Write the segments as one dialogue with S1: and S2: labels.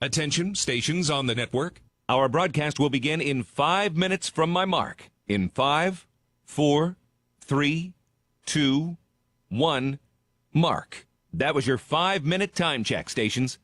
S1: Attention, stations on the network. Our broadcast will begin in 5 minutes from my mark. In 5, 4, 3, 2, 1, mark. That was your 5-minute time check, stations.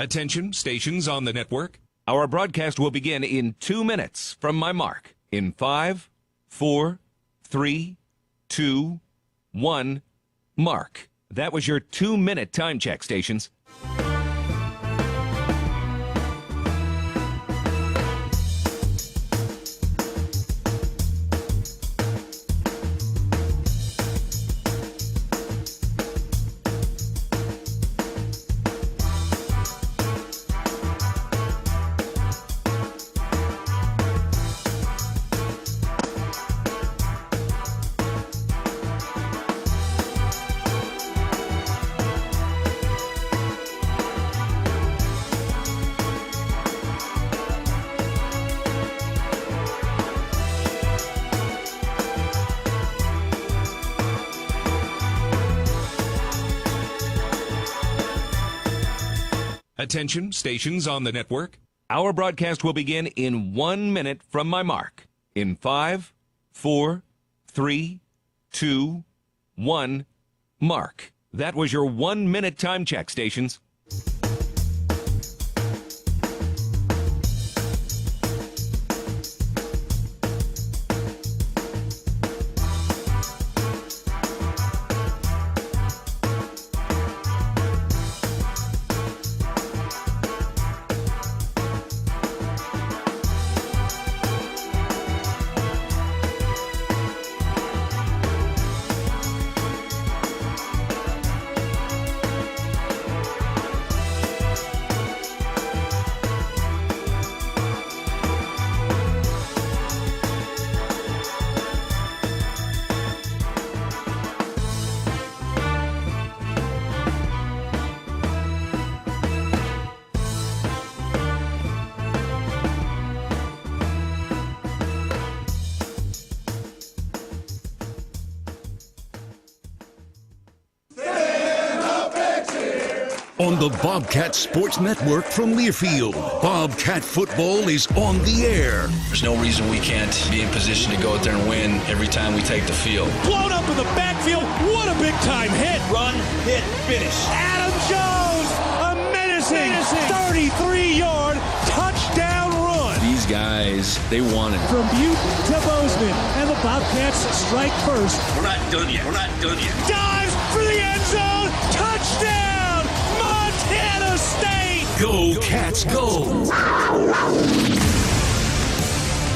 S1: Attention, stations on the network. Our broadcast will begin in 2 minutes from my mark. In 5, 4, 3, 2, 1, mark. That was your 2-minute time check, stations. Attention, stations on the network. Our broadcast will begin in 1 minute from my mark. In 5, 4, 3, 2, 1, mark. That was your 1-minute time check, stations.
S2: On the Bobcat Sports Network from Learfield, Bobcat football is on the air.
S3: There's no reason we can't be in position to go out there and win every time we take the field.
S4: Blown up in the backfield. What a big-time hit.
S3: Run, hit, finish.
S4: Adam Jones, a menacing 33-yard touchdown run.
S3: These guys, they want it.
S4: From Butte to Bozeman, and the Bobcats strike first.
S3: We're not done yet.
S4: Dives for the end zone. Touchdown, Montana State.
S2: Go, Cats, go!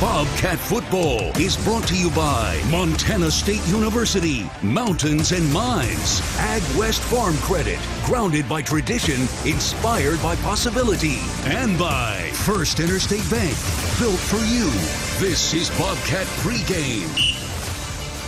S2: Bobcat football is brought to you by Montana State University, Mountains and Mines, Ag West Farm Credit, grounded by tradition, inspired by possibility, and by First Interstate Bank, built for you. This is Bobcat Pregame.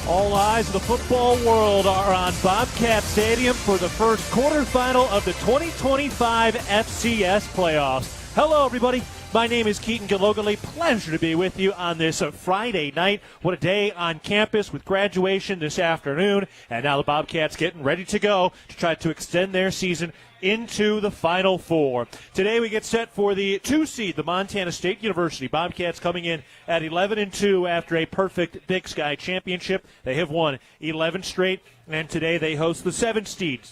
S5: All eyes of the football world are on Bobcat Stadium for the first quarterfinal of the 2025 FCS Playoffs. Hello, everybody. My name is Keaton Gillogly. Pleasure to be with you on this Friday night. What a day on campus with graduation this afternoon. And now the Bobcats getting ready to go to try to extend their season into the Final Four. Today we get set for the 2 seed, the Montana State University. Bobcats coming in at 11-2 after a perfect Big Sky championship. They have won 11 straight, and today they host the 7th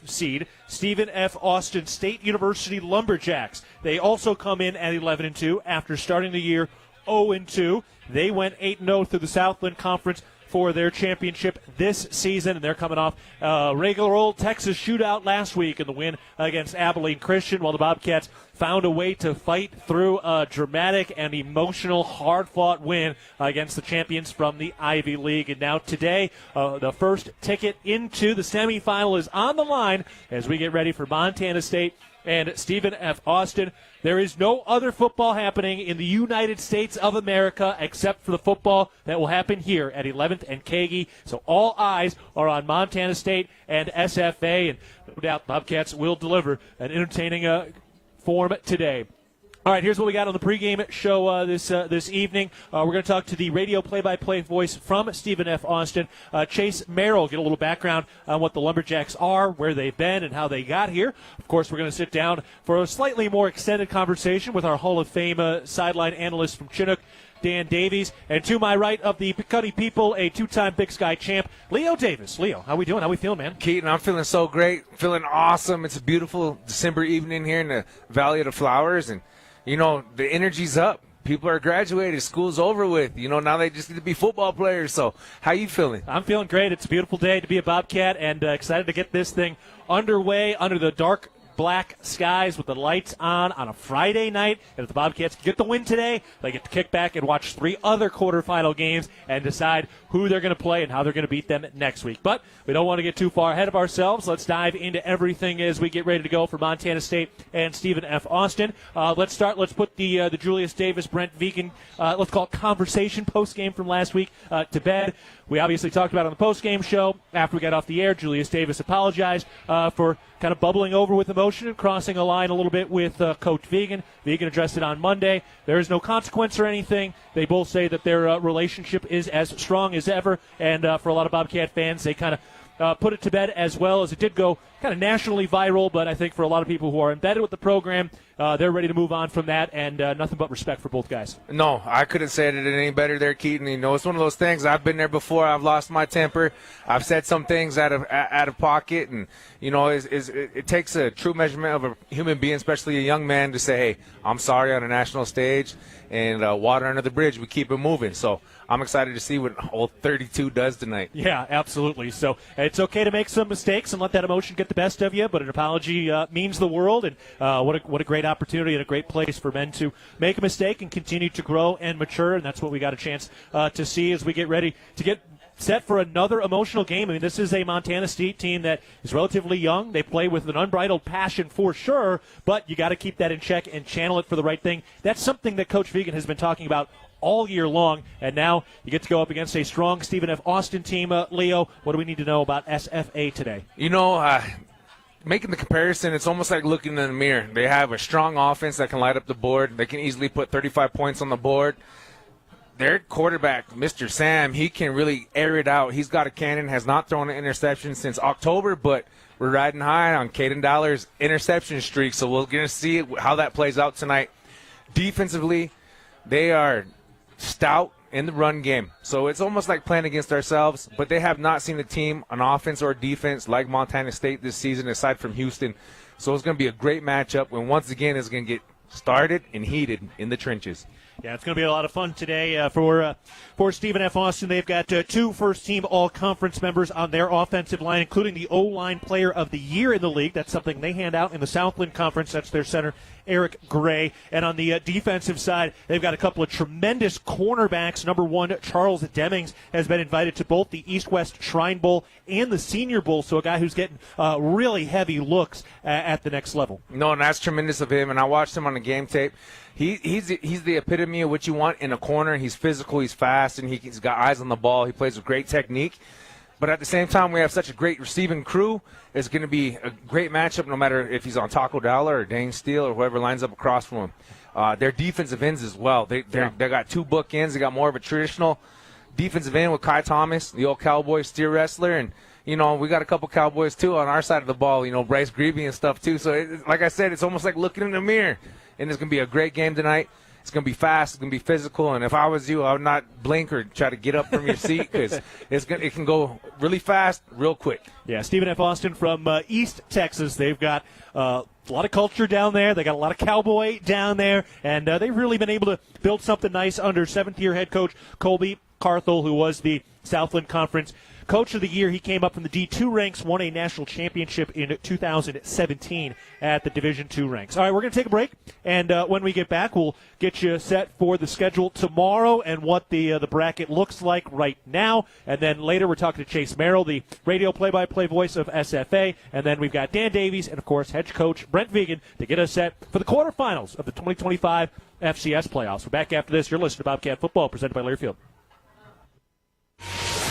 S5: seed, Stephen F. Austin State University Lumberjacks. They also come in at 11-2 after starting the year 0-2. They went 8-0 through the Southland Conference for their championship this season, and they're coming off a regular old Texas shootout last week in the win against Abilene Christian, while the Bobcats found a way to fight through a dramatic and emotional, hard-fought win against the champions from the Ivy League. And now today, the first ticket into the semifinal is on the line as we get ready for Montana State and Stephen F. Austin. There is no other football happening in the United States of America except for the football that will happen here at 11th and Kagi. So all eyes are on Montana State and SFA, and no doubt Bobcats will deliver an entertaining form today. All right, here's what we got on the pregame show this evening. We're going to talk to the radio play-by-play voice from Stephen F. Austin, Chase Merrill, get a little background on what the Lumberjacks are, where they've been, and how they got here. Of course, we're going to sit down for a slightly more extended conversation with our Hall of Fame sideline analyst from Chinook, Dan Davies, and to my right of the Piccuddy people, a 2-time Big Sky champ, Leo Davis. Leo, how we doing? How we feeling, man?
S6: Keaton, I'm feeling so great, feeling awesome. It's a beautiful December evening here in the Valley of the Flowers, and you know, the energy's up. People are graduated. School's over with. You know, now they just need to be football players. So how you feeling?
S5: I'm feeling great. It's a beautiful day to be a Bobcat, and excited to get this thing underway under the dark black skies with the lights on a Friday night. And if the Bobcats get the win today, they get to kick back and watch 3 other quarterfinal games and decide who they're going to play and how they're going to beat them next week. But we don't want to get too far ahead of ourselves. Let's dive into everything as we get ready to go for Montana State and Stephen F. Austin. Let's put the Julius Davis, Brent Vegan, let's call it conversation post-game from last week to bed. We obviously talked about it on the post-game show. After we got off the air, Julius Davis apologized for kind of bubbling over with emotion and crossing a line a little bit with Coach Vegan. Vegan addressed it on Monday. There is no consequence or anything. They both say that their relationship is as strong as ever, and for a lot of Bobcat fans, they kind of put it to bed, as well as it did go kind of nationally viral, but I think for a lot of people who are embedded with the program, they're ready to move on from that, and nothing but respect for both guys.
S6: No, I couldn't say it any better there, Keaton. You know, it's one of those things. I've been there before. I've lost my temper. I've said some things out of pocket, and you know, it takes a true measurement of a human being, especially a young man, to say, "Hey, I'm sorry" on a national stage, and water under the bridge. We keep it moving. So I'm excited to see what old 32 does tonight.
S5: Yeah, absolutely. So it's okay to make some mistakes and let that emotion get the best of you, but an apology means the world, and what a great opportunity and a great place for men to make a mistake and continue to grow and mature, and that's what we got a chance to see as we get ready to get set for another emotional game. I mean, this is a Montana State team that is relatively young. They play with an unbridled passion for sure, but you got to keep that in check and channel it for the right thing. That's something that Coach Vegan has been talking about all year long, and now you get to go up against a strong Stephen F. Austin team. Leo, what do we need to know about SFA today?
S6: You know, making the comparison, it's almost like looking in the mirror. They have a strong offense that can light up the board. They can easily put 35 points on the board. Their quarterback, Mr. Sam, he can really air it out. He's got a cannon, has not thrown an interception since October, but we're riding high on Caden Dollar's interception streak, so we're going to see how that plays out tonight. Defensively, they are stout in the run game, so it's almost like playing against ourselves, but they have not seen a team on offense or defense like Montana State this season, aside from Houston. So it's going to be a great matchup, and once again, it's going to get started and heated in the trenches.
S5: Yeah, it's going to be a lot of fun today for Stephen F. Austin. They've got 2 first-team all-conference members on their offensive line, including the O-line player of the year in the league. That's something they hand out in the Southland Conference. That's their center, Eric Gray. And on the defensive side, they've got a couple of tremendous cornerbacks. Number 1, Charles Demings, has been invited to both the East-West Shrine Bowl and the Senior Bowl, so a guy who's getting really heavy looks at the next level.
S6: No, and that's tremendous of him, and I watched him on the game tape. He's the epitome of what you want in a corner. He's physical, he's fast, and he's got eyes on the ball. He plays with great technique. But at the same time, we have such a great receiving crew. It's going to be a great matchup no matter if he's on Taco Dollar or Dane Steele or whoever lines up across from him. Their defensive ends as well. They got 2 bookends. They got more of a traditional defensive end with Kai Thomas, the old Cowboy steer wrestler, and we got a couple Cowboys too on our side of the ball. Bryce Grebe and stuff too. So like I said, it's almost like looking in the mirror. And it's going to be a great game tonight. It's going to be fast. It's going to be physical. And if I was you, I would not blink or try to get up from your seat because it can go really fast, real quick.
S5: Yeah, Stephen F. Austin from East Texas. They've got a lot of culture down there. They got a lot of cowboy down there. And they've really been able to build something nice under 7th-year head coach Colby Carthel, who was the Southland Conference Coach of the Year. He came up from the D2 ranks, won a national championship in 2017 at the Division II ranks. All right, we're going to take a break, and when we get back, we'll get you set for the schedule tomorrow and what the bracket looks like right now. And then later we're talking to Chase Merrill, the radio play-by-play voice of SFA. And then we've got Dan Davies and, of course, head coach Brent Vigen to get us set for the quarterfinals of the 2025 FCS Playoffs. We're back after this. You're listening to Bobcat Football, presented by Learfield.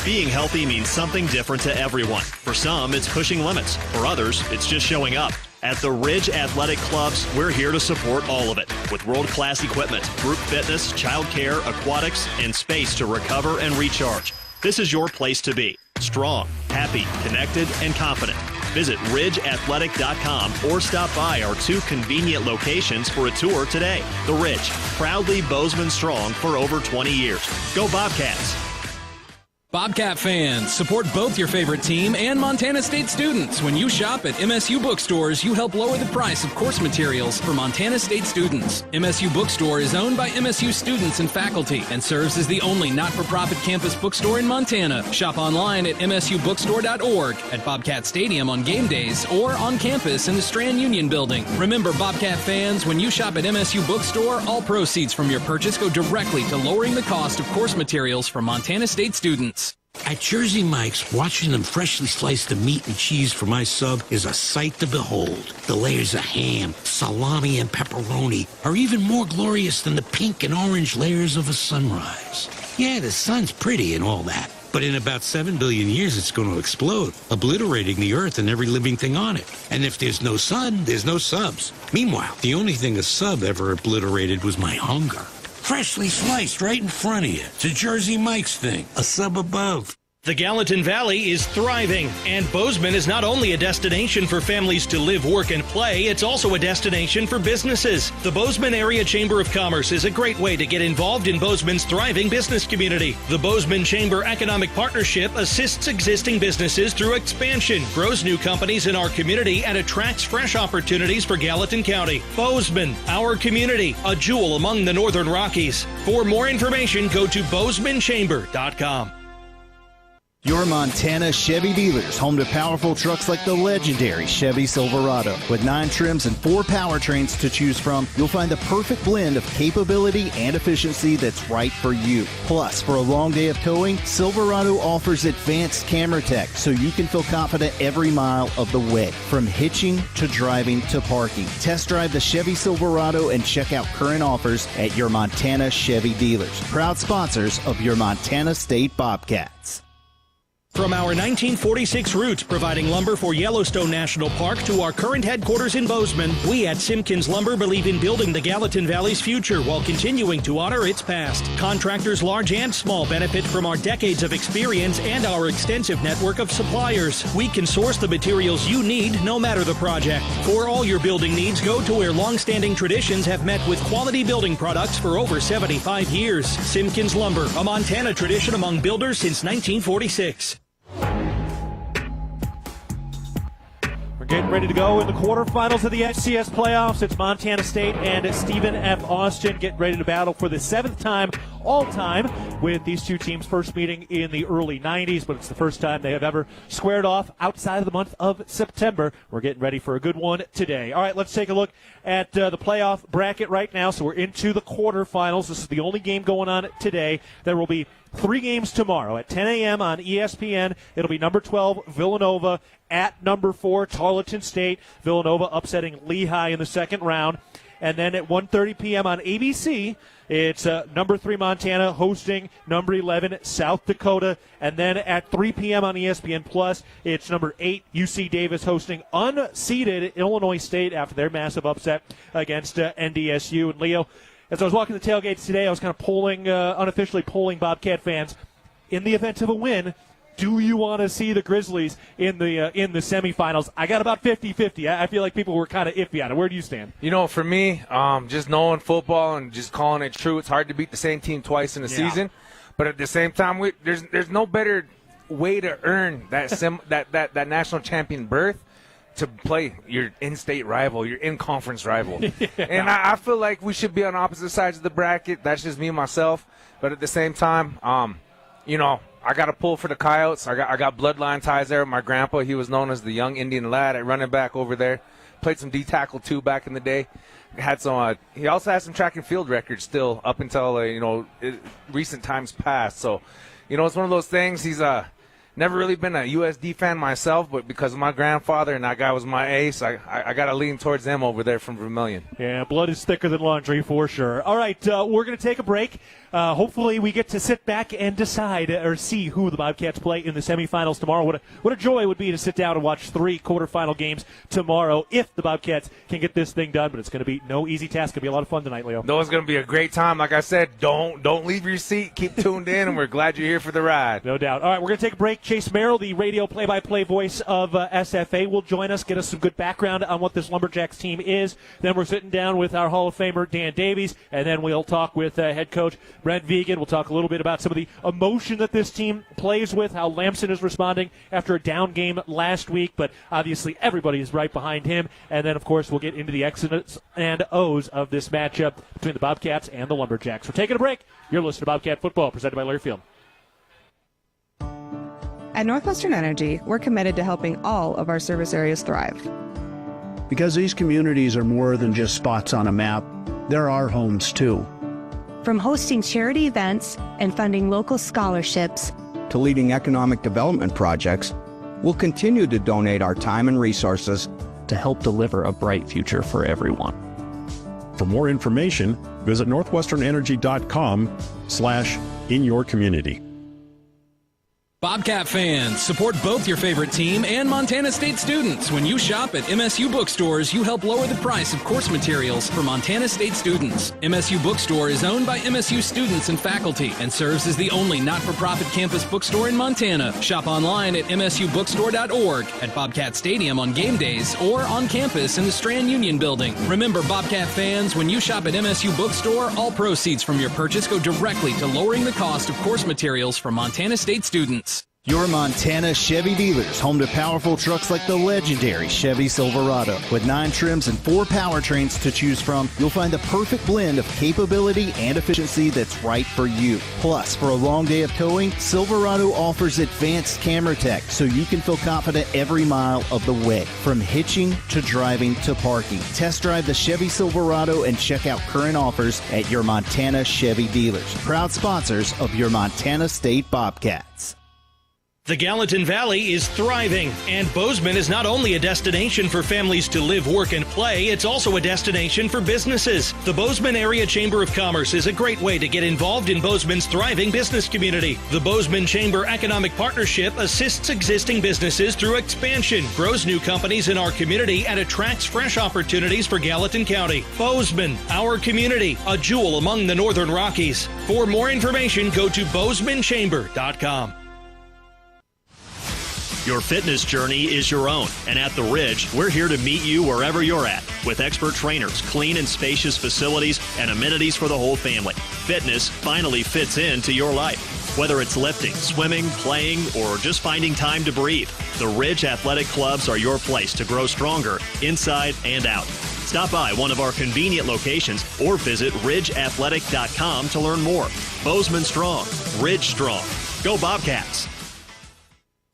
S7: Being healthy means something different to everyone. For some, it's pushing limits. For others, it's just showing up. At the Ridge Athletic Clubs, we're here to support all of it with world-class equipment, group fitness, childcare, aquatics, and space to recover and recharge. This is your place to be. Strong, happy, connected, and confident. Visit ridgeathletic.com or stop by our 2 convenient locations for a tour today. The Ridge, proudly Bozeman strong for over 20 years. Go Bobcats!
S8: Bobcat fans, support both your favorite team and Montana State students. When you shop at MSU bookstores, you help lower the price of course materials for Montana State students. MSU Bookstore is owned by MSU students and faculty and serves as the only not-for-profit campus bookstore in Montana. Shop online at msubookstore.org, at Bobcat Stadium on game days, or on campus in the Strand Union Building. Remember, Bobcat fans, when you shop at MSU Bookstore, all proceeds from your purchase go directly to lowering the cost of course materials for Montana State students.
S9: At Jersey Mike's, watching them freshly slice the meat and cheese for my sub is a sight to behold. The layers of ham, salami, and pepperoni are even more glorious than the pink and orange layers of a sunrise. Yeah, the sun's pretty and all that, but in about 7 billion years it's going to explode, obliterating the earth and every living thing on it. And if there's no sun, there's no subs. Meanwhile, the only thing a sub ever obliterated was my hunger. Freshly sliced right in front of you. It's a Jersey Mike's thing. A sub above.
S10: The Gallatin Valley is thriving, and Bozeman is not only a destination for families to live, work, and play, it's also a destination for businesses. The Bozeman Area Chamber of Commerce is a great way to get involved in Bozeman's thriving business community. The Bozeman Chamber Economic Partnership assists existing businesses through expansion, grows new companies in our community, and attracts fresh opportunities for Gallatin County. Bozeman, our community, a jewel among the Northern Rockies. For more information, go to bozemanchamber.com.
S11: Your Montana Chevy dealers, home to powerful trucks like the legendary Chevy Silverado. With 9 trims and 4 powertrains to choose from, you'll find the perfect blend of capability and efficiency that's right for you. Plus, for a long day of towing, Silverado offers advanced camera tech so you can feel confident every mile of the way. From hitching to driving to parking. Test drive the Chevy Silverado and check out current offers at your Montana Chevy dealers. Proud sponsors of your Montana State Bobcats.
S10: From our 1946 roots providing lumber for Yellowstone National Park to our current headquarters in Bozeman, we at Simpkins Lumber believe in building the Gallatin Valley's future while continuing to honor its past. Contractors large and small benefit from our decades of experience and our extensive network of suppliers. We can source the materials you need no matter the project. For all your building needs, go to where long-standing traditions have met with quality building products for over 75 years. Simpkins Lumber, a Montana tradition among builders since 1946.
S5: We're getting ready to go in the quarterfinals of the FCS Playoffs. It's Montana State and Stephen F. Austin getting ready to battle for the 7th time all-time, with these two teams first meeting in the early 90s, but it's the first time they have ever squared off outside of the month of September. We're getting ready for a good one today. All right, let's take a look at the playoff bracket right now. So we're into the quarterfinals. This is the only game going on today. There will be 3 games tomorrow at 10 a.m. on ESPN. It'll be number 12, Villanova, at number 4, Tarleton State. Villanova upsetting Lehigh in the second round. And then at 1:30 p.m. on ABC, it's number 3, Montana, hosting number 11, South Dakota. And then at 3 p.m. on ESPN+, it's number 8, UC Davis, hosting unseeded Illinois State after their massive upset against NDSU. And Leo, as I was walking the tailgates today, I was kind of unofficially polling Bobcat fans. In the event of a win, do you want to see the Grizzlies in the semifinals? I got about 50-50. I feel like people were kind of iffy on it. Where do you stand?
S6: You know, for me, just knowing football and just calling it true, it's hard to beat the same team twice in a season. But at the same time, there's no better way to earn that national champion berth to play your in-state rival, your in-conference rival. Yeah. And I feel like we should be on opposite sides of the bracket. That's just me and myself. But at the same time, you know, I got to pull for the Coyotes. I got bloodline ties there. My grandpa, he was known as the young Indian lad at running back over there. Played some D-tackle, too, back in the day. Had some. He also has some track and field records still up until, recent times past. So, it's one of those things. He's never really been a USD fan myself, but because of my grandfather and that guy was my ace, I got to lean towards them over there from Vermilion.
S5: Yeah, blood is thicker than laundry for sure. All right, we're going to take a break. Hopefully we get to sit back and decide or see who the Bobcats play in the semifinals tomorrow. What a joy it would be to sit down and watch 3 quarterfinal games tomorrow if the Bobcats can get this thing done. But it's going to be no easy task. It's going to be a lot of fun tonight, Leo.
S6: No, it's going to be a great time. Like I said, don't leave your seat. Keep tuned in, and we're glad you're here for the ride.
S5: No doubt. All right, we're going to take a break. Chase Merrill, the radio play-by-play voice of SFA, will join us, get us some good background on what this Lumberjacks team is. Then we're sitting down with our Hall of Famer, Dan Davies, and then we'll talk with head coach Brent Vegan. We'll talk a little bit about some of the emotion that this team plays with, how Lamson is responding after a down game last week, but obviously everybody is right behind him. And then, of course, we'll get into the X's and O's of this matchup between the Bobcats and the Lumberjacks. We're taking a break. You're listening to Bobcat Football, presented by Larry Field.
S12: At Northwestern Energy, we're committed to helping all of our service areas thrive.
S13: Because these communities are more than just spots on a map, they're our homes too.
S14: From hosting charity events and funding local scholarships
S15: to leading economic development projects, we'll continue to donate our time and resources
S16: to help deliver a bright future for everyone.
S17: For more information, visit northwesternenergy.com/inyourcommunity.
S8: Bobcat fans, support both your favorite team and Montana State students. When you shop at MSU bookstores, you help lower the price of course materials for Montana State students. MSU Bookstore is owned by MSU students and faculty and serves as the only not-for-profit campus bookstore in Montana. Shop online at msubookstore.org, at Bobcat Stadium on game days, or on campus in the Strand Union Building. Remember, Bobcat fans, when you shop at MSU Bookstore, all proceeds from your purchase go directly to lowering the cost of course materials for Montana State students.
S11: Your Montana Chevy dealers, home to powerful trucks like the legendary Chevy Silverado. With 9 trims and 4 powertrains to choose from, you'll find the perfect blend of capability and efficiency that's right for you. Plus, for a long day of towing, Silverado offers advanced camera tech so you can feel confident every mile of the way. From hitching to driving to parking. Test drive the Chevy Silverado and check out current offers at your Montana Chevy dealers. Proud sponsors of your Montana State Bobcats.
S10: The Gallatin Valley is thriving, and Bozeman is not only a destination for families to live, work, and play, it's also a destination for businesses. The Bozeman Area Chamber of Commerce is a great way to get involved in Bozeman's thriving business community. The Bozeman Chamber Economic Partnership assists existing businesses through expansion, grows new companies in our community, and attracts fresh opportunities for Gallatin County. Bozeman, our community, a jewel among the Northern Rockies. For more information, go to BozemanChamber.com.
S7: Your fitness journey is your own, and at The Ridge, we're here to meet you wherever you're at with expert trainers, clean and spacious facilities, and amenities for the whole family. Fitness finally fits into your life. Whether it's lifting, swimming, playing, or just finding time to breathe, the Ridge Athletic Clubs are your place to grow stronger inside and out. Stop by one of our convenient locations or visit ridgeathletic.com to learn more. Bozeman strong, Ridge strong. Go Bobcats!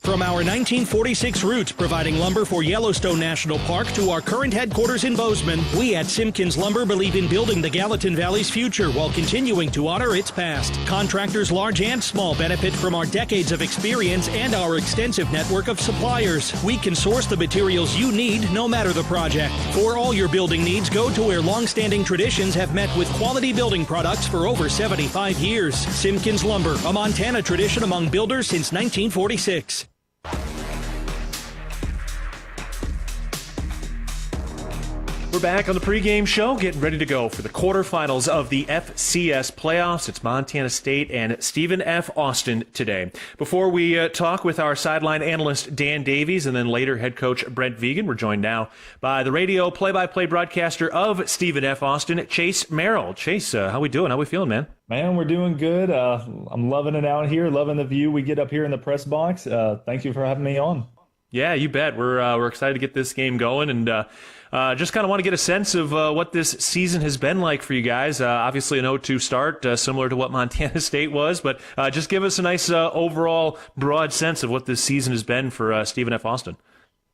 S10: From our 1946 roots providing lumber for Yellowstone National Park to our current headquarters in Bozeman, we at Simpkins Lumber believe in building the Gallatin Valley's future while continuing to honor its past. Contractors large and small benefit from our decades of experience and our extensive network of suppliers. We can source the materials you need no matter the project. For all your building needs, go to where long-standing traditions have met with quality building products for over 75 years. Simpkins Lumber, a Montana tradition among builders since 1946.
S5: We're back on the pregame show, getting ready to go for the quarterfinals of the FCS Playoffs. It's Montana State and Stephen F. Austin today. Before we talk with our sideline analyst Dan Davies and then later head coach Brent Vigen, we're joined now by the radio play-by-play broadcaster of Stephen F. Austin, Chase Merrill. Chase, how we doing? How we feeling, man?
S18: Man, we're doing good. I'm loving it out here, loving the view we get up here in the press box. Thank you for having me on.
S5: Yeah, you bet. We're excited to get this game going, and just kind of want to get a sense of what this season has been like for you guys. Obviously an 0-2 start, similar to what Montana State was, but just give us a nice overall broad sense of what this season has been for Stephen F. Austin.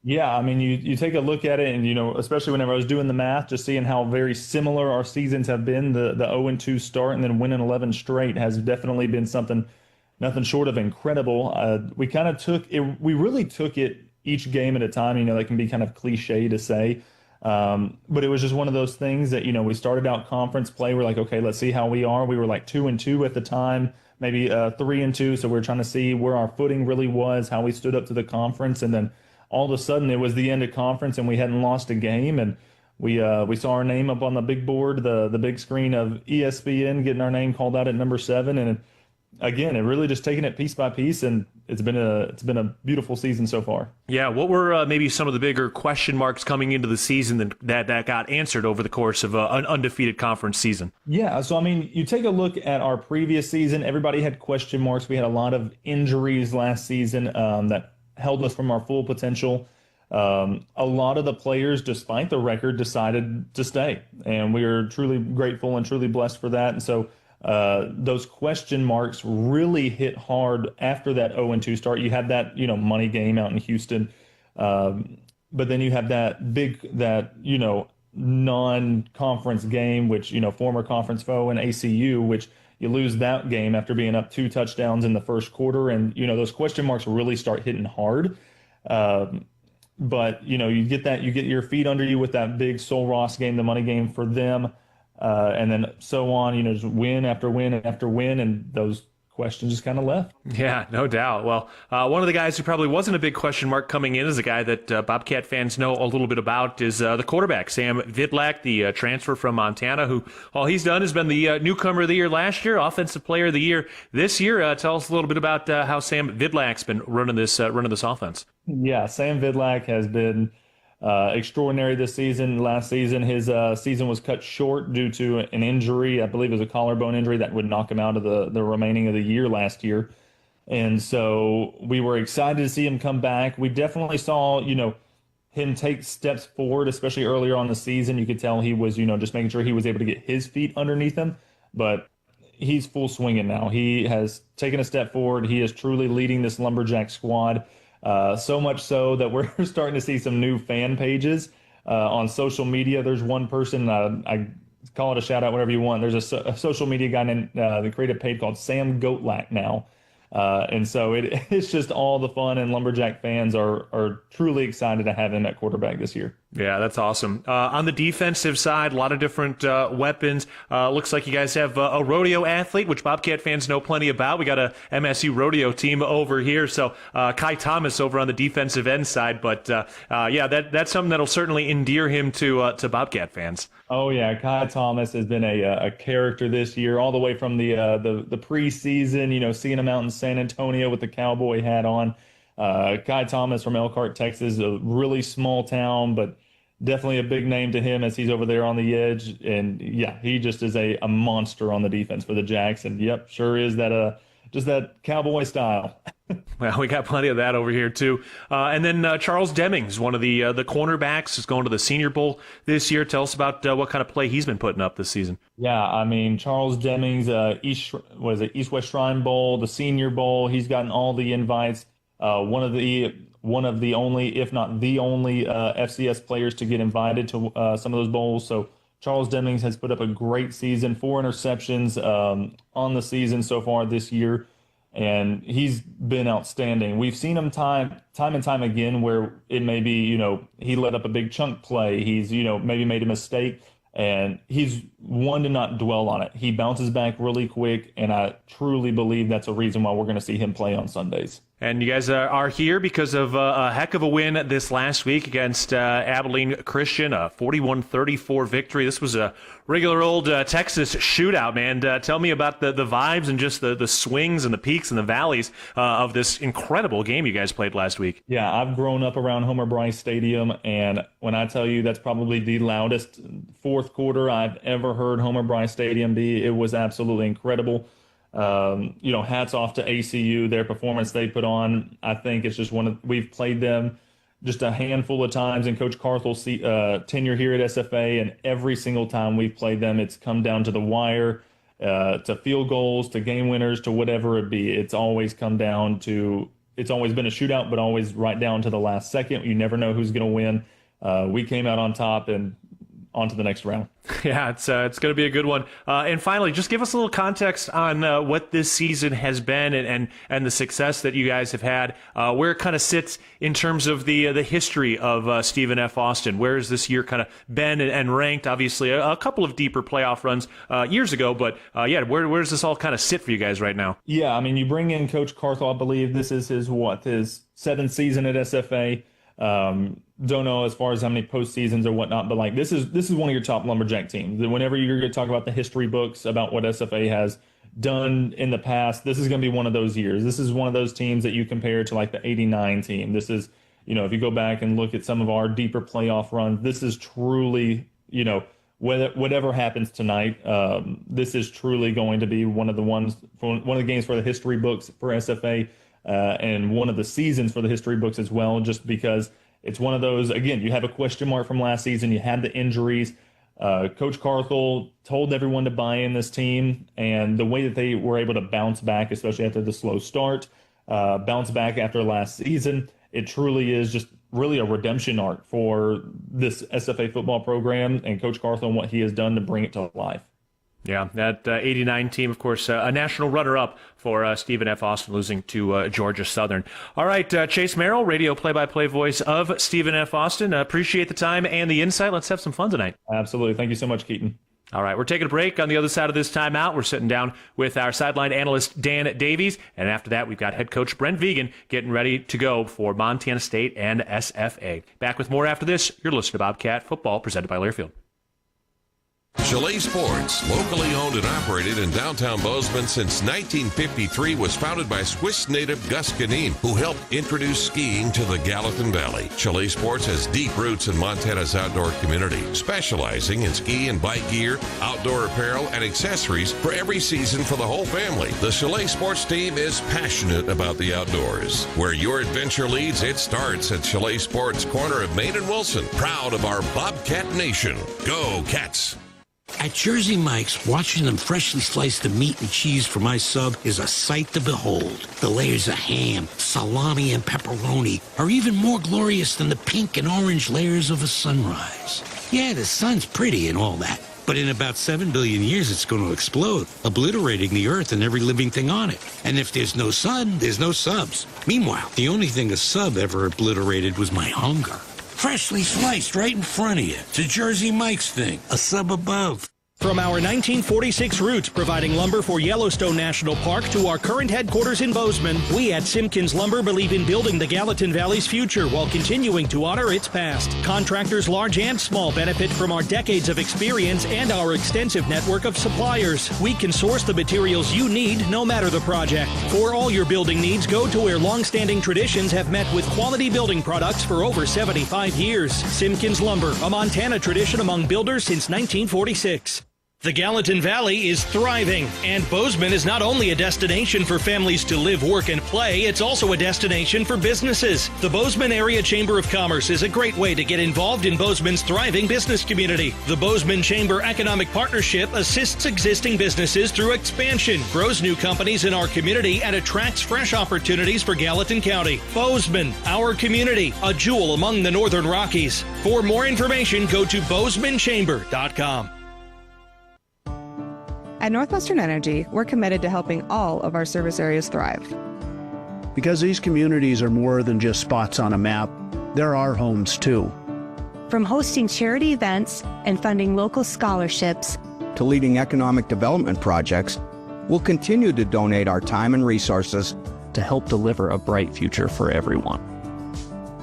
S18: Yeah, I mean, you take a look at it, and, especially whenever I was doing the math, just seeing how very similar our seasons have been, the 0-2 start and then winning 11 straight has definitely been something nothing short of incredible. We kind of we really took it each game at a time. That can be kind of cliche to say. But it was just one of those things that, we started out conference play. We're like, okay, let's see how we are. We were like 2-2 at the time, maybe 3-2. So we're trying to see where our footing really was, how we stood up to the conference. And then all of a sudden it was the end of conference and we hadn't lost a game. And we saw our name up on the big board, the big screen of ESPN, getting our name called out at number 7. And again, it really just taking it piece by piece, and it's been a beautiful season so far.
S5: Yeah, what were maybe some of the bigger question marks coming into the season that got answered over the course of an undefeated conference season?
S18: Yeah, so I mean, you take a look at our previous season, everybody had question marks. We had a lot of injuries last season that held us from our full potential. A lot of the players, despite the record, decided to stay, and we are truly grateful and truly blessed for that. And so those question marks really hit hard after that 0-2 start. You had that, money game out in Houston. But then you have that non-conference game, which, former conference foe in ACU, which you lose that game after being up 2 touchdowns in the first quarter. And, those question marks really start hitting hard. But, you get your feet under you with that big Sul Ross game, the money game for them. And then so on, just win after win after win, and those questions just kind of left.
S5: Yeah, no doubt. Well, one of the guys who probably wasn't a big question mark coming in is a guy that Bobcat fans know a little bit about is the quarterback, Sam Vidlak, the transfer from Montana, who all he's done has been the newcomer of the year last year, offensive player of the year this year. Tell us a little bit about how Sam Vidlak's been running this offense.
S18: Yeah, Sam Vidlak has been extraordinary this season. Last season, his season was cut short due to an injury. I believe it was a collarbone injury that would knock him out of the remaining of the year last year. And so we were excited to see him come back. We definitely saw, him take steps forward, especially earlier on the season. You could tell he was, just making sure he was able to get his feet underneath him. But he's full swinging now. He has taken a step forward. He is truly leading this Lumberjack squad. So much so that we're starting to see some new fan pages on social media. There's one person, I call it a shout out, whatever you want. There's a social media guy named, that created a page called Sam Goatlak now. And so it's just all the fun, and Lumberjack fans are truly excited to have him at quarterback this year.
S19: Yeah, that's awesome. On the defensive side, a lot of different weapons. Looks like you guys have a rodeo athlete, which Bobcat fans know plenty about. We got a MSU rodeo team over here. So Kai Thomas over on the defensive end side. But yeah, that's something that'll certainly endear him to Bobcat fans.
S18: Oh yeah, Kai Thomas has been a character this year, all the way from the preseason. Seeing him out in San Antonio with the cowboy hat on. Kai Thomas from Elkhart, Texas, a really small town, but definitely a big name to him as he's over there on the edge. And yeah, he just is a monster on the defense for the Jacks. And yep, sure is that just that cowboy style.
S19: Well, we got plenty of that over here too. And then Charles Demings, one of the cornerbacks, is going to the Senior Bowl this year. Tell us about what kind of play he's been putting up this season.
S18: Yeah, I mean, Charles Demings, East-West Shrine Bowl, the Senior Bowl. He's gotten all the invites. One of the only, if not the only, FCS players to get invited to some of those bowls. So Charles Demings has put up a great season, 4 interceptions on the season so far this year, and he's been outstanding. We've seen him time and time again where it may be, he let up a big chunk play. He's, maybe made a mistake, and he's one to not dwell on it. He bounces back really quick, and I truly believe that's a reason why we're going to see him play on Sundays.
S19: And you guys are here because of a heck of a win this last week against Abilene Christian, a 41-34 victory. This was a regular old Texas shootout, man. Tell me about the vibes and just the swings and the peaks and the valleys of this incredible game you guys played last week.
S18: Yeah, I've grown up around Homer-Bryce Stadium, and when I tell you that's probably the loudest fourth quarter I've ever heard Homer-Bryce Stadium be, it was absolutely incredible. Hats off to ACU, their performance they put on. I think it's just we've played them just a handful of times in Coach Carthel's tenure here at SFA, and every single time we've played them, it's come down to the wire, to field goals, to game winners, to whatever it be. It's always been a shootout, but always right down to the last second. You never know who's going to win. We came out on top and on to the next round.
S19: Yeah, it's going to be a good one. And finally, just give us a little context on what this season has been and the success that you guys have had, where it kind of sits in terms of the history of Stephen F. Austin. Where has this year kind of been and ranked? Obviously, a couple of deeper playoff runs years ago, but where does this all kind of sit for you guys right now?
S18: Yeah, I mean, you bring in Coach Carthel. I believe this is his 7th season at SFA. Don't know as far as how many postseasons or whatnot, but this is one of your top Lumberjack teams. Whenever you're going to talk about the history books about what SFA has done in the past, this is going to be one of those years. This is one of those teams that you compare to the 89 team. This is, if you go back and look at some of our deeper playoff runs, this is truly, whatever happens tonight, this is truly going to be one of the games for the history books for SFA. And one of the seasons for the history books as well, just because it's one of those, again, you have a question mark from last season. You had the injuries. Coach Carthel told everyone to buy in this team, and the way that they were able to bounce back, especially after the slow start, bounce back after last season, it truly is just really a redemption arc for this SFA football program and Coach Carthel and what he has done to bring it to life.
S19: Yeah, that 89 team, of course, a national runner-up for Stephen F. Austin, losing to Georgia Southern. All right, Chase Merrill, radio play-by-play voice of Stephen F. Austin. Appreciate the time and the insight. Let's have some fun tonight.
S18: Absolutely. Thank you so much, Keaton.
S19: All right, we're taking a break. On the other side of this timeout, we're sitting down with our sideline analyst, Dan Davies. And after that, we've got head coach Brent Vegan getting ready to go for Montana State and SFA. Back with more after this. You're listening to Bobcat Football, presented by Learfield.
S20: Chalet Sports, locally owned and operated in downtown Bozeman since 1953, was founded by Swiss native Gus Ganin, who helped introduce skiing to the Gallatin Valley. Chalet Sports has deep roots in Montana's outdoor community, specializing in ski and bike gear, outdoor apparel, and accessories for every season for the whole family. The Chalet Sports team is passionate about the outdoors. Where your adventure leads, it starts at Chalet Sports, corner of Main and Wilson. Proud of our Bobcat Nation. Go Cats!
S9: At Jersey Mike's, watching them freshly slice the meat and cheese for my sub is a sight to behold. The layers of ham, salami, and pepperoni are even more glorious than the pink and orange layers of a sunrise. Yeah, the sun's pretty and all that, But in about 7 billion years, it's going to explode, obliterating the Earth and every living thing on it. And if there's no sun, there's no subs. Meanwhile, the only thing a sub ever obliterated was my hunger. Freshly sliced right in front of you. It's a Jersey Mike's thing. A sub above.
S10: From our 1946 roots providing lumber for Yellowstone National Park to our current headquarters in Bozeman, we at Simpkins Lumber believe in building the Gallatin Valley's future while continuing to honor its past. Contractors large and small benefit from our decades of experience and our extensive network of suppliers. We can source the materials you need no matter the project. For all your building needs, go to where long-standing traditions have met with quality building products for over 75 years. Simpkins Lumber, a Montana tradition among builders since 1946. The Gallatin Valley is thriving, and Bozeman is not only a destination for families to live, work, and play, it's also a destination for businesses. The Bozeman Area Chamber of Commerce is a great way to get involved in Bozeman's thriving business community. The Bozeman Chamber Economic Partnership assists existing businesses through expansion, grows new companies in our community, and attracts fresh opportunities for Gallatin County. Bozeman, our community, a jewel among the Northern Rockies. For more information, go to bozemanchamber.com.
S12: At Northwestern Energy, we're committed to helping all of our service areas thrive.
S13: Because these communities are more than just spots on a map, they're our homes too.
S14: From hosting charity events and funding local scholarships
S15: to leading economic development projects, we'll continue to donate our time and resources
S16: to help deliver a bright future for everyone.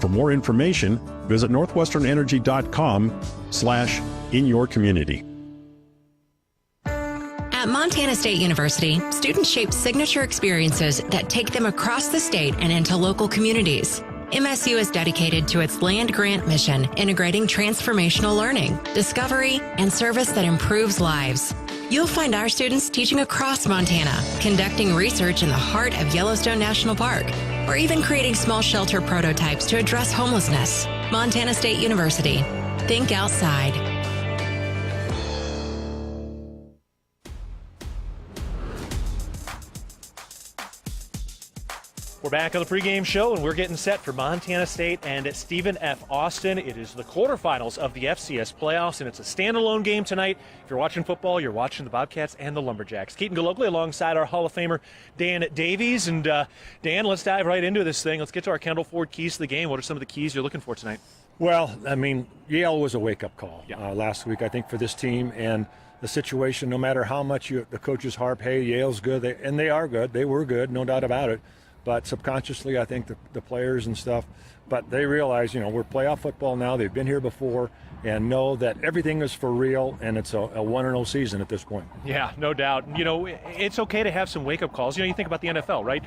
S17: For more information, visit northwesternenergy.com/inyourcommunity.
S21: At Montana State University, students shape signature experiences that take them across the state and into local communities. MSU is dedicated to its land grant mission, integrating transformational learning, discovery, and service that improves lives. You'll find our students teaching across Montana, conducting research in the heart of Yellowstone National Park, or even creating small shelter prototypes to address homelessness. Montana State University. Think outside.
S5: We're back on the pregame show, and we're getting set for Montana State and Stephen F. Austin. It is the quarterfinals of the FCS Playoffs, and it's a standalone game tonight. If you're watching football, you're watching the Bobcats and the Lumberjacks. Keaton Gillogly alongside our Hall of Famer Dan Davies. And Dan, let's dive right into this thing. Let's get to our Kendall Ford keys to the game. What are some of the keys you're looking for tonight?
S22: Well, I mean, Yale was a wake-up call last week, I think, for this team. And the situation, no matter how much the coaches harp, hey, Yale's good, and they are good. They were good, no doubt about it. But subconsciously, I think the players and stuff, but they realize, we're playoff football now. They've been here before and know that everything is for real, and it's a 1-0 season at this point.
S5: Yeah, no doubt. It's okay to have some wake-up calls. You think about the NFL, right?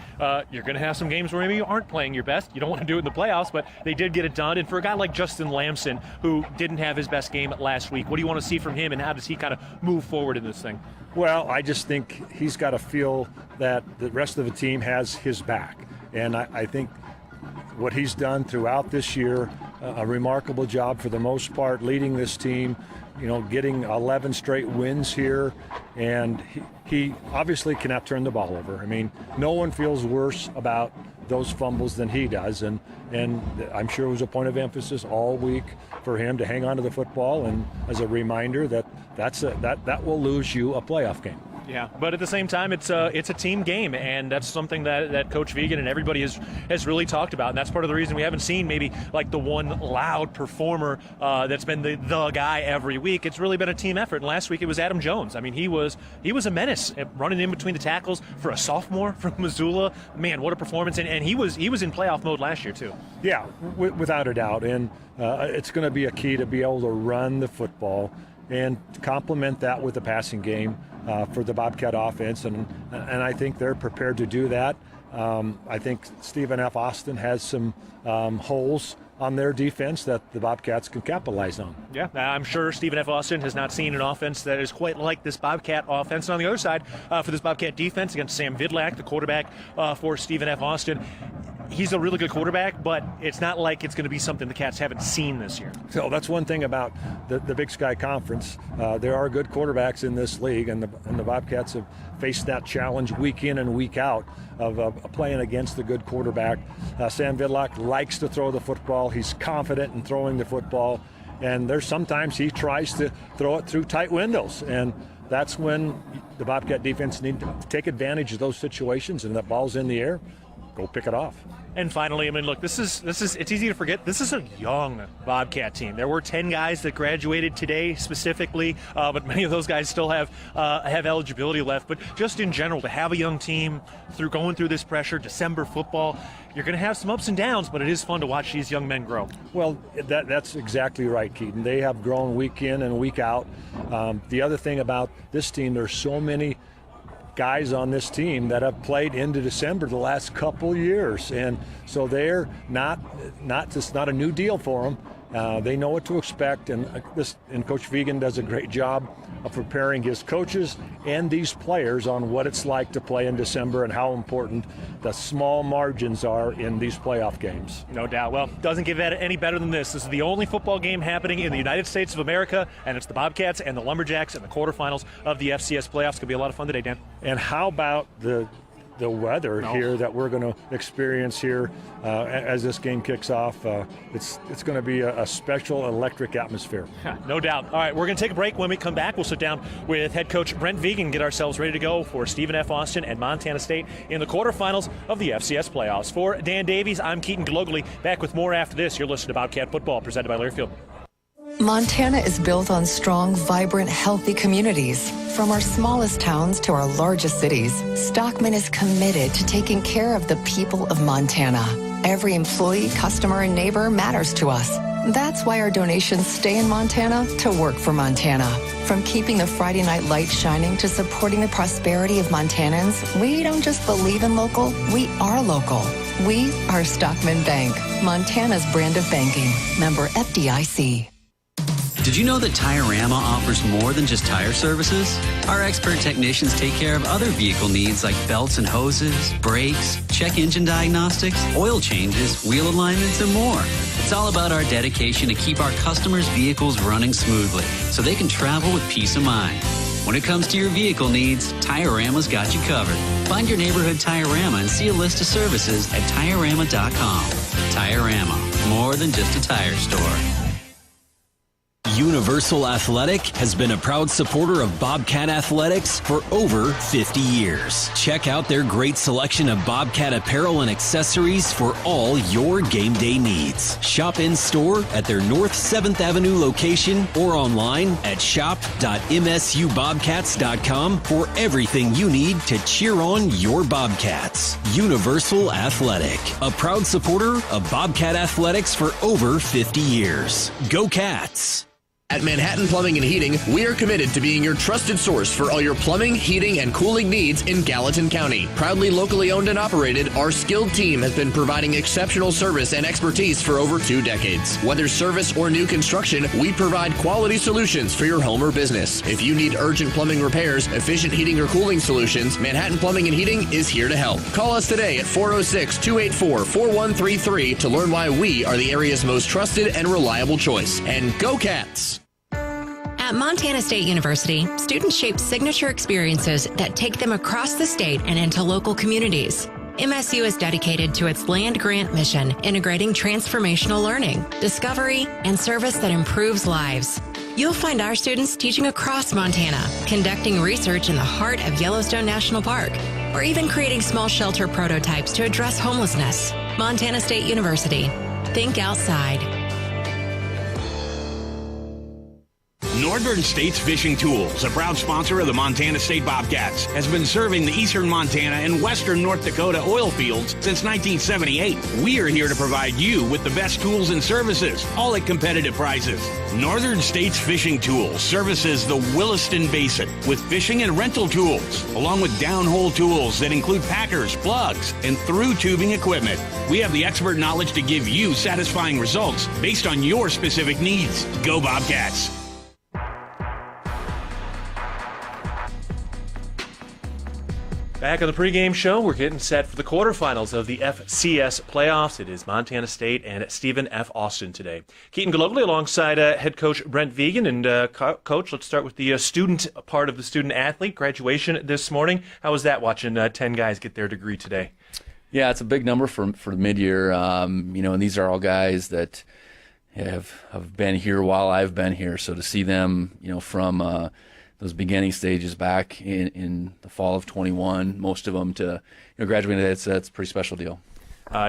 S5: You're going to have some games where maybe you aren't playing your best. You don't want to do it in the playoffs, but they did get it done. And for a guy like Justin Lamson, who didn't have his best game last week, what do you want to see from him, and how does he kind of move forward in this thing?
S22: Well, I just think he's got to feel that the rest of the team has his back. And I think what he's done throughout this year, a remarkable job for the most part, leading this team, getting 11 straight wins here. And he obviously cannot turn the ball over. I mean, no one feels worse about those fumbles than he does. And I'm sure it was a point of emphasis all week for him to hang on to the football. And as a reminder that will lose you a playoff game.
S5: Yeah, but at the same time, it's a team game, and that's something that Coach Vegan and everybody has really talked about, and that's part of the reason we haven't seen maybe like the one loud performer that's been the guy every week. It's really been a team effort, and last week it was Adam Jones. I mean, he was a menace running in between the tackles for a sophomore from Missoula. Man, what a performance, and he was in playoff mode last year too.
S22: Yeah, without a doubt, and it's going to be a key to be able to run the football and complement that with the passing game for the Bobcat offense, and I think they're prepared to do that. I think Stephen F. Austin has some holes on their defense that the Bobcats can capitalize on.
S5: Yeah, I'm sure Stephen F. Austin has not seen an offense that is quite like this Bobcat offense. And on the other side, for this Bobcat defense against Sam Vidlak, the quarterback for Stephen F. Austin, he's a really good quarterback, but it's not like it's going to be something the Cats haven't seen this year.
S22: So that's one thing about the Big Sky Conference. There are good quarterbacks in this league, and the Bobcats have faced that challenge week in and week out of playing against the good quarterback. Sam Vidlak likes to throw the football. He's confident in throwing the football. and there's sometimes he tries to throw it through tight windows, and that's when the Bobcat defense need to take advantage of those situations, and that ball's in the air, go pick it off.
S5: And finally, I mean, look, this is it's easy to forget. This is a young Bobcat team. There were 10 guys that graduated today specifically, but many of those guys still have eligibility left. But just in general, to have a young team going through this pressure, December football, you're going to have some ups and downs, but it is fun to watch these young men grow.
S22: Well, that's exactly right, Keaton. They have grown week in and week out. The other thing about this team, there's so many guys on this team that have played into December the last couple years, and so they're not a new deal for them. They know what to expect, and Coach Vigen does a great job of preparing his coaches and these players on what it's like to play in December and how important the small margins are in these playoff games.
S5: No doubt. Well, doesn't get any better than this. This is the only football game happening in the United States of America, and it's the Bobcats and the Lumberjacks in the quarterfinals of the FCS Playoffs. Could be a lot of fun today, Dan.
S22: And how about the weather here that we're going to experience here as this game kicks off? It's going to be a special electric atmosphere.
S5: No doubt. All right, we're going to take a break. When we come back, we'll sit down with head coach Brent Vigen, get ourselves ready to go for Stephen F. Austin and Montana State in the quarterfinals of the FCS Playoffs. For Dan Davies, I'm Keaton Gillogly. Back with more after this. You're listening to Bobcat Football, presented by Learfield.
S1: Montana is built on strong, vibrant, healthy communities. From our smallest towns to our largest cities, Stockman is committed to taking care of the people of Montana. Every employee, customer, and neighbor matters to us. That's why our donations stay in Montana to work for Montana. From keeping the Friday night lights shining to supporting the prosperity of Montanans, we don't just believe in local, we are local. We are Stockman Bank, Montana's brand of banking. Member FDIC.
S3: Did you know that Tire-Rama offers more than just tire services? Our expert technicians take care of other vehicle needs like belts and hoses, brakes, check engine diagnostics, oil changes, wheel alignments, and more. It's all about our dedication to keep our customers' vehicles running smoothly so they can travel with peace of mind. When it comes to your vehicle needs, Tire-Rama's got you covered. Find your neighborhood Tire-Rama and see a list of services at Tire-Rama.com. Tire-Rama, more than just a tire store.
S23: Universal Athletic has been a proud supporter of Bobcat Athletics for over 50 years. Check out their great selection of Bobcat apparel and accessories for all your game day needs. Shop in store at their North 7th Avenue location or online at shop.msubobcats.com for everything you need to cheer on your Bobcats. Universal Athletic, a proud supporter of Bobcat Athletics for over 50 years. Go Cats!
S24: At Manhattan Plumbing and Heating, we are committed to being your trusted source for all your plumbing, heating, and cooling needs in Gallatin County. Proudly locally owned and operated, our skilled team has been providing exceptional service and expertise for over 2 decades. Whether service or new construction, we provide quality solutions for your home or business. If you need urgent plumbing repairs, efficient heating or cooling solutions, Manhattan Plumbing and Heating is here to help. Call us today at 406-284-4133 to learn why we are the area's most trusted and reliable choice. And go Cats!
S21: At Montana State University, students shape signature experiences that take them across the state and into local communities. MSU is dedicated to its land-grant mission, integrating transformational learning, discovery, and service that improves lives. You'll find our students teaching across Montana, conducting research in the heart of Yellowstone National Park, or even creating small shelter prototypes to address homelessness. Montana State University. Think outside.
S25: Northern States Fishing Tools, a proud sponsor of the Montana State Bobcats, has been serving the eastern Montana and western North Dakota oil fields since 1978. We are here to provide you with the best tools and services, all at competitive prices. Northern States Fishing Tools services the Williston Basin with fishing and rental tools, along with downhole tools that include packers, plugs, and through tubing equipment. We have the expert knowledge to give you satisfying results based on your specific needs. Go Bobcats!
S5: Back on the pregame show, we're getting set for the quarterfinals of the FCS Playoffs. It is Montana State and Stephen F. Austin today. Keaton Gillogly alongside head coach Brent Vigen. And coach, let's start with the student part of the student-athlete graduation this morning. How was that, watching 10 guys get their degree today?
S26: Yeah, it's a big number for mid-year. And these are all guys that,
S2: have been here while I've been here. So to see them, from those beginning stages back in the fall of 21, most of them to graduating, that's a pretty special deal.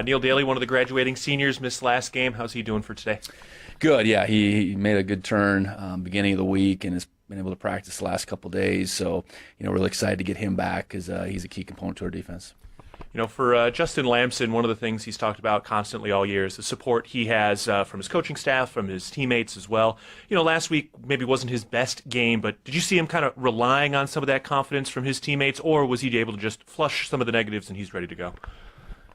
S19: Neil Daly, one of the graduating seniors, missed last game. How's he doing for today?
S2: Good, yeah. He made a good turn beginning of the week and has been able to practice the last couple days. So, really excited to get him back because he's a key component to our defense.
S19: For Justin Lamson, one of the things he's talked about constantly all year is the support he has from his coaching staff, from his teammates as well. Last week maybe wasn't his best game, but did you see him kind of relying on some of that confidence from his teammates, or was he able to just flush some of the negatives and he's ready to go?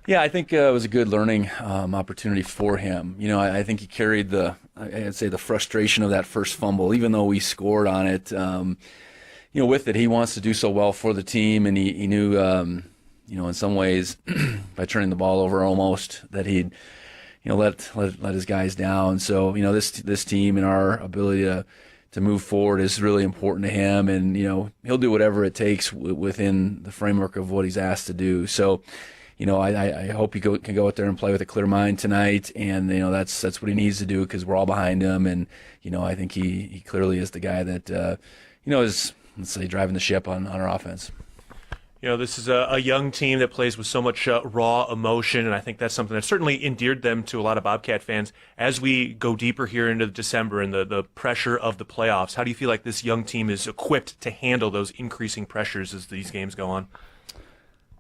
S2: Yeah, I think it was a good learning opportunity for him. I think he carried I'd say the frustration of that first fumble, even though we scored on it. With it, he wants to do so well for the team, and he knew, in some ways, by turning the ball over almost, that he'd, let his guys down. So, this team and our ability to move forward is really important to him, and he'll do whatever it takes within the framework of what he's asked to do. So. I hope he can go out there and play with a clear mind tonight, and that's what he needs to do because we're all behind him, and I think he clearly is the guy that is, let's say, driving the ship on our offense.
S19: This is a young team that plays with so much raw emotion, and I think that's something that certainly endeared them to a lot of Bobcat fans. As we go deeper here into December and the pressure of the playoffs, how do you feel like this young team is equipped to handle those increasing pressures as these games go on?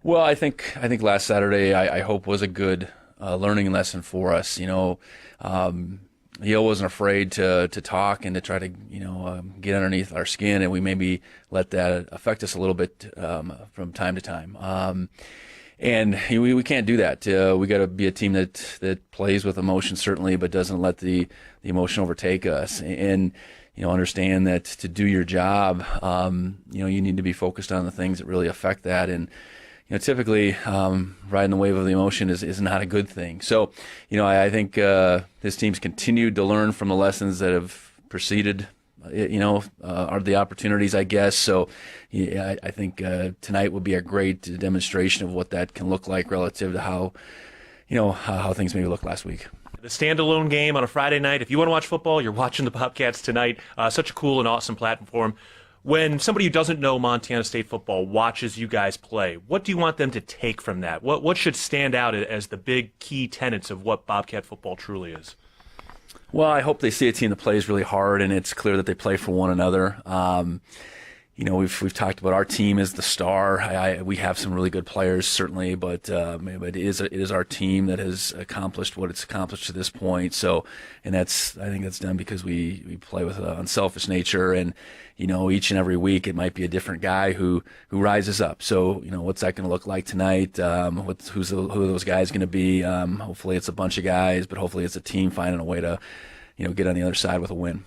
S2: Well, I think last Saturday I hope was a good learning lesson for us. Yale wasn't afraid to talk and to try to get underneath our skin, and we maybe let that affect us a little bit from time to time. And we can't do that. We got to be a team that plays with emotion certainly, but doesn't let the emotion overtake us. And understand that to do your job, you need to be focused on the things that really affect that. And typically, riding the wave of the emotion is not a good thing. So, I think this team's continued to learn from the lessons that have preceded, are the opportunities, I guess. So, I think tonight will be a great demonstration of what that can look like relative to how things maybe looked last week.
S19: The standalone game on a Friday night. If you want to watch football, you're watching the Bobcats tonight. Such a cool and awesome platform. When somebody who doesn't know Montana State football watches you guys play, what do you want them to take from that? What should stand out as the big key tenets of what Bobcat football truly is?
S2: Well, I hope they see a team that plays really hard, and it's clear that they play for one another. We've talked about our team as the star. We have some really good players, certainly, but it is our team that has accomplished what it's accomplished to this point. So, and I think that's done because we play with an unselfish nature, and each and every week it might be a different guy who rises up. So, what's that going to look like tonight? Who are those guys going to be? Hopefully, it's a bunch of guys, but hopefully, it's a team finding a way to get on the other side with a win.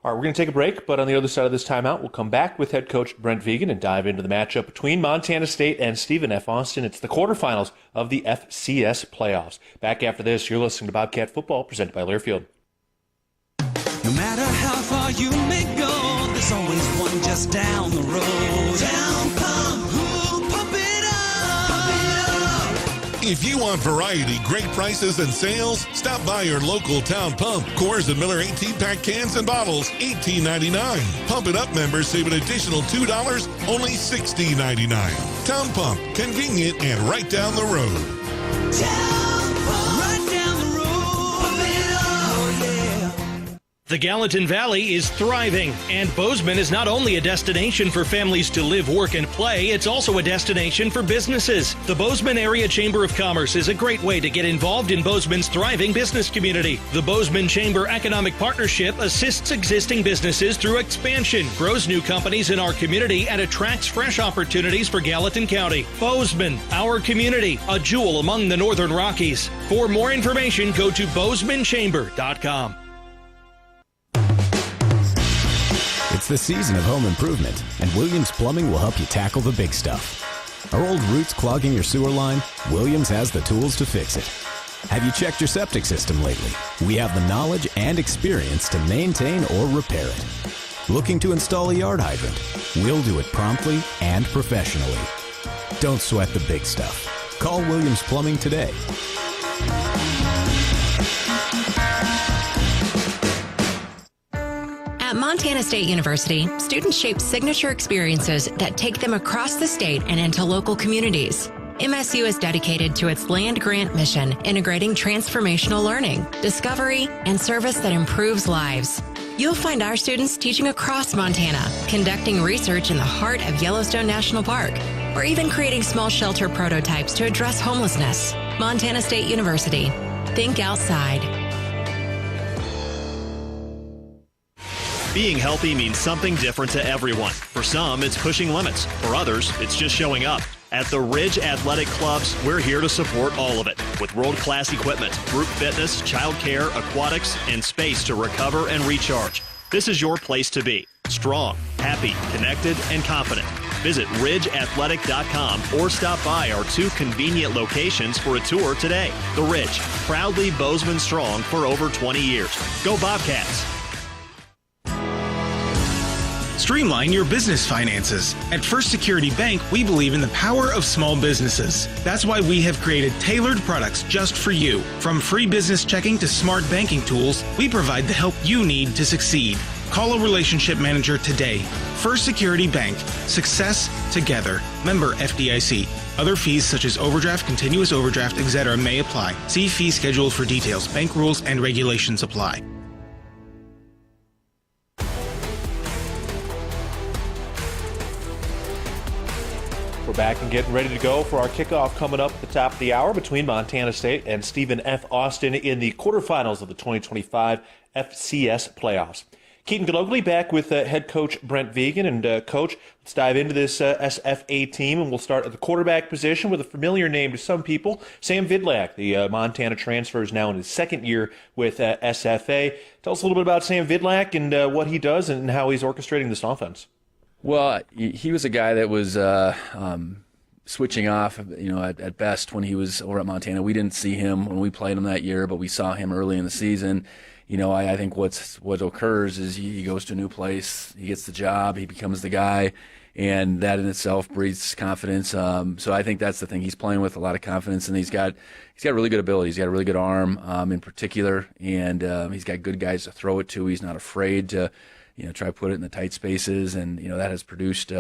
S19: All right, we're going to take a break, but on the other side of this timeout, we'll come back with head coach Brent Vigen and dive into the matchup between Montana State and Stephen F. Austin. It's the quarterfinals of the FCS Playoffs. Back after this, you're listening to Bobcat Football, presented by Learfield.
S4: No matter how far you may go, there's always one just down the road. Town Pump, who'll pump it up, pump it up.
S6: If you want variety, great prices, and sales, stop by your local Town Pump. Coors and Miller 18-pack cans and bottles, $18.99. Pump It Up members save an additional $2, only $16.99. Town Pump, convenient and right down the road.
S4: Town Pump, right down the road. Pump it up, oh yeah.
S10: The Gallatin Valley is thriving, and Bozeman is not only a destination for families to live, work, and play, it's also a destination for businesses. The Bozeman Area Chamber of Commerce is a great way to get involved in Bozeman's thriving business community. The Bozeman Chamber Economic Partnership assists existing businesses through expansion, grows new companies in our community, and attracts fresh opportunities for Gallatin County. Bozeman, our community, a jewel among the Northern Rockies. For more information, go to bozemanchamber.com.
S8: It's the season of home improvement, and Williams Plumbing will help you tackle the big stuff. Are old roots clogging your sewer line? Williams has the tools to fix it. Have you checked your septic system lately? We have the knowledge and experience to maintain or repair it. Looking to install a yard hydrant? We'll do it promptly and professionally. Don't sweat the big stuff. Call Williams Plumbing today.
S21: Montana State University, students shape signature experiences that take them across the state and into local communities. MSU is dedicated to its land grant mission, integrating transformational learning, discovery, and service that improves lives. You'll find our students teaching across Montana, conducting research in the heart of Yellowstone National Park, or even creating small shelter prototypes to address homelessness. Montana State University. Think outside.
S7: Being healthy means something different to everyone. For some, it's pushing limits. For others, it's just showing up. At the Ridge Athletic Clubs, we're here to support all of it with world-class equipment, group fitness, childcare, aquatics, and space to recover and recharge. This is your place to be. Strong, happy, connected, and confident. Visit ridgeathletic.com or stop by our 2 convenient locations for a tour today. The Ridge, proudly Bozeman strong for over 20 years. Go Bobcats!
S9: Streamline your business finances. At First Security Bank, we believe in the power of small businesses. That's why we have created tailored products just for you. From free business checking to smart banking tools, we provide the help you need to succeed. Call a relationship manager today. First Security Bank. Success together. Member FDIC. Other fees such as overdraft, continuous overdraft, etc. may apply. See fee schedule for details. Bank rules and regulations apply.
S5: We're back and getting ready to go for our kickoff coming up at the top of the hour between Montana State and Stephen F. Austin in the quarterfinals of the 2025 FCS Playoffs. Keaton Gillogly back with head coach Brent Vigen. And coach, let's dive into this SFA team, and we'll start at the quarterback position with a familiar name to some people, Sam Vidlak. The Montana transfer is now in his second year with SFA. Tell us a little bit about Sam Vidlak and what he does and how he's orchestrating this offense.
S2: Well, he was a guy that was switching off, at best when he was over at Montana. We didn't see him when we played him that year, but we saw him early in the season. I think what occurs is he goes to a new place, he gets the job, he becomes the guy, and that in itself breeds confidence. So I think that's the thing. He's playing with a lot of confidence, and he's got really good abilities. He's got a really good arm in particular, and he's got good guys to throw it to. He's not afraid to try to put it in the tight spaces, and that has produced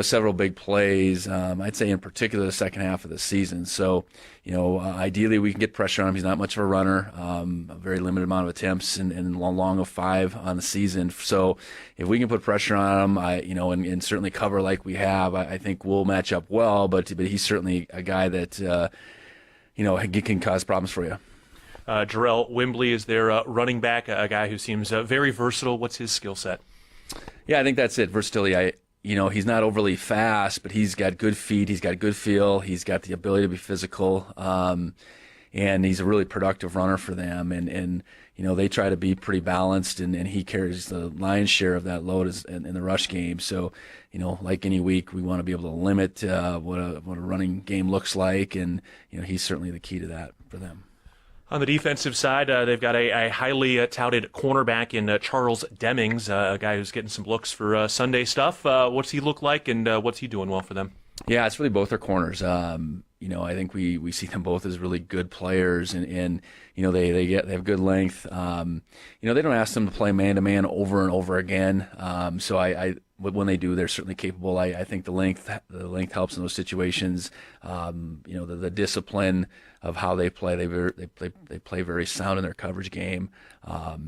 S2: several big plays. I'd say in particular the second half of the season. So ideally we can get pressure on him. He's not much of a runner, a very limited amount of attempts, and long of 5 on the season. So if we can put pressure on him, and certainly cover like we have, I think we'll match up well. But he's certainly a guy that can cause problems for you.
S5: Jarrell Wimbley is their running back, a guy who seems very versatile. What's his skill set?
S2: Yeah, I think that's it. Versatility. He's not overly fast, but he's got good feet. He's got good feel. He's got the ability to be physical, and he's a really productive runner for them. And they try to be pretty balanced, and he carries the lion's share of that load in the rush game. So, like any week, we want to be able to limit what a running game looks like, and he's certainly the key to that for them.
S5: On the defensive side, they've got a highly touted cornerback in Charles Demings, a guy who's getting some looks for Sunday stuff. What's he look like, and what's he doing well for them?
S2: Yeah, it's really both their corners. I think we see them both as really good players, and they have good length. They don't ask them to play man-to-man over and over again. So when they do, they're certainly capable. I think the length helps in those situations. The discipline of how they play, they play very sound in their coverage game.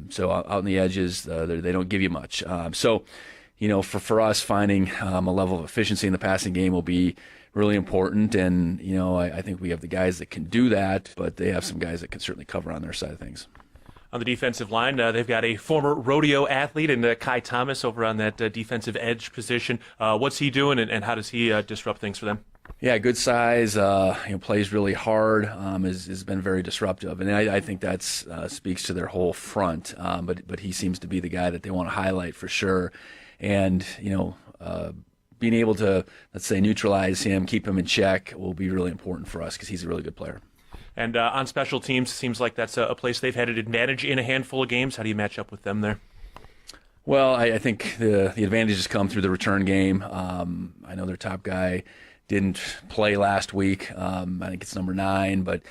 S2: So out on the edges, they don't give you much. For us, finding a level of efficiency in the passing game will be really important. And I think we have the guys that can do that, but they have some guys that can certainly cover on their side of things.
S5: On the defensive line, they've got a former rodeo athlete in Kai Thomas over on that defensive edge position. What's he doing, and how does he disrupt things for them?
S2: Yeah, good size, plays really hard, has been very disruptive. And I think that speaks to their whole front. But he seems to be the guy that they want to highlight for sure. And, being able to, let's say, neutralize him, keep him in check will be really important for us because he's a really good player.
S5: And on special teams, it seems like that's a place they've had an advantage in a handful of games. How do you match up with them there?
S2: Well, I think the advantages come through the return game. I know their top guy, didn't play last week. I think it's number 9, but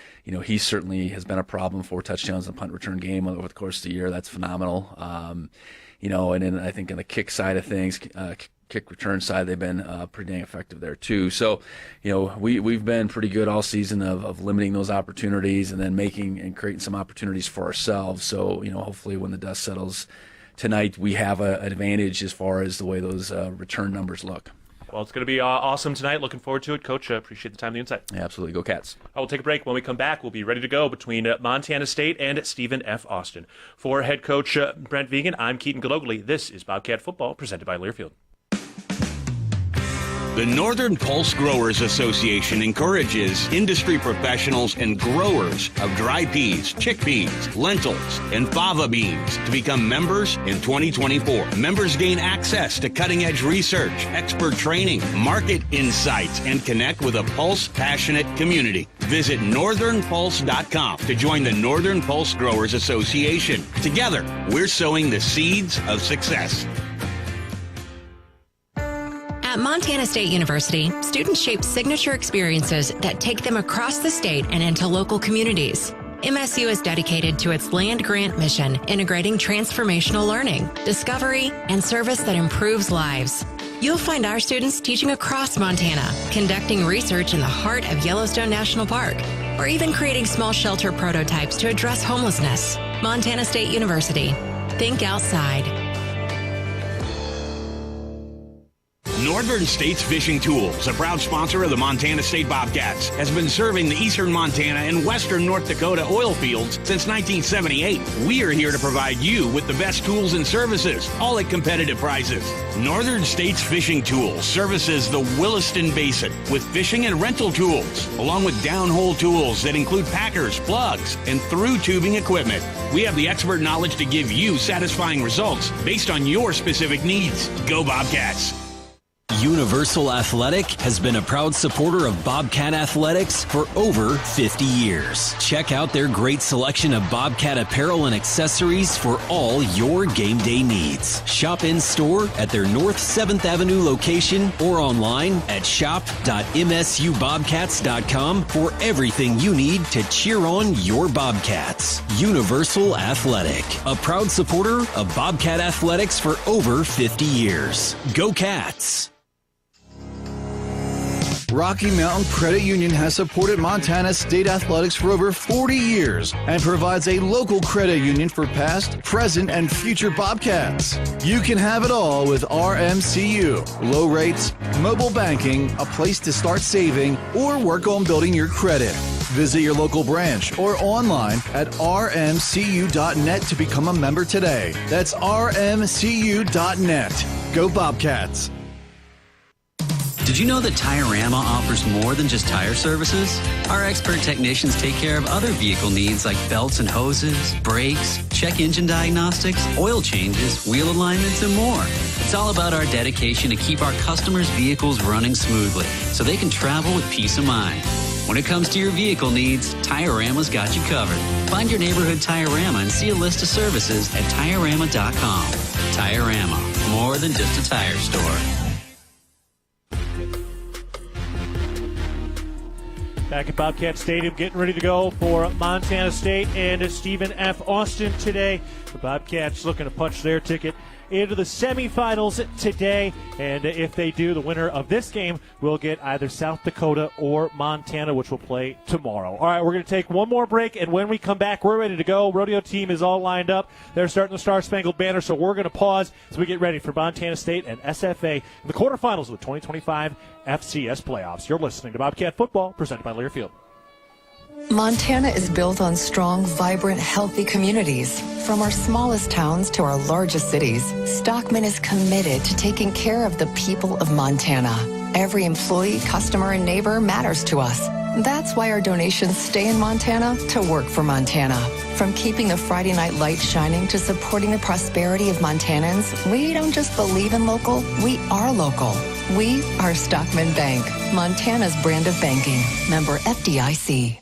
S2: he certainly has been a problem. 4 touchdowns in the punt return game over the course of the year. That's phenomenal. And then I think on the kick side of things, kick return side, they've been pretty dang effective there too. So, we've been pretty good all season of limiting those opportunities and then making and creating some opportunities for ourselves. So, hopefully when the dust settles tonight, we have an advantage as far as the way those return numbers look.
S19: Well, it's going to be awesome tonight. Looking forward to it. Coach, appreciate the time and the insight.
S2: Yeah, absolutely. Go Cats.
S19: I will take a break. When we come back, we'll be ready to go between Montana State and Stephen F. Austin. For head coach Brent Vigen, I'm Keaton Gillogly. This is Bobcat Football, presented by Learfield.
S25: The Northern Pulse Growers Association encourages industry professionals and growers of dry peas, chickpeas, lentils, and fava beans to become members in 2024. Members gain access to cutting-edge research, expert training, market insights, and connect with a Pulse-passionate community. Visit northernpulse.com to join the Northern Pulse Growers Association. Together, we're sowing the seeds of success.
S21: At Montana State University, students shape signature experiences that take them across the state and into local communities. MSU is dedicated to its land grant mission, integrating transformational learning, discovery, and service that improves lives. You'll find our students teaching across Montana, conducting research in the heart of Yellowstone National Park, or even creating small shelter prototypes to address homelessness. Montana State University. Think outside.
S25: Northern States Fishing Tools, a proud sponsor of the Montana State Bobcats, has been serving the eastern Montana and western North Dakota oil fields since 1978. We are here to provide you with the best tools and services, all at competitive prices. Northern States Fishing Tools services the Williston Basin with fishing and rental tools, along with downhole tools that include packers, plugs, and through tubing equipment. We have the expert knowledge to give you satisfying results based on your specific needs. Go Bobcats!
S23: Universal Athletic has been a proud supporter of Bobcat Athletics for over 50 years. Check out their great selection of Bobcat apparel and accessories for all your game day needs. Shop in store at their North 7th Avenue location or online at shop.msubobcats.com for everything you need to cheer on your Bobcats. Universal Athletic, a proud supporter of Bobcat Athletics for over 50 years. Go Cats!
S11: Rocky Mountain Credit Union has supported Montana State Athletics for over 40 years and provides a local credit union for past, present, and future Bobcats. You can have it all with RMCU. Low rates, mobile banking, a place to start saving, or work on building your credit. Visit your local branch or online at rmcu.net to become a member today. That's rmcu.net. Go Bobcats!
S3: Did you know that Tire-Rama offers more than just tire services? Our expert technicians take care of other vehicle needs like belts and hoses, brakes, check engine diagnostics, oil changes, wheel alignments, and more. It's all about our dedication to keep our customers' vehicles running smoothly so they can travel with peace of mind. When it comes to your vehicle needs, Tire-Rama's got you covered. Find your neighborhood Tire-Rama and see a list of services at TireRama.com. Tire-Rama, more than just a tire store.
S5: Back at Bobcat Stadium, getting ready to go for Montana State and Stephen F. Austin today. The Bobcats looking to punch their ticket into the semifinals today, and if they do, the winner of this game will get either South Dakota or Montana, which will play tomorrow. All right, we're going to take one more break, and when we come back, we're ready to go. Rodeo team is all lined up. They're starting the Star-Spangled Banner, so we're going to pause as we get ready for Montana State and SFA in the quarterfinals of the 2025 FCS Playoffs. You're listening to Bobcat Football, presented by Learfield.
S1: Montana is built on strong, vibrant, healthy communities. From our smallest towns to our largest cities, Stockman is committed to taking care of the people of Montana. Every employee, customer, and neighbor matters to us. That's why our donations stay in Montana to work for Montana. From keeping the Friday night lights shining to supporting the prosperity of Montanans, we don't just believe in local, we are local. We are Stockman Bank, Montana's brand of banking. Member FDIC.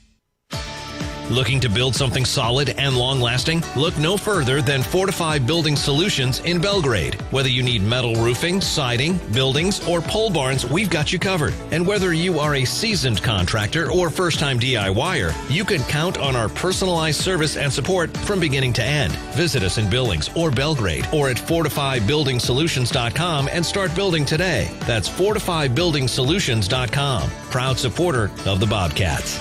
S10: Looking to build something solid and long-lasting? Look no further than Fortify Building Solutions in Belgrade. Whether you need metal roofing, siding, buildings, or pole barns, we've got you covered. And whether you are a seasoned contractor or first-time DIYer, you can count on our personalized service and support from beginning to end. Visit us in Billings or Belgrade or at FortifyBuildingSolutions.com and start building today. That's FortifyBuildingSolutions.com. Proud supporter of the Bobcats.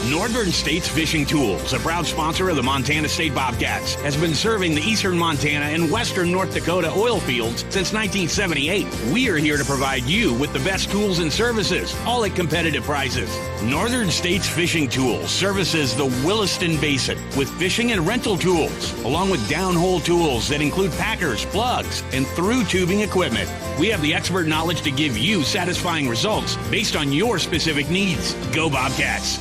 S25: Northern States Fishing Tools, a proud sponsor of the Montana State Bobcats, has been serving the eastern Montana and western North Dakota oil fields since 1978. We are here to provide you with the best tools and services, all at competitive prices. Northern States Fishing Tools services the Williston Basin with fishing and rental tools, along with downhole tools that include packers, plugs, and through tubing equipment. We have the expert knowledge to give you satisfying results based on your specific needs. Go Bobcats!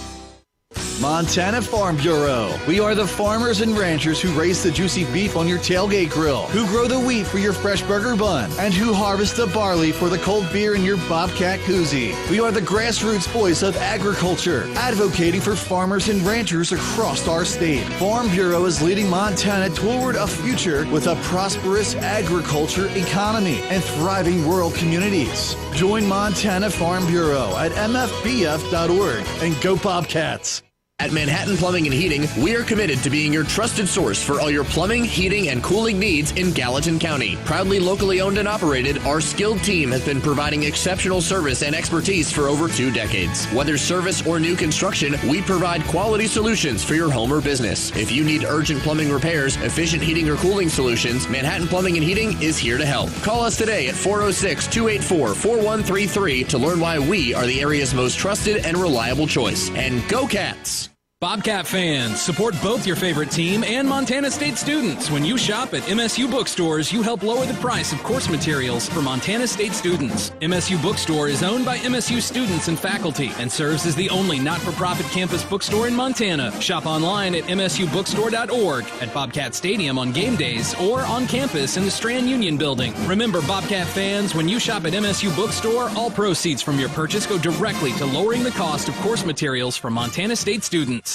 S11: Montana Farm Bureau. We are the farmers and ranchers who raise the juicy beef on your tailgate grill, who grow the wheat for your fresh burger bun, and who harvest the barley for the cold beer in your Bobcat koozie. We are the grassroots voice of agriculture, advocating for farmers and ranchers across our state. Farm Bureau is leading Montana toward a future with a prosperous agriculture economy and thriving rural communities. Join Montana Farm Bureau at mfbf.org and go Bobcats.
S24: At Manhattan Plumbing and Heating, we are committed to being your trusted source for all your plumbing, heating, and cooling needs in Gallatin County. Proudly locally owned and operated, our skilled team has been providing exceptional service and expertise for over 2 decades. Whether service or new construction, we provide quality solutions for your home or business. If you need urgent plumbing repairs, efficient heating or cooling solutions, Manhattan Plumbing and Heating is here to help. Call us today at 406-284-4133 to learn why we are the area's most trusted and reliable choice. And go Cats!
S12: Bobcat fans, support both your favorite team and Montana State students. When you shop at MSU bookstores, you help lower the price of course materials for Montana State students. MSU Bookstore is owned by MSU students and faculty and serves as the only not-for-profit campus bookstore in Montana. Shop online at msubookstore.org, at Bobcat Stadium on game days, or on campus in the Strand Union building. Remember, Bobcat fans, when you shop at MSU Bookstore, all proceeds from your purchase go directly to lowering the cost of course materials for Montana State students.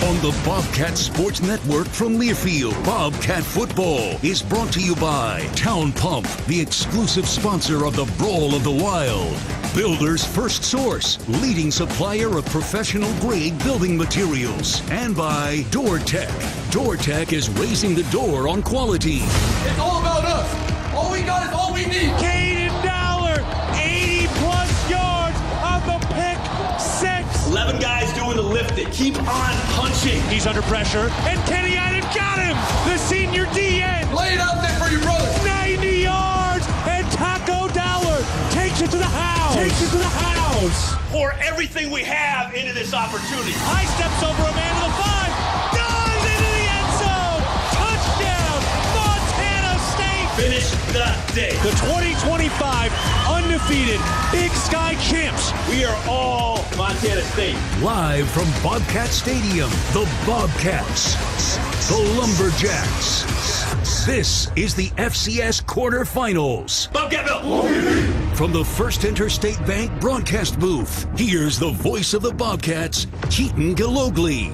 S13: On the Bobcat Sports Network from Learfield, Bobcat Football is brought to you by Town Pump, the exclusive sponsor of the Brawl of the Wild. Builder's First Source, leading supplier of professional-grade building materials. And by DoorTech. DoorTech is raising the door on quality.
S14: It's all about us. All we got is all we need.
S5: Keaton, 80-plus yards on the pick six.
S14: 11 guys doing the lifting. Keep on punching.
S5: He's under pressure, and Kenny Allen got him. The senior DN.
S14: Lay it out there for your brother.
S5: 90 yards, and Taco Dowler takes it to the house.
S14: Pour everything we have into this opportunity.
S5: High steps over a man to the 5. Dives into the end zone. Touchdown, Montana State.
S14: Finish the day.
S5: The 2025 undefeated Big Sky champs.
S14: We are all Montana State.
S13: Live from Bobcat Stadium, the Bobcats, the Lumberjacks. This is the FCS quarterfinals.
S14: Bobcatville!
S13: From the First Interstate Bank broadcast booth, here's the voice of the Bobcats, Keaton Gillogly.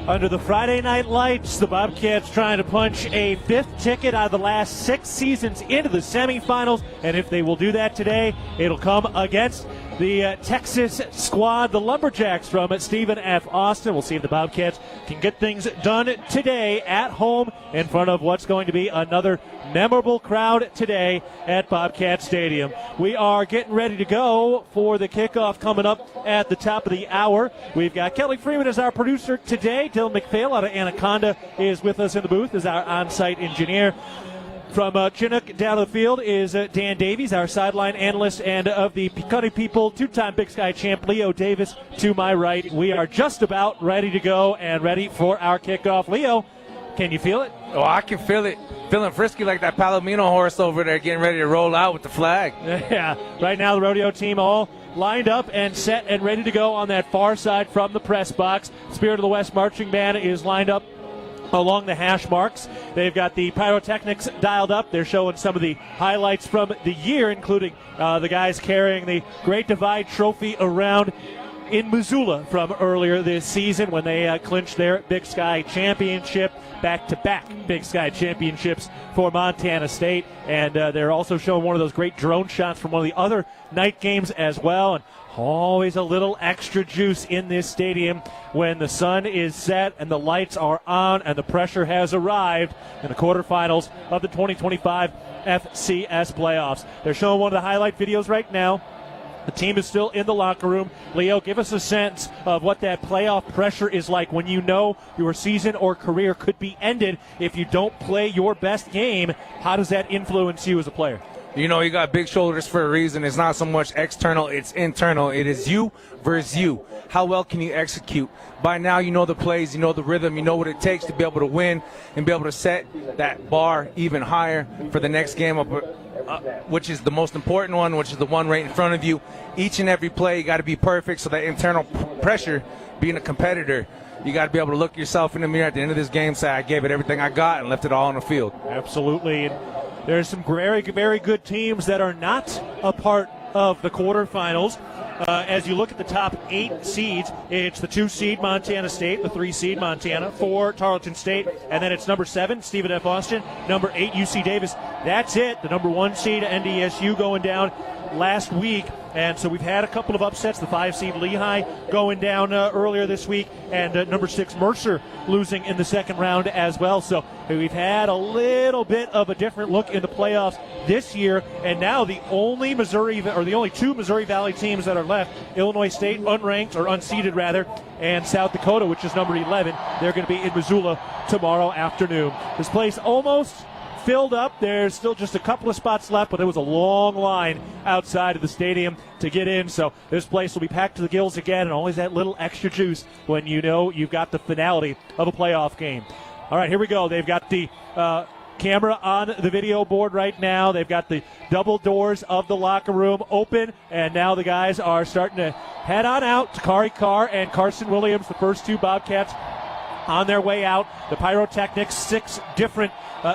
S5: Under the Friday night lights, the Bobcats trying to punch a 5th ticket out of the last 6 seasons into the semifinals, and if they will do that today, it'll come against the Texas squad, the Lumberjacks from Stephen F. Austin. We'll see if the Bobcats can get things done today at home in front of what's going to be another memorable crowd today at Bobcat Stadium. We are getting ready to go for the kickoff coming up at the top of the hour. We've got Kelly Freeman as our producer today. Dylan McPhail out of Anaconda is with us in the booth as our on-site engineer. From Chinook down the field is Dan Davies, our sideline analyst, and of the Pecanti People, 2-time Big Sky champ Leo Davis to my right. We are just about ready to go and ready for our kickoff. Leo, can you feel it?
S18: Oh, I can feel it. Feeling frisky like that Palomino horse over there getting ready to roll out with the flag.
S5: Yeah, right now the rodeo team all lined up and set and ready to go on that far side from the press box. Spirit of the West Marching Band is lined up along the hash marks. They've got the pyrotechnics dialed up. They're showing some of the highlights from the year, including the guys carrying the Great Divide Trophy around. in Missoula from earlier this season when they clinched their Big Sky championship, back-to-back Big Sky championships for Montana State. And they're also showing one of those great drone shots from one of the other night games as well. And always a little extra juice in this stadium when the sun is set and the lights are on and the pressure has arrived in the quarterfinals of the 2025 FCS Playoffs. They're showing one of the highlight videos right now. The team is still in the locker room. Leo, give us a sense of what that playoff pressure is like when you know your season or career could be ended if you don't play your best game. How does that influence you as a player?
S18: You know, you got big shoulders for a reason. It's not so much external, it's internal. It is you versus you. How well can you execute? By now, you know the plays, you know the rhythm, you know what it takes to be able to win and be able to set that bar even higher for the next game, which is the most important one, which is the one right in front of you. Each and every play, you got to be perfect, so that internal pressure, being a competitor, you got to be able to look yourself in the mirror at the end of this game, say, I gave it everything I got and left it all on the field.
S5: Absolutely. And there's some very, very good teams that are not a part of the quarterfinals. As you look at the top 8 seeds, it's the 2 seed Montana State, the 3 seed Montana, 4 Tarleton State, and then it's number 7 Stephen F. Austin, number 8 UC Davis. That's it. The number 1 seed NDSU going down last week. And so we've had a couple of upsets. The 5 seed Lehigh going down earlier this week, and number 6 Mercer losing in the second round as well. So we've had a little bit of a different look in the playoffs this year. And now the only only 2 Missouri Valley teams that are left, Illinois State, unranked or unseeded rather, and South Dakota, which is number 11. They're going to be in Missoula tomorrow afternoon. This place almost filled up. There's still just a couple of spots left, but there was a long line outside of the stadium to get in. So this place will be packed to the gills again, and always that little extra juice when you know you've got the finality of a playoff game. All right, here we go. They've got the camera on the video board right now. They've got the double doors of the locker room open, and now the guys are starting to head on out. Takari Carr and Carson Williams, the first 2 Bobcats, on their way out. The pyrotechnics, 6 different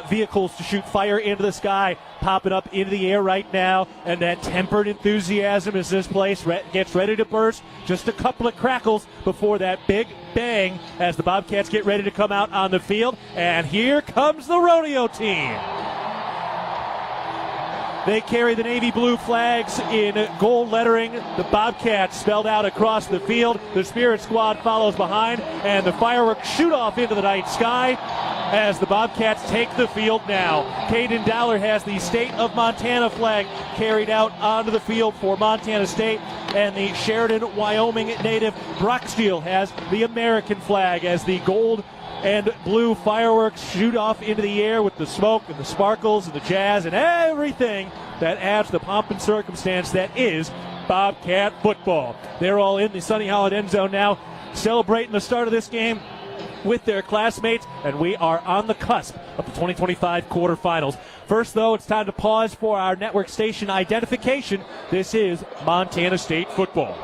S5: vehicles to shoot fire into the sky, popping up into the air right now, and that tempered enthusiasm as this place gets ready to burst. Just a couple of crackles before that big bang as the Bobcats get ready to come out on the field, and here comes the rodeo team. They carry the navy blue flags in gold lettering, the Bobcats spelled out across the field. The Spirit Squad follows behind, and the fireworks shoot off into the night sky as the Bobcats take the field now. Caden Dowler has the State of Montana flag carried out onto the field for Montana State, and the Sheridan, Wyoming native Brock Steele has the American flag as the gold and blue fireworks shoot off into the air with the smoke and the sparkles and the jazz and everything that adds the pomp and circumstance that is Bobcat football. They're all in the Sunny Holland end zone now, celebrating the start of this game with their classmates, and we are on the cusp of the 2025 quarterfinals. First, though, it's time to pause for our network station identification. This is Montana State football.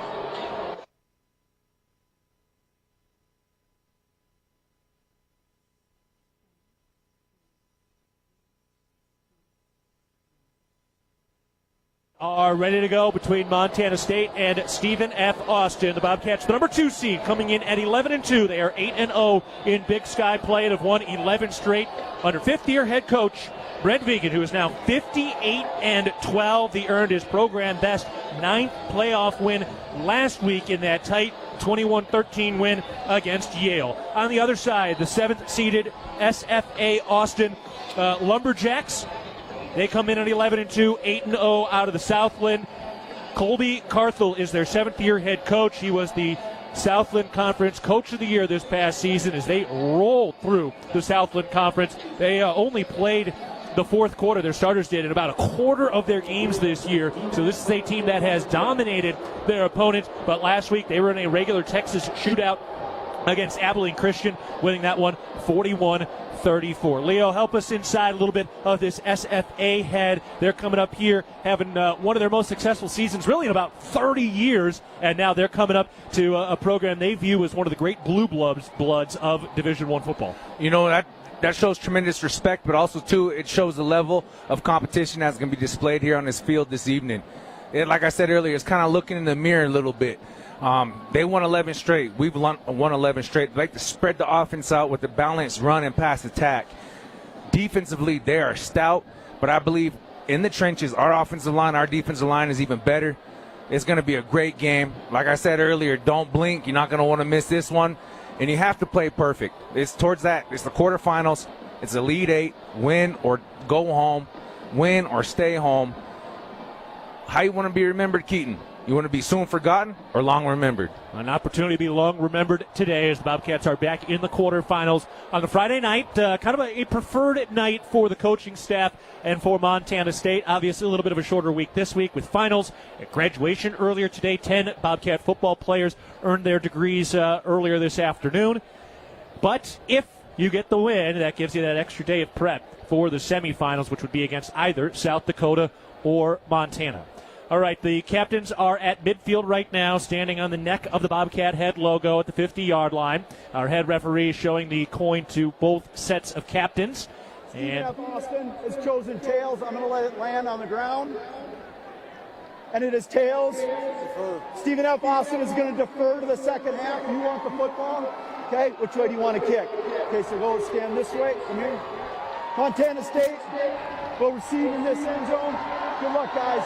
S5: Are ready to go between Montana State and Stephen F. Austin. The Bobcats, the number 2 seed, coming in at 11-2. They are 8-0 in Big Sky play and have won 11 straight under fifth-year head coach Brent Vigen, who is now 58-12. He earned his program best 9th playoff win last week in that tight 21-13 win against Yale. On the other side, the 7th-seeded SFA Austin Lumberjacks. They come in at 11-2, 8-0 out of the Southland. Colby Carthel is their 7th-year head coach. He was the Southland Conference Coach of the Year this past season as they rolled through the Southland Conference. They only played the fourth quarter, their starters did, in about a quarter of their games this year. So this is a team that has dominated their opponents. But last week they were in a regular Texas shootout against Abilene Christian, winning that one 41-34. Leo, help us inside a little bit of this SFA head. They're coming up here having one of their most successful seasons really in about 30 years, and now they're coming up to a program they view as one of the great blue bloods of Division I football.
S18: You know, that shows tremendous respect, but also, too, it shows the level of competition that's going to be displayed here on this field this evening. Like I said earlier, it's kind of looking in the mirror a little bit. They won 11 straight. We've won 11 straight. They like to spread the offense out with the balanced run and pass attack. Defensively, they are stout, but I believe in the trenches, our offensive line, our defensive line is even better. It's going to be a great game. Like I said earlier, don't blink. You're not going to want to miss this one, and you have to play perfect. It's towards that. It's the quarterfinals. It's Elite Eight. Win or go home. Win or stay home. How you want to be remembered, Keaton? You want to be soon forgotten or long remembered?
S5: An opportunity to be long remembered today as the Bobcats are back in the quarterfinals on the Friday night. Kind of a preferred night for the coaching staff and for Montana State. Obviously, a little bit of a shorter week this week with finals. At graduation earlier today, 10 Bobcat football players earned their degrees earlier this afternoon. But if you get the win, that gives you that extra day of prep for the semifinals, which would be against either South Dakota or Montana. All right, the captains are at midfield right now, standing on the neck of the Bobcat head logo at the 50-yard line. Our head referee is showing the coin to both sets of captains.
S15: Stephen F. Austin has chosen tails. I'm going to let it land on the ground. And it is tails. Stephen F. Austin is going to defer to the second half. You want the football? Okay, which way do you want to kick? Okay, so go stand this way. Come here. Montana State will receive in this end zone. Good luck, guys.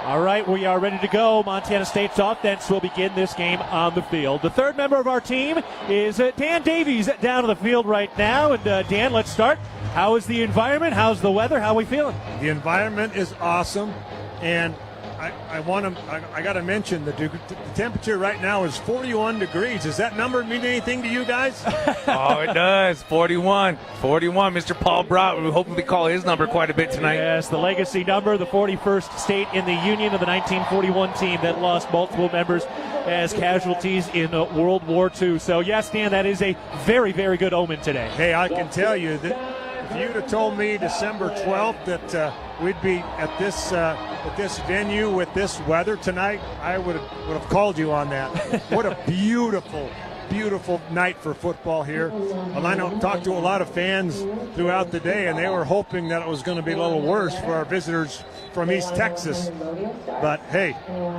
S5: All right, we are ready to go. Montana State's offense will begin this game on the field. The third member of our team is Dan Davies down on the field right now. And Dan, let's start. How is the environment? How's the weather? How are we feeling?
S16: The environment is awesome, and I got to mention the temperature right now is 41 degrees. Does that number mean anything to you guys?
S18: Oh, it does. 41. Mr. Paul Brott, we hopefully call his number quite a bit tonight.
S5: Yes, the legacy number, the 41st state in the Union of the 1941 team that lost multiple members as casualties in World War II. So, yes, Dan, that is a very, very good omen today.
S16: Hey, I can tell you that if you'd have told me December 12th that we'd be at this venue with this weather tonight, I would have called you on that. What a beautiful night for football here. Well, I talked to a lot of fans throughout the day, and they were hoping that it was going to be a little worse for our visitors from East Texas. But, hey,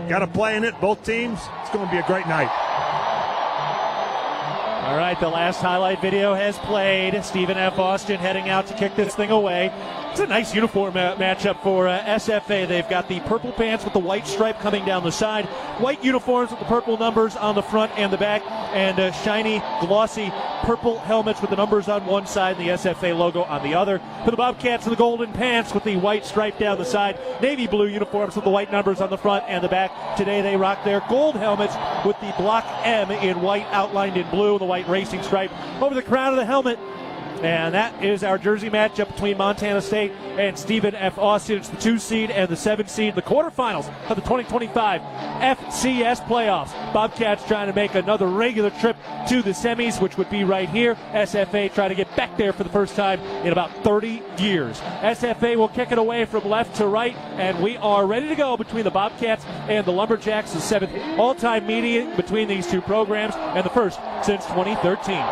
S16: got to play in it, both teams. It's going to be a great night.
S5: All right, the last highlight video has played. Stephen F. Austin heading out to kick this thing away. It's a nice uniform matchup for SFA. They've got the purple pants with the white stripe coming down the side, white uniforms with the purple numbers on the front and the back, and shiny, glossy purple helmets with the numbers on one side and the SFA logo on the other. For the Bobcats, the golden pants with the white stripe down the side, navy blue uniforms with the white numbers on the front and the back. Today they rock their gold helmets with the block M in white outlined in blue, the white racing stripe over the crown of the helmet. And that is our jersey matchup between Montana State and Stephen F. Austin. It's the 2 seed and the 7 seed, the quarterfinals of the 2025 FCS Playoffs. Bobcats trying to make another regular trip to the semis, which would be right here. SFA trying to get back there for the first time in about 30 years. SFA will kick it away from left to right, and we are ready to go between the Bobcats and the Lumberjacks, the 7th all-time meeting between these two programs, and the first since 2013.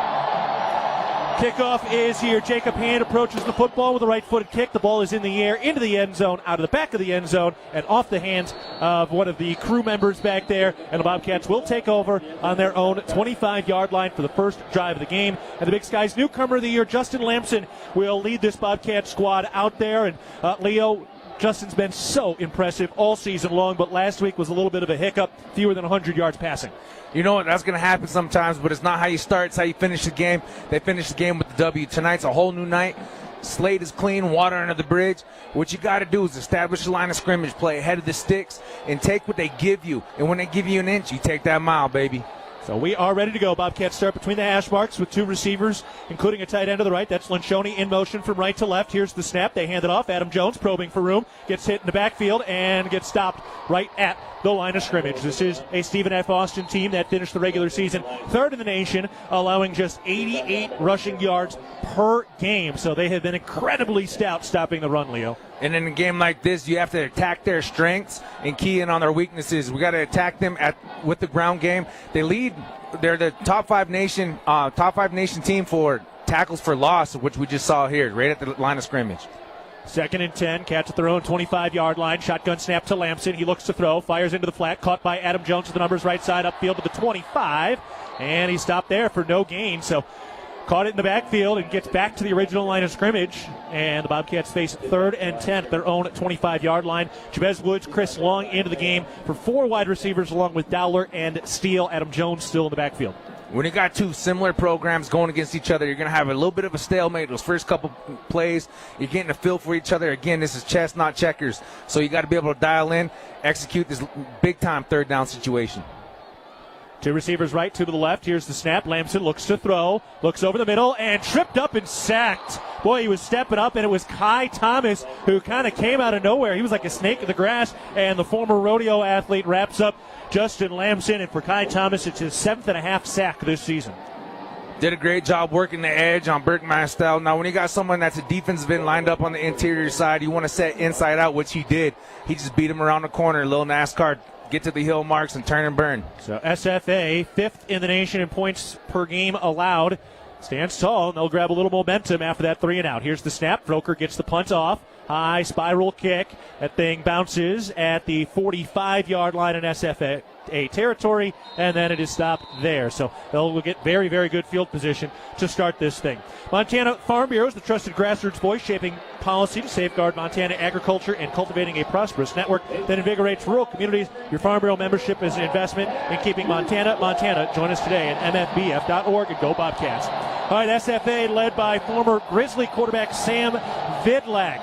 S5: Kickoff is here. Jacob Hand approaches the football with a right-footed kick. The ball is in the air, into the end zone, out of the back of the end zone, and off the hands of one of the crew members back there. And the Bobcats will take over on their own 25-yard line for the first drive of the game. And the Big Sky's newcomer of the year, Justin Lamson, will lead this Bobcat squad out there. And Leo, Justin's been so impressive all season long, but last week was a little bit of a hiccup, fewer than 100 yards passing.
S18: You know what? That's going to happen sometimes, but it's not how you start, it's how you finish the game. They finished the game with the W. Tonight's a whole new night. Slate is clean, water under the bridge. What you got to do is establish the line of scrimmage, play ahead of the sticks, and take what they give you. And when they give you an inch, you take that mile, baby.
S5: So we are ready to go. Bobcats start between the hash marks with two receivers, including a tight end to the right. That's Lencioni in motion from right to left. Here's the snap. They hand it off. Adam Jones probing for room. Gets hit in the backfield and gets stopped right at the line of scrimmage. This is a Stephen F. Austin team that finished the regular season third in the nation, allowing just 88 rushing yards per game. So they have been incredibly stout stopping the run, Leo.
S18: And in a game like this, you have to attack their strengths and key in on their weaknesses. We got to attack them with the ground game. They lead. They're the top five nation team for tackles for loss, which we just saw here, right at the line of scrimmage.
S5: 2nd and 10, Cats at their own 25-yard line. Shotgun snap to Lamson. He looks to throw, fires into the flat, caught by Adam Jones with the numbers right side upfield to the 25, and he stopped there for no gain. So caught it in the backfield and gets back to the original line of scrimmage, and the Bobcats face 3rd and 10 at their own 25-yard line. Jabez Woods, Chris Long into the game for 4 wide receivers along with Dowler and Steele. Adam Jones still in the backfield.
S18: When you got two similar programs going against each other, you're going to have a little bit of a stalemate those first couple plays. You're getting a feel for each other. Again, this is chess, not checkers. So you got to be able to dial in, execute this big-time 3rd down situation.
S5: 2 receivers right, 2 to the left. Here's the snap. Lamson looks to throw, looks over the middle, and tripped up and sacked. Boy, he was stepping up, and it was Kai Thomas who kind of came out of nowhere. He was like a snake in the grass, and the former rodeo athlete wraps up Justin Lamson, and for Kai Thomas, it's his 7th and a half sack this season.
S18: Did a great job working the edge on Bergman-style. Now, when you got someone that's a defensive end lined up on the interior side, you want to set inside out, which he did. He just beat him around the corner, a little NASCAR, get to the hill marks and turn and burn.
S5: So SFA, 5th in the nation in points per game allowed, stands tall, and they'll grab a little momentum after that 3 and out. Here's the snap. Broker gets the punt off. High spiral kick. That thing bounces at the 45-yard line in SFA territory, and then it is stopped there. So they'll get very, very good field position to start this thing. Montana Farm Bureau is the trusted grassroots voice shaping policy to safeguard Montana agriculture and cultivating a prosperous network that invigorates rural communities. Your Farm Bureau membership is an investment in keeping Montana. Join us today at mfbf.org and go Bobcats. All right, SFA led by former Grizzly quarterback Sam Vidlak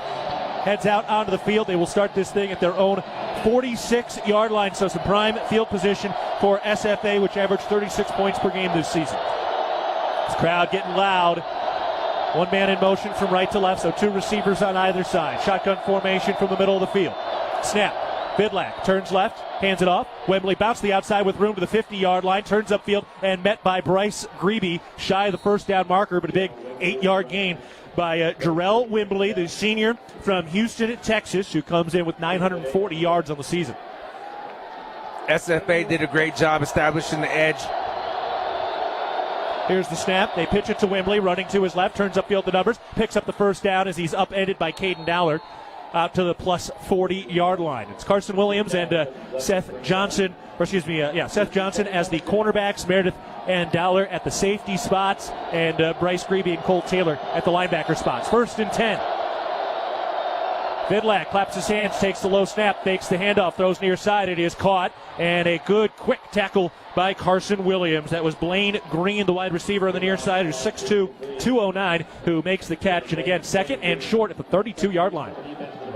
S5: heads out onto the field. They will start this thing at their own 46-yard line, so some prime field position for SFA, which averaged 36 points per game this season. This crowd getting loud. 1 man in motion from right to left, so 2 receivers on either side. Shotgun formation from the middle of the field. Snap. Vidlak turns left, hands it off. Wembley bounced the outside with room to the 50-yard line, turns upfield, and met by Bryce Grebe, shy of the first down marker, but a big 8-yard gain by Jarrell Wembley, the senior from Houston, Texas, who comes in with 940 yards on the season.
S18: SFA did a great job establishing the edge.
S5: Here's the snap. They pitch it to Wembley, running to his left, turns upfield the numbers, picks up the first down as he's upended by Caden Dowler out to the plus 40-yard line. It's Carson Williams and Seth Johnson as the cornerbacks, Meredith and Dowler at the safety spots, and Bryce Grebe and Cole Taylor at the linebacker spots. 1st and 10. Vidlak claps his hands, takes the low snap, fakes the handoff, throws near side. It is caught, and a good quick tackle by Carson Williams. That was Blaine Green, the wide receiver on the near side, who's 6'2", 209, who makes the catch. And again, 2nd and short at the 32-yard line.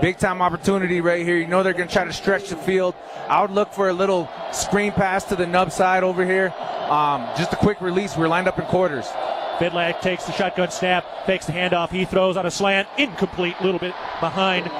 S18: Big-time opportunity right here. You know they're going to try to stretch the field. I would look for a little screen pass to the nub side over here. Just a quick release. We're lined up in quarters.
S5: Vidlak takes the shotgun snap, fakes the handoff. He throws on a slant, incomplete, a little bit behind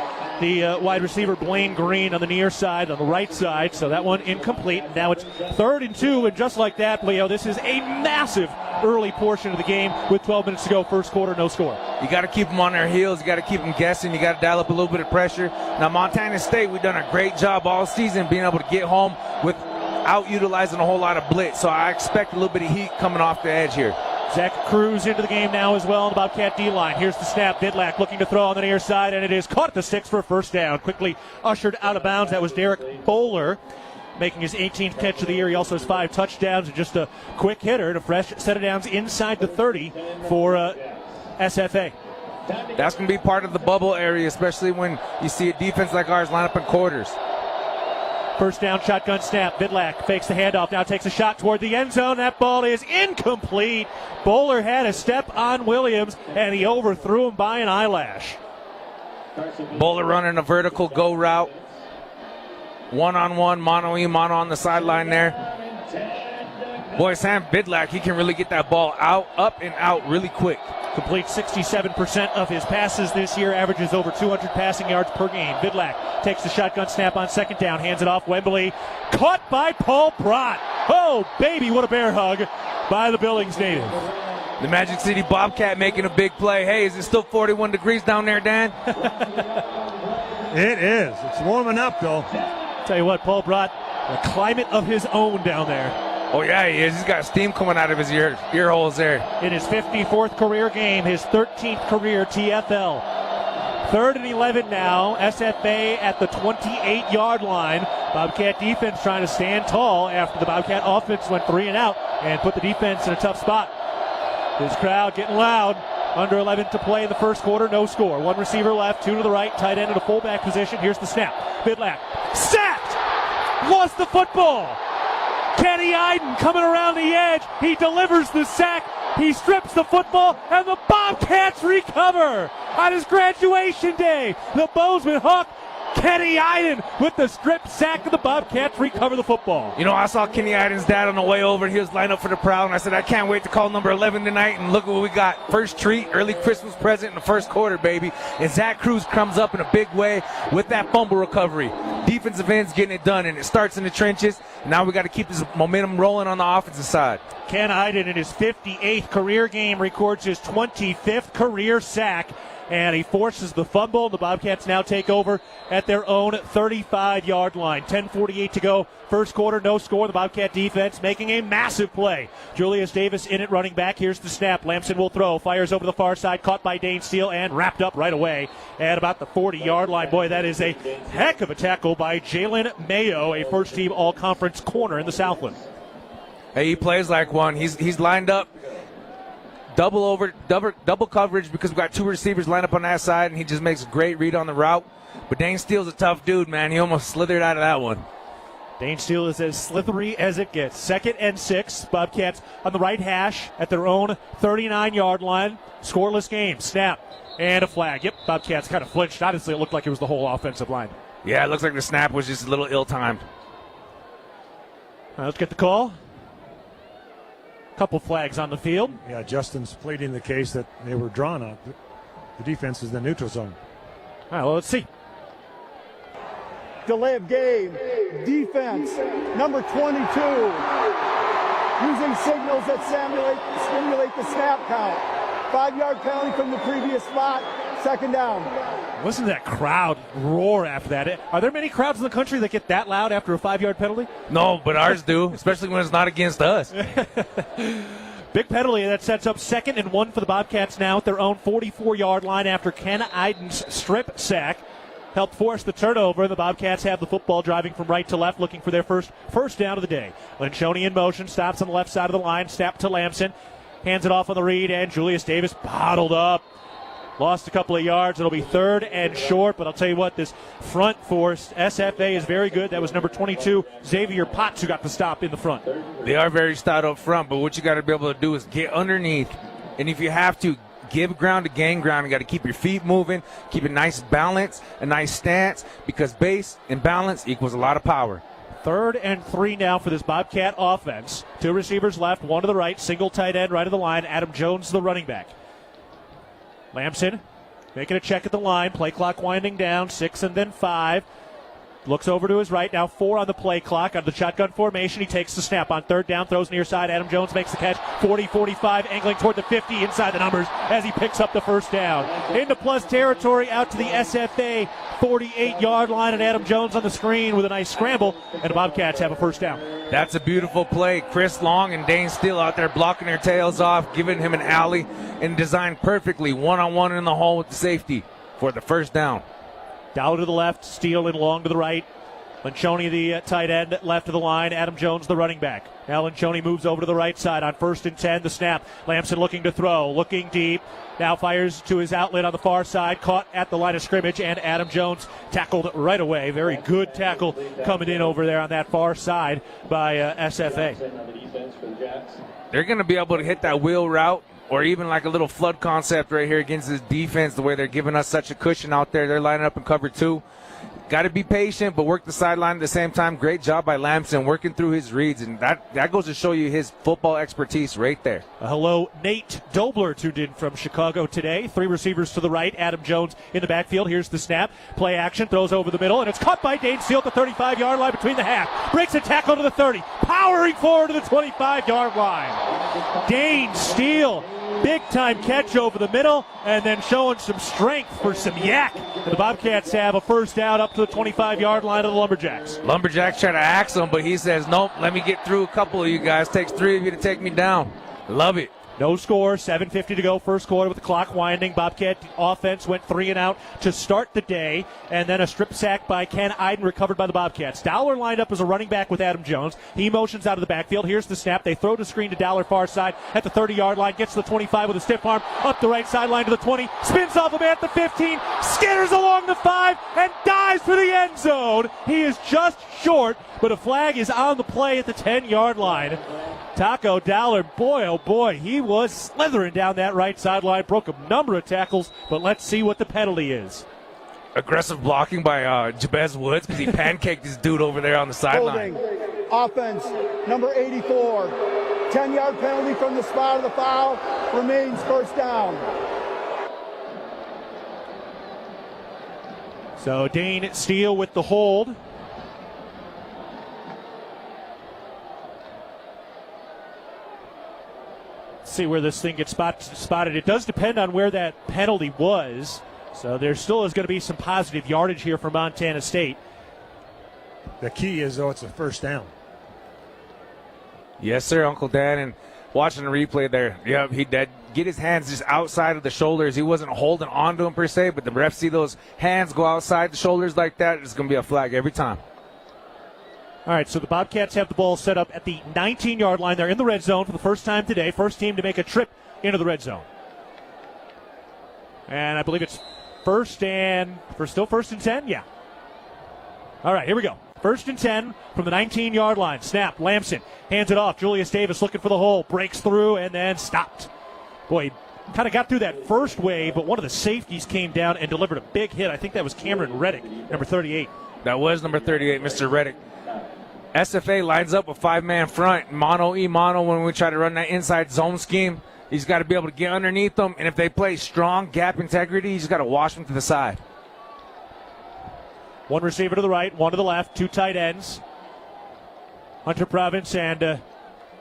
S5: the wide receiver Blaine Green on the near side, on the right side. So that one incomplete. Now it's 3rd and 2, and just like that, Leo, this is a massive early portion of the game with 12 minutes to go. First quarter, no score.
S18: You got to keep them on their heels. You got to keep them guessing. You got to dial up a little bit of pressure. Now, Montana State, we've done a great job all season being able to get home without utilizing a whole lot of blitz. So I expect a little bit of heat coming off the edge here.
S5: Zach Cruz into the game now as well on the Bobcat D-line. Here's the snap. Vidlak looking to throw on the near side, and it is caught at the 6 for a first down. Quickly ushered out of bounds. That was Derek Bowler making his 18th catch of the year. He also has 5 touchdowns and just a quick hitter and a fresh set of downs inside the 30 for SFA.
S18: That's going to be part of the bubble area, especially when you see a defense like ours line up in quarters.
S5: First down, shotgun snap. Vidlak fakes the handoff, now takes a shot toward the end zone. That ball is incomplete. Bowler had a step on Williams, and he overthrew him by an eyelash.
S18: Bowler running a vertical go route. One-on-one, mano-a-mano on the sideline there. Boy, Sam Vidlak, he can really get that ball out, up, and out really quick.
S5: Completes 67% of his passes this year, averages over 200 passing yards per game. Vidlak takes the shotgun snap on 2nd down, hands it off. Wembley, caught by Paul Brott. Oh, baby, what a bear hug by the Billings native.
S18: The Magic City Bobcat making a big play. Hey, is it still 41 degrees down there, Dan?
S16: It is. It's warming up, though.
S5: Tell you what, Paul Brott, a climate of his own down there.
S18: Oh, yeah, he is. He's got steam coming out of his ear holes there.
S5: In his 54th career game, his 13th career TFL. 3rd and 11 now. SFA at the 28-yard line. Bobcat defense trying to stand tall after the Bobcat offense went 3 and out and put the defense in a tough spot. This crowd getting loud. Under 11 to play in the first quarter, no score. 1 receiver left, 2 to the right, tight end in a fullback position. Here's the snap. Midlap. Sacked! Lost the football! Kenny Iden coming around the edge. He delivers the sack. He strips the football, and the Bobcats recover on his graduation day. The Bozeman Hawk, Kenny Iden, with the strip sack, of the Bobcats recover the football.
S18: You know, I saw Kenny Iden's dad on the way over. He was lined up for the proud, and I said, I can't wait to call number 11 tonight, and look what we got. First treat, early Christmas present in the first quarter, baby. And Zach Cruz comes up in a big way with that fumble recovery. Defensive end's getting it done, and it starts in the trenches. Now we got to keep this momentum rolling on the offensive side.
S5: Ken Iden in his 58th career game records his 25th career sack, and he forces the fumble. The Bobcats now take over at their own 35-yard line. 10:48 to go. First quarter, no score. The Bobcat defense making a massive play. Julius Davis in it, running back. Here's the snap. Lamson will throw. Fires over the far side. Caught by Dane Steele and wrapped up right away at about the 40-yard line. Boy, that is a heck of a tackle by Jalen Mayo, a first-team all-conference corner in the Southland.
S18: Hey, he plays like one. He's lined up. Double coverage because we've got 2 receivers lined up on that side, and he just makes a great read on the route. But Dane Steele's a tough dude, man. He almost slithered out of that one.
S5: Dane Steele is as slithery as it gets. 2nd and 6. Bobcats on the right hash at their own 39-yard line. Scoreless game. Snap and a flag. Yep, Bobcats kind of flinched. Honestly, it looked like it was the whole offensive line.
S18: Yeah, it looks like the snap was just a little ill-timed.
S5: All right, let's get the call. Couple flags on the field.
S16: Yeah, Justin's pleading the case that they were drawn on. The defense is in the neutral zone.
S5: All right, well, let's see.
S15: Delay of game. Defense, number 22. Using signals that stimulate the snap count. 5-yard penalty from the previous spot. 2nd down.
S5: Listen to that crowd roar after that. Are there many crowds in the country that get that loud after a 5-yard penalty?
S18: No, but ours do, especially when it's not against us.
S5: Big penalty that sets up 2nd and 1 for the Bobcats now at their own 44-yard line after Ken Iden's strip sack helped force the turnover. The Bobcats have the football, driving from right to left, looking for their first down of the day. Lencioni in motion, stops on the left side of the line, snap to Lamson, hands it off on the read, and Julius Davis bottled up. Lost a couple of yards. It'll be 3rd and short, but I'll tell you what, this front force, SFA, is very good. That was number 22, Xavier Potts, who got the stop in the front.
S18: They are very stout up front, but what you got to be able to do is get underneath, and if you have to, give ground to gain ground. You got to keep your feet moving, keep a nice balance, a nice stance, because base and balance equals a lot of power.
S5: 3rd and 3 now for this Bobcat offense. 2 receivers left, 1 to the right, single tight end right of the line. Adam Jones, the running back. Lamson making a check at the line. Play clock winding down. 6 and then 5. Looks over to his right. Now 4 on the play clock. On the shotgun formation, he takes the snap. On 3rd down, throws near side. Adam Jones makes the catch. 40-45, angling toward the 50, inside the numbers as he picks up the first down. Into plus territory, out to the SFA 48-yard line, and Adam Jones on the screen with a nice scramble, and the Bobcats have a first down.
S18: That's a beautiful play. Chris Long and Dane Steele out there blocking their tails off, giving him an alley, and designed perfectly, one-on-one in the hole with the safety for the first down.
S5: Dow to the left, Steele and Long to the right. Lencioni, the tight end, left of the line. Adam Jones, the running back. Now Lencioni moves over to the right side on 1st and 10. The snap. Lamson looking to throw, looking deep. Now fires to his outlet on the far side. Caught at the line of scrimmage, and Adam Jones tackled right away. Very good tackle coming in over there on that far side by SFA.
S18: They're going to be able to hit that wheel route, or even like a little flood concept right here against this defense, the way they're giving us such a cushion out there. They're lining up in cover 2. Got to be patient, but work the sideline at the same time. Great job by Lamson working through his reads, and that goes to show you his football expertise right there.
S5: Hello, Nate Dobler tuned in from Chicago today. 3 receivers to the right. Adam Jones in the backfield. Here's the snap. Play action. Throws over the middle, and it's caught by Dane Steele at the 35-yard line between the half. Breaks a tackle to the 30. Powering forward to the 25-yard line. Dane Steele. Big-time catch over the middle, and then showing some strength for some yak. And the Bobcats have a first down up to the 25-yard line of the Lumberjacks.
S18: Lumberjacks try to axe him, but he says, nope, let me get through a couple of you guys. Takes 3 of you to take me down. Love it.
S5: No score, 7:50 to go, first quarter with the clock winding. Bobcat offense went 3 and out to start the day, and then a strip sack by Ken Iden recovered by the Bobcats. Dowler lined up as a running back with Adam Jones. He motions out of the backfield. Here's the snap. They throw the screen to Dowler far side at the 30-yard line, gets to the 25 with a stiff arm, up the right sideline to the 20, spins off of it at the 15, skitters along the 5, and dives for the end zone. He is just short, but a flag is on the play at the 10-yard line. Taco Dowler, boy, oh boy, he was slithering down that right sideline, broke a number of tackles, but let's see what the penalty is.
S18: Aggressive blocking by Jabez Woods because he pancaked this dude over there on the sideline.
S15: Offense, number 84. 10-yard penalty from the spot of the foul, remains first down.
S5: So Dane Steele with the hold. See where this thing gets spotted. It does depend on where that penalty was. So there still is going to be some positive yardage here for Montana State.
S16: The key is, though, it's a first down.
S18: Yes, sir, Uncle Dan. And watching the replay there, yep, he did get his hands just outside of the shoulders. He wasn't holding onto him per se, but the refs see those hands go outside the shoulders like that, it's going to be a flag every time.
S5: All right, so the Bobcats have the ball set up at the 19-yard line. They're in the red zone for the first time today. First team to make a trip into the red zone. And I believe it's first and 10? Yeah. All right, here we go. First and 10 from the 19-yard line. Snap, Lamson hands it off. Julius Davis looking for the hole. Breaks through and then stopped. Boy, he kind of got through that first wave, but one of the safeties came down and delivered a big hit. I think that was Cameron Reddick, number 38.
S18: That was number 38, Mr. Reddick. SFA lines up with 5-man front, mono when we try to run that inside zone scheme. He's got to be able to get underneath them, and if they play strong gap integrity, he's got to wash them to the side.
S5: One receiver to the right, one to the left, 2 tight ends. Hunter Province and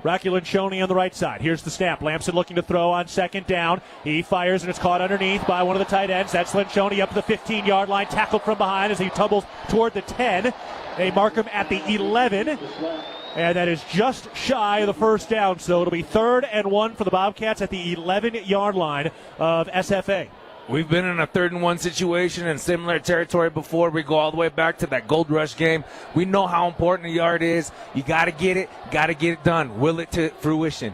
S5: Rocky Lencioni on the right side. Here's the snap. Lamson looking to throw on second down. He fires, and it's caught underneath by one of the tight ends. That's Lencioni up to the 15-yard line, tackled from behind as he tumbles toward the 10. They mark him at the 11, and that is just shy of the first down. So it'll be 3rd and 1 for the Bobcats at the 11-yard line of SFA.
S18: We've been in a 3rd and 1 situation in similar territory before. We go all the way back to that Gold Rush game. We know how important the yard is. You got to get it done. Will it to fruition.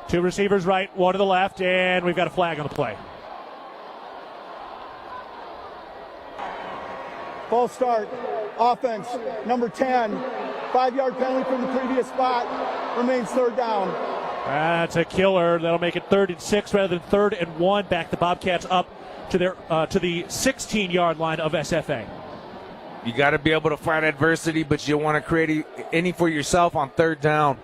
S5: 2 receivers right, 1 to the left, and we've got a flag on the play.
S15: False start. Offense, number 10. 5-yard penalty from the previous spot. Remains 3rd down.
S5: That's a killer. That'll make it 3rd and 6 rather than 3rd and 1. Back the Bobcats up to the 16-yard line of SFA.
S18: You got to be able to fight adversity, but you don't want to create any for yourself on 3rd down.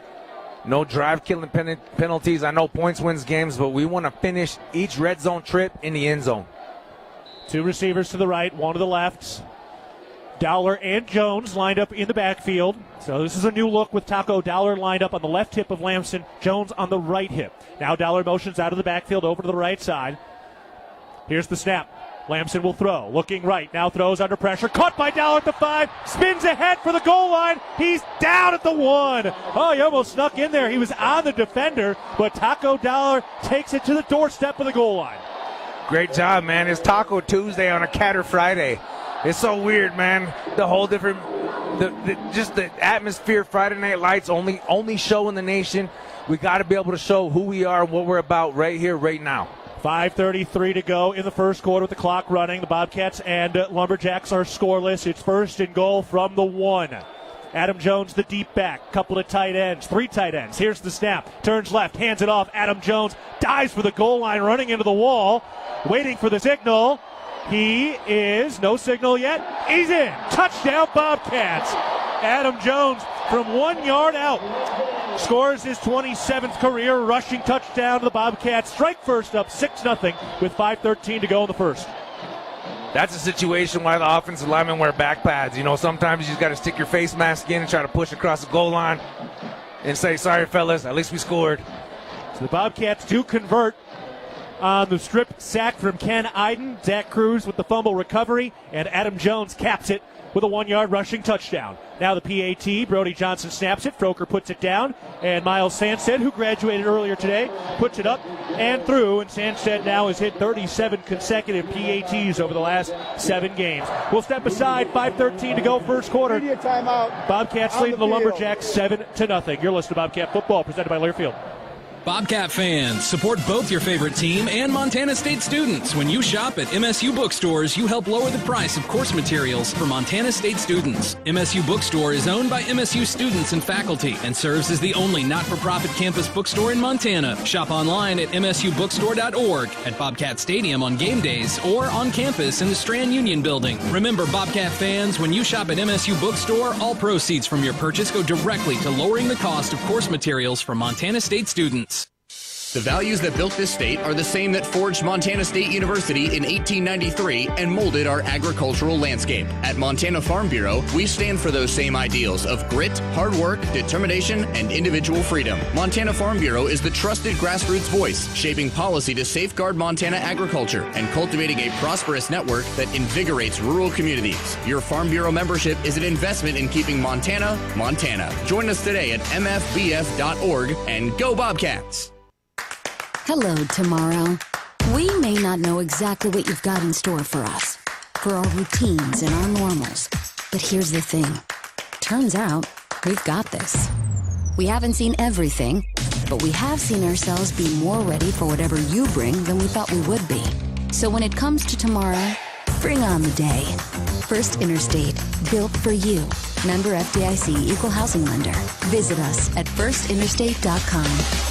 S18: No drive-killing penalties. I know points wins games, but we want to finish each red zone trip in the end zone.
S5: 2 receivers to the right, 1 to the left. Dowler and Jones lined up in the backfield. So this is a new look with Taco Dowler lined up on the left hip of Lamson, Jones on the right hip. Now Dowler motions out of the backfield over to the right side. Here's the snap. Lamson will throw. Looking right. Now throws under pressure. Caught by Dowler at the 5. Spins ahead for the goal line. He's down at the 1. Oh, he almost snuck in there. He was on the defender, but Taco Dowler takes it to the doorstep of the goal line.
S18: Great job, man. It's Taco Tuesday on a Catter Friday. It's so weird, man. The whole different, just the atmosphere. Friday Night Lights, only show in the nation. We got to be able to show who we are and what we're about right here, right now.
S5: 5:33 to go in the first quarter with the clock running. The Bobcats and Lumberjacks are scoreless. It's 1st and goal from the 1. Adam Jones, the deep back. Couple of tight ends, 3 tight ends. Here's the snap. Turns left, hands it off. Adam Jones dives for the goal line, running into the wall, waiting for the signal. He is, no signal yet. He's in. Touchdown, Bobcats. Adam Jones from 1 yard out scores his 27th career rushing touchdown to the Bobcats. Strike first up 6-0 with 5:13 to go in the first.
S18: That's a situation why the offensive linemen wear back pads. You know, sometimes you just got to stick your face mask in and try to push across the goal line and say, sorry, fellas, at least we scored.
S5: So the Bobcats do convert on the strip sack from Ken Iden. Zach Cruz with the fumble recovery, and Adam Jones caps it with a 1-yard rushing touchdown. Now the PAT, Brody Johnson snaps it, Froker puts it down, and Miles Sanstead, who graduated earlier today, puts it up and through, and Sanstead now has hit 37 consecutive PATs over the last 7 games. We'll step aside, 5:13 to go, first quarter.
S15: Media timeout.
S5: Bobcats leading the Lumberjacks 7-0. You're listening to Bobcat Football, presented by Learfield.
S12: Bobcat fans, support both your favorite team and Montana State students. When you shop at MSU bookstores, you help lower the price of course materials for Montana State students. MSU Bookstore is owned by MSU students and faculty and serves as the only not-for-profit campus bookstore in Montana. Shop online at msubookstore.org, at Bobcat Stadium on game days, or on campus in the Strand Union building. Remember, Bobcat fans, when you shop at MSU Bookstore, all proceeds from your purchase go directly to lowering the cost of course materials for Montana State students.
S24: The values that built this state are the same that forged Montana State University in 1893 and molded our agricultural landscape. At Montana Farm Bureau, we stand for those same ideals of grit, hard work, determination, and individual freedom. Montana Farm Bureau is the trusted grassroots voice, shaping policy to safeguard Montana agriculture and cultivating a prosperous network that invigorates rural communities. Your Farm Bureau membership is an investment in keeping Montana, Montana. Join us today at mfbf.org and go Bobcats!
S4: Hello, tomorrow. We may not know exactly what you've got in store for us, for our routines and our normals. But here's the thing. Turns out, we've got this. We haven't seen everything, but we have seen ourselves be more ready for whatever you bring than we thought we would be. So when it comes to tomorrow, bring on the day. First Interstate, built for you. Member FDIC, Equal Housing Lender. Visit us at firstinterstate.com.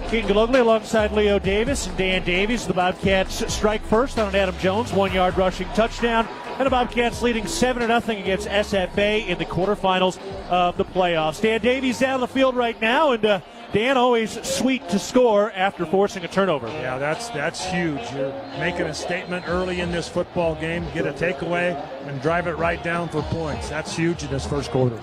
S5: Keaton Gillogly alongside Leo Davis and Dan Davies. The Bobcats strike first on an Adam Jones 1-yard rushing touchdown. And the Bobcats leading 7-0 against SFA in the quarterfinals of the playoffs. Dan Davies down the field right now, and Dan, always sweet to score after forcing a turnover.
S16: Yeah, that's huge. You're making a statement early in this football game, get a takeaway, and drive it right down for points. That's huge in this first quarter.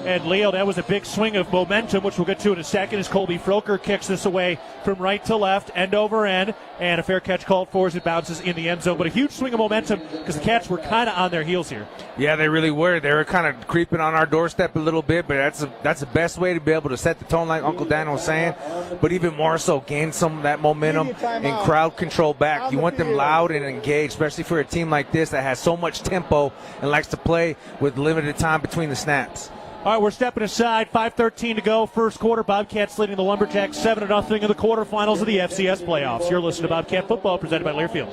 S5: And Leo, that was a big swing of momentum, which we'll get to in a second, as Colby Froker kicks this away from right to left, end over end, and a fair catch called for as it bounces in the end zone. But a huge swing of momentum because the Cats were kind of on their heels here.
S18: Yeah, they really were. They were kind of creeping on our doorstep a little bit, but that's the best way to be able to set the tone, like Uncle Dan was saying. But even more so, gain some of that momentum and crowd control back. You want them loud and engaged, especially for a team like this that has so much tempo and likes to play with limited time between the snaps.
S5: All right, we're stepping aside. 5:13 to go. First quarter. Bobcats leading the Lumberjacks 7-0 in the quarterfinals of the FCS Playoffs. You're listening to Bobcat Football, presented by Learfield.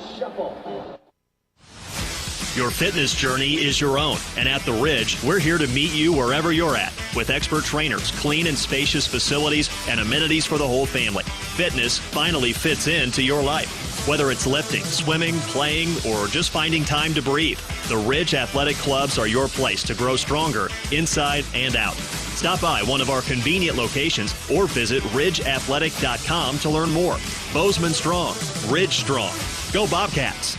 S7: Your fitness journey is your own, and at The Ridge, we're here to meet you wherever you're at with expert trainers, clean and spacious facilities, and amenities for the whole family. Fitness finally fits into your life. Whether it's lifting, swimming, playing, or just finding time to breathe, the Ridge Athletic Clubs are your place to grow stronger inside and out. Stop by one of our convenient locations or visit ridgeathletic.com to learn more. Bozeman strong, Ridge strong. Go Bobcats!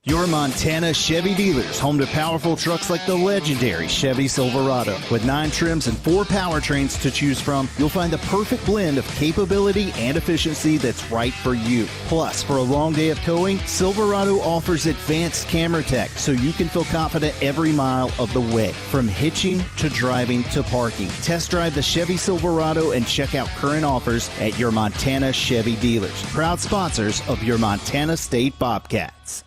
S6: Your Montana Chevy dealers, home to powerful trucks like the legendary Chevy Silverado. With 9 trims and 4 powertrains to choose from, you'll find the perfect blend of capability and efficiency that's right for you. Plus, for a long day of towing, Silverado offers advanced camera tech so you can feel confident every mile of the way. From hitching to driving to parking. Test drive the Chevy Silverado and check out current offers at your Montana Chevy dealers. Proud sponsors of your Montana State Bobcats.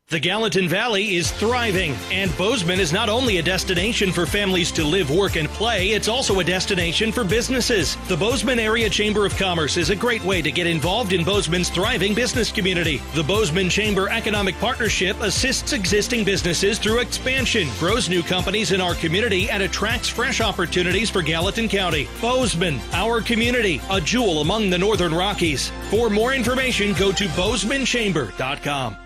S10: The Gallatin Valley is thriving, and Bozeman is not only a destination for families to live, work, and play, it's also a destination for businesses. The Bozeman Area Chamber of Commerce is a great way to get involved in Bozeman's thriving business community. The Bozeman Chamber Economic Partnership assists existing businesses through expansion, grows new companies in our community, and attracts fresh opportunities for Gallatin County. Bozeman, our community, a jewel among the Northern Rockies. For more information, go to bozemanchamber.com.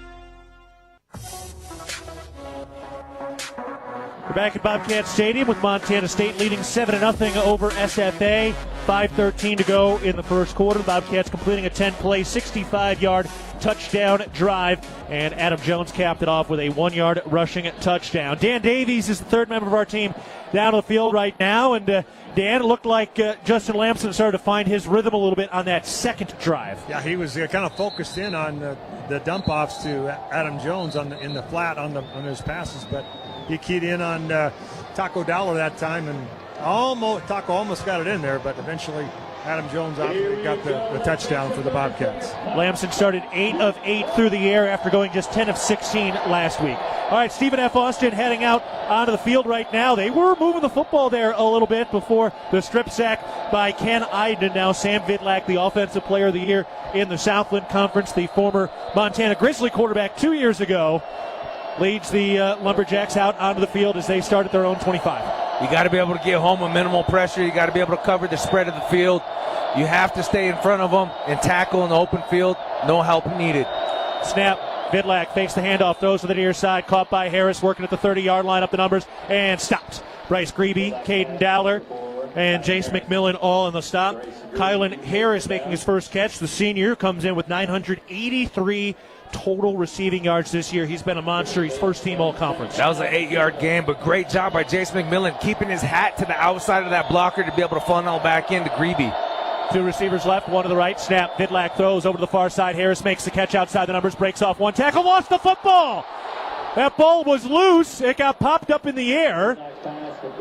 S5: We're back at Bobcat Stadium with Montana State leading 7-0 over SFA. 5:13 to go in the first quarter. The Bobcats completing a 10-play, 65-yard touchdown drive, and Adam Jones capped it off with a 1-yard rushing touchdown. Dan Davies is the third member of our team down on the field right now, and Dan, it looked like Justin Lamson started to find his rhythm a little bit on that second drive.
S16: Yeah, he was kind of focused in on the dump-offs to Adam Jones in the flat on his passes, but he keyed in on Taco Dollar that time, and Taco almost got it in there, but eventually Adam Jones got the touchdown for the Bobcats.
S5: Lamson started 8 of 8 through the air after going just 10 of 16 last week. All right, Stephen F. Austin heading out onto the field right now. They were moving the football there a little bit before the strip sack by Ken Iden. Now Sam Vidlak, the Offensive Player of the Year in the Southland Conference, the former Montana Grizzly quarterback 2 years ago, leads the Lumberjacks out onto the field as they start at their own 25.
S18: You got to be able to get home with minimal pressure. You got to be able to cover the spread of the field. You have to stay in front of them and tackle in the open field. No help needed.
S5: Snap. Vidlak fakes the handoff, throws to the near side, caught by Harris, working at the 30-yard line, up the numbers, and stopped. Bryce Grebe, Caden Dowler, and Jace McMillan all in the stop. Kylan Harris making his first catch. The senior comes in with 983 total receiving yards this year. He's been a monster. He's first team all-conference.
S18: That was an 8-yard gain, but great job by Jace McMillan keeping his hat to the outside of that blocker to be able to funnel back into Grebe.
S5: 2 receivers left, 1 to the right. Snap. Vidlak throws over to the far side. Harris makes the catch outside the numbers, breaks off 1 tackle, lost the football. That ball was loose. It got popped up in the air,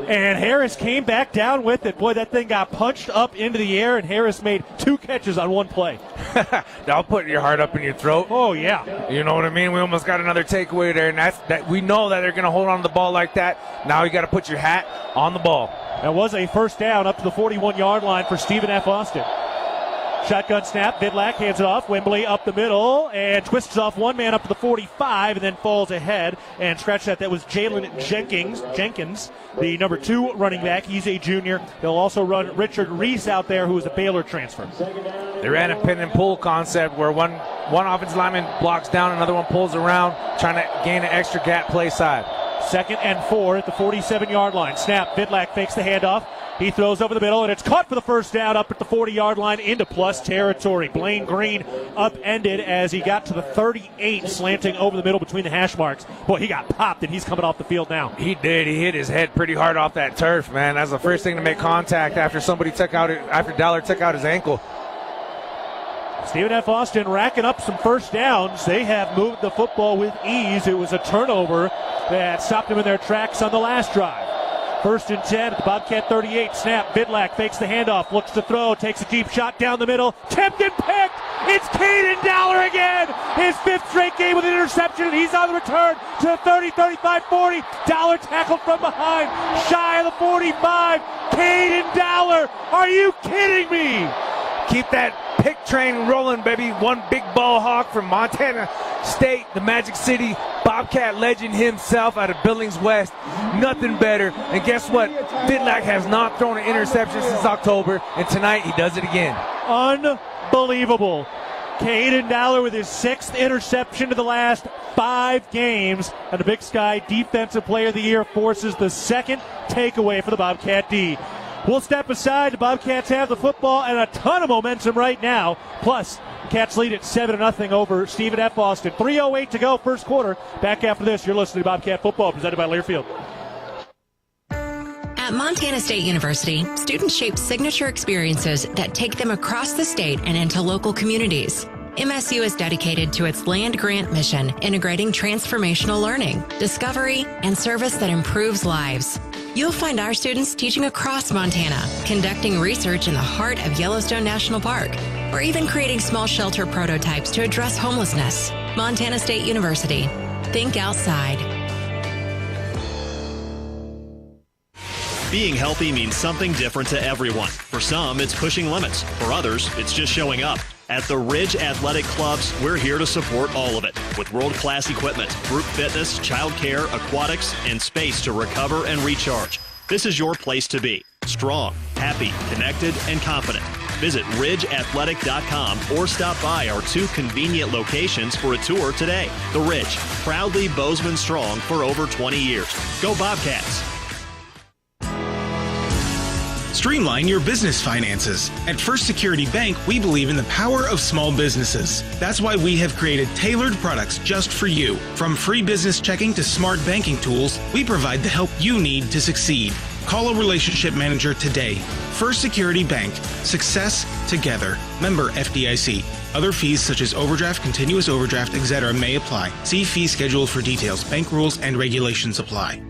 S5: and Harris came back down with it. Boy, that thing got punched up into the air, and Harris made 2 catches on 1 play.
S18: That'll put your heart up in your throat.
S5: Oh, yeah.
S18: You know what I mean? We almost got another takeaway there, and that we know that they're going to hold on to the ball like that. Now you got to put your hat on the ball.
S5: That was a first down up to the 41-yard line for Stephen F. Austin. Shotgun snap, Vidlak hands it off, Wembley up the middle, and twists off one man up to the 45, and then falls ahead, and scratch that. That was Jalen Jenkins, the number 2 running back. He's a junior. They'll also run Richard Reese out there, who is a Baylor transfer.
S18: They ran a pin and pull concept where one offensive lineman blocks down, another one pulls around, trying to gain an extra gap play side.
S5: 2nd and 4 at the 47-yard line. Snap, Vidlak fakes the handoff. He throws over the middle, and it's caught for the first down up at the 40-yard line into plus territory. Blaine Green upended as he got to the 38, slanting over the middle between the hash marks. Boy, he got popped, and he's coming off the field now.
S18: He did. He hit his head pretty hard off that turf, man. That's the first thing to make contact after Dollar took out his ankle.
S5: Stephen F. Austin racking up some first downs. They have moved the football with ease. It was a turnover that stopped them in their tracks on the last drive. 1st and 10 at the Bobcat 38. Snap. Vidlak fakes the handoff. Looks to throw. Takes a deep shot down the middle. Tipped and picked. It's Caden Dowler again. His 5th straight game with an interception. And he's on the return to the 30, 35, 40. Dowler tackled from behind. Shy of the 45. Caden Dowler. Are you kidding me?
S18: Keep that pick train rolling, baby. One big ball hawk from Montana State, the Magic City Bobcat legend himself out of Billings West. Nothing better. And guess what? Vidlak has not thrown an interception since October, and tonight he does it again.
S5: Unbelievable. Caden Dowler with his 6th interception of the last 5 games. And the Big Sky Defensive Player of the Year forces the 2nd takeaway for the Bobcat D. We'll step aside. The Bobcats have the football and a ton of momentum right now. Plus, Cats lead at 7-0 over Stephen F. Austin. 3:08 to go, first quarter. Back after this, you're listening to Bobcat Football, presented by Learfield.
S21: At Montana State University, students shape signature experiences that take them across the state and into local communities. MSU is dedicated to its land grant mission, integrating transformational learning, discovery, and service that improves lives. You'll find our students teaching across Montana, conducting research in the heart of Yellowstone National Park, or even creating small shelter prototypes to address homelessness. Montana State University. Think outside.
S7: Being healthy means something different to everyone. For some, it's pushing limits. For others, it's just showing up. At the Ridge Athletic Clubs, we're here to support all of it with world-class equipment, group fitness, childcare, aquatics, and space to recover and recharge. This is your place to be. Strong, happy, connected, and confident. Visit ridgeathletic.com or stop by our 2 convenient locations for a tour today. The Ridge, proudly Bozeman strong for over 20 years. Go Bobcats!
S10: Streamline your business finances. At First Security Bank, we believe in the power of small businesses. That's why we have created tailored products just for you. From free business checking to smart banking tools, we provide the help you need to succeed. Call a relationship manager today. First Security Bank. Success together. Member FDIC. Other fees such as overdraft, continuous overdraft, etc. may apply. See fee schedule for details. Bank rules and regulations apply.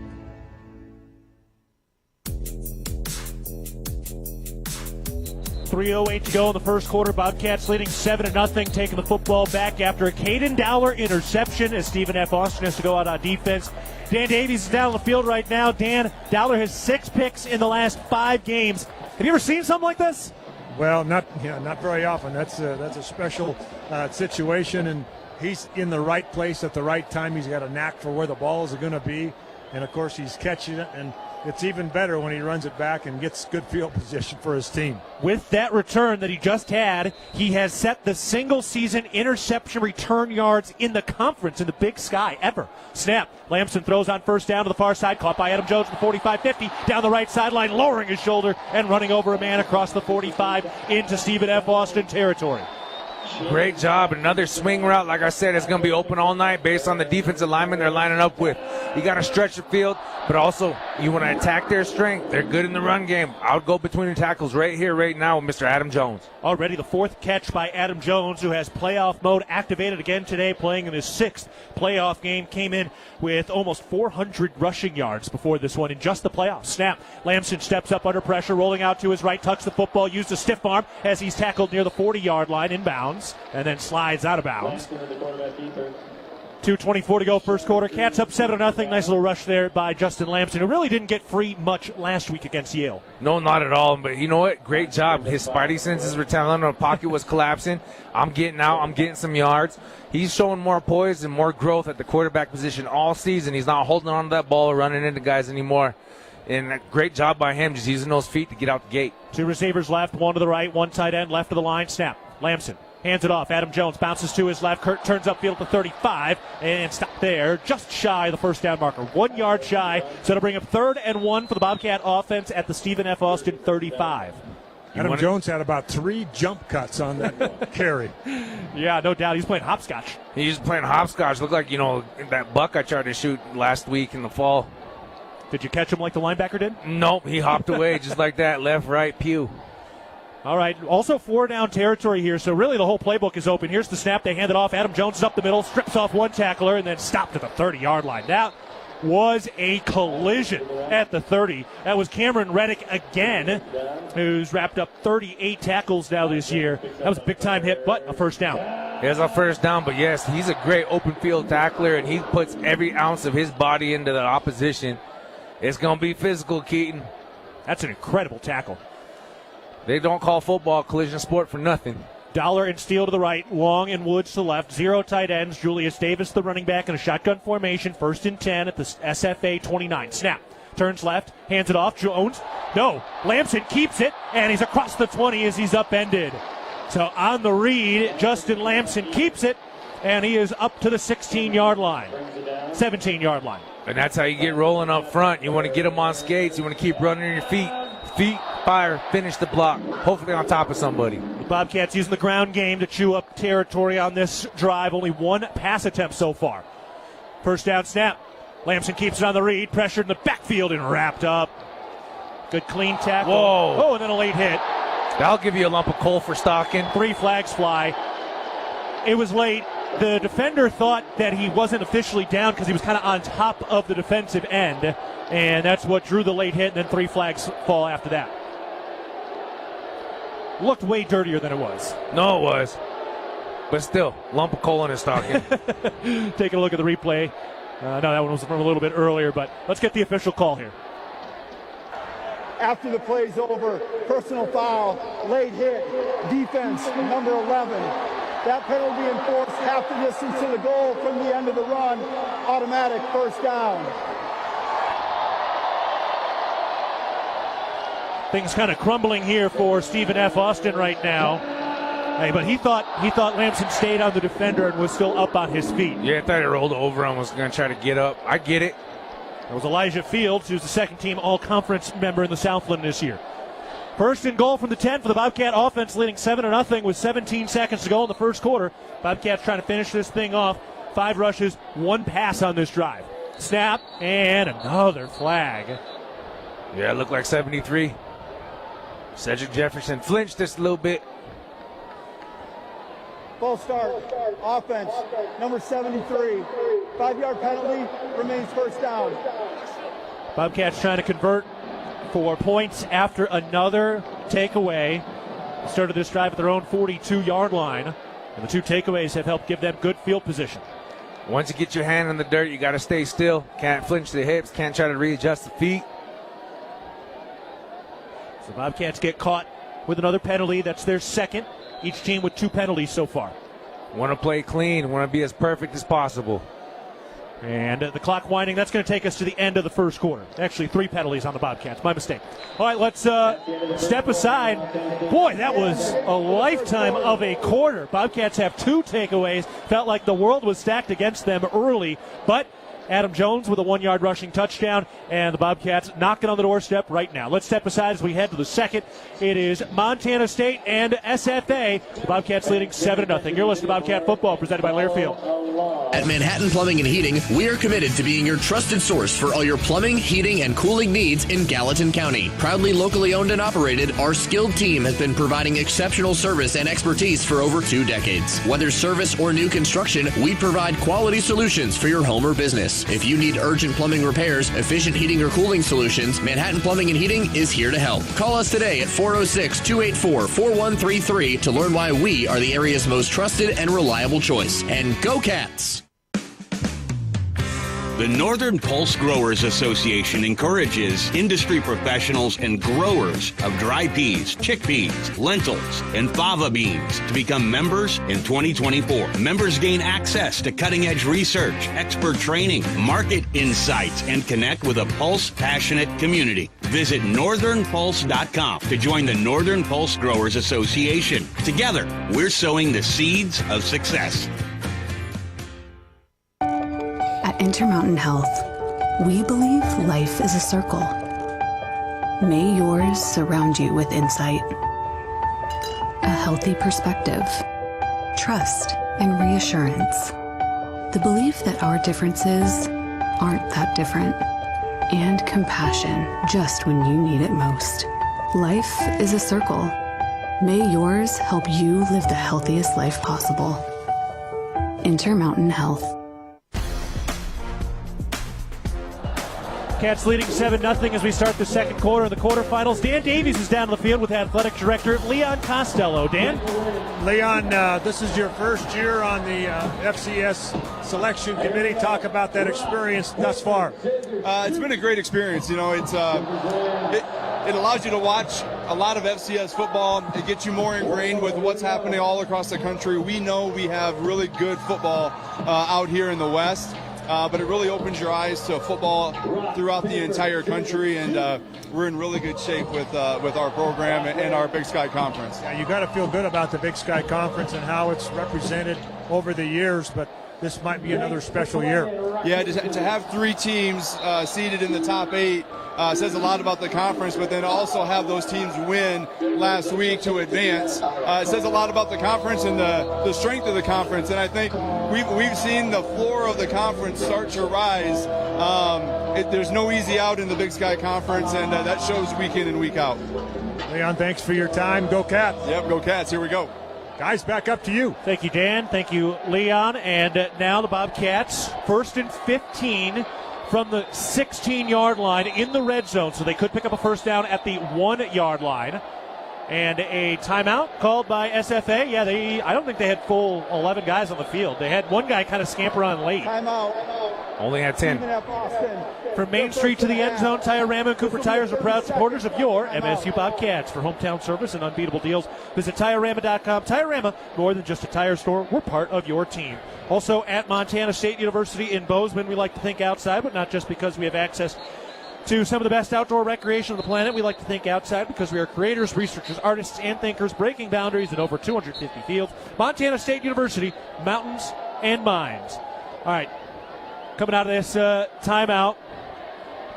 S5: .308 to go in the first quarter. Bobcats leading 7-0, taking the football back after a Keaton Dowler interception as Stephen F. Austin has to go out on defense. Dan Davies is down on the field right now. Dan, Dowler has 6 picks in the last 5 games. Have you ever seen something like this?
S16: Well, not very often. That's a special situation, and he's in the right place at the right time. He's got a knack for where the balls are going to be, and of course he's catching it, and it's even better when he runs it back and gets good field position for his team.
S5: With that return that he just had, he has set the single-season interception return yards in the conference in the Big Sky ever. Snap. Lamson throws on first down to the far side, caught by Adam Jones at the 45-50, down the right sideline, lowering his shoulder and running over a man across the 45 into Stephen F. Austin territory.
S18: Great job. Another swing route, like I said, it's going to be open all night based on the defensive linemen they're lining up with. You got to stretch the field, but also you want to attack their strength. They're good in the run game. I would go between the tackles right here, right now with Mr. Adam Jones.
S5: Already the 4th catch by Adam Jones, who has playoff mode activated again today, playing in his 6th playoff game. Came in with almost 400 rushing yards before this one in just the playoffs. Snap. Lamson steps up under pressure, rolling out to his right, tucks the football, used a stiff arm as he's tackled near the 40-yard line inbounds, and then slides out of bounds. 2:24 to go first quarter. Cats up 7-0. Nice little rush there by Justin Lamson, who really didn't get free much last week against Yale.
S18: No, not at all. But you know what? Great job. His spidey senses were telling him the pocket was collapsing. I'm getting out. I'm getting some yards. He's showing more poise and more growth at the quarterback position all season. He's not holding on to that ball or running into guys anymore. And a great job by him, just using those feet to get out the gate.
S5: 2 receivers left, 1 to the right, 1 tight end left of the line. Snap. Lamson hands it off. Adam Jones bounces to his left. Kurt turns upfield to 35 and stop there, just shy of the first down marker. 1 yard shy, so to bring up 3rd and 1 for the Bobcat offense at the Stephen F. Austin 35.
S16: Adam Jones had about 3 jump cuts on that carry.
S5: Yeah, no doubt. He's playing hopscotch.
S18: He's playing hopscotch. Looked like, that buck I tried to shoot last week in the fall.
S5: Did you catch him like the linebacker did?
S18: Nope, he hopped away just like that, left, right, pew.
S5: All right, also 4 down territory here, so really the whole playbook is open. Here's the snap. They hand it off. Adam Jones is up the middle, strips off 1 tackler, and then stopped at the 30-yard line. That was a collision at the 30. That was Cameron Reddick again, who's wrapped up 38 tackles now this year. That was a big-time hit, but a first down.
S18: There's a first down, but yes, he's a great open field tackler, and he puts every ounce of his body into the opposition. It's going to be physical, Keaton.
S5: That's an incredible tackle.
S18: They don't call football a collision sport for nothing.
S5: Dollar and Steele to the right, Long and Woods to the left, 0 tight ends. Julius Davis, the running back, in a shotgun formation, 1st and 10 at the SFA 29. Snap. Turns left, hands it off. Jones. No. Lamson keeps it, and he's across the 20 as he's upended. So on the read, Justin Lamson keeps it, and he is up to the 16-yard line, 17-yard line.
S18: And that's how you get rolling up front. You want to get them on skates. You want to keep running your feet. Feet, fire, finish the block. Hopefully on top of somebody.
S5: The Bobcats using the ground game to chew up territory on this drive. Only 1 pass attempt so far. First down snap. Lamson keeps it on the read. Pressured in the backfield and wrapped up. Good clean tackle.
S18: Whoa.
S5: Oh, and then a late hit.
S18: That'll give you a lump of coal for stalking.
S5: 3 flags fly. It was late. The defender thought that he wasn't officially down because he was kind of on top of the defensive end, and that's what drew the late hit, and then 3 flags fall after that. Looked way dirtier than it was.
S18: No, it was. But still, lump of coal in his stocking.
S5: Taking a look at the replay. No, that one was from a little bit earlier, but let's get the official call here.
S15: After the play's over, personal foul, late hit, defense, number 11. That penalty enforced half the distance to the goal from the end of the run. Automatic first down.
S5: Things kind of crumbling here for Stephen F. Austin right now. Hey, but he thought Lamson stayed on the defender and was still up on his feet.
S18: Yeah, I thought he rolled over and was going to try to get up. I get it.
S5: It was Elijah Fields, who's the 2nd-team all-conference member in the Southland this year. First and goal from the 10 for the Bobcat offense, leading 7-0 with 17 seconds to go in the first quarter. Bobcats trying to finish this thing off. 5 rushes, 1 pass on this drive. Snap, and another flag.
S18: Yeah, it looked like 73. Cedric Jefferson flinched just a little bit.
S15: False start. Offense, number 73. 5-yard penalty, remains first down.
S5: Bobcats trying to convert for points after another takeaway. Started this drive at their own 42-yard line. And the 2 takeaways have helped give them good field position.
S18: Once you get your hand in the dirt, you got to stay still. Can't flinch the hips, can't try to readjust the feet.
S5: So Bobcats get caught with another penalty. That's their second. Each team with 2 penalties so far.
S18: Want to play clean, want to be as perfect as possible.
S5: And the clock winding. That's going to take us to the end of the first quarter. Actually, 3 penalties on the Bobcats. My mistake. All right, let's step aside. Boy, that was a lifetime of a quarter. Bobcats have 2 takeaways. Felt like the world was stacked against them early, but Adam Jones with a 1-yard rushing touchdown, and the Bobcats knocking on the doorstep right now. Let's step aside as we head to the second. It is Montana State and SFA. The Bobcats leading 7-0. You're listening to Bobcat Football, presented by Learfield.
S24: At Manhattan Plumbing and Heating, we are committed to being your trusted source for all your plumbing, heating, and cooling needs in Gallatin County. Proudly locally owned and operated, our skilled team has been providing exceptional service and expertise for over 2 decades. Whether service or new construction, we provide quality solutions for your home or business. If you need urgent plumbing repairs, efficient heating or cooling solutions, Manhattan Plumbing and Heating is here to help. Call us today at 406-284-4133 to learn why we are the area's most trusted and reliable choice. And go Cats!
S25: The Northern Pulse Growers Association encourages industry professionals and growers of dry peas, chickpeas, lentils, and fava beans to become members in 2024. Members gain access to cutting-edge research, expert training, market insights, and connect with a Pulse-passionate community. Visit northernpulse.com to join the Northern Pulse Growers Association. Together, we're sowing the seeds of success.
S8: At Intermountain Health, we believe life is a circle. May yours surround you with insight, a healthy perspective, trust, and reassurance. The belief that our differences aren't that different, and compassion just when you need it most. Life is a circle. May yours help you live the healthiest life possible. Intermountain Health.
S5: Cats leading 7-0 as we start the second quarter of the quarterfinals. Dan Davies is down on the field with athletic director Leon Costello. Dan?
S16: Leon, this is your first year on the FCS selection committee. Talk about that experience thus far.
S9: It's been a great experience. You know, it allows you to watch a lot of FCS football. It gets you more ingrained with what's happening all across the country. We know we have really good football out here in the West. But it really opens your eyes to football throughout the entire country, and we're in really good shape with our program and our Big Sky Conference.
S16: Yeah, you got to feel good about the Big Sky Conference and how it's represented over the years, but this might be another special year.
S9: Yeah, to have 3 teams seeded in the top 8 says a lot about the conference, but then also have those teams win last week to advance. It says a lot about the conference and the strength of the conference, and I think we've seen the floor of the conference start to rise. There's no easy out in the Big Sky Conference, and that shows week in and week out.
S16: Leon, thanks for your time. Go Cats.
S9: Yep, go Cats. Here we go.
S16: Guys, back up to you.
S5: Thank you, Dan. Thank you, Leon. And now the Bobcats, 1st and 15 from the 16-yard line in the red zone, so they could pick up a first down at the 1-yard line. And a timeout called by SFA. Yeah, I don't think they had full 11 guys on the field. They had one guy kind of scamper on late.
S15: Timeout.
S18: Only had 10.
S5: From Main Street to the end zone, Tire-Rama and Cooper Tires are proud supporters of your MSU Bobcats. For hometown service and unbeatable deals, visit TireRama.com. Tire-Rama, more than just a tire store, we're part of your team. Also at Montana State University in Bozeman, we like to think outside, but not just because we have access to some of the best outdoor recreation on the planet. We like to think outside because we are creators, researchers, artists, and thinkers breaking boundaries in over 250 fields. Montana State University, mountains and minds. All right, coming out of this timeout,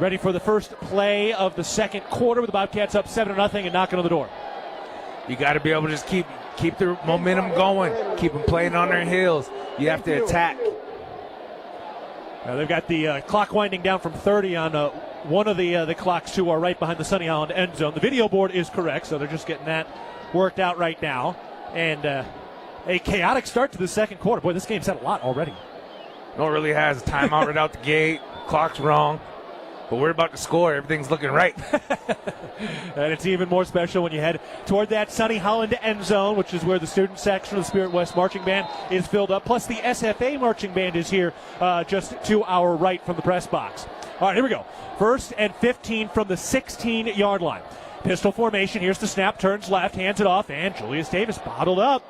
S5: ready for the first play of the second quarter with the Bobcats up 7-0 and knocking on the door.
S18: You got to be able to just keep the momentum going, keep them playing on their heels. You have to attack.
S5: Now they've got the clock winding down from 30 on one of the clocks to our right behind the Sunny Island end zone. The video board is correct, so they're just getting that worked out right now. And a chaotic start to the second quarter. Boy, this game's had a lot already.
S18: No, it really has. Timeout right out the gate. Clock's wrong. But we're about to score. Everything's looking right.
S5: And it's even more special when you head toward that Sunny Holland end zone, which is where the student section of the Spirit West Marching Band is filled up. Plus the SFA Marching Band is here just to our right from the press box. All right, here we go. 1st and 15 from the 16-yard line. Pistol formation. Here's the snap. Turns left. Hands it off. And Julius Davis bottled up.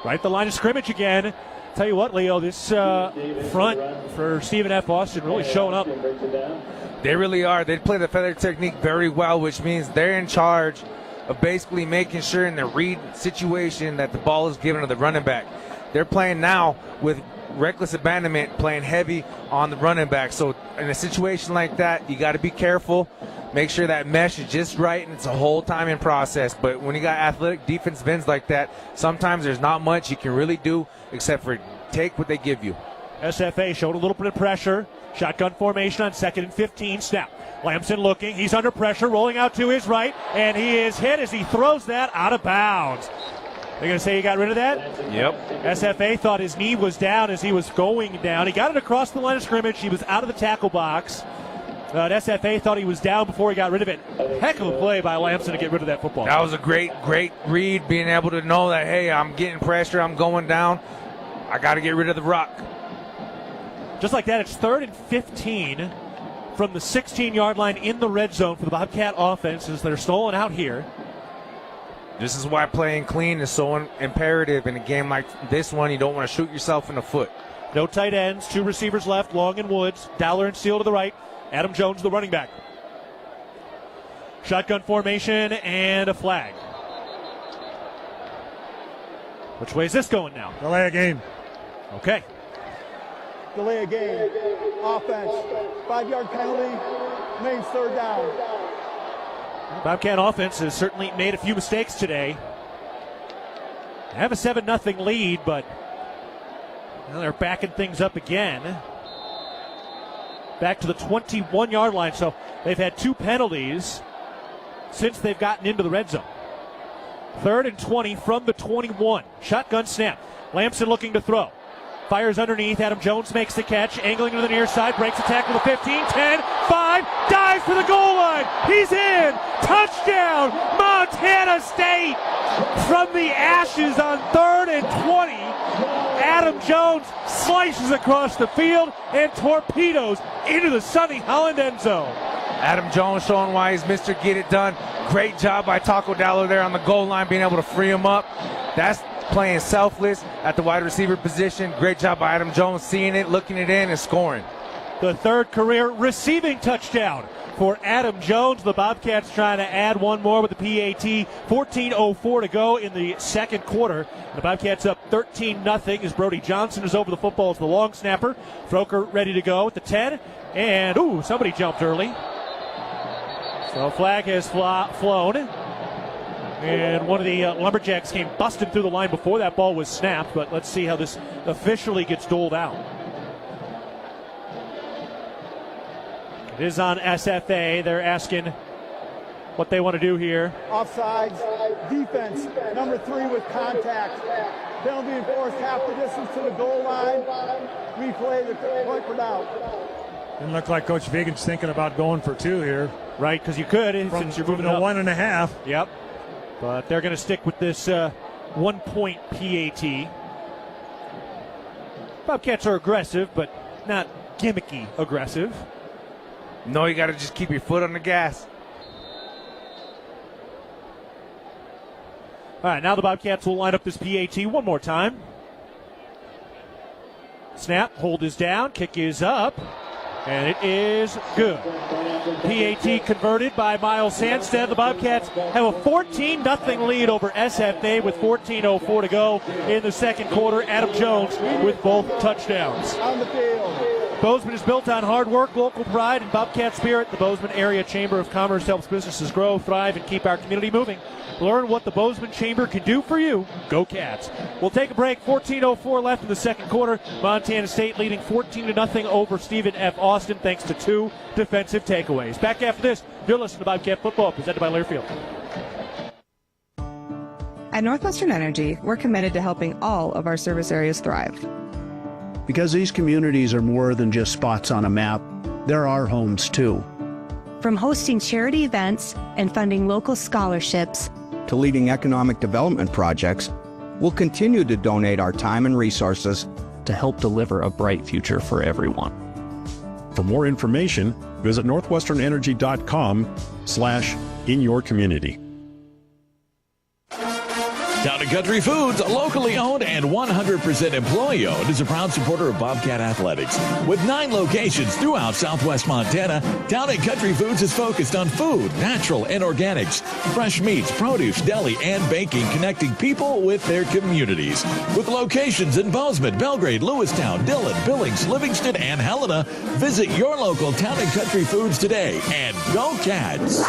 S5: Right at the line of scrimmage again. Tell you what, Leo, this front for Stephen F. Austin really showing up.
S18: They really are. They play the feather technique very well, which means they're in charge of basically making sure in the read situation that the ball is given to the running back. They're playing now with reckless abandonment, playing heavy on the running back. So in a situation like that, you got to be careful. Make sure that mesh is just right, and it's a whole timing process. But when you got athletic defensive ends like that, sometimes there's not much you can really do except for take what they give you.
S5: SFA showed a little bit of pressure. Shotgun formation on 2nd and 15. Snap. Lamson looking. He's under pressure, rolling out to his right, and he is hit as he throws that out of bounds. They're going to say he got rid of that?
S18: Yep.
S5: SFA thought his knee was down as he was going down. He got it across the line of scrimmage. He was out of the tackle box. SFA thought he was down before he got rid of it. Heck of a play by Lamson to get rid of that football.
S18: That was a great read, being able to know that, hey, I'm getting pressure, I'm going down. I got to get rid of the rock.
S5: Just like that, it's 3rd and 15 from the 16-yard line in the red zone for the Bobcat offenses that are stolen out here.
S18: This is why playing clean is so imperative in a game like this one. You don't want to shoot yourself in the foot.
S5: No tight ends, 2 receivers left, Long and Woods. Dowler and Steele to the right. Adam Jones, the running back. Shotgun formation and a flag. Which way is this going now?
S16: Delay a game.
S5: Okay.
S15: Delay a game. Offense. 5-yard penalty. Remains 3rd down.
S5: Bobcat offense has certainly made a few mistakes today. They have a 7-0 lead, but they're backing things up again. Back to the 21-yard line. So they've had 2 penalties since they've gotten into the red zone. 3rd and 20 from the 21. Shotgun snap. Lamson looking to throw. Fires underneath. Adam Jones makes the catch. Angling to the near side. Breaks the tackle to 15, 10, 5. Dives for the goal line. He's in. Touchdown, Montana State. From the ashes on 3rd and 20. Adam Jones slices across the field and torpedoes into the Sunny Holland end zone.
S18: Adam Jones showing why he's Mr. Get It Done. Great job by Taco Dowler there on the goal line, being able to free him up. That's playing selfless at the wide receiver position. Great job by Adam Jones, seeing it, looking it in, and scoring.
S5: The 3rd career receiving touchdown for Adam Jones. The Bobcats trying to add one more with the PAT. 14:04 to go in the second quarter. The Bobcats up 13-0 as Brody Johnson is over the football as the long snapper. Froker ready to go at the 10. And, somebody jumped early. So flag has flown. And one of the Lumberjacks came busting through the line before that ball was snapped. But let's see how this officially gets doled out. It is on SFA. They're asking what they want to do here.
S15: Offsides, defense, number 3 with contact. Penalty enforced half the distance to the goal line. Replay the point for down.
S16: Didn't look like Coach Vigan's thinking about going for 2 here.
S5: Right, because you could since you're moving
S16: to
S5: up.
S16: 1.5.
S5: Yep. But they're going to stick with this 1-point PAT. Bobcats are aggressive, but not gimmicky aggressive.
S18: No, you got to just keep your foot on the gas.
S5: All right, now the Bobcats will line up this PAT one more time. Snap, hold is down, kick is up, and it is good. PAT converted by Miles Sandstead. The Bobcats have a 14-0 lead over SFA with 14:04 to go in the second quarter. Adam Jones with both touchdowns.
S15: On the field,
S5: Bozeman is built on hard work, local pride, and Bobcat spirit. The Bozeman Area Chamber of Commerce helps businesses grow, thrive, and keep our community moving. Learn what the Bozeman Chamber can do for you. Go Cats. We'll take a break. 14:04 left in the second quarter. Montana State leading 14-0 over Stephen F. Austin thanks to 2 defensive takeaways. Back after this, you're listening to Bobcat Football, presented by Learfield.
S2: At Northwestern Energy, we're committed to helping all of our service areas thrive.
S17: Because these communities are more than just spots on a map, they're our homes too.
S19: From hosting charity events and funding local scholarships
S20: to leading economic development projects, we'll continue to donate our time and resources
S22: to help deliver a bright future for everyone.
S26: For more information, visit northwesternenergy.com/inyourcommunity.
S27: Town & Country Foods, locally owned and 100% employee-owned, is a proud supporter of Bobcat Athletics. With 9 locations throughout southwest Montana, Town & Country Foods is focused on food, natural and organics, fresh meats, produce, deli, and baking, connecting people with their communities. With locations in Bozeman, Belgrade, Lewistown, Dillon, Billings, Livingston, and Helena, visit your local Town & Country Foods today, and go Cats!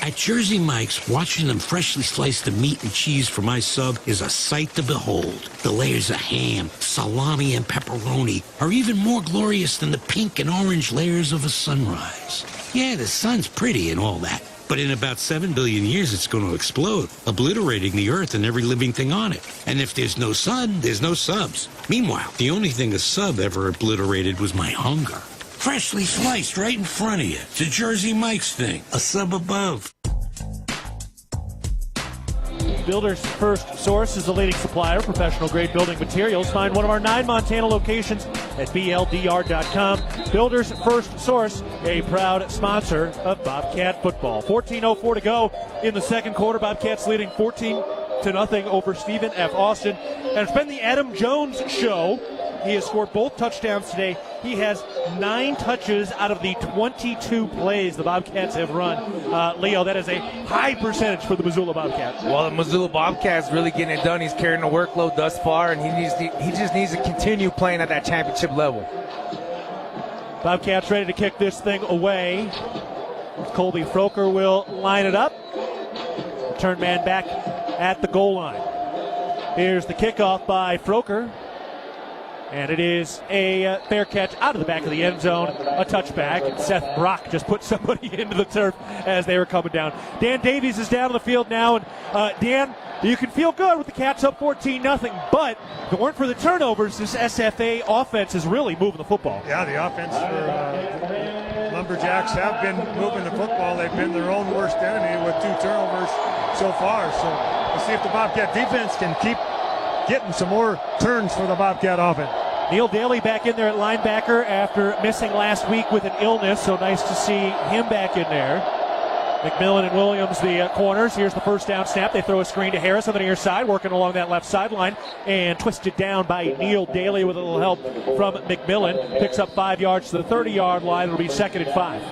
S28: At Jersey Mike's, watching them freshly slice the meat and cheese for my sub is a sight to behold. The layers of ham, salami, and pepperoni are even more glorious than the pink and orange layers of a sunrise. Yeah, the sun's pretty and all that, but in about 7 billion years it's going to explode, obliterating the earth and every living thing on it. And if there's no sun, there's no subs. Meanwhile, the only thing a sub ever obliterated was my hunger. Freshly sliced right in front of you. It's a Jersey Mike's thing. A sub above.
S5: Builder's First Source is the leading supplier of professional-grade building materials. Find one of our 9 Montana locations at BLDR.com. Builder's First Source, a proud sponsor of Bobcat football. 14:04 to go in the second quarter. Bobcats leading 14-0 over Stephen F. Austin. And it's been the Adam Jones show. He has scored both touchdowns today. He has 9 touches out of the 22 plays the Bobcats have run. Leo, that is a high percentage for the Missoula Bobcats.
S18: Well, the Missoula Bobcats really getting it done. He's carrying the workload thus far, and he just needs to continue playing at that championship level.
S5: Bobcats ready to kick this thing away. Colby Froker will line it up. Turn man back at the goal line. Here's the kickoff by Froker. And it is a fair catch out of the back of the end zone, a touchback. And Seth Brock just put somebody into the turf as they were coming down. Dan Davies is down on the field now. And Dan, you can feel good with the Cats up 14-0. But if it weren't for the turnovers, this SFA offense is really moving the football.
S16: Yeah, the offense for Lumberjacks have been moving the football. They've been their own worst enemy with 2 turnovers so far. So we'll see if the Bobcat defense can keep getting some more turns for the Bobcat offense.
S5: Neil Daly back in there at linebacker after missing last week with an illness, so nice to see him back in there. McMillan and Williams, the corners. Here's the first down snap. They throw a screen to Harris on the near side, working along that left sideline, and twisted down by Neil Daly with a little help from McMillan. Picks up 5 yards to the 30-yard line. It'll be 2nd and 5.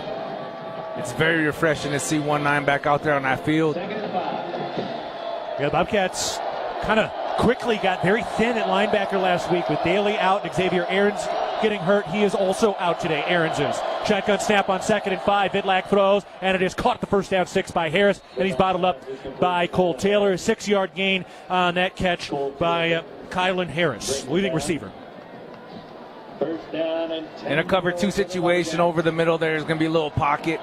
S18: It's very refreshing to see 1-9 back out there on that field.
S5: Yeah, Bobcats kind of quickly got very thin at linebacker last week with Daly out and Xavier Aarons getting hurt. He is also out today. Aarons is. Shotgun snap on 2nd and 5. Vidlac throws, and it is caught the first down 6 by Harris, and he's bottled up by Cole Taylor. A 6-yard gain on that catch by Kylan Harris, leading receiver.
S18: In a cover 2 situation over the middle, there's going to be a little pocket.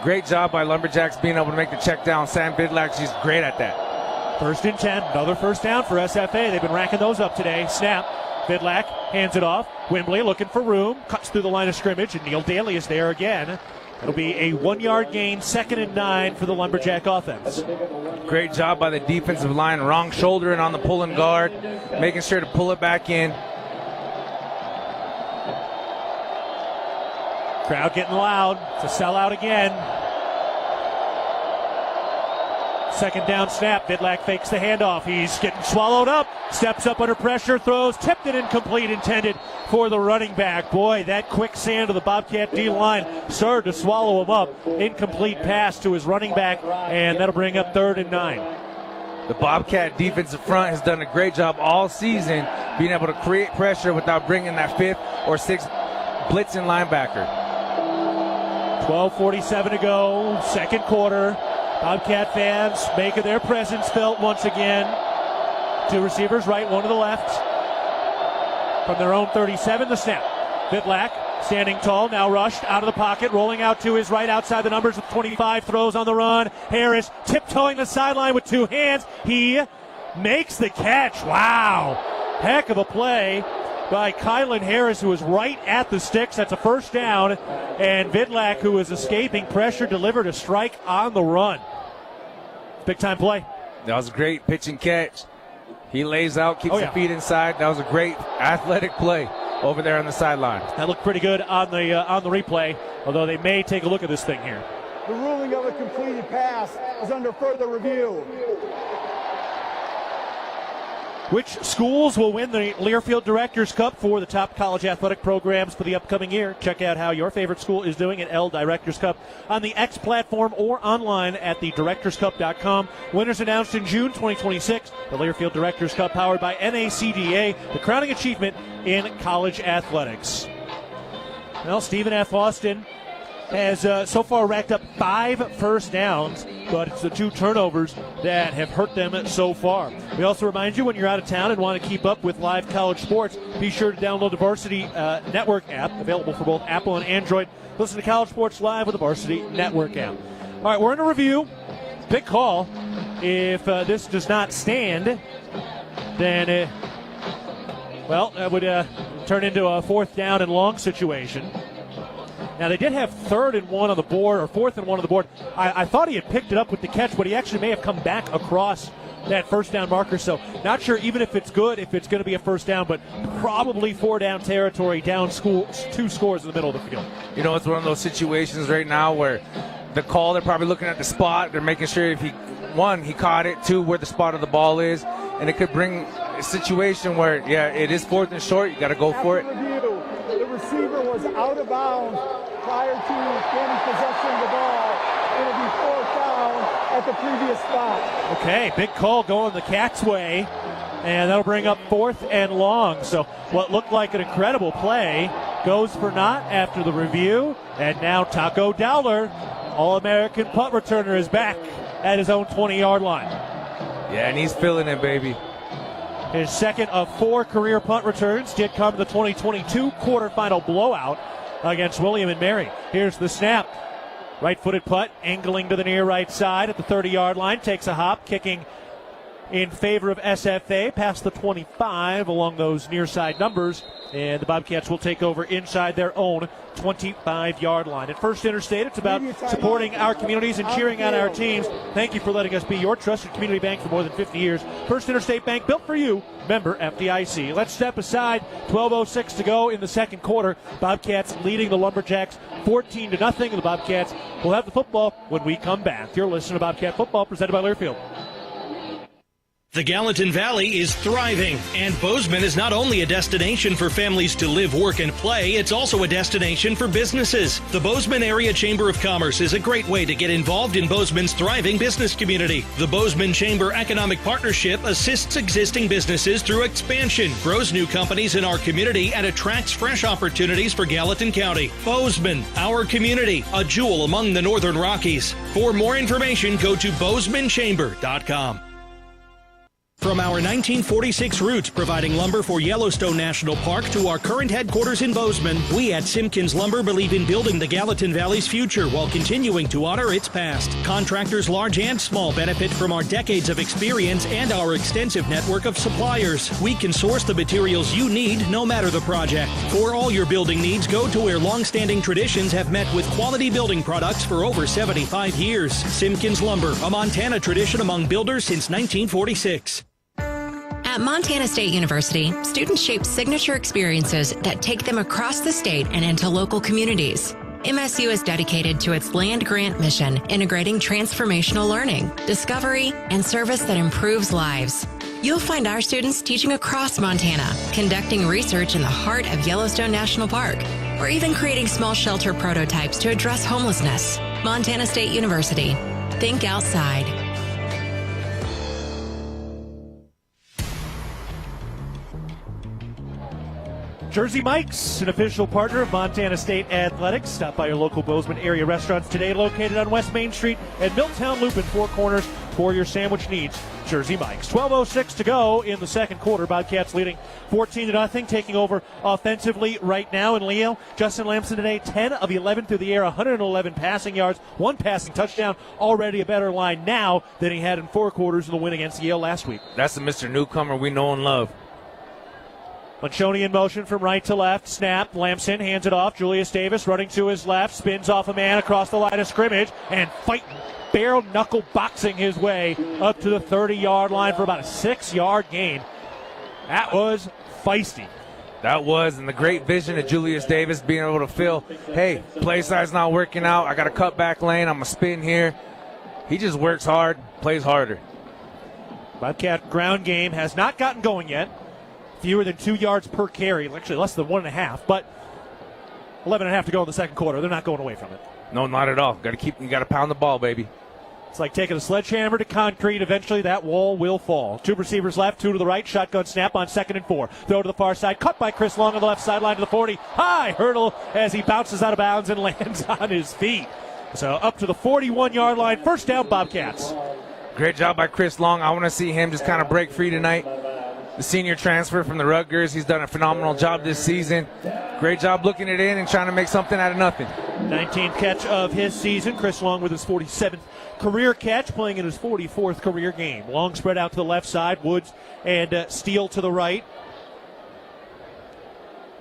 S18: Great job by Lumberjacks being able to make the check down. Sam Vidlac, she's great at that.
S5: 1st and 10, another first down for SFA. They've been racking those up today. Snap, Vidlac hands it off. Wembley looking for room, cuts through the line of scrimmage, and Neil Daly is there again. It'll be a 1-yard gain, 2nd and 9 for the Lumberjack offense.
S18: Great job by the defensive line. Wrong shoulder and on the pulling guard, making sure to pull it back in.
S5: Crowd getting loud. It's a sellout again. 2nd down snap. Vidlac fakes the handoff. He's getting swallowed up. Steps up under pressure. Throws. Tipped it incomplete. Intended for the running back. Boy, that quicksand of the Bobcat D-line started to swallow him up. Incomplete pass to his running back, and that'll bring up 3rd and 9.
S18: The Bobcat defensive front has done a great job all season being able to create pressure without bringing that 5th or 6th blitzing linebacker.
S5: 12:47 to go, second quarter. Bobcat fans making their presence felt once again. 2 receivers, right, 1 to the left. From their own 37, the snap. Vidlak standing tall, now rushed out of the pocket, rolling out to his right outside the numbers with 25, throws on the run. Harris tiptoeing the sideline with 2 hands. He makes the catch. Wow. Heck of a play by Kylan Harris, who was right at the sticks. That's a first down. And Vidlak, who was escaping pressure, delivered a strike on the run. Big time play.
S18: That was a great pitch and catch. He lays out, keeps the feet inside. That was a great athletic play over there on the sideline.
S5: That looked pretty good on the replay, although they may take a look at this thing here.
S15: The ruling of a completed pass is under further review.
S5: Which schools will win the Learfield Directors Cup for the top college athletic programs for the upcoming year? Check out how your favorite school is doing at L Directors Cup on the X platform or online at thedirectorscup.com. Winners announced in June 2026. The Learfield Directors Cup, powered by NACDA, the crowning achievement in college athletics. Well, Stephen F. Austin has so far racked up 5 first downs, but it's the 2 turnovers that have hurt them so far. We also remind you, when you're out of town and want to keep up with live college sports, be sure to download the Varsity Network app, available for both Apple and Android. Listen to college sports live with the Varsity Network app. All right, we're in a review. Big call. If this does not stand, then it would turn into a 4th down and long situation. Now, they did have 3rd and 1 on the board, or 4th and 1 on the board. I thought he had picked it up with the catch, but he actually may have come back across that first down marker. So not sure even if it's good, if it's going to be a first down, but probably 4 down territory, down 2 scores in the middle of the field.
S18: You know, it's one of those situations right now where the call, they're probably looking at the spot. They're making sure if he caught it, 2, where the spot of the ball is. And it could bring a situation where, it is 4th and short. You got to go for it.
S15: The receiver was out of bounds prior to gaining possession of the ball. It'll be 4th down at the previous spot.
S5: Okay, big call going the Cats' way, and that'll bring up 4th and long. So what looked like an incredible play goes for naught after the review, and now Taco Dowler, All-American punt returner, is back at his own 20-yard line.
S18: Yeah, and he's feeling it, baby.
S5: His second of 4 career punt returns did come to the 2022 quarterfinal blowout against William & Mary. Here's the snap. Right-footed punt, angling to the near right side at the 30-yard line. Takes a hop, kicking in favor of SFA past the 25 along those near side numbers. And the Bobcats will take over inside their own 25-yard line. At First Interstate, it's about supporting our communities and cheering on our teams. Thank you for letting us be your trusted community bank for more than 50 years. First Interstate Bank, built for you. Member FDIC. Let's step aside. 12:06 to go in the second quarter. Bobcats leading the Lumberjacks 14-0. The Bobcats will have the football when we come back. You're listening to Bobcat Football, presented by Learfield.
S10: The Gallatin Valley is thriving, and Bozeman is not only a destination for families to live, work, and play, it's also a destination for businesses. The Bozeman Area Chamber of Commerce is a great way to get involved in Bozeman's thriving business community. The Bozeman Chamber Economic Partnership assists existing businesses through expansion, grows new companies in our community, and attracts fresh opportunities for Gallatin County. Bozeman, our community, a jewel among the Northern Rockies. For more information, go to BozemanChamber.com. From our 1946 roots providing lumber for Yellowstone National Park to our current headquarters in Bozeman, we at Simpkins Lumber believe in building the Gallatin Valley's future while continuing to honor its past. Contractors large and small benefit from our decades of experience and our extensive network of suppliers. We can source the materials you need no matter the project. For all your building needs, go to where long-standing traditions have met with quality building products for over 75 years. Simpkins Lumber, a Montana tradition among builders since 1946.
S21: At Montana State University, students shape signature experiences that take them across the state and into local communities. MSU is dedicated to its land grant mission, integrating transformational learning, discovery, and service that improves lives. You'll find our students teaching across Montana, conducting research in the heart of Yellowstone National Park, or even creating small shelter prototypes to address homelessness. Montana State University. Think outside.
S5: Jersey Mike's, an official partner of Montana State Athletics. Stop by your local Bozeman area restaurants today, located on West Main Street and Milltown Loop in Four Corners for your sandwich needs. Jersey Mike's. 12:06 to go in the second quarter. Bobcats leading 14-0, taking over offensively right now in Leo. Justin Lamson today, 10 of 11 through the air, 111 passing yards, 1 passing touchdown. Already a better line now than he had in 4 quarters in the win against Yale last week.
S18: That's the Mr. Newcomer we know and love.
S5: Manchoni in motion from right to left. Snap. Lamson hands it off. Julius Davis running to his left. Spins off a man across the line of scrimmage and fighting, bare knuckle boxing his way up to the 30-yard line for about a 6-yard gain. That was feisty.
S18: That was, and the great vision of Julius Davis being able to feel, hey, play side's not working out. I got a cut back lane. I'm going to spin here. He just works hard, plays harder.
S5: Bobcat ground game has not gotten going yet. Fewer than 2 yards per carry, actually less than 1.5, but 11.5 to go in the second quarter. They're not going away from it.
S18: No, not at all. You got to pound the ball, baby.
S5: It's like taking a sledgehammer to concrete. Eventually that wall will fall. 2 receivers left, 2 to the right. Shotgun snap on 2nd and 4. Throw to the far side. Cut by Chris Long on the left sideline to the 40. High hurdle as he bounces out of bounds and lands on his feet. So up to the 41-yard line. First down, Bobcats.
S18: Great job by Chris Long. I want to see him just kind of break free tonight. The senior transfer from the Rutgers. He's done a phenomenal job this season. Great job looking it in and trying to make something out of nothing.
S5: 19th catch of his season. Chris Long with his 47th career catch, playing in his 44th career game. Long spread out to the left side. Woods and Steele to the right.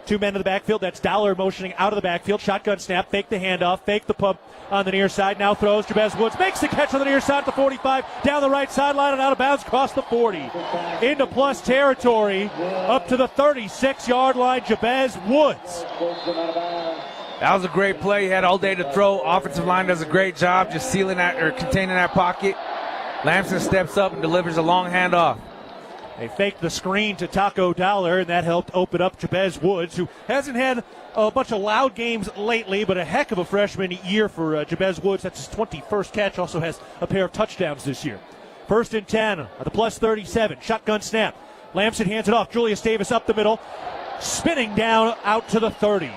S5: 2 men in the backfield. That's Dollar motioning out of the backfield. Shotgun snap. Fake the handoff. Fake the pump on the near side. Now throws. Jabez Woods makes the catch on the near side at the 45. Down the right sideline and out of bounds across the 40. Into plus territory. Up to the 36-yard line. Jabez Woods.
S18: That was a great play. He had all day to throw. Offensive line does a great job just sealing that or containing that pocket. Lamson steps up and delivers a long handoff.
S5: They faked the screen to Taco Dollar, and that helped open up Jabez Woods, who hasn't had a bunch of loud games lately, but a heck of a freshman year for Jabez Woods. That's his 21st catch. Also has a pair of touchdowns this year. 1st and 10 at the plus 37. Shotgun snap. Lamson hands it off. Julius Davis up the middle. Spinning down out to the 30.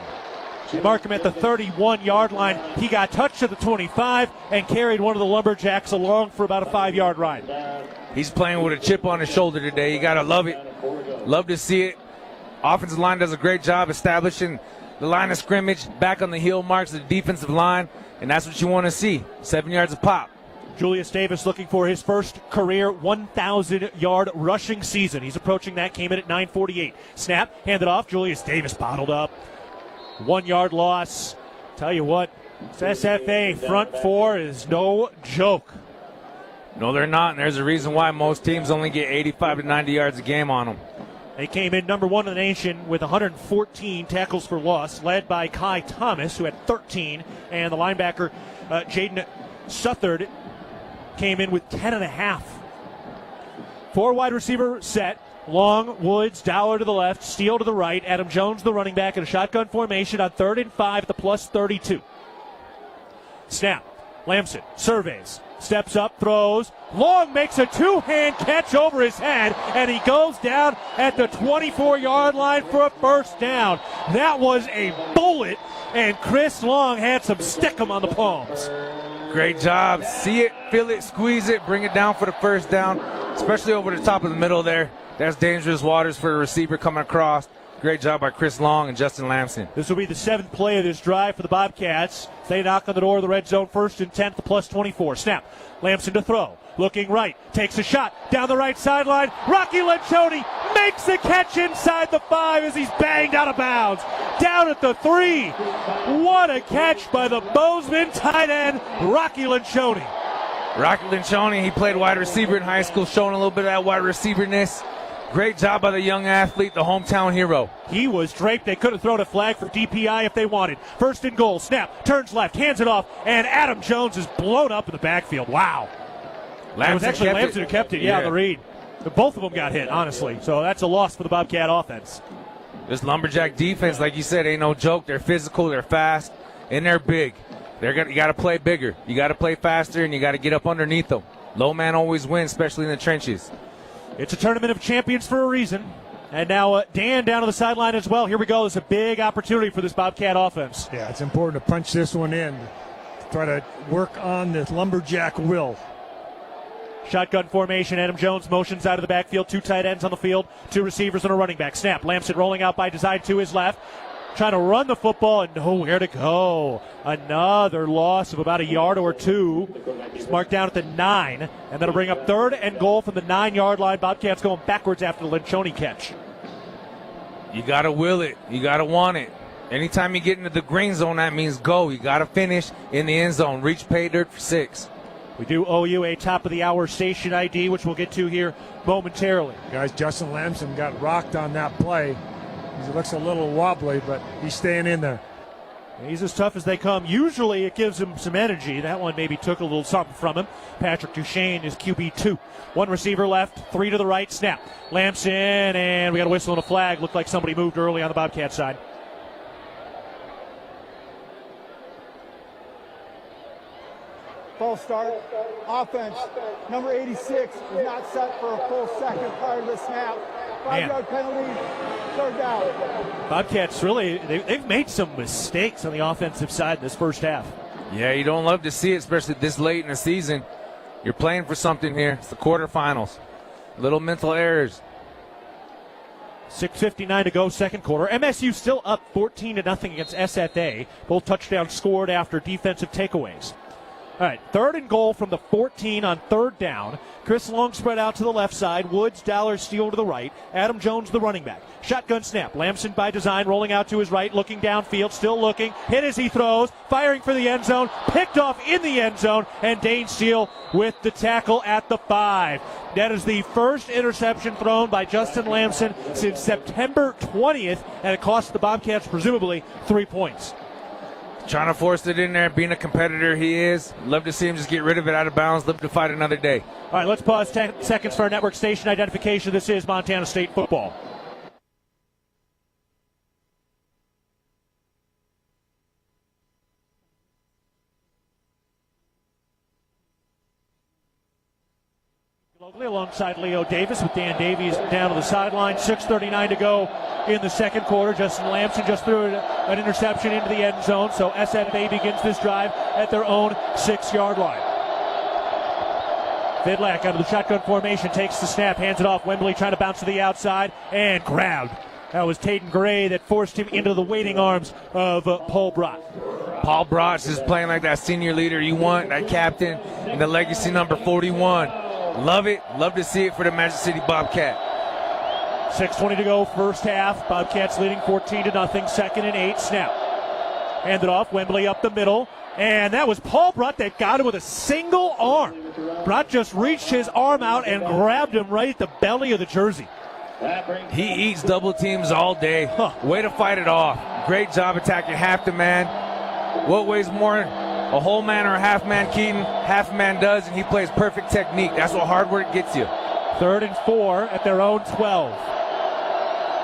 S5: They mark him at the 31-yard line. He got touched at the 25 and carried one of the Lumberjacks along for about a 5-yard ride.
S18: He's playing with a chip on his shoulder today. You got to love it. Love to see it. Offensive line does a great job establishing the line of scrimmage, back on the heel marks of the defensive line, and that's what you want to see. 7 yards of pop.
S5: Julius Davis looking for his first career 1,000-yard rushing season. He's approaching that, came in at 9:48. Snap, handed off. Julius Davis bottled up. 1-yard loss. Tell you what, this SFA front 4 is no joke.
S18: No, they're not, and there's a reason why most teams only get 85 to 90 yards a game on them.
S5: They came in number 1 in the nation with 114 tackles for loss, led by Kai Thomas, who had 13, and the linebacker Jaden Southard came in with 10.5. 4 wide receiver set. Long, Woods, Dollar to the left, Steele to the right, Adam Jones, the running back, in a shotgun formation on 3rd and 5 at the plus 32. Snap. Lamson surveys. Steps up, throws. Long makes a 2-hand catch over his head, and he goes down at the 24-yard line for a first down. That was a bullet, and Chris Long had some stickum on the palms.
S18: Great job. See it, feel it, squeeze it, bring it down for the first down, especially over the top of the middle there. That's dangerous waters for a receiver coming across. Great job by Chris Long and Justin Lamson.
S5: This will be the 7th play of this drive for the Bobcats. They knock on the door of the red zone, 1st and 10 at the plus 24. Snap. Lamson to throw. Looking right. Takes a shot. Down the right sideline. Rocky Lencioni makes the catch inside the 5 as he's banged out of bounds. Down at the 3. What a catch by the Bozeman tight end, Rocky Lencioni.
S18: Rocky Lencioni, he played wide receiver in high school, showing a little bit of that wide receiverness. Great job by the young athlete, the hometown hero.
S5: He was draped. They could have thrown a flag for DPI if they wanted. 1st and goal. Snap. Turns left. Hands it off. And Adam Jones is blown up in the backfield. Wow. It was actually Lamson who kept it. Yeah, the read. Both of them got hit, honestly. So that's a loss for the Bobcat offense.
S18: This Lumberjack defense, like you said, ain't no joke. They're physical. They're fast. And they're big. You got to play bigger. You got to play faster, and you got to get up underneath them. Low man always wins, especially in the trenches.
S5: It's a tournament of champions for a reason. And now Dan down to the sideline as well. Here we go. It's a big opportunity for this Bobcat offense.
S16: Yeah, it's important to punch this one in. Try to work on the lumberjack will.
S5: Shotgun formation. Adam Jones motions out of the backfield. 2 tight ends on the field. 2 receivers and a running back. Snap. Lamson rolling out by design to his left. Trying to run the football and nowhere to go. Another loss of about a yard or 2. It's marked down at the 9. And that'll bring up 3rd and goal from the 9-yard line. Bobcats going backwards after the Lencioni catch.
S18: You got to will it. You got to want it. Anytime you get into the green zone, that means go. You got to finish in the end zone. Reach pay dirt for 6.
S5: We do owe you a top-of-the-hour station ID, which we'll get to here momentarily.
S16: Guys, Justin Lamson got rocked on that play. He looks a little wobbly, but he's staying in there.
S5: He's as tough as they come. Usually it gives him some energy. That one maybe took a little something from him. Patrick Duchesne is QB2. 1 receiver left, 3 to the right, snap. Lamson, and we got a whistle and a flag. Looked like somebody moved early on the Bobcat side.
S15: False start. Offense. Number 86 is not set for a full second prior to the snap. 5-yard penalty. 3rd down.
S5: Bobcats really, they've made some mistakes on the offensive side in this first half.
S18: Yeah, you don't love to see it, especially this late in the season. You're playing for something here. It's the quarterfinals. Little mental errors.
S5: 6:59 to go, second quarter. MSU still up 14-0 against SFA. Both touchdowns scored after defensive takeaways. All right, 3rd and goal from the 14 on 3rd down. Chris Long spread out to the left side. Woods, Dollar, Steele to the right. Adam Jones, the running back. Shotgun snap. Lamson by design, rolling out to his right, looking downfield, still looking. Hit as he throws, firing for the end zone. Picked off in the end zone, and Dane Steele with the tackle at the 5. That is the first interception thrown by Justin Lamson since September 20th, and it cost the Bobcats presumably 3 points.
S18: Trying to force it in there, being a competitor he is. Love to see him just get rid of it out of bounds. Live to fight another day.
S5: All right, let's pause 10 seconds for our network station identification. This is Montana State football. Gillogly alongside Leo Davis with Dan Davies down to the sideline. 6:39 to go in the second quarter. Justin Lamson just threw an interception into the end zone, so SFA begins this drive at their own 6-yard line. Vidlak out of the shotgun formation takes the snap, hands it off. Wembley trying to bounce to the outside and grabbed. That was Taden Gray that forced him into the waiting arms of Paul Brott.
S18: Paul Brott is playing like that senior leader you want, that captain, and the legacy number 41. Love it. Love to see it for the Magic City Bobcat.
S5: 6:20 to go, first half. Bobcats leading 14-0. 2nd and 8. Snap. Handed off. Wembley up the middle. And that was Paul Brott that got him with a single arm. Brott just reached his arm out and grabbed him right at the belly of the jersey.
S18: He eats double teams all day. Way to fight it off. Great job attacking half the man. What weighs more, a whole man or a half man, Keaton? Half a man does, and he plays perfect technique. That's what hard work gets you.
S5: 3rd and 4 at their own 12.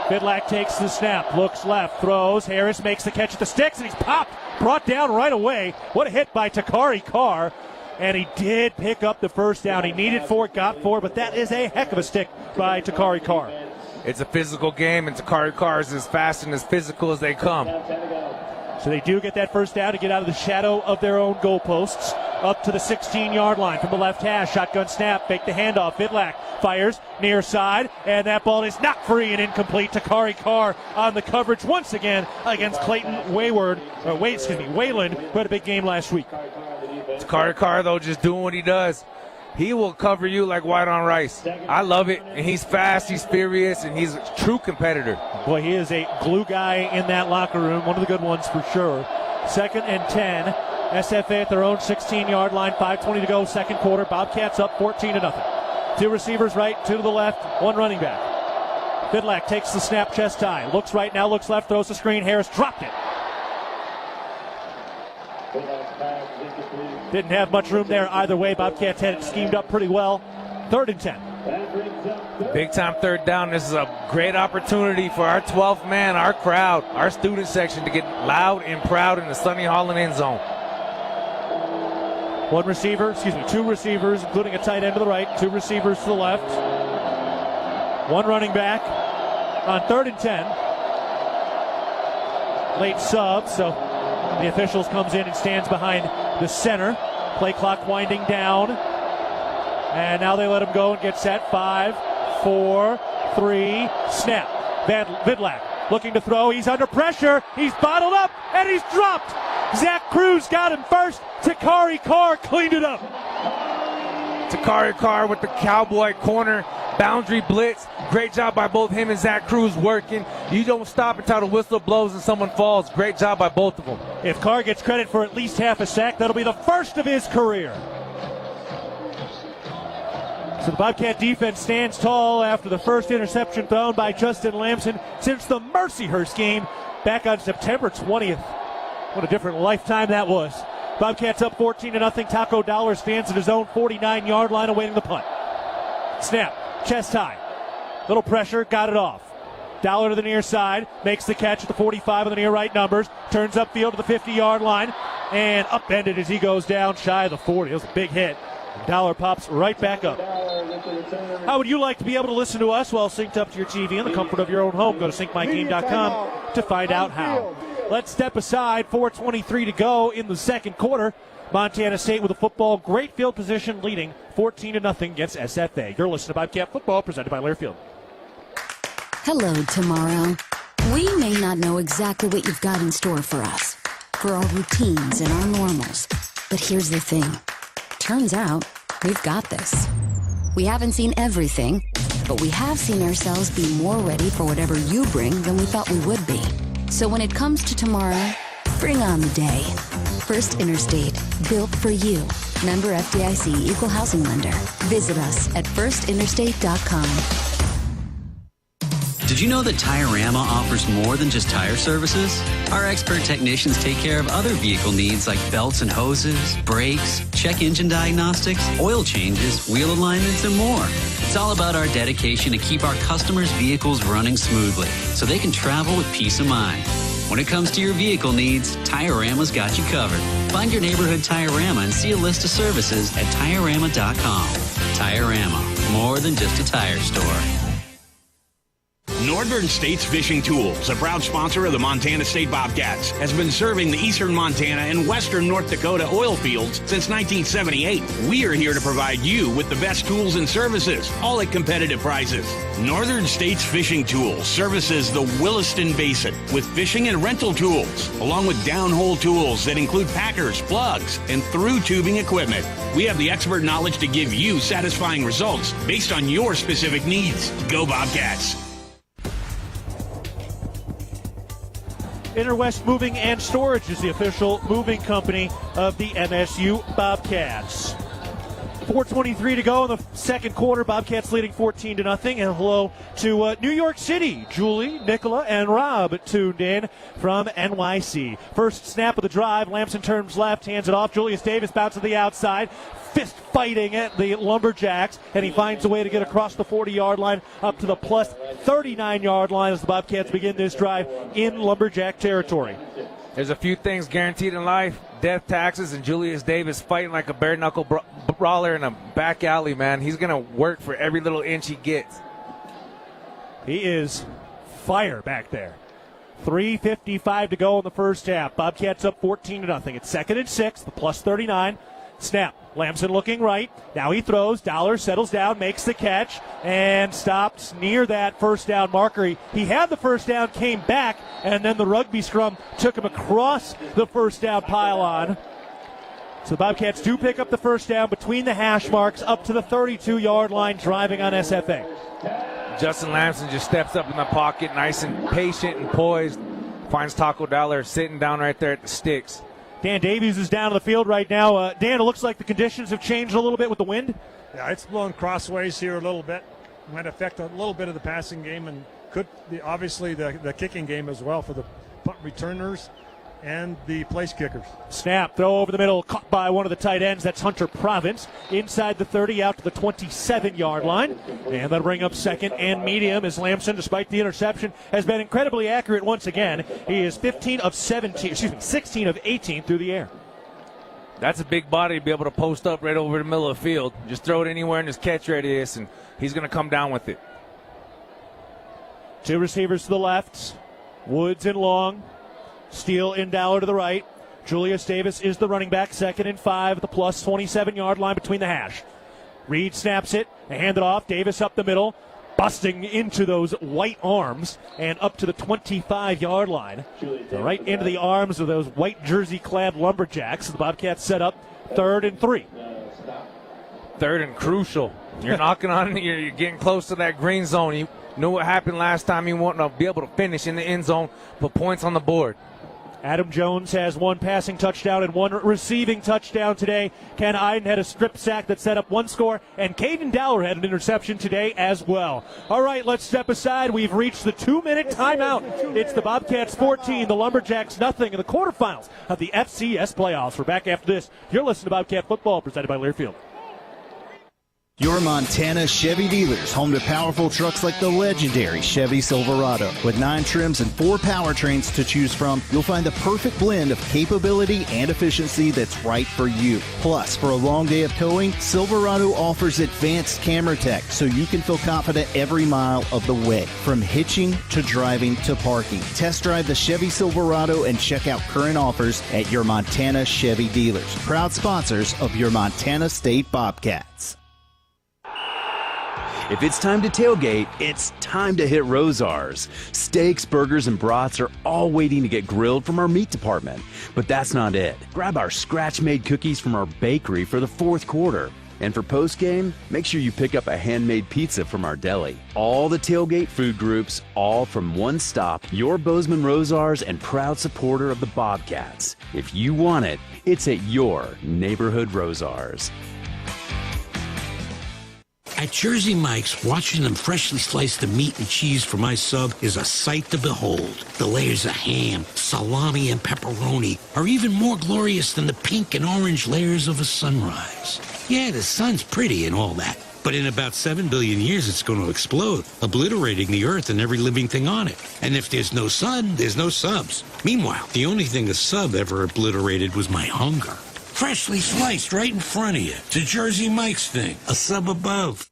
S5: Vidlak takes the snap, looks left, throws. Harris makes the catch at the sticks, and he's popped, brought down right away. What a hit by Takari Carr. And he did pick up the first down. He needed 4, got 4, but that is a heck of a stick by Takari Carr.
S18: It's a physical game, and Takari Carr is as fast and as physical as they come.
S5: So they do get that first down to get out of the shadow of their own goalposts. Up to the 16-yard line from the left hash. Shotgun snap, fake the handoff. Vidlak fires near side, and that ball is knocked free and incomplete. Takari Carr on the coverage once again against Clayton Wayland, who had a big game last week.
S18: Takari Carr, though, just doing what he does. He will cover you like white on rice. I love it, and he's fast, he's furious, and he's a true competitor.
S5: Boy, he is a glue guy in that locker room, one of the good ones for sure. 2nd and 10. SFA at their own 16-yard line, 5:20 to go, second quarter. Bobcats up 14-0. 2 receivers right, 2 to the left, 1 running back. Vidlak takes the snap, chest high. Looks right now, looks left, throws the screen. Harris dropped it. Didn't have much room there either way. Bobcats had it schemed up pretty well. 3rd and 10.
S18: Big time 3rd down. This is a great opportunity for our 12th man, our crowd, our student section to get loud and proud in the Sonny Holland end zone.
S5: 2 receivers, including a tight end to the right, 2 receivers to the left, 1 running back, on 3rd and 10. Late sub, so the officials comes in and stands behind the center. Play clock winding down. And now they let him go and get set. 5, 4, 3, snap. Vidlak looking to throw. He's under pressure. He's bottled up, and he's dropped. Zach Cruz got him first. Takari Carr cleaned it up.
S18: Takari Carr with the cowboy corner boundary blitz. Great job by both him and Zach Cruz working. You don't stop until the whistle blows and someone falls. Great job by both of them.
S5: If Carr gets credit for at least half a sack, that'll be the first of his career. So the Bobcat defense stands tall after the first interception thrown by Justin Lamson since the Mercyhurst game back on September 20th. What a different lifetime that was. Bobcats up 14-0. Taco Dollar stands at his own 49-yard line awaiting the punt. Snap, chest high. Little pressure, got it off. Dollar to the near side, makes the catch at the 45 on the near right numbers, turns upfield to the 50-yard line, and upended as he goes down shy of the 40. It was a big hit. Dollar pops right back up. How would you like to be able to listen to us while synced up to your TV in the comfort of your own home? Go to syncmygame.com to find out how. Let's step aside. 4:23 to go in the second quarter. Montana State with a football, great field position, leading 14-0 against SFA. You're listening to Bobcat Football, presented by Learfield.
S1: Hello, tomorrow. We may not know exactly what you've got in store for us, for our routines and our normals. But here's the thing. Turns out, we've got this. We haven't seen everything, but we have seen ourselves be more ready for whatever you bring than we thought we would be. So when it comes to tomorrow, bring on the day. First Interstate, built for you. Member FDIC, Equal Housing Lender. Visit us at firstinterstate.com.
S3: Did you know that Tiorama offers more than just tire services? Our expert technicians take care of other vehicle needs like belts and hoses, brakes, check engine diagnostics, oil changes, wheel alignments, and more. It's all about our dedication to keep our customers' vehicles running smoothly so they can travel with peace of mind. When it comes to your vehicle needs, Tiorama's got you covered. Find your neighborhood Tiorama and see a list of services at Tiorama.com. Tiorama, more than just a tire store.
S25: Northern States Fishing Tools, a proud sponsor of the Montana State Bobcats, has been serving the eastern Montana and western North Dakota oil fields since 1978. We are here to provide you with the best tools and services, all at competitive prices. Northern States Fishing Tools services the Williston Basin with fishing and rental tools, along with downhole tools that include packers, plugs, and through tubing equipment. We have the expert knowledge to give you satisfying results based on your specific needs. Go Bobcats!
S5: Interwest Moving and Storage is the official moving company of the MSU Bobcats. 4:23 to go in the second quarter. Bobcats leading 14-0. And hello to New York City. Julie, Nicola, and Rob tuned in from NYC. First snap of the drive. Lamson turns left, hands it off. Julius Davis bounces to the outside. Fist fighting at the Lumberjacks, and he finds a way to get across the 40-yard line up to the plus 39-yard line as the Bobcats begin this drive in Lumberjack territory.
S18: There's a few things guaranteed in life. Death, taxes, and Julius Davis fighting like a bare-knuckle brawler in a back alley, man. He's going to work for every little inch he gets.
S5: He is fire back there. 3:55 to go in the first half. Bobcats up 14-0. It's 2nd and 6, the plus 39. Snap. Lamson looking right. Now he throws. Dollar settles down, makes the catch, and stops near that first down marker. He had the first down, came back, and then the rugby scrum took him across the first down pylon. So the Bobcats do pick up the first down between the hash marks up to the 32-yard line, driving on SFA.
S18: Justin Lamson just steps up in the pocket, nice and patient and poised. Finds Taco Dollar sitting down right there at the sticks.
S5: Dan Davies is down on the field right now. Dan, it looks like the conditions have changed a little bit with the wind.
S16: Yeah, it's blowing crossways here a little bit. Might affect a little bit of the passing game and could be obviously the kicking game as well for the punt returners and the place kickers.
S5: Snap, throw over the middle, caught by one of the tight ends. That's Hunter Province. Inside the 30, out to the 27-yard line. And that'll bring up 2nd and medium as Lamson, despite the interception, has been incredibly accurate once again. He is 16 of 18 through the air.
S18: That's a big body to be able to post up right over the middle of the field. Just throw it anywhere in his catch radius, and he's going to come down with it.
S5: Two receivers to the left. Woods and Long. Steele and Dowler to the right. Julius Davis is the running back, 2nd and 5 at the plus 27-yard line between the hash. Reed snaps it, hand it off. Davis up the middle, busting into those white arms and up to the 25-yard line. So right into the arms of those white jersey-clad Lumberjacks. The Bobcats set up 3rd and 3.
S18: 3rd and crucial. You're knocking on it. You're getting close to that green zone. You know what happened last time. You want to be able to finish in the end zone, put points on the board.
S5: Adam Jones has one passing touchdown and one receiving touchdown today. Ken Iden had a strip sack that set up one score, and Caden Dowler had an interception today as well. All right, let's step aside. We've reached the 2-minute timeout. It's the Bobcats 14, the Lumberjacks nothing in the quarterfinals of the FCS Playoffs. We're back after this. You're listening to Bobcat Football, presented by Learfield.
S4: Your Montana Chevy dealers, home to powerful trucks like the legendary Chevy Silverado. With 9 trims and 4 powertrains to choose from, you'll find the perfect blend of capability and efficiency that's right for you. Plus, for a long day of towing, Silverado offers advanced camera tech so you can feel confident every mile of the way. From hitching to driving to parking. Test drive the Chevy Silverado and check out current offers at your Montana Chevy dealers. Proud sponsors of your Montana State Bobcats.
S6: If it's time to tailgate, it's time to hit Rosar's. Steaks, burgers, and brats are all waiting to get grilled from our meat department. But that's not it. Grab our scratch-made cookies from our bakery for the 4th quarter. And for postgame, make sure you pick up a handmade pizza from our deli. All the tailgate food groups, all from one stop, your Bozeman Rosar's and proud supporter of the Bobcats. If you want it, it's at your neighborhood Rosar's.
S28: At Jersey Mike's, watching them freshly slice the meat and cheese for my sub is a sight to behold. The layers of ham, salami, and pepperoni are even more glorious than the pink and orange layers of a sunrise. Yeah, the sun's pretty and all that, but in about 7 billion years it's going to explode, obliterating the earth and every living thing on it. And if there's no sun, there's no subs. Meanwhile, the only thing a sub ever obliterated was my hunger. Freshly sliced right in front of you. It's a Jersey Mike's thing. A sub above.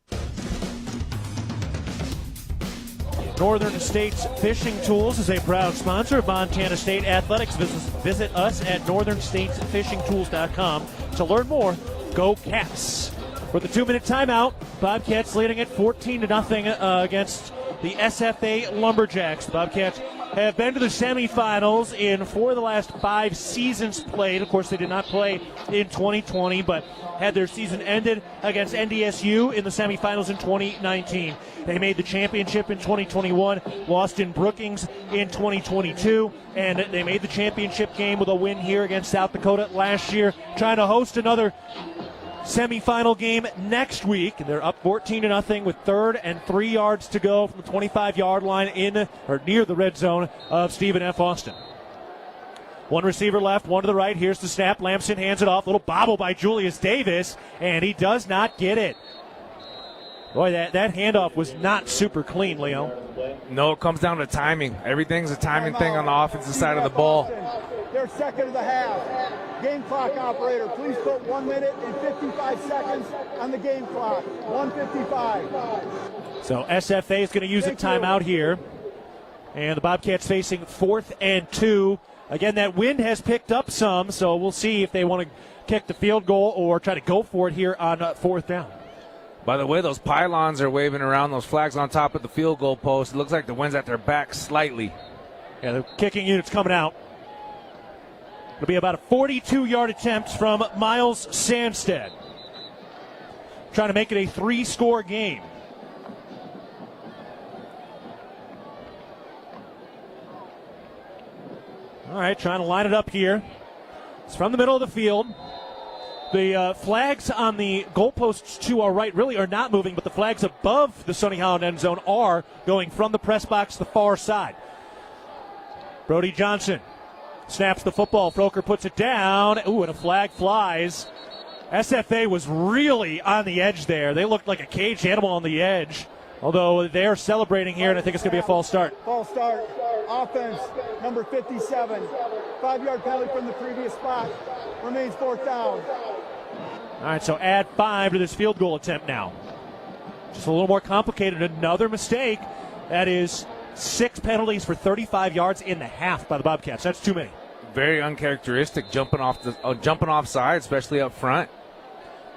S5: Northern States Fishing Tools is a proud sponsor of Montana State Athletics. Visit us at northernstatesfishingtools.com to learn more. Go Cats. For the 2-minute timeout, Bobcats leading it 14-0 against the SFA Lumberjacks. The Bobcats have been to the semifinals in 4 of the last 5 seasons played. Of course, they did not play in 2020, but had their season ended against NDSU in the semifinals in 2019. They made the championship in 2021, lost in Brookings in 2022, and they made the championship game with a win here against South Dakota last year, trying to host another semifinal game next week. They're up 14-0 with 3rd and 3 yards to go from the 25-yard line in or near the red zone of Stephen F. Austin. One receiver left, one to the right. Here's the snap. Lamson hands it off. Little bobble by Julius Davis, and he does not get it. Boy, that handoff was not super clean, Leo.
S18: No, it comes down to timing. Everything's a timing thing on the offensive side of the ball.
S15: They're 2nd of the half. Game clock operator, please put 1 minute and 55 seconds on the game clock. 1:55.
S5: So SFA is going to use a timeout here. And the Bobcats facing 4th and 2. Again, that wind has picked up some, so we'll see if they want to kick the field goal or try to go for it here on 4th down.
S18: By the way, those pylons are waving around, those flags on top of the field goal post. It looks like the wind's at their back slightly.
S5: Yeah, the kicking unit's coming out. It'll be about a 42-yard attempt from Miles Sandstead. Trying to make it a 3-score game. All right, trying to line it up here. It's from the middle of the field. The flags on the goalposts to our right really are not moving, but the flags above the Sonny Holland end zone are going from the press box to the far side. Brody Johnson snaps the football. Froker puts it down. Ooh, and a flag flies. SFA was really on the edge there. They looked like a caged animal on the edge, although they're celebrating here, and I think it's going to be a false start.
S15: False start. Offense, number 57. 5-yard penalty from the previous spot. Remains 4th down.
S5: All right, so add 5 to this field goal attempt now. Just a little more complicated. Another mistake. That is 6 penalties for 35 yards in the half by the Bobcats. That's too many.
S18: Very uncharacteristic, jumping off side, especially up front.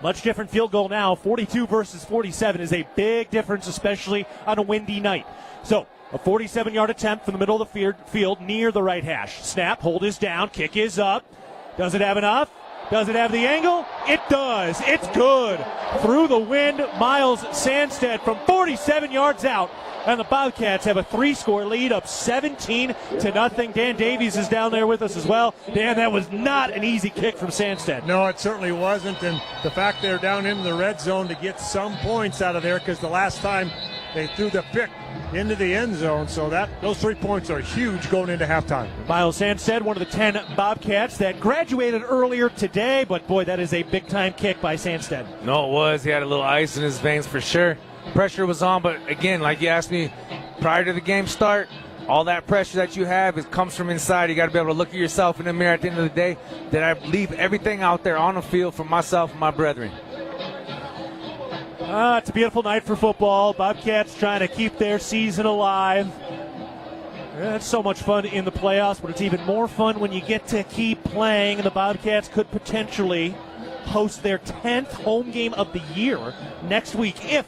S5: Much different field goal now. 42 versus 47 is a big difference, especially on a windy night. So a 47-yard attempt from the middle of the field near the right hash. Snap, hold is down, kick is up. Does it have enough? Does it have the angle? It does. It's good. Through the wind, Miles Sandstead from 47 yards out. And the Bobcats have a 3-score lead up 17-0. Dan Davies is down there with us as well. Dan, that was not an easy kick from Sandstead.
S16: No, it certainly wasn't. And the fact they're down in the red zone to get some points out of there, because the last time they threw the pick into the end zone. So those 3 points are huge going into halftime.
S5: Miles Sandstead, one of the 10 Bobcats that graduated earlier today. But, boy, that is a big-time kick by Sandstead.
S18: No, it was. He had a little ice in his veins for sure. Pressure was on, but again, like you asked me prior to the game start, all that pressure that you have, it comes from inside. You got to be able to look at yourself in the mirror at the end of the day. That I leave everything out there on the field for myself and my brethren.
S5: It's a beautiful night for football. Bobcats trying to keep their season alive. It's so much fun in the playoffs, but it's even more fun when you get to keep playing. And the Bobcats could potentially host their 10th home game of the year next week if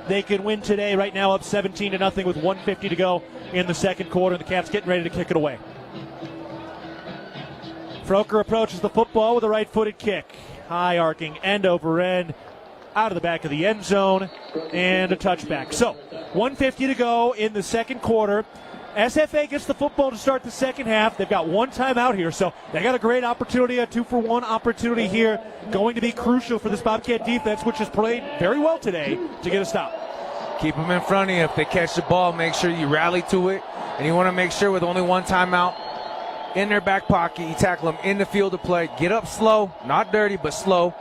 S5: they can win today. Right now up 17-0 with 1:50 to go in the second quarter. The Cats getting ready to kick it away. Froker approaches the football with a right-footed kick. High arcing end over end out of the back of the end zone and a touchback. So 1:50 to go in the second quarter. SFA gets the football to start the second half. They've got one timeout here, so they got a great opportunity, a 2-for-1 opportunity here, going to be crucial for this Bobcat defense, which has played very well today, to get a stop.
S18: Keep them in front of you. If they catch the ball, make sure you rally to it, and you want to make sure with only one timeout in their back pocket, you tackle them in the field of play. Get up slow, not dirty, but slow.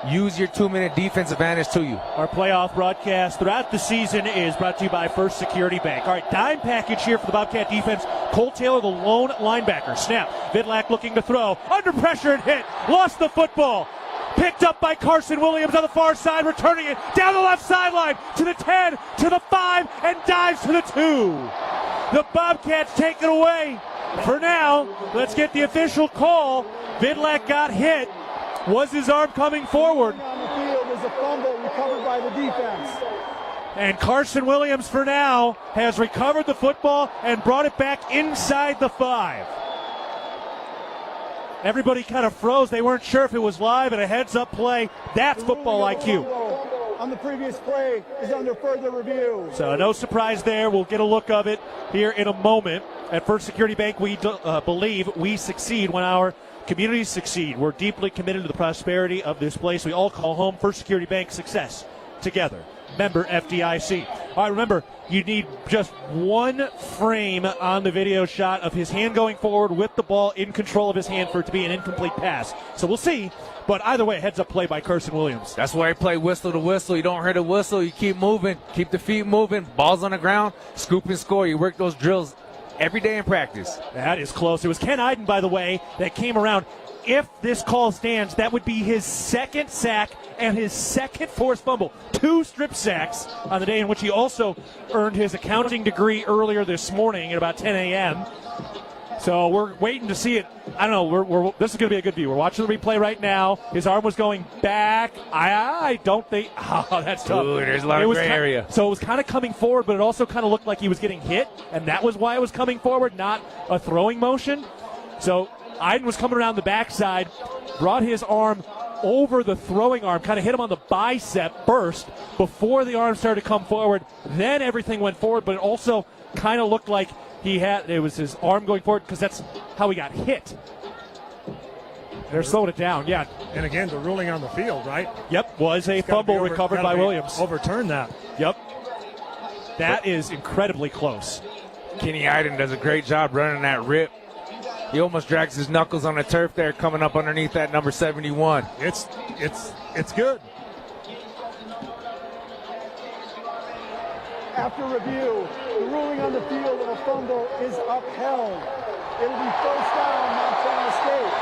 S18: Use your 2-minute defense advantage to you.
S5: Our playoff broadcast throughout the season is brought to you by First Security Bank. All right, dime package here for the Bobcat defense. Cole Taylor, the lone linebacker. Snap. Vidlac looking to throw. Under pressure and hit. Lost the football. Picked up by Carson Williams on the far side, returning it down the left sideline to the 10, to the 5, and dives to the 2. The Bobcats take it away. For now, let's get the official call. Vidlac got hit. Was his arm coming forward?
S15: On the field is a fumble recovered by the defense.
S5: And Carson Williams, for now, has recovered the football and brought it back inside the 5. Everybody kind of froze. They weren't sure if it was live, and a heads-up play. That's football IQ.
S15: On the previous play is under further review.
S5: So no surprise there. We'll get a look of it here in a moment. At First Security Bank, we believe we succeed when our communities succeed. We're deeply committed to the prosperity of this place we all call home. First Security Bank, success together. Member FDIC. All right, remember, you need just one frame on the video shot of his hand going forward with the ball in control of his hand for it to be an incomplete pass. So we'll see. But either way, heads-up play by Carson Williams.
S18: That's why I play whistle to whistle. You don't hurt a whistle. You keep moving. Keep the feet moving. Balls on the ground. Scoop and score. You work those drills every day in practice.
S5: That is close. It was Ken Iden, by the way, that came around. If this call stands, that would be his second sack and his second forced fumble. 2 strip sacks on the day in which he also earned his accounting degree earlier this morning at about 10 a.m. So we're waiting to see it. I don't know. This is going to be a good view. We're watching the replay right now. His arm was going back. I don't think. Oh, that's tough.
S18: Ooh, there's a lot of gray area.
S5: So it was kind of coming forward, but it also kind of looked like he was getting hit, and that was why it was coming forward, not a throwing motion. So Iden was coming around the backside, brought his arm over the throwing arm, kind of hit him on the bicep first before the arm started to come forward. Then everything went forward, but it also kind of looked like it was his arm going forward because that's how he got hit. They're slowing it down, yeah.
S16: And again, the ruling on the field, right?
S5: Yep, was a fumble recovered by Williams.
S16: Overturn that.
S5: Yep. That is incredibly close.
S18: Kenny Iden does a great job running that rip. He almost drags his knuckles on the turf there, coming up underneath that number 71.
S16: It's good.
S15: After review, the ruling on the field of a fumble is upheld. It'll be first down, Montana State.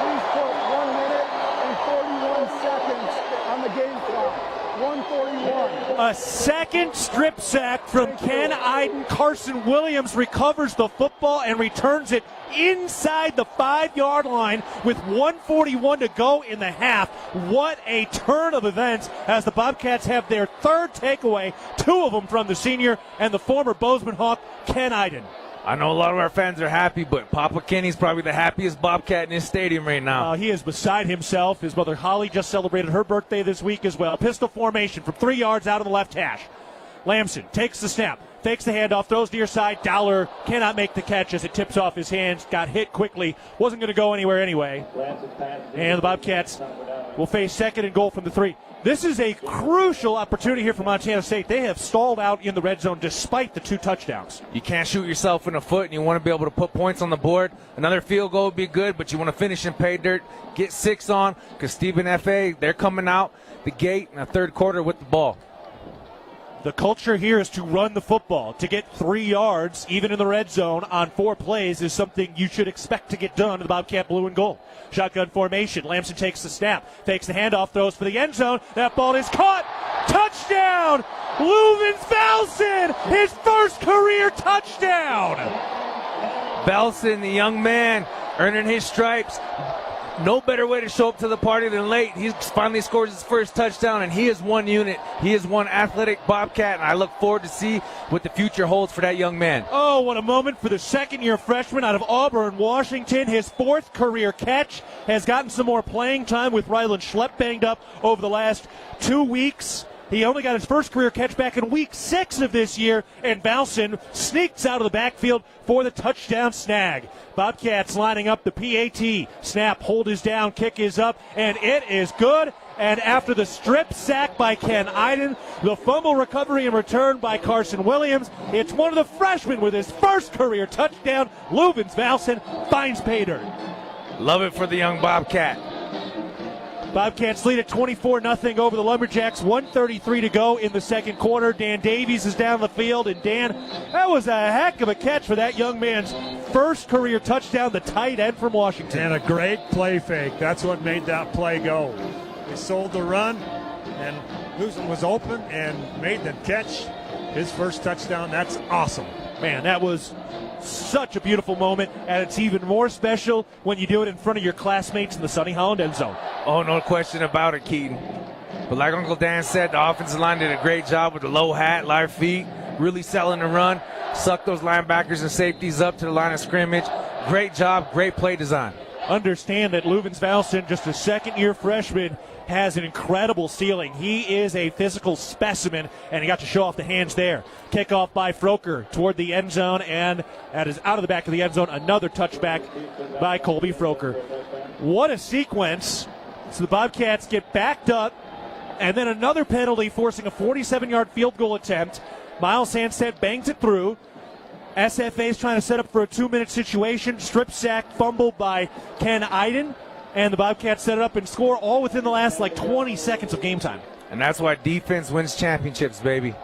S15: Please put 1 minute and 41 seconds on the game clock. 141.
S5: A second strip sack from Ken Iden. Carson Williams recovers the football and returns it inside the 5-yard line with 1:41 to go in the half. What a turn of events as the Bobcats have their third takeaway, 2 of them from the senior and the former Bozeman Hawk, Ken Iden.
S18: I know a lot of our fans are happy, but Papa Kenny's probably the happiest Bobcat in his stadium right now.
S5: He is beside himself. His mother Holly just celebrated her birthday this week as well. Pistol formation from 3 yards out of the left hash. Lamson takes the snap, fakes the handoff, throws near side. Dowler cannot make the catch as it tips off his hands. Got hit quickly. Wasn't going to go anywhere anyway. And the Bobcats will face 2nd and goal from the 3. This is a crucial opportunity here for Montana State. They have stalled out in the red zone despite the 2 touchdowns.
S18: You can't shoot yourself in the foot, and you want to be able to put points on the board. Another field goal would be good, but you want to finish in pay dirt, get 6 on, because Stephen F.A., they're coming out the gate in the 3rd quarter with the ball.
S5: The culture here is to run the football. To get 3 yards, even in the red zone, on 4 plays is something you should expect to get done to the Bobcat blue and gold. Shotgun formation. Lamson takes the snap, fakes the handoff, throws for the end zone. That ball is caught. Touchdown! Luvens Valson, his first career touchdown!
S18: Valson, the young man, earning his stripes. No better way to show up to the party than late. He finally scores his first touchdown, and he is one unit. He is one athletic Bobcat, and I look forward to see what the future holds for that young man.
S5: Oh, what a moment for the second-year freshman out of Auburn, Washington. His 4th career catch, has gotten some more playing time with Ryland Schlepp banged up over the last 2 weeks. He only got his first career catch back in week 6 of this year, and Valson sneaks out of the backfield for the touchdown snag. Bobcats lining up the PAT. Snap, hold is down, kick is up, and it is good. And after the strip sack by Ken Iden, the fumble recovery and return by Carson Williams, it's one of the freshmen with his first career touchdown. Luvens Valson finds pay dirt.
S18: Love it for the young Bobcat.
S5: Bobcats lead at 24-0 over the Lumberjacks. 1:33 to go in the 2nd quarter. Dan Davies is down the field, and Dan, that was a heck of a catch for that young man's first career touchdown, the tight end from Washington.
S16: And a great play fake. That's what made that play go. He sold the run, and Luzon was open and made the catch. His first touchdown. That's awesome.
S5: Man, that was such a beautiful moment, and it's even more special when you do it in front of your classmates in the Sonny Holland end zone.
S18: Oh, no question about it, Keaton. But like Uncle Dan said, the offensive line did a great job with the low hat, live feet, really selling the run, sucked those linebackers and safeties up to the line of scrimmage. Great job, great play design.
S5: Understand that Luvens Valson, just a second-year freshman, has an incredible ceiling. He is a physical specimen, and he got to show off the hands there. Kickoff by Froker toward the end zone, and that is out of the back of the end zone. Another touchback by Colby Froker. What a sequence. So the Bobcats get backed up, and then another penalty forcing a 47-yard field goal attempt. Miles Sandstead bangs it through. SFA is trying to set up for a 2-minute situation. Strip sack, fumble by Ken Iden. And the Bobcats set it up and score all within the last 20 seconds of game time.
S18: And that's why defense wins championships, baby.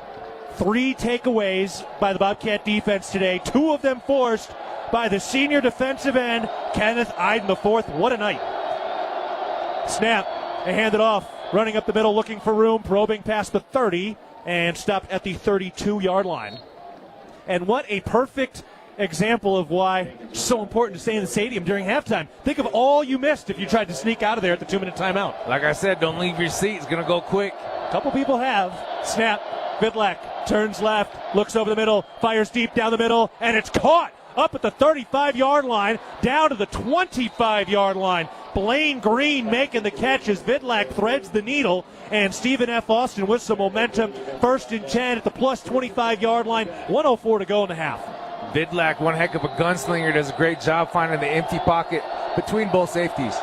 S5: 3 takeaways by the Bobcat defense today. 2 of them forced by the senior defensive end, Kenneth Iden IV. What a night. Snap, they hand it off. Running up the middle, looking for room, probing past the 30, and stopped at the 32-yard line. And what a perfect example of why it's so important to stay in the stadium during halftime. Think of all you missed if you tried to sneak out of there at the 2-minute timeout.
S18: Like I said, don't leave your seat. It's going to go quick.
S5: A couple people have. Snap. Vidlac turns left, looks over the middle, fires deep down the middle, and it's caught up at the 35-yard line, down to the 25-yard line. Blaine Green making the catch as Vidlac threads the needle, and Stephen F. Austin with some momentum. 1st and 10 at the plus 25-yard line. 1:04 to go in the half.
S18: Vidlac, one heck of a gunslinger, does a great job finding the empty pocket between both safeties.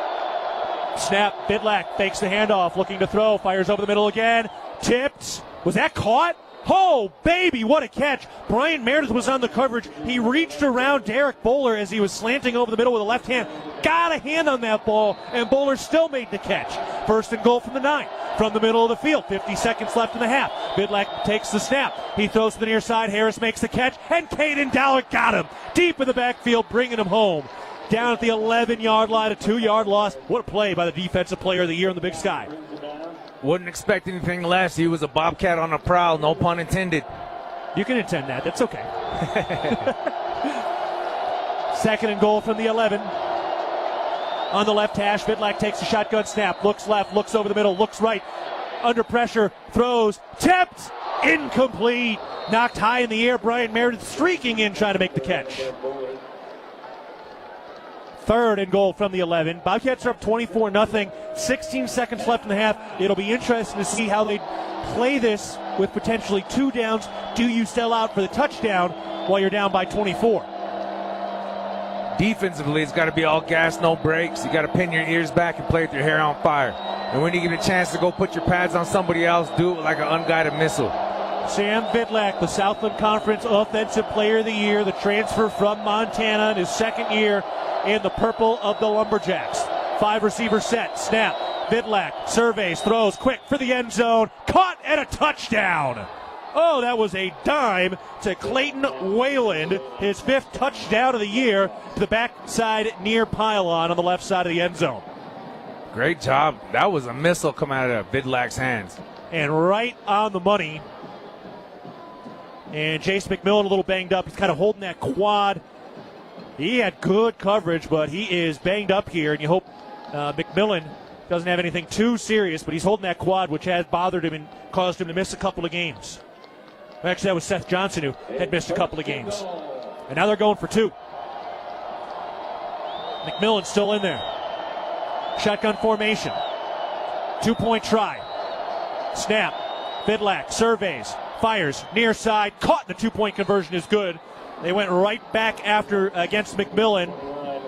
S5: Snap, Vidlac fakes the handoff, looking to throw, fires over the middle again, tipped. Was that caught? Oh, baby, what a catch. Brian Meredith was on the coverage. He reached around Derek Bowler as he was slanting over the middle with a left hand. Got a hand on that ball, and Bowler still made the catch. 1st and goal from the 9. From the middle of the field, 50 seconds left in the half. Vidlac takes the snap. He throws to the near side. Harris makes the catch, and Caden Dowler got him. Deep in the backfield, bringing him home. Down at the 11-yard line, a 2-yard loss. What a play by the defensive player of the year in the Big Sky.
S18: Wouldn't expect anything less. He was a Bobcat on a prowl, no pun intended.
S5: You can intend that. That's okay. 2nd and goal from the 11. On the left hash, Vidlak takes a shotgun snap. Looks left, looks over the middle, looks right. Under pressure, throws, tipped, incomplete. Knocked high in the air. Brian Meredith streaking in, trying to make the catch. 3rd and goal from the 11. Bobcats are up 24-0. 16 seconds left in the half. It'll be interesting to see how they play this with potentially 2 downs. Do you sell out for the touchdown while you're down by 24?
S18: Defensively, it's got to be all gas, no brakes. You got to pin your ears back and play with your hair on fire. And when you get a chance to go put your pads on somebody else, do it like an unguided missile.
S5: Sam Vidlak, the Southland Conference Offensive Player of the Year, the transfer from Montana in his 2nd year in the purple of the Lumberjacks. 5 receiver set, snap. Vidlak surveys, throws quick for the end zone, caught and a touchdown. Oh, that was a dime to Clayton Wayland, his 5th touchdown of the year, to the backside near pylon on the left side of the end zone.
S18: Great job. That was a missile coming out of Vidlak's hands.
S5: And right on the money. And Jace McMillan a little banged up. He's kind of holding that quad. He had good coverage, but he is banged up here, and you hope McMillan doesn't have anything too serious, but he's holding that quad, which has bothered him and caused him to miss a couple of games. Actually, that was Seth Johnson who had missed a couple of games. And now they're going for 2. McMillan's still in there. Shotgun formation. 2-point try. Snap. Vidlak surveys. Fires near side. Caught. The 2-point conversion is good. They went right back after against McMillan.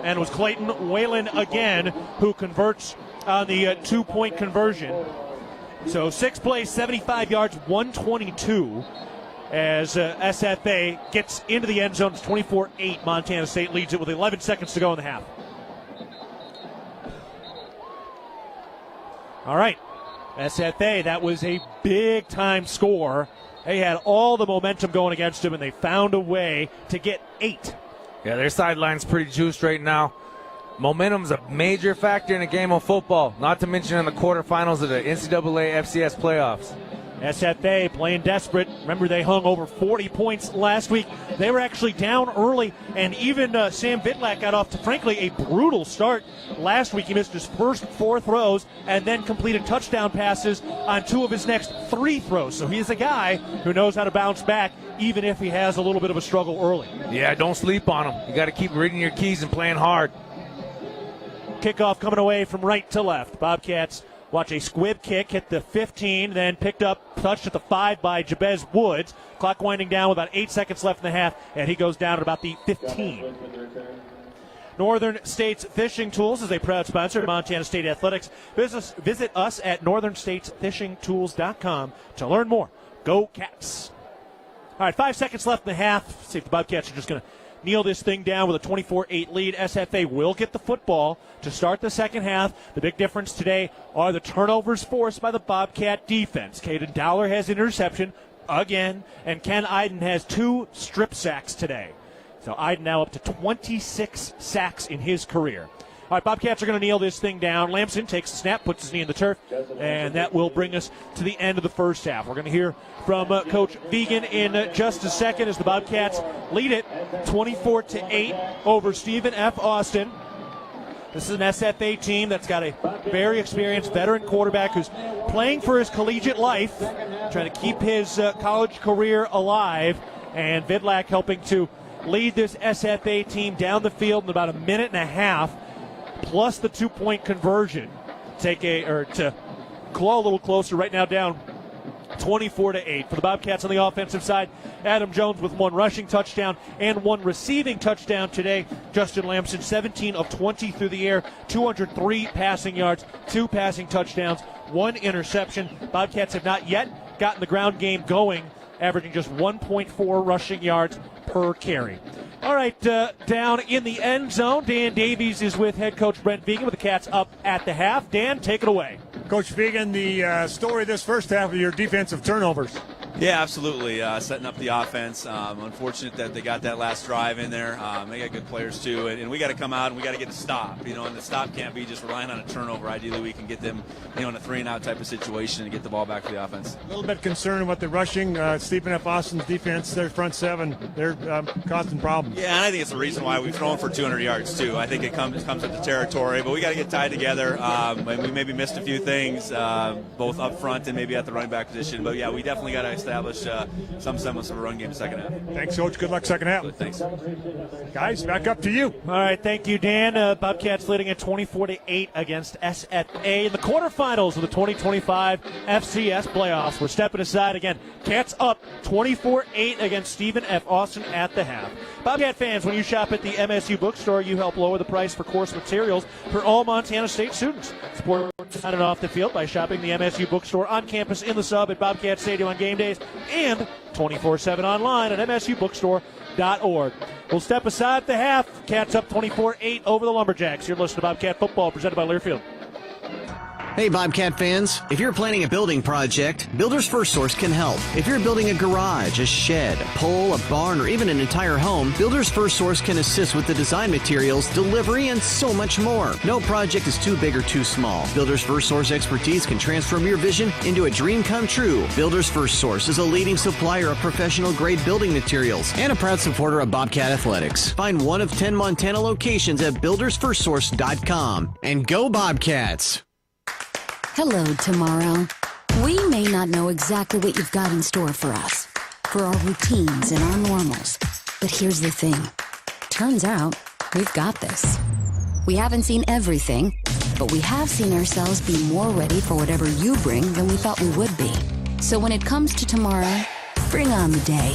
S5: And it was Clayton Whalen again who converts on the 2-point conversion. So 6 plays, 75 yards, 122. As SFA gets into the end zone. It's 24-8. Montana State leads it with 11 seconds to go in the half. All right. SFA, that was a big-time score. They had all the momentum going against them, and they found a way to get 8.
S18: Yeah, their sideline's pretty juiced right now. Momentum's a major factor in a game of football, not to mention in the quarterfinals of the NCAA FCS Playoffs.
S5: SFA playing desperate. Remember, they hung over 40 points last week. They were actually down early, and even Sam Vidlak got off to, frankly, a brutal start last week. He missed his first 4 throws and then completed touchdown passes on 2 of his next 3 throws. So he's a guy who knows how to bounce back, even if he has a little bit of a struggle early.
S18: Yeah, don't sleep on him. You got to keep reading your keys and playing hard.
S5: Kickoff coming away from right to left. Bobcats watch a squib kick hit the 15, then picked up, touched at the 5 by Jabez Woods. Clock winding down with about 8 seconds left in the half, and he goes down at about the 15. Northern States Fishing Tools is a proud sponsor of Montana State Athletics. Visit us at northernstatesfishingtools.com to learn more. Go Cats. All right, 5 seconds left in the half. See if the Bobcats are just going to kneel this thing down with a 24-8 lead. SFA will get the football to start the second half. The big difference today are the turnovers forced by the Bobcat defense. Caden Dowler has interception again, and Ken Iden has 2 strip sacks today. So Iden now up to 26 sacks in his career. All right, Bobcats are going to kneel this thing down. Lamson takes the snap, puts his knee in the turf, and that will bring us to the end of the first half. We're going to hear from Coach Vegan in just a second as the Bobcats lead it 24-8 over Stephen F. Austin. This is an SFA team that's got a very experienced veteran quarterback who's playing for his collegiate life, trying to keep his college career alive, and Vidlak helping to lead this SFA team down the field in about a minute and a half, plus the 2-point conversion. To claw a little closer, right now down 24-8. For the Bobcats on the offensive side, Adam Jones with 1 rushing touchdown and 1 receiving touchdown today. Justin Lamson, 17 of 20 through the air, 203 passing yards, 2 passing touchdowns, 1 interception. Bobcats have not yet gotten the ground game going, averaging just 1.4 rushing yards per carry. All right, down in the end zone, Dan Davies is with head coach Brent Vegan with the Cats up at the half. Dan, take it away.
S16: Coach Vegan, the story of this first half of your defensive turnovers.
S7: Yeah, absolutely. Setting up the offense. Unfortunate that they got that last drive in there. They got good players too, and we got to come out and we got to get a stop. And the stop can't be just relying on a turnover. Ideally, we can get them, in a 3-and-out type of situation and get the ball back to the offense.
S16: A little bit concerned about the rushing. Stephen F. Austin's defense, their front seven, they're causing problems.
S7: Yeah, and I think it's the reason why we've thrown for 200 yards too. I think it comes with the territory, but we got to get tied together. And we maybe missed a few things, both up front and maybe at the running back position. But yeah, we definitely got to establish some semblance of a run game in the second half.
S16: Thanks, Coach. Good luck second half.
S7: Good, thanks.
S16: Guys, back up to you.
S5: All right, thank you, Dan. Bobcats leading at 24-8 against SFA in the quarterfinals of the 2025 FCS Playoffs. We're stepping aside again. Cats up 24-8 against Stephen F. Austin at the half. Bobcat fans, when you shop at the MSU bookstore, you help lower the price for course materials for all Montana State students. Support on and off the field by shopping the MSU bookstore on campus, in the sub, at Bobcat Stadium on game days, and 24/7 online at msubookstore.org. We'll step aside at the half. Cats up 24-8 over the Lumberjacks. You're listening to Bobcat Football, presented by Learfield.
S8: Hey Bobcat fans, if you're planning a building project, Builders First Source can help. If you're building a garage, a shed, a pole, a barn, or even an entire home, Builders First Source can assist with the design materials, delivery, and so much more. No project is too big or too small. Builders First Source expertise can transform your vision into a dream come true. Builders First Source is a leading supplier of professional grade building materials and a proud supporter of Bobcat Athletics. Find one of 10 Montana locations at buildersfirstsource.com. And go Bobcats!
S1: Hello, tomorrow. We may not know exactly what you've got in store for us, for our routines and our normals. But here's the thing. Turns out, we've got this. We haven't seen everything, but we have seen ourselves be more ready for whatever you bring than we thought we would be. So when it comes to tomorrow, bring on the day.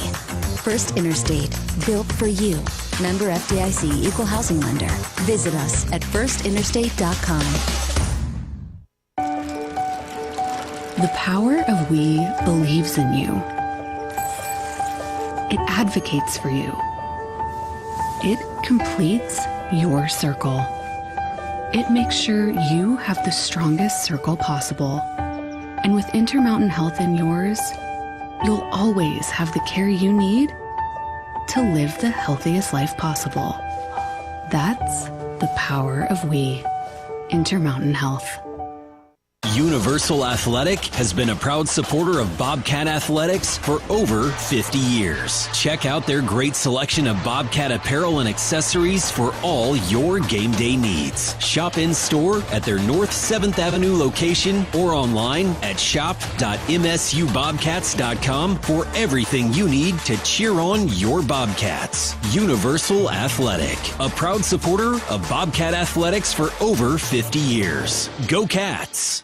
S1: First Interstate, built for you. Member FDIC, Equal Housing Lender. Visit us at firstinterstate.com.
S11: The power of we believes in you. It advocates for you. It completes your circle. It makes sure you have the strongest circle possible. And with Intermountain Health in yours, you'll always have the care you need to live the healthiest life possible. That's the power of we. Intermountain Health.
S12: Universal Athletic has been a proud supporter of Bobcat Athletics for over 50 years. Check out their great selection of Bobcat apparel and accessories for all your game day needs. Shop in store at their North 7th Avenue location or online at shop.msubobcats.com for everything you need to cheer on your Bobcats. Universal Athletic, a proud supporter of Bobcat Athletics for over 50 years. Go Cats!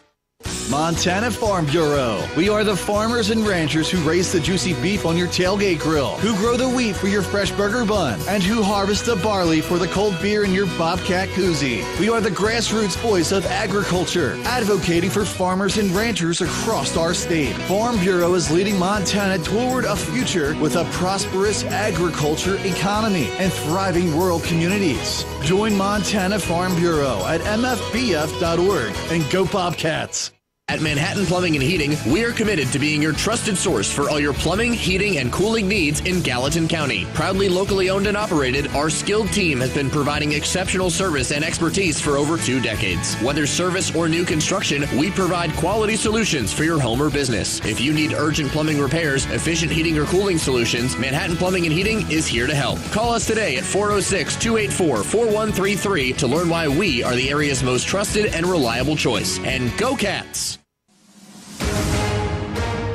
S4: Montana Farm Bureau. We are the farmers and ranchers who raise the juicy beef on your tailgate grill, who grow the wheat for your fresh burger bun, and who harvest the barley for the cold beer in your Bobcat koozie. We are the grassroots voice of agriculture, advocating for farmers and ranchers across our state. Farm Bureau is leading Montana toward a future with a prosperous agriculture economy and thriving rural communities. Join Montana Farm Bureau at mfbf.org and go Bobcats.
S13: At Manhattan Plumbing and Heating, we are committed to being your trusted source for all your plumbing, heating, and cooling needs in Gallatin County. Proudly locally owned and operated, our skilled team has been providing exceptional service and expertise for over 2 decades. Whether service or new construction, we provide quality solutions for your home or business. If you need urgent plumbing repairs, efficient heating or cooling solutions, Manhattan Plumbing and Heating is here to help. Call us today at 406-284-4133 to learn why we are the area's most trusted and reliable choice. And go Cats!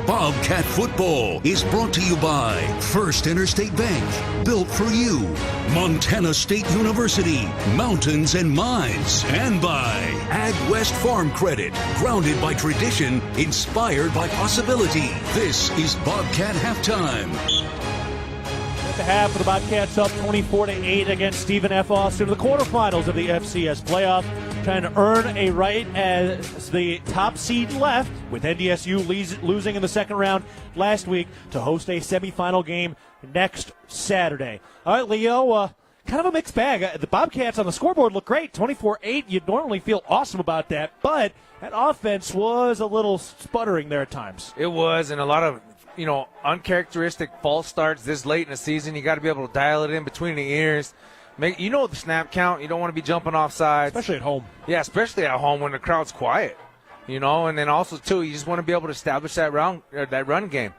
S14: Bobcat Football is brought to you by First Interstate Bank, built for you, Montana State University, Mountains and Mines, and by Ag West Farm Credit, grounded by tradition, inspired by possibility. This is Bobcat Halftime.
S5: At the half of the Bobcats up 24-8 against Stephen F. Austin in the quarterfinals of the FCS Playoffs, trying to earn a right as the top seed left, with NDSU losing in the second round last week, to host a semifinal game next Saturday. All right, Leo, kind of a mixed bag. The Bobcats on the scoreboard look great, 24-8. You'd normally feel awesome about that, but that offense was a little sputtering there at times.
S18: It was, and a lot of uncharacteristic false starts this late in the season. You got to be able to dial it in between the ears. The snap count. You don't want to be jumping off sides.
S5: Especially at home.
S18: Yeah, especially at home when the crowd's quiet. And then also, too, you just want to be able to establish that run game.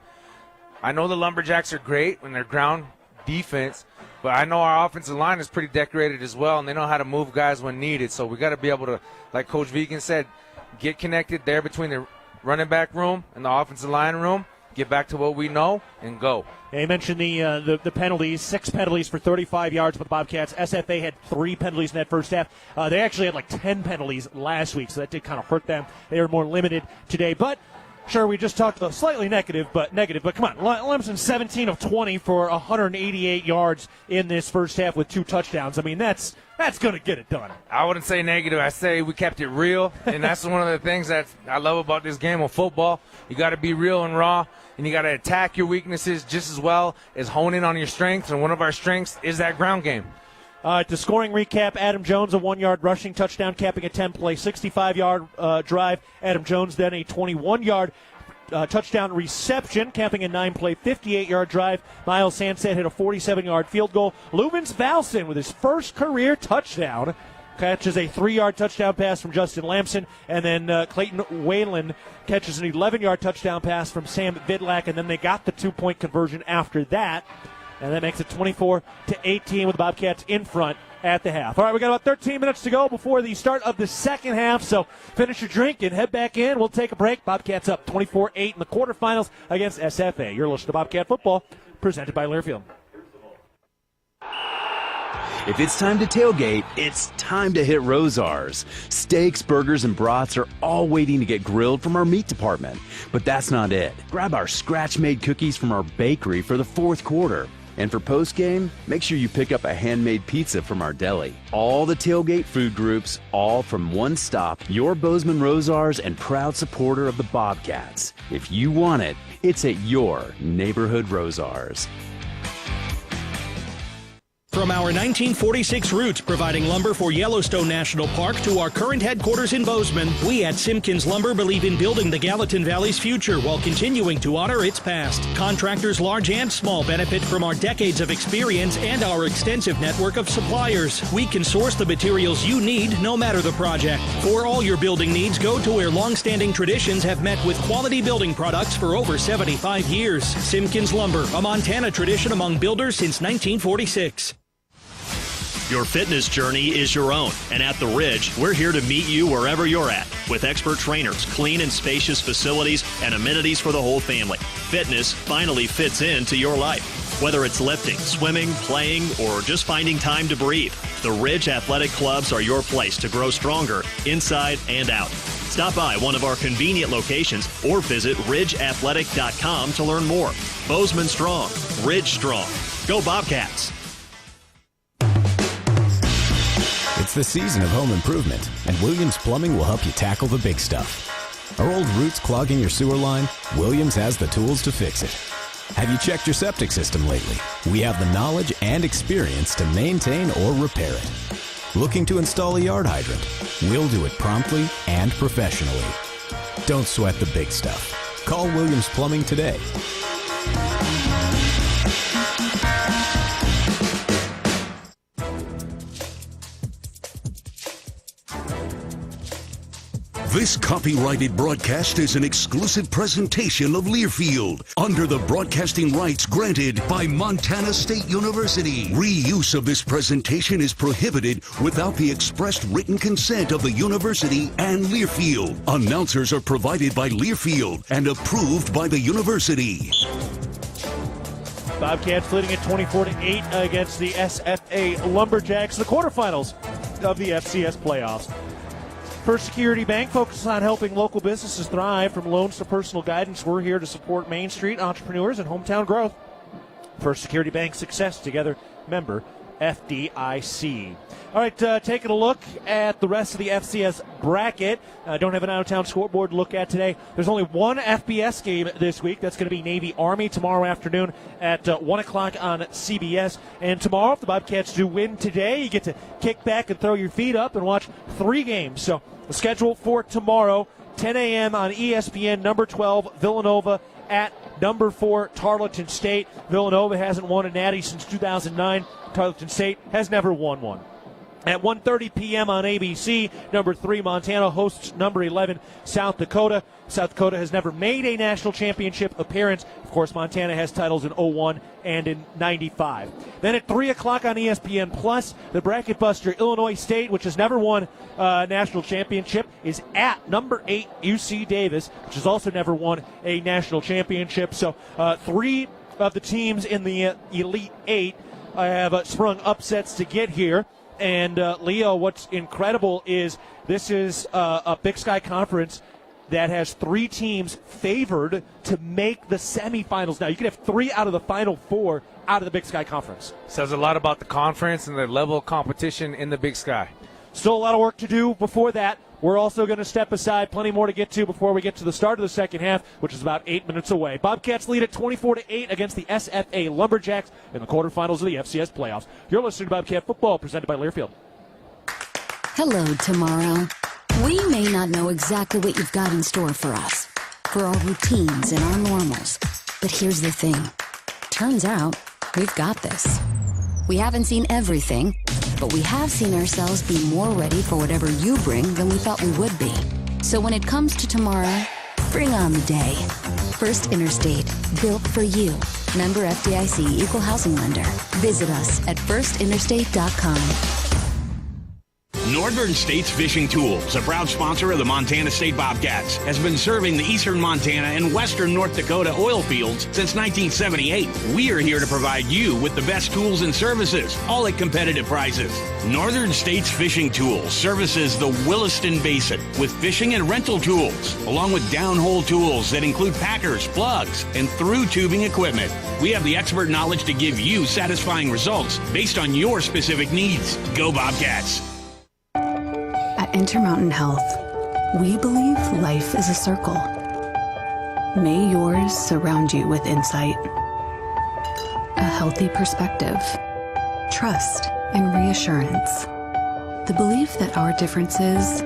S18: I know the Lumberjacks are great when they're ground defense, but I know our offensive line is pretty decorated as well, and they know how to move guys when needed. So we got to be able to, like Coach Vegan said, get connected there between the running back room and the offensive line room, get back to what we know, and go.
S5: They mentioned the penalties, 6 penalties for 35 yards for the Bobcats. SFA had 3 penalties in that first half. They actually had like 10 penalties last week, so that did kind of hurt them. They were more limited today. But, sure, we just talked about slightly negative, but come on. Lemson 17 of 20 for 188 yards in this first half with 2 touchdowns. I mean, that's going to get it done.
S18: I wouldn't say negative. I say we kept it real, and that's one of the things that I love about this game of football. You got to be real and raw, and you got to attack your weaknesses just as well as hone in on your strengths, and one of our strengths is that ground game.
S5: The scoring recap, Adam Jones, a 1-yard rushing touchdown, capping a 10-play, 65-yard drive. Adam Jones then a 21-yard touchdown reception, capping a 9-play, 58-yard drive. Miles Sanset hit a 47-yard field goal. Lubens Valson with his first career touchdown catches a 3-yard touchdown pass from Justin Lamson, and then Clayton Whalen catches an 11-yard touchdown pass from Sam Vidlak, and then they got the 2-point conversion after that, and that makes it 24-18 with the Bobcats in front at the half. All right, we got about 13 minutes to go before the start of the second half, so finish your drink and head back in. We'll take a break. Bobcats up 24-8 in the quarterfinals against SFA. You're listening to Bobcat Football, presented by Learfield.
S6: If it's time to tailgate, it's time to hit Rosar's. Steaks, burgers, and brats are all waiting to get grilled from our meat department. But that's not it. Grab our scratch-made cookies from our bakery for the fourth quarter. And for postgame, make sure you pick up a handmade pizza from our deli. All the tailgate food groups, all from one stop, your Bozeman Rosar's and proud supporter of the Bobcats. If you want it, it's at your neighborhood Rosar's.
S10: From our 1946 roots providing lumber for Yellowstone National Park to our current headquarters in Bozeman, we at Simpkins Lumber believe in building the Gallatin Valley's future while continuing to honor its past. Contractors large and small benefit from our decades of experience and our extensive network of suppliers. We can source the materials you need no matter the project. For all your building needs, go to where long-standing traditions have met with quality building products for over 75 years. Simpkins Lumber, a Montana tradition among builders since 1946.
S2: Your fitness journey is your own, and at The Ridge, we're here to meet you wherever you're at. With expert trainers, clean and spacious facilities, and amenities for the whole family. Fitness finally fits into your life. Whether it's lifting, swimming, playing, or just finding time to breathe, the Ridge Athletic Clubs are your place to grow stronger, inside and out. Stop by one of our convenient locations or visit ridgeathletic.com to learn more. Bozeman strong, Ridge strong. Go Bobcats!
S9: It's the season of home improvement, and Williams Plumbing will help you tackle the big stuff. Are old roots clogging your sewer line? Williams has the tools to fix it. Have you checked your septic system lately? We have the knowledge and experience to maintain or repair it. Looking to install a yard hydrant? We'll do it promptly and professionally. Don't sweat the big stuff. Call Williams Plumbing today.
S14: This copyrighted broadcast is an exclusive presentation of Learfield under the broadcasting rights granted by Montana State University. Reuse of this presentation is prohibited without the expressed written consent of the university and Learfield. Announcers are provided by Learfield and approved by the university.
S5: Bobcats leading at 24-8 against the SFA Lumberjacks, the quarterfinals of the FCS Playoffs. First Security Bank focuses on helping local businesses thrive. From loans to personal guidance, we're here to support Main Street entrepreneurs and hometown growth. First Security Bank, success together. Member FDIC. All right, taking a look at the rest of the FCS bracket. Don't have an out-of-town scoreboard to look at today. There's only one FBS game this week. That's going to be Navy-Army tomorrow afternoon at 1 o'clock on CBS. And tomorrow, if the Bobcats do win today, you get to kick back and throw your feet up and watch 3 games. So the schedule for tomorrow, 10 a.m. on ESPN, number 12, Villanova at number 4 Tarleton State. Villanova hasn't won a Natty since 2009. Tarleton State has never won one. At 1:30 p.m. on ABC, number 3 Montana hosts number 11 South Dakota. South Dakota has never made a national championship appearance. Of course, Montana has titles in 01 and in 95. Then at 3 o'clock on ESPN Plus, the bracket buster Illinois State, which has never won a national championship, is at number 8 UC Davis, which has also never won a national championship. So 3 of the teams in the Elite 8 have sprung upsets to get here. And, Leo, what's incredible is this is a Big Sky Conference that has 3 teams favored to make the semifinals. Now, you can have 3 out of the final 4 out of the Big Sky Conference.
S18: Says a lot about the conference and the level of competition in the Big Sky.
S5: Still a lot of work to do before that. We're also going to step aside. Plenty more to get to before we get to the start of the second half, which is about 8 minutes away. Bobcats lead at 24-8 against the SFA Lumberjacks in the quarterfinals of the FCS Playoffs. You're listening to Bobcat Football, presented by Learfield.
S1: Hello, tomorrow. We may not know exactly what you've got in store for us, for our routines and our normals. But here's the thing. Turns out, we've got this. We haven't seen everything, but we have seen ourselves be more ready for whatever you bring than we thought we would be. So when it comes to tomorrow, bring on the day. First Interstate, built for you. Member FDIC, Equal Housing Lender. Visit us at firstinterstate.com.
S25: Northern States Fishing Tools, a proud sponsor of the Montana State Bobcats, has been serving the eastern Montana and western North Dakota oil fields since 1978. We are here to provide you with the best tools and services, all at competitive prices. Northern States Fishing Tools services the Williston Basin with fishing and rental tools, along with downhole tools that include packers, plugs, and through tubing equipment. We have the expert knowledge to give you satisfying results based on your specific needs. Go Bobcats!
S11: At Intermountain Health, we believe life is a circle. May yours surround you with insight, a healthy perspective, trust, and reassurance. The belief that our differences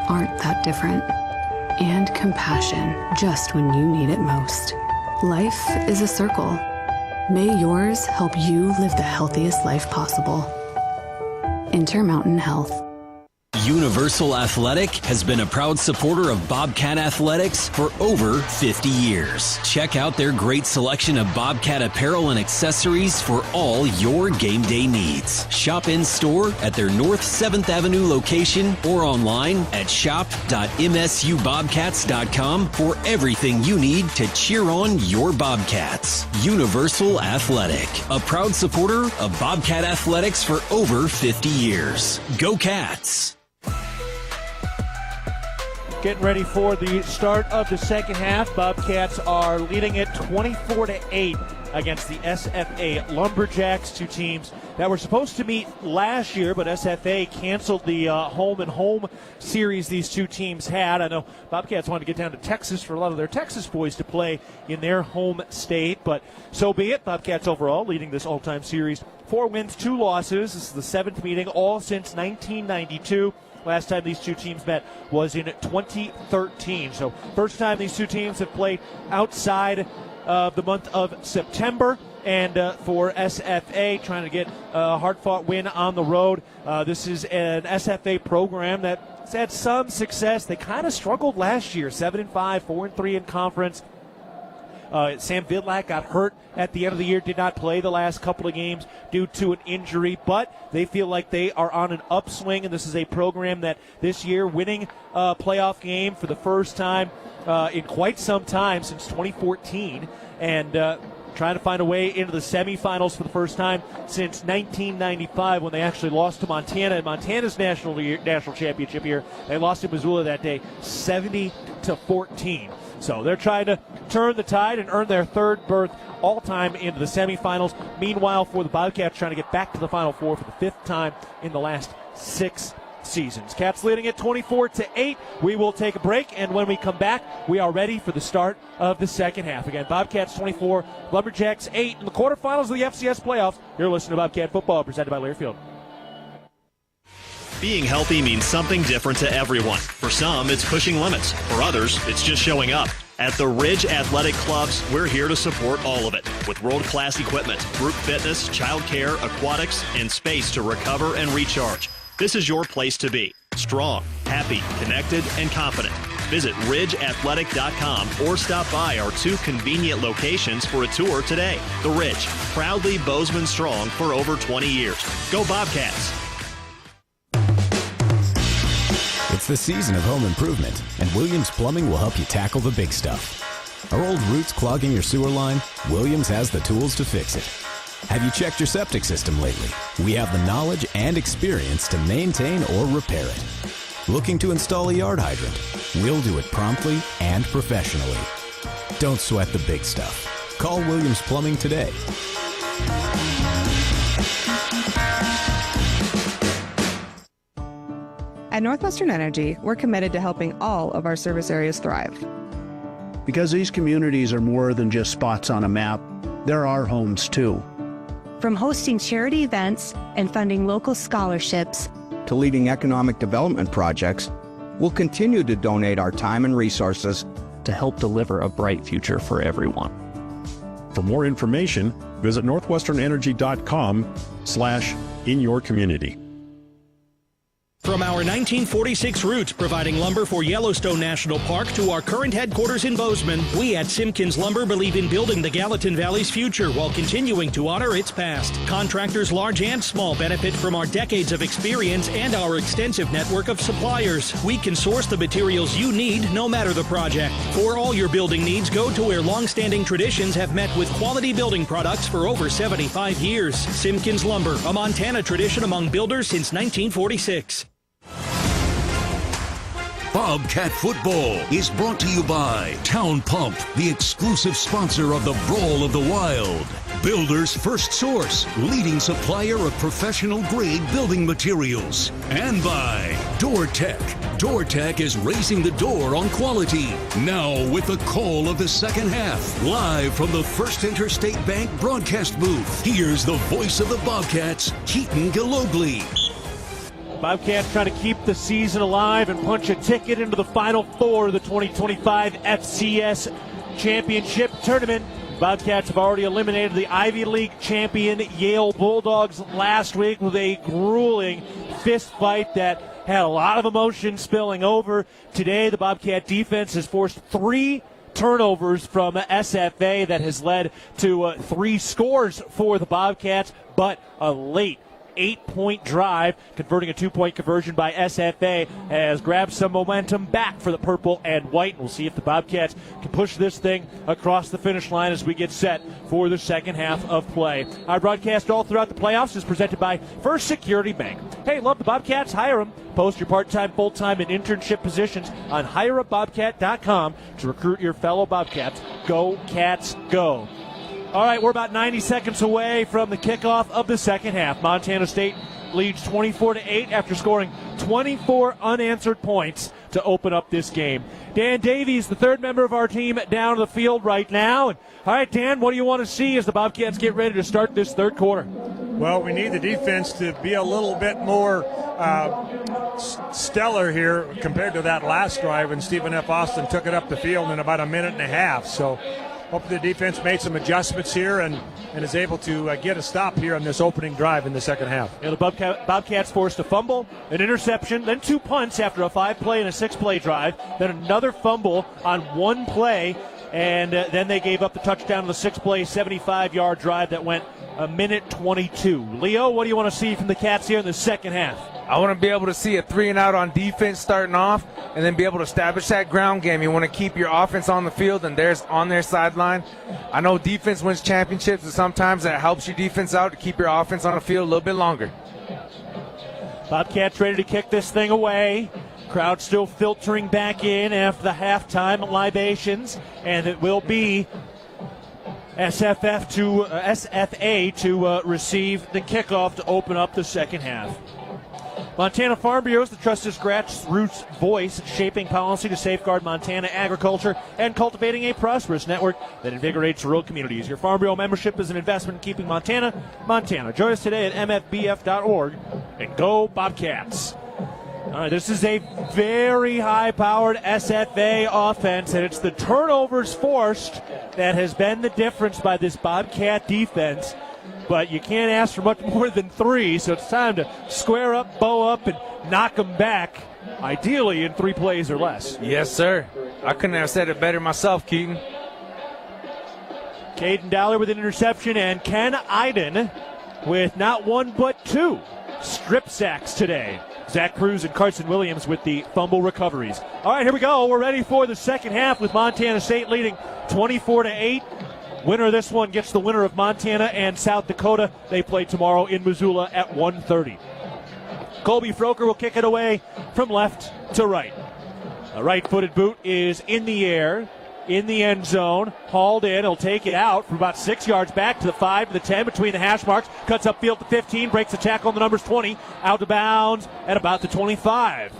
S11: aren't that different, and compassion just when you need it most. Life is a circle. May yours help you live the healthiest life possible. Intermountain Health.
S12: Universal Athletic has been a proud supporter of Bobcat Athletics for over 50 years. Check out their great selection of Bobcat apparel and accessories for all your game day needs. Shop in store at their North 7th Avenue location or online at shop.msubobcats.com for everything you need to cheer on your Bobcats. Universal Athletic, a proud supporter of Bobcat Athletics for over 50 years. Go Cats!
S5: Getting ready for the start of the second half. Bobcats are leading it 24-8 against the SFA Lumberjacks, 2 teams that were supposed to meet last year, but SFA canceled the home-and-home series these 2 teams had. I know Bobcats wanted to get down to Texas for a lot of their Texas boys to play in their home state, but so be it. Bobcats overall leading this all-time series. 4 wins, 2 losses. This is the 7th meeting, all since 1992. Last time these 2 teams met was in 2013. So first time these 2 teams have played outside of the month of September. And for SFA, trying to get a hard-fought win on the road. This is an SFA program that's had some success. They kind of struggled last year, 7-5, 4-3 in conference. Sam Vidlak got hurt at the end of the year, did not play the last couple of games due to an injury, but they feel like they are on an upswing, and this is a program that this year winning a playoff game for the first time in quite some time, since 2014, and trying to find a way into the semifinals for the first time since 1995 when they actually lost to Montana in Montana's national championship year. They lost to Missoula that day 70-14. So they're trying to turn the tide and earn their 3rd berth all-time into the semifinals. Meanwhile, for the Bobcats, trying to get back to the Final Four for the 5th time in the last 6 seasons. Cats leading it 24-8. We will take a break, and when we come back, we are ready for the start of the second half. Again, Bobcats 24, Lumberjacks 8 in the quarterfinals of the FCS Playoffs. You're listening to Bobcat Football, presented by Learfield.
S2: Being healthy means something different to everyone. For some, it's pushing limits. For others, it's just showing up. At the Ridge Athletic Clubs, we're here to support all of it with world-class equipment, group fitness, childcare, aquatics, and space to recover and recharge. This is your place to be. Strong, happy, connected, and confident. Visit ridgeathletic.com or stop by our 2 convenient locations for a tour today. The Ridge, proudly Bozeman strong for over 20 years. Go Bobcats!
S9: It's the season of home improvement, and Williams Plumbing will help you tackle the big stuff. Are old roots clogging your sewer line? Williams has the tools to fix it. Have you checked your septic system lately? We have the knowledge and experience to maintain or repair it. Looking to install a yard hydrant? We'll do it promptly and professionally. Don't sweat the big stuff. Call Williams Plumbing today.
S17: At Northwestern Energy, we're committed to helping all of our service areas thrive.
S19: Because these communities are more than just spots on a map, they're our homes too.
S20: From hosting charity events and funding local scholarships
S22: to leading economic development projects, we'll continue to donate our time and resources
S23: to help deliver a bright future for everyone.
S24: For more information, visit northwesternenergy.com/inyourcommunity.
S10: From our 1946 roots providing lumber for Yellowstone National Park to our current headquarters in Bozeman, we at Simpkins Lumber believe in building the Gallatin Valley's future while continuing to honor its past. Contractors large and small benefit from our decades of experience and our extensive network of suppliers. We can source the materials you need no matter the project. For all your building needs, go to where long-standing traditions have met with quality building products for over 75 years. Simpkins Lumber, a Montana tradition among builders since 1946.
S14: Bobcat Football is brought to you by Town Pump, the exclusive sponsor of the Brawl of the Wild. Builder's First Source, leading supplier of professional-grade building materials. And by DoorTech. DoorTech is raising the door on quality. Now with the call of the second half, live from the First Interstate Bank broadcast booth, here's the voice of the Bobcats, Keaton Gillogly.
S5: Bobcats trying to keep the season alive and punch a ticket into the Final Four of the 2025 FCS Championship Tournament. Bobcats have already eliminated the Ivy League champion Yale Bulldogs last week with a grueling fist fight that had a lot of emotion spilling over. Today, the Bobcat defense has forced 3 turnovers from SFA that has led to 3 scores for the Bobcats, but a late 8-point drive, converting a 2-point conversion by SFA, has grabbed some momentum back for the purple and white. We'll see if the Bobcats can push this thing across the finish line as we get set for the second half of play. Our broadcast all throughout the playoffs is presented by First Security Bank. Hey, love the Bobcats? Hire them. Post your part-time, full-time, and internship positions on hireabobcat.com to recruit your fellow Bobcats. Go Cats, go. All right, we're about 90 seconds away from the kickoff of the second half. Montana State leads 24-8 after scoring 24 unanswered points to open up this game. Dan Davies, the third member of our team, down the field right now. And, all right, Dan, what do you want to see as the Bobcats get ready to start this third quarter?
S16: Well, we need the defense to be a little bit more stellar here compared to that last drive when Stephen F. Austin took it up the field in about a minute and a half. So hopefully the defense made some adjustments here and is able to get a stop here on this opening drive in the second half.
S5: Yeah, the Bobcats forced a fumble, an interception, then 2 punts after a 5-play and a 6-play drive, then another fumble on 1 play, and then they gave up the touchdown on the 6-play, 75-yard drive that went a minute 22. Leo, what do you want to see from the Cats here in the second half?
S18: I want to be able to see a 3-and-out on defense starting off and then be able to establish that ground game. You want to keep your offense on the field and theirs on their sideline. I know defense wins championships, and sometimes that helps your defense out to keep your offense on the field a little bit longer.
S5: Bobcats ready to kick this thing away. Crowd still filtering back in after the halftime libations, and it will be SFA to receive the kickoff to open up the second half. Montana Farm Bureau is the trusted grassroots voice, shaping policy to safeguard Montana agriculture and cultivating a prosperous network that invigorates rural communities. Your Farm Bureau membership is an investment in keeping Montana, Montana. Join us today at mfbf.org and go Bobcats. All right, this is a very high-powered SFA offense, and it's the turnovers forced that has been the difference by this Bobcat defense. But you can't ask for much more than 3, so it's time to square up, bow up, and knock them back, ideally in 3 plays or less.
S18: Yes, sir. I couldn't have said it better myself, Keaton.
S5: Caden Dowler with an interception, and Ken Iden with not 1 but 2 strip sacks today. Zach Cruz and Carson Williams with the fumble recoveries. All right, here we go. We're ready for the second half with Montana State leading 24-8. Winner of this one gets the winner of Montana and South Dakota. They play tomorrow in Missoula at 1:30. Colby Froker will kick it away from left to right. A right-footed boot is in the air, in the end zone, hauled in. He'll take it out from about 6 yards back to the 5 to the 10 between the hash marks. Cuts upfield to 15, breaks the tackle on the numbers 20, out of bounds at about the 25.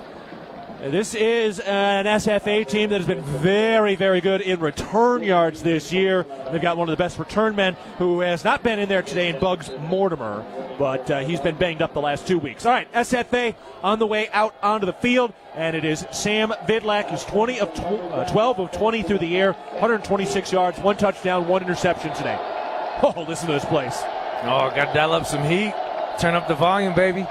S5: This is an SFA team that has been very, very good in return yards this year. They've got one of the best return men who has not been in there today in Bugs Mortimer, but he's been banged up the last 2 weeks. All right, SFA on the way out onto the field, and it is Sam Vidlak, who's 12 of 20 through the air, 126 yards, 1 touchdown, 1 interception today. Oh, listen to this place.
S18: Oh, got to dial up some heat. Turn up the volume, baby.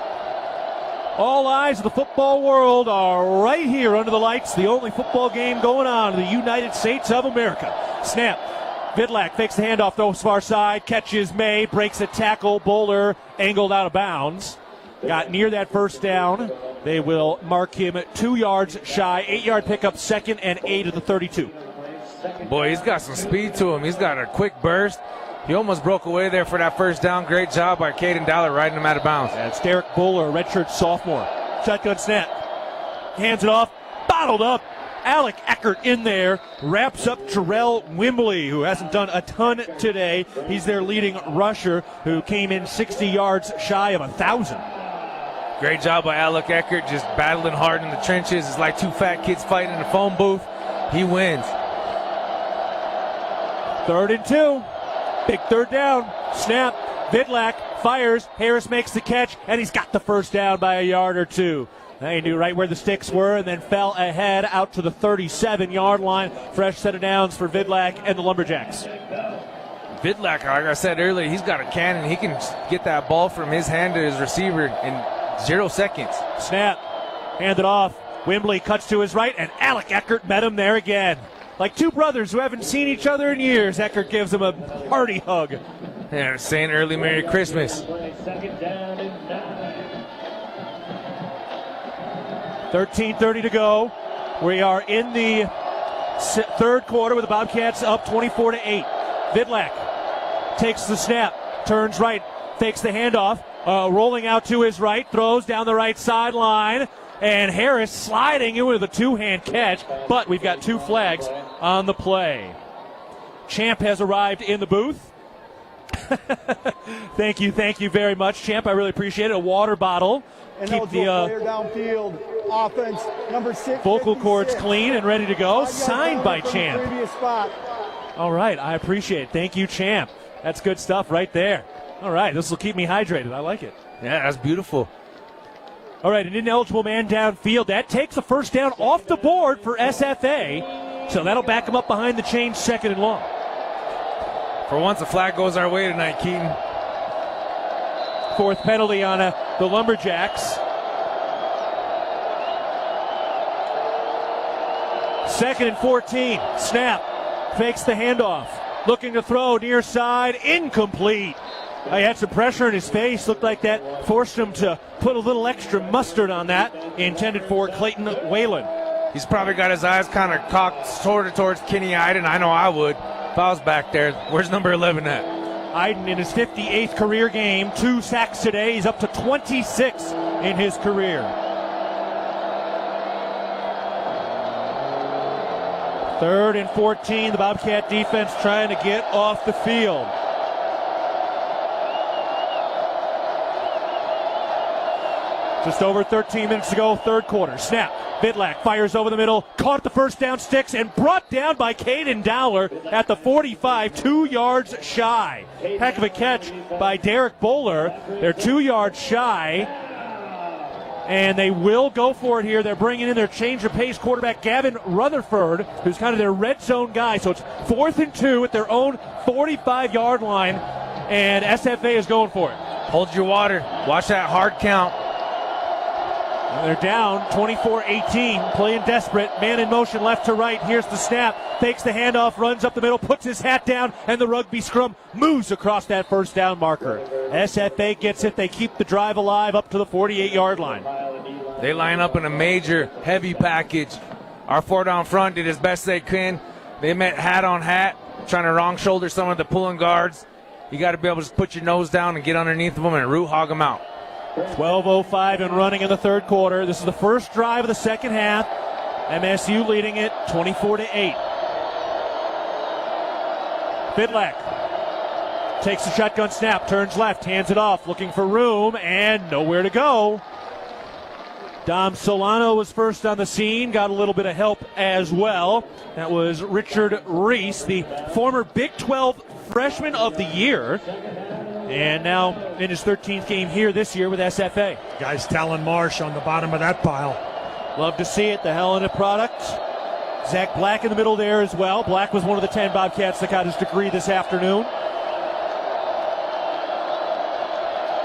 S5: All eyes of the football world are right here under the lights. The only football game going on in the United States of America. Snap. Vidlak fakes the handoff, throws far side, catches May, breaks a tackle. Bowler angled out of bounds. Got near that first down. They will mark him 2 yards shy. 8-yard pickup, second and 8 of the 32.
S18: Boy, he's got some speed to him. He's got a quick burst. He almost broke away there for that first down. Great job by Caden Dowler riding him out of bounds.
S5: That's Derek Bowler, a redshirt sophomore. Shotgun snap. Hands it off. Bottled up. Alec Eckert in there. Wraps up Terrell Wimbley, who hasn't done a ton today. He's their leading rusher, who came in 60 yards shy of 1,000.
S18: Great job by Alec Eckert, just battling hard in the trenches. It's like 2 fat kids fighting in the phone booth. He wins.
S5: 3rd and 2. Big third down. Snap. Vidlak fires. Harris makes the catch, and he's got the first down by a yard or 2. He knew right where the sticks were and then fell ahead out to the 37-yard line. Fresh set of downs for Vidlak and the Lumberjacks.
S18: Vidlak, like I said earlier, he's got a cannon. He can get that ball from his hand to his receiver in 0 seconds.
S5: Snap. Handed off. Wimbley cuts to his right, and Alec Eckert met him there again. Like 2 brothers who haven't seen each other in years, Eckert gives him a hearty hug.
S18: Yeah, saying early Merry Christmas.
S5: 13:30 to go. We are in the 3rd quarter with the Bobcats up 24-8. Vidlak takes the snap, turns right, fakes the handoff, rolling out to his right, throws down the right sideline. And Harris sliding in with a 2-hand catch, but we've got 2 flags on the play. Champ has arrived in the booth. Thank you very much, Champ. I really appreciate it. A water bottle.
S3: And
S5: keep the
S3: downfield offense, number 6.
S5: Vocal cords clean and ready to go. Signed by Champ. All right, I appreciate it. Thank you, Champ. That's good stuff right there. All right, this will keep me hydrated. I like it.
S18: Yeah, that's beautiful.
S5: All right, an ineligible man downfield. That takes a first down off the board for SFA. So that'll back him up behind the chain, 2nd and long.
S18: For once, a flag goes our way tonight, Keaton.
S5: 4th penalty on the Lumberjacks. 2nd and 14. Snap. Fakes the handoff. Looking to throw near side. Incomplete. He had some pressure in his face. Looked like that forced him to put a little extra mustard on that. Intended for Clayton Whalen.
S18: He's probably got his eyes kind of cocked sort of towards Kenny Iden. I know I would if I was back there. Where's number 11 at?
S5: Iden in his 58th career game. 2 sacks today. He's up to 26 in his career. 3rd and 14. The Bobcat defense trying to get off the field. Just over 13 minutes to go, 3rd quarter. Snap. Vidlak fires over the middle, caught at the first down sticks, and brought down by Caden Dowler at the 45, 2 yards shy. Heck of a catch by Derek Bowler. They're 2 yards shy. and they will go for it here. They're bringing in their change of pace quarterback, Gavin Rutherford, who's kind of their red zone guy. So it's 4th and 2 at their own 45-yard line, and SFA is going for it.
S18: Hold your water. Watch that hard count.
S5: And they're down 24-18, playing desperate. Man in motion left to right. Here's the snap. Fakes the handoff, runs up the middle, puts his hat down, and the rugby scrum moves across that first down marker. SFA gets it. They keep the drive alive up to the 48-yard line.
S18: They line up in a major, heavy package. Our 4 down front did as best they can. They met hat on hat, trying to wrong shoulder some of the pulling guards. You got to be able to just put your nose down and get underneath them and root hog them out.
S5: 12:05 and running in the third quarter. This is the first drive of the second half. MSU leading it 24-8. Vidlac takes the shotgun snap, turns left, hands it off, looking for room, and nowhere to go. Dom Solano was first on the scene, got a little bit of help as well. That was Richard Reese, the former Big 12 Freshman of the Year, and now in his 13th game here this year with SFA.
S16: Guys, Talon Marsh on the bottom of that pile.
S5: Love to see it, the Helena product. Zach Black in the middle there as well. Black was one of the 10 Bobcats that got his degree this afternoon.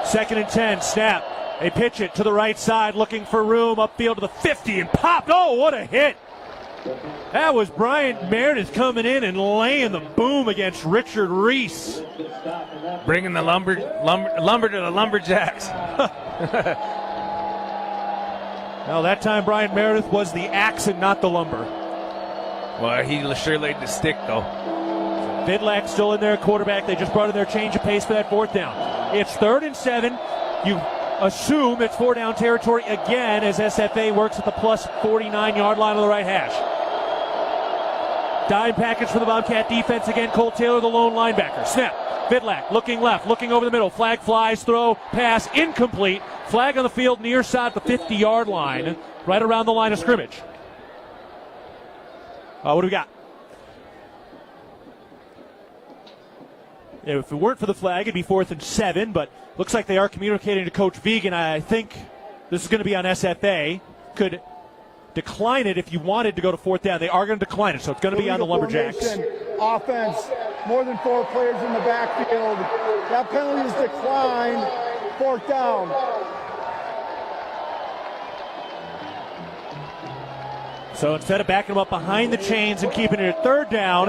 S5: 2nd and 10, snap. They pitch it to the right side, looking for room, upfield to the 50, and popped. Oh, what a hit. That was Brian Meredith coming in and laying the boom against Richard Reese.
S18: Bringing the lumber to the Lumberjacks.
S5: Now that time Brian Meredith was the axe and not the lumber.
S18: Well, he sure laid the stick, though.
S5: Vidlac still in there, quarterback. They just brought in their change of pace for that 4th down. It's 3rd and 7. You assume it's 4 down territory again as SFA works at the plus 49-yard line of the right hash. Dime package for the Bobcat defense again. Cole Taylor, the lone linebacker. Snap. Vidlac looking left, looking over the middle. Flag flies, throw, pass, incomplete. Flag on the field near side the 50-yard line, right around the line of scrimmage. What do we got? If it weren't for the flag, it'd be 4th and 7, but looks like they are communicating to Coach Vegan. I think this is going to be on SFA. Could decline it if you wanted to go to 4th down. They are going to decline it, so it's going to be on the Lumberjacks.
S3: Offense, more than 4 players in the backfield. That penalty is declined. 4th down.
S5: So instead of backing them up behind the chains and keeping it at 3rd down,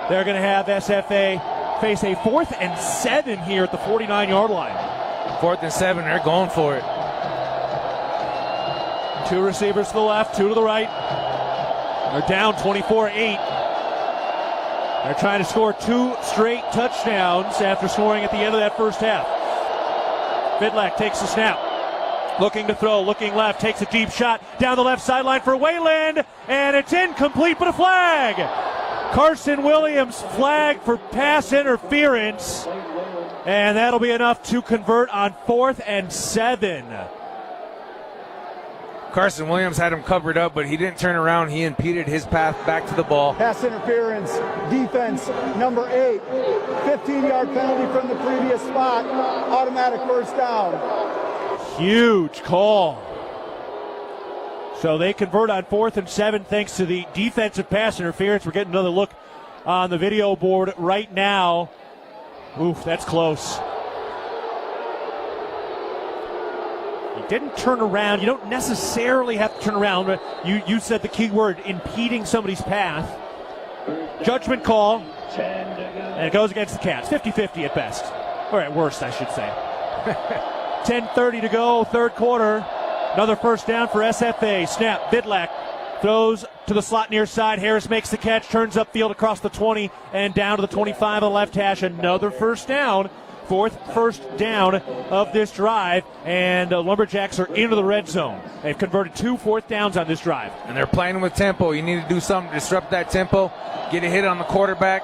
S5: they're going to have SFA face a 4th and 7 here at the 49-yard line.
S18: 4th and 7, they're going for it.
S5: 2 receivers to the left, 2 to the right. They're down 24-8. They're trying to score 2 straight touchdowns after scoring at the end of that first half. Vidlac takes the snap. Looking to throw, looking left, takes a deep shot down the left sideline for Wayland, and it's incomplete, but a flag. Carson Williams flag for pass interference, and that'll be enough to convert on 4th and 7.
S18: Carson Williams had him covered up, but he didn't turn around. He impeded his path back to the ball.
S3: Pass interference, defense, number 8. 15-yard penalty from the previous spot. Automatic 1st down.
S5: Huge call. So they convert on 4th and 7 thanks to the defensive pass interference. We're getting another look on the video board right now. Oof, that's close. He didn't turn around. You don't necessarily have to turn around, but you said the key word, impeding somebody's path. Judgment call, and it goes against the Cats. 50-50 at best. Or at worst, I should say. 10:30 to go, 3rd quarter. Another 1st down for SFA. Snap, Vidlac throws to the slot near side. Harris makes the catch, turns upfield across the 20 and down to the 25 on the left hash. Another 1st down. 4th 1st down of this drive, and the Lumberjacks are into the red zone. They've converted 2 4th downs on this drive.
S18: And they're playing with tempo. You need to do something to disrupt that tempo, get a hit on the quarterback,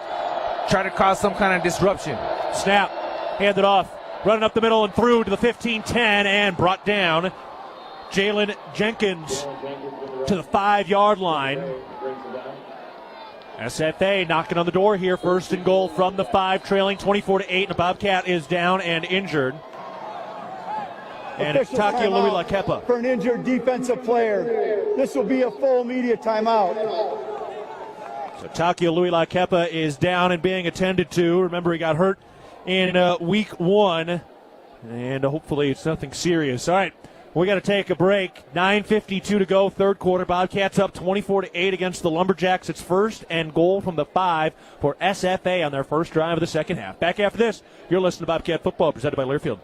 S18: try to cause some kind of disruption.
S5: Snap, handed off, running up the middle and through to the 15-10 and brought down. Jalen Jenkins to the 5-yard line. SFA knocking on the door here. 1st and goal from the 5, trailing 24-8, and the Bobcat is down and injured. And it's Taki Louis Lakepa.
S3: For an injured defensive player. This will be a full media timeout.
S5: So Taki Louis Lakepa is down and being attended to. Remember, he got hurt in week 1. And hopefully it's nothing serious. All right, we got to take a break. 9:52 to go, third quarter. Bobcats up 24-8 against the Lumberjacks. It's first and goal from the 5 for SFA on their first drive of the second half. Back after this, you're listening to Bobcat Football, presented by Learfield.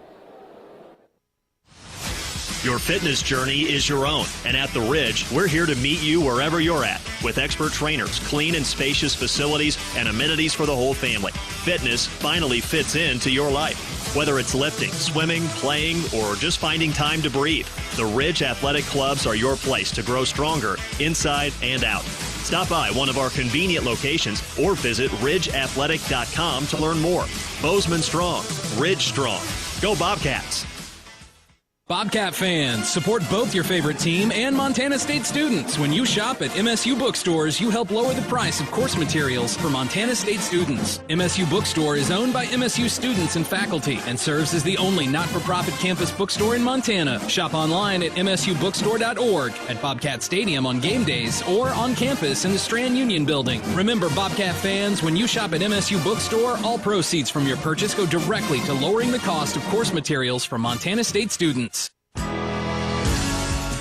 S2: Your fitness journey is your own, and at The Ridge, we're here to meet you wherever you're at with expert trainers, clean and spacious facilities, and amenities for the whole family. Fitness finally fits into your life. Whether it's lifting, swimming, playing, or just finding time to breathe, The Ridge Athletic Clubs are your place to grow stronger inside and out. Stop by one of our convenient locations or visit ridgeathletic.com to learn more. Bozeman strong, Ridge strong. Go Bobcats!
S4: Bobcat fans, support both your favorite team and Montana State students. When you shop at MSU bookstores, you help lower the price of course materials for Montana State students. MSU Bookstore is owned by MSU students and faculty and serves as the only not-for-profit campus bookstore in Montana. Shop online at msubookstore.org, at Bobcat Stadium on game days, or on campus in the Strand Union building. Remember, Bobcat fans, when you shop at MSU Bookstore, all proceeds from your purchase go directly to lowering the cost of course materials for Montana State students.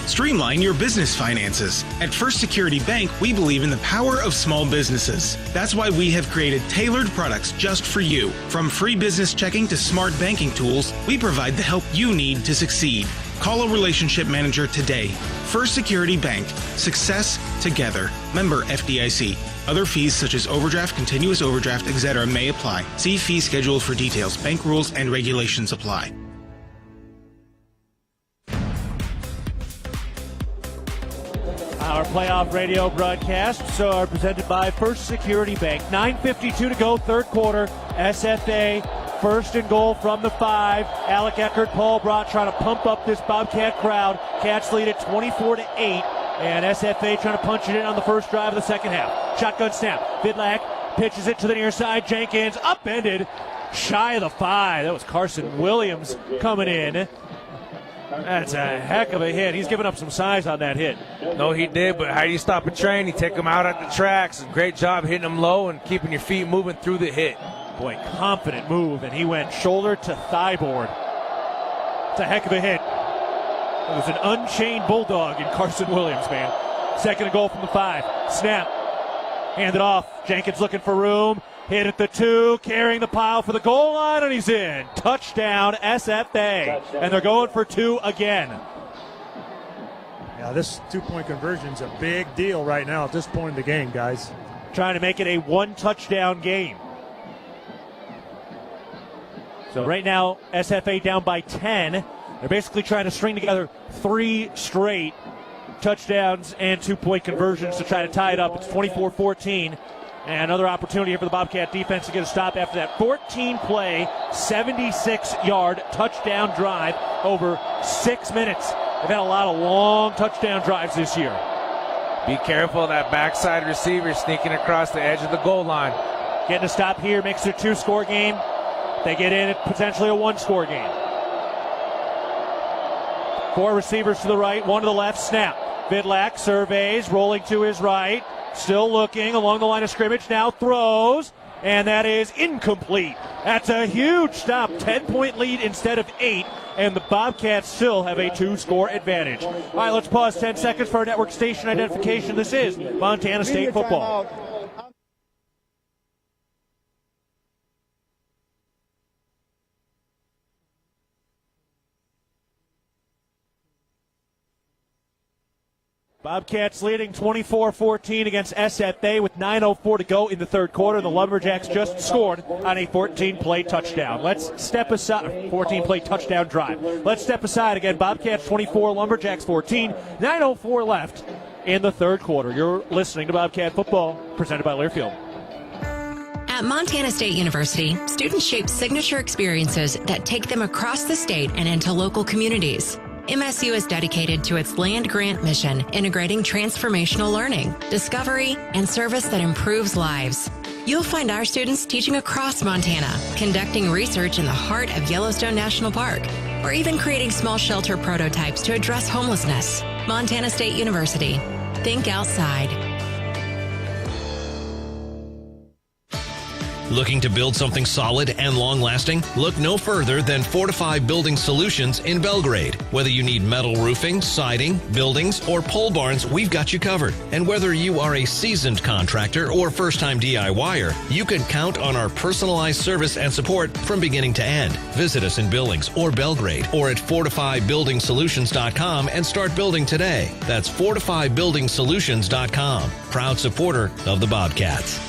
S7: Streamline your business finances. At First Security Bank, we believe in the power of small businesses. That's why we have created tailored products just for you. From free business checking to smart banking tools, we provide the help you need to succeed. Call a relationship manager today. First Security Bank. Success together. Member FDIC. Other fees such as overdraft, continuous overdraft, etc. may apply. See fee schedule for details. Bank rules and regulations apply.
S5: Our playoff radio broadcasts are presented by First Security Bank. 9:52 to go, third quarter. SFA first and goal from the 5. Alec Eckert, Paul Brott trying to pump up this Bobcat crowd. Cats lead at 24-8, and SFA trying to punch it in on the first drive of the second half. Shotgun snap. Vidlak pitches it to the near side. Jenkins upended shy of the 5. That was Carson Williams coming in. That's a heck of a hit. He's giving up some size on that hit.
S18: No, he did, but how do you stop a train? You take him out at the tracks. Great job hitting him low and keeping your feet moving through the hit.
S5: Boy, confident move, and he went shoulder to thigh board. It's a heck of a hit. It was an unchained bulldog in Carson Williams, man. Second and goal from the 5. Snap. Hand it off. Jenkins looking for room. Hit at the 2, carrying the pile for the goal line, and he's in. Touchdown, SFA. And they're going for 2 again.
S16: Yeah, this 2-point conversion is a big deal right now at this point in the game, guys.
S5: Trying to make it a 1-touchdown game. So right now, SFA down by 10. They're basically trying to string together 3 straight touchdowns and 2-point conversions to try to tie it up. It's 24-14. And another opportunity here for the Bobcat defense to get a stop after that 14-play, 76-yard touchdown drive over 6 minutes. They've had a lot of long touchdown drives this year.
S18: Be careful of that backside receiver sneaking across the edge of the goal line.
S5: Getting a stop here makes it a 2-score game. They get in at potentially a 1-score game. 4 receivers to the right, 1 to the left. Snap. Vidlak surveys, rolling to his right. Still looking along the line of scrimmage, now throws, and that is incomplete. That's a huge stop, 10-point lead instead of 8, and the Bobcats still have a 2-score advantage. All right, let's pause 10 seconds for our network station identification. This is Montana State football. Bobcats leading 24-14 against SFA with 9:04 to go in the third quarter. The Lumberjacks just scored on a 14-play touchdown. Let's step aside. 14-play touchdown drive. Let's step aside again. Bobcats 24, Lumberjacks 14. 9:04 left in the third quarter. You're listening to Bobcat Football, presented by Learfield.
S8: At Montana State University, students shape signature experiences that take them across the state and into local communities. MSU is dedicated to its land-grant mission, integrating transformational learning, discovery, and service that improves lives. You'll find our students teaching across Montana, conducting research in the heart of Yellowstone National Park, or even creating small shelter prototypes to address homelessness. Montana State University. Think outside.
S1: Looking to build something solid and long-lasting? Look no further than Fortify Building Solutions in Belgrade. Whether you need metal roofing, siding, buildings, or pole barns, we've got you covered. And whether you are a seasoned contractor or first-time DIYer, you can count on our personalized service and support from beginning to end. Visit us in Billings or Belgrade or at FortifyBuildingSolutions.com and start building today. That's FortifyBuildingSolutions.com. Proud supporter of the Bobcats.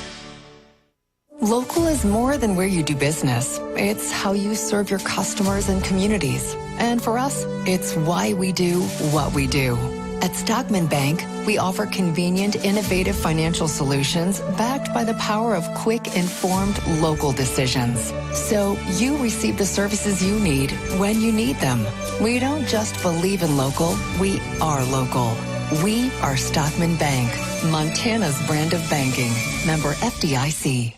S6: Local is more than where you do business. It's how you serve your customers and communities. And for us, it's why we do what we do. At Stockman Bank, we offer convenient, innovative financial solutions backed by the power of quick, informed local decisions. So you receive the services you need when you need them. We don't just believe in local, we are local. We are Stockman Bank, Montana's brand of banking. Member FDIC.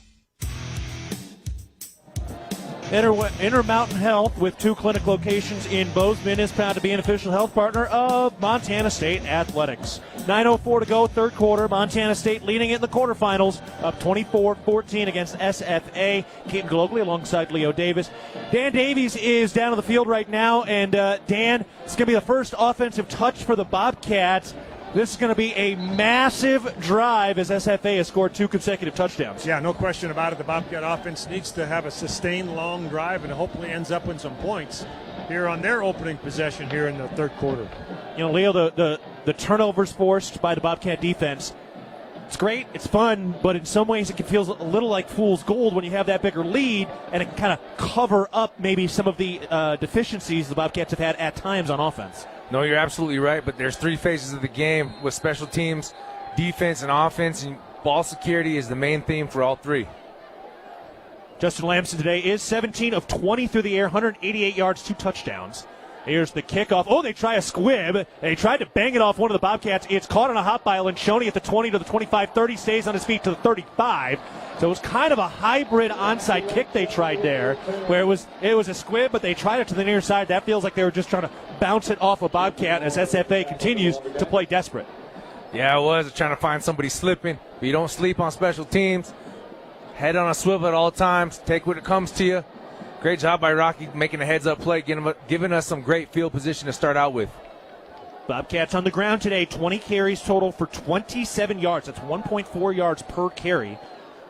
S5: Intermountain Health, with 2 clinic locations in Bozeman, is proud to be an official health partner of Montana State Athletics. 9:04 to go, third quarter. Montana State leading it in the quarterfinals, up 24-14 against SFA. Keaton Gillogly alongside Leo Davis. Dan Davies is down on the field right now, and Dan, it's going to be the first offensive touch for the Bobcats. This is going to be a massive drive as SFA has scored 2 consecutive touchdowns.
S16: Yeah, no question about it. The Bobcat offense needs to have a sustained long drive and hopefully ends up with some points here on their opening possession here in the third quarter.
S5: You know, Leo, the turnovers forced by the Bobcat defense, it's great, it's fun, but in some ways it can feel a little like fool's gold when you have that bigger lead, and it can kind of cover up maybe some of the deficiencies the Bobcats have had at times on offense.
S18: No, you're absolutely right, but there's 3 phases of the game with special teams, defense, and offense, and ball security is the main theme for all 3.
S5: Justin Lamson today is 17 of 20 through the air, 188 yards, 2 touchdowns. Here's the kickoff. Oh, they try a squib. They tried to bang it off one of the Bobcats. It's caught on a hop by Lencioni at the 20 to the 25, 30, stays on his feet to the 35. So it was kind of a hybrid onside kick they tried there, where it was a squib, but they tried it to the near side. That feels like they were just trying to bounce it off a Bobcat as SFA continues to play desperate.
S18: Yeah, it was trying to find somebody slipping, but you don't sleep on special teams. Head on a swivel at all times. Take what it comes to you. Great job by Rocky making a heads-up play, giving us some great field position to start out with.
S5: Bobcats on the ground today, 20 carries total for 27 yards. That's 1.4 yards per carry.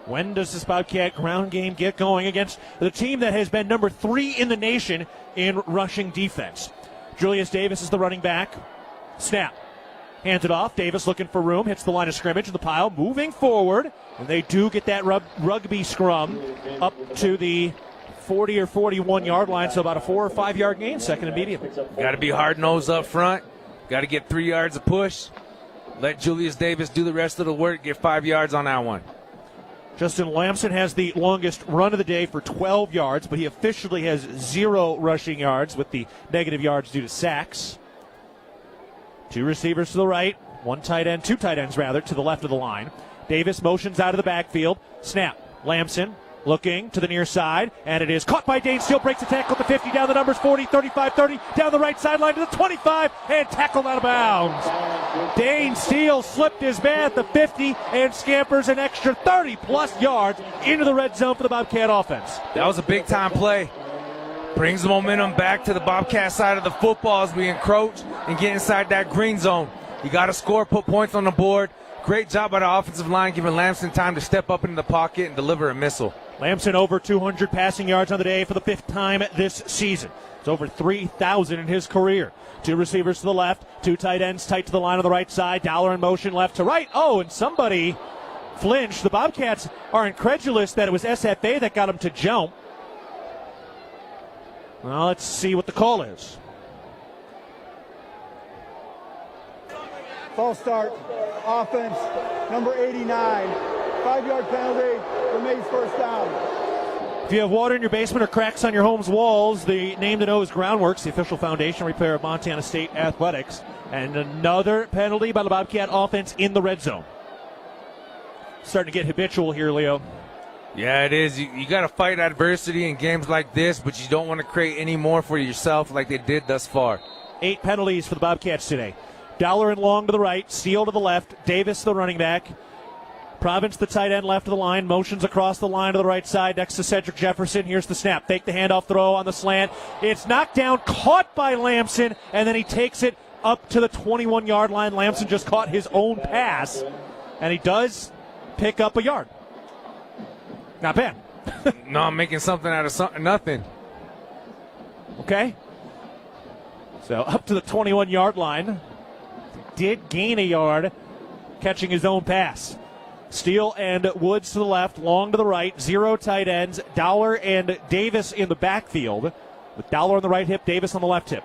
S5: When does this Bobcat ground game get going against the team that has been number 3 in the nation in rushing defense? Julius Davis is the running back. Snap. Hands it off. Davis looking for room. Hits the line of scrimmage. The pile moving forward. And they do get that rugby scrum up to the 40 or 41-yard line, so about a 4 or 5 yard gain, second and medium.
S18: Got to be hard-nosed up front. Got to get 3 yards of push. Let Julius Davis do the rest of the work. Get 5 yards on that one.
S5: Justin Lamson has the longest run of the day for 12 yards, but he officially has 0 rushing yards with the negative yards due to sacks. 2 receivers to the right, 2 tight ends to the left of the line. Davis motions out of the backfield. Snap. Lamson looking to the near side, and it is caught by Dane Steele. Breaks the tackle at the 50, down the numbers 40, 35, 30, down the right sideline to the 25, and tackled out of bounds. Dane Steele slipped his man at the 50 and scampers an extra 30-plus yards into the red zone for the Bobcat offense.
S18: That was a big-time play. Brings the momentum back to the Bobcat side of the football as we encroach and get inside that green zone. You got to score, put points on the board. Great job by the offensive line, giving Lamson time to step up into the pocket and deliver a missile.
S5: Lamson over 200 passing yards on the day for the 5th time this season. It's over 3,000 in his career. 2 receivers to the left, 2 tight ends tight to the line on the right side. Dowler in motion left to right. Oh, and somebody flinched. The Bobcats are incredulous that it was SFA that got him to jump. Well, let's see what the call is.
S3: False start, offense, number 89. 5-yard penalty, remains first down.
S5: If you have water in your basement or cracks on your home's walls, the name to know is Groundworks, the official foundation repair of Montana State Athletics. And another penalty by the Bobcat offense in the red zone. Starting to get habitual here, Leo.
S18: Yeah, it is. You got to fight adversity in games like this, but you don't want to create any more for yourself like they did thus far.
S5: 8 penalties for the Bobcats today. Dollar and Long to the right, Steele to the left, Davis the running back, Province the tight end left of the line, motions across the line to the right side next to Cedric Jefferson. Here's the snap. Fake the handoff throw on the slant. It's knocked down, caught by Lamson, and then he takes it up to the 21-yard line. Lamson just caught his own pass, and he does pick up a yard. Not bad.
S18: No, I'm making something out of nothing.
S5: Okay. So up to the 21-yard line. Did gain a yard, catching his own pass. Steele and Woods to the left, Long to the right, 0 tight ends, Dollar and Davis in the backfield, with Dollar on the right hip, Davis on the left hip.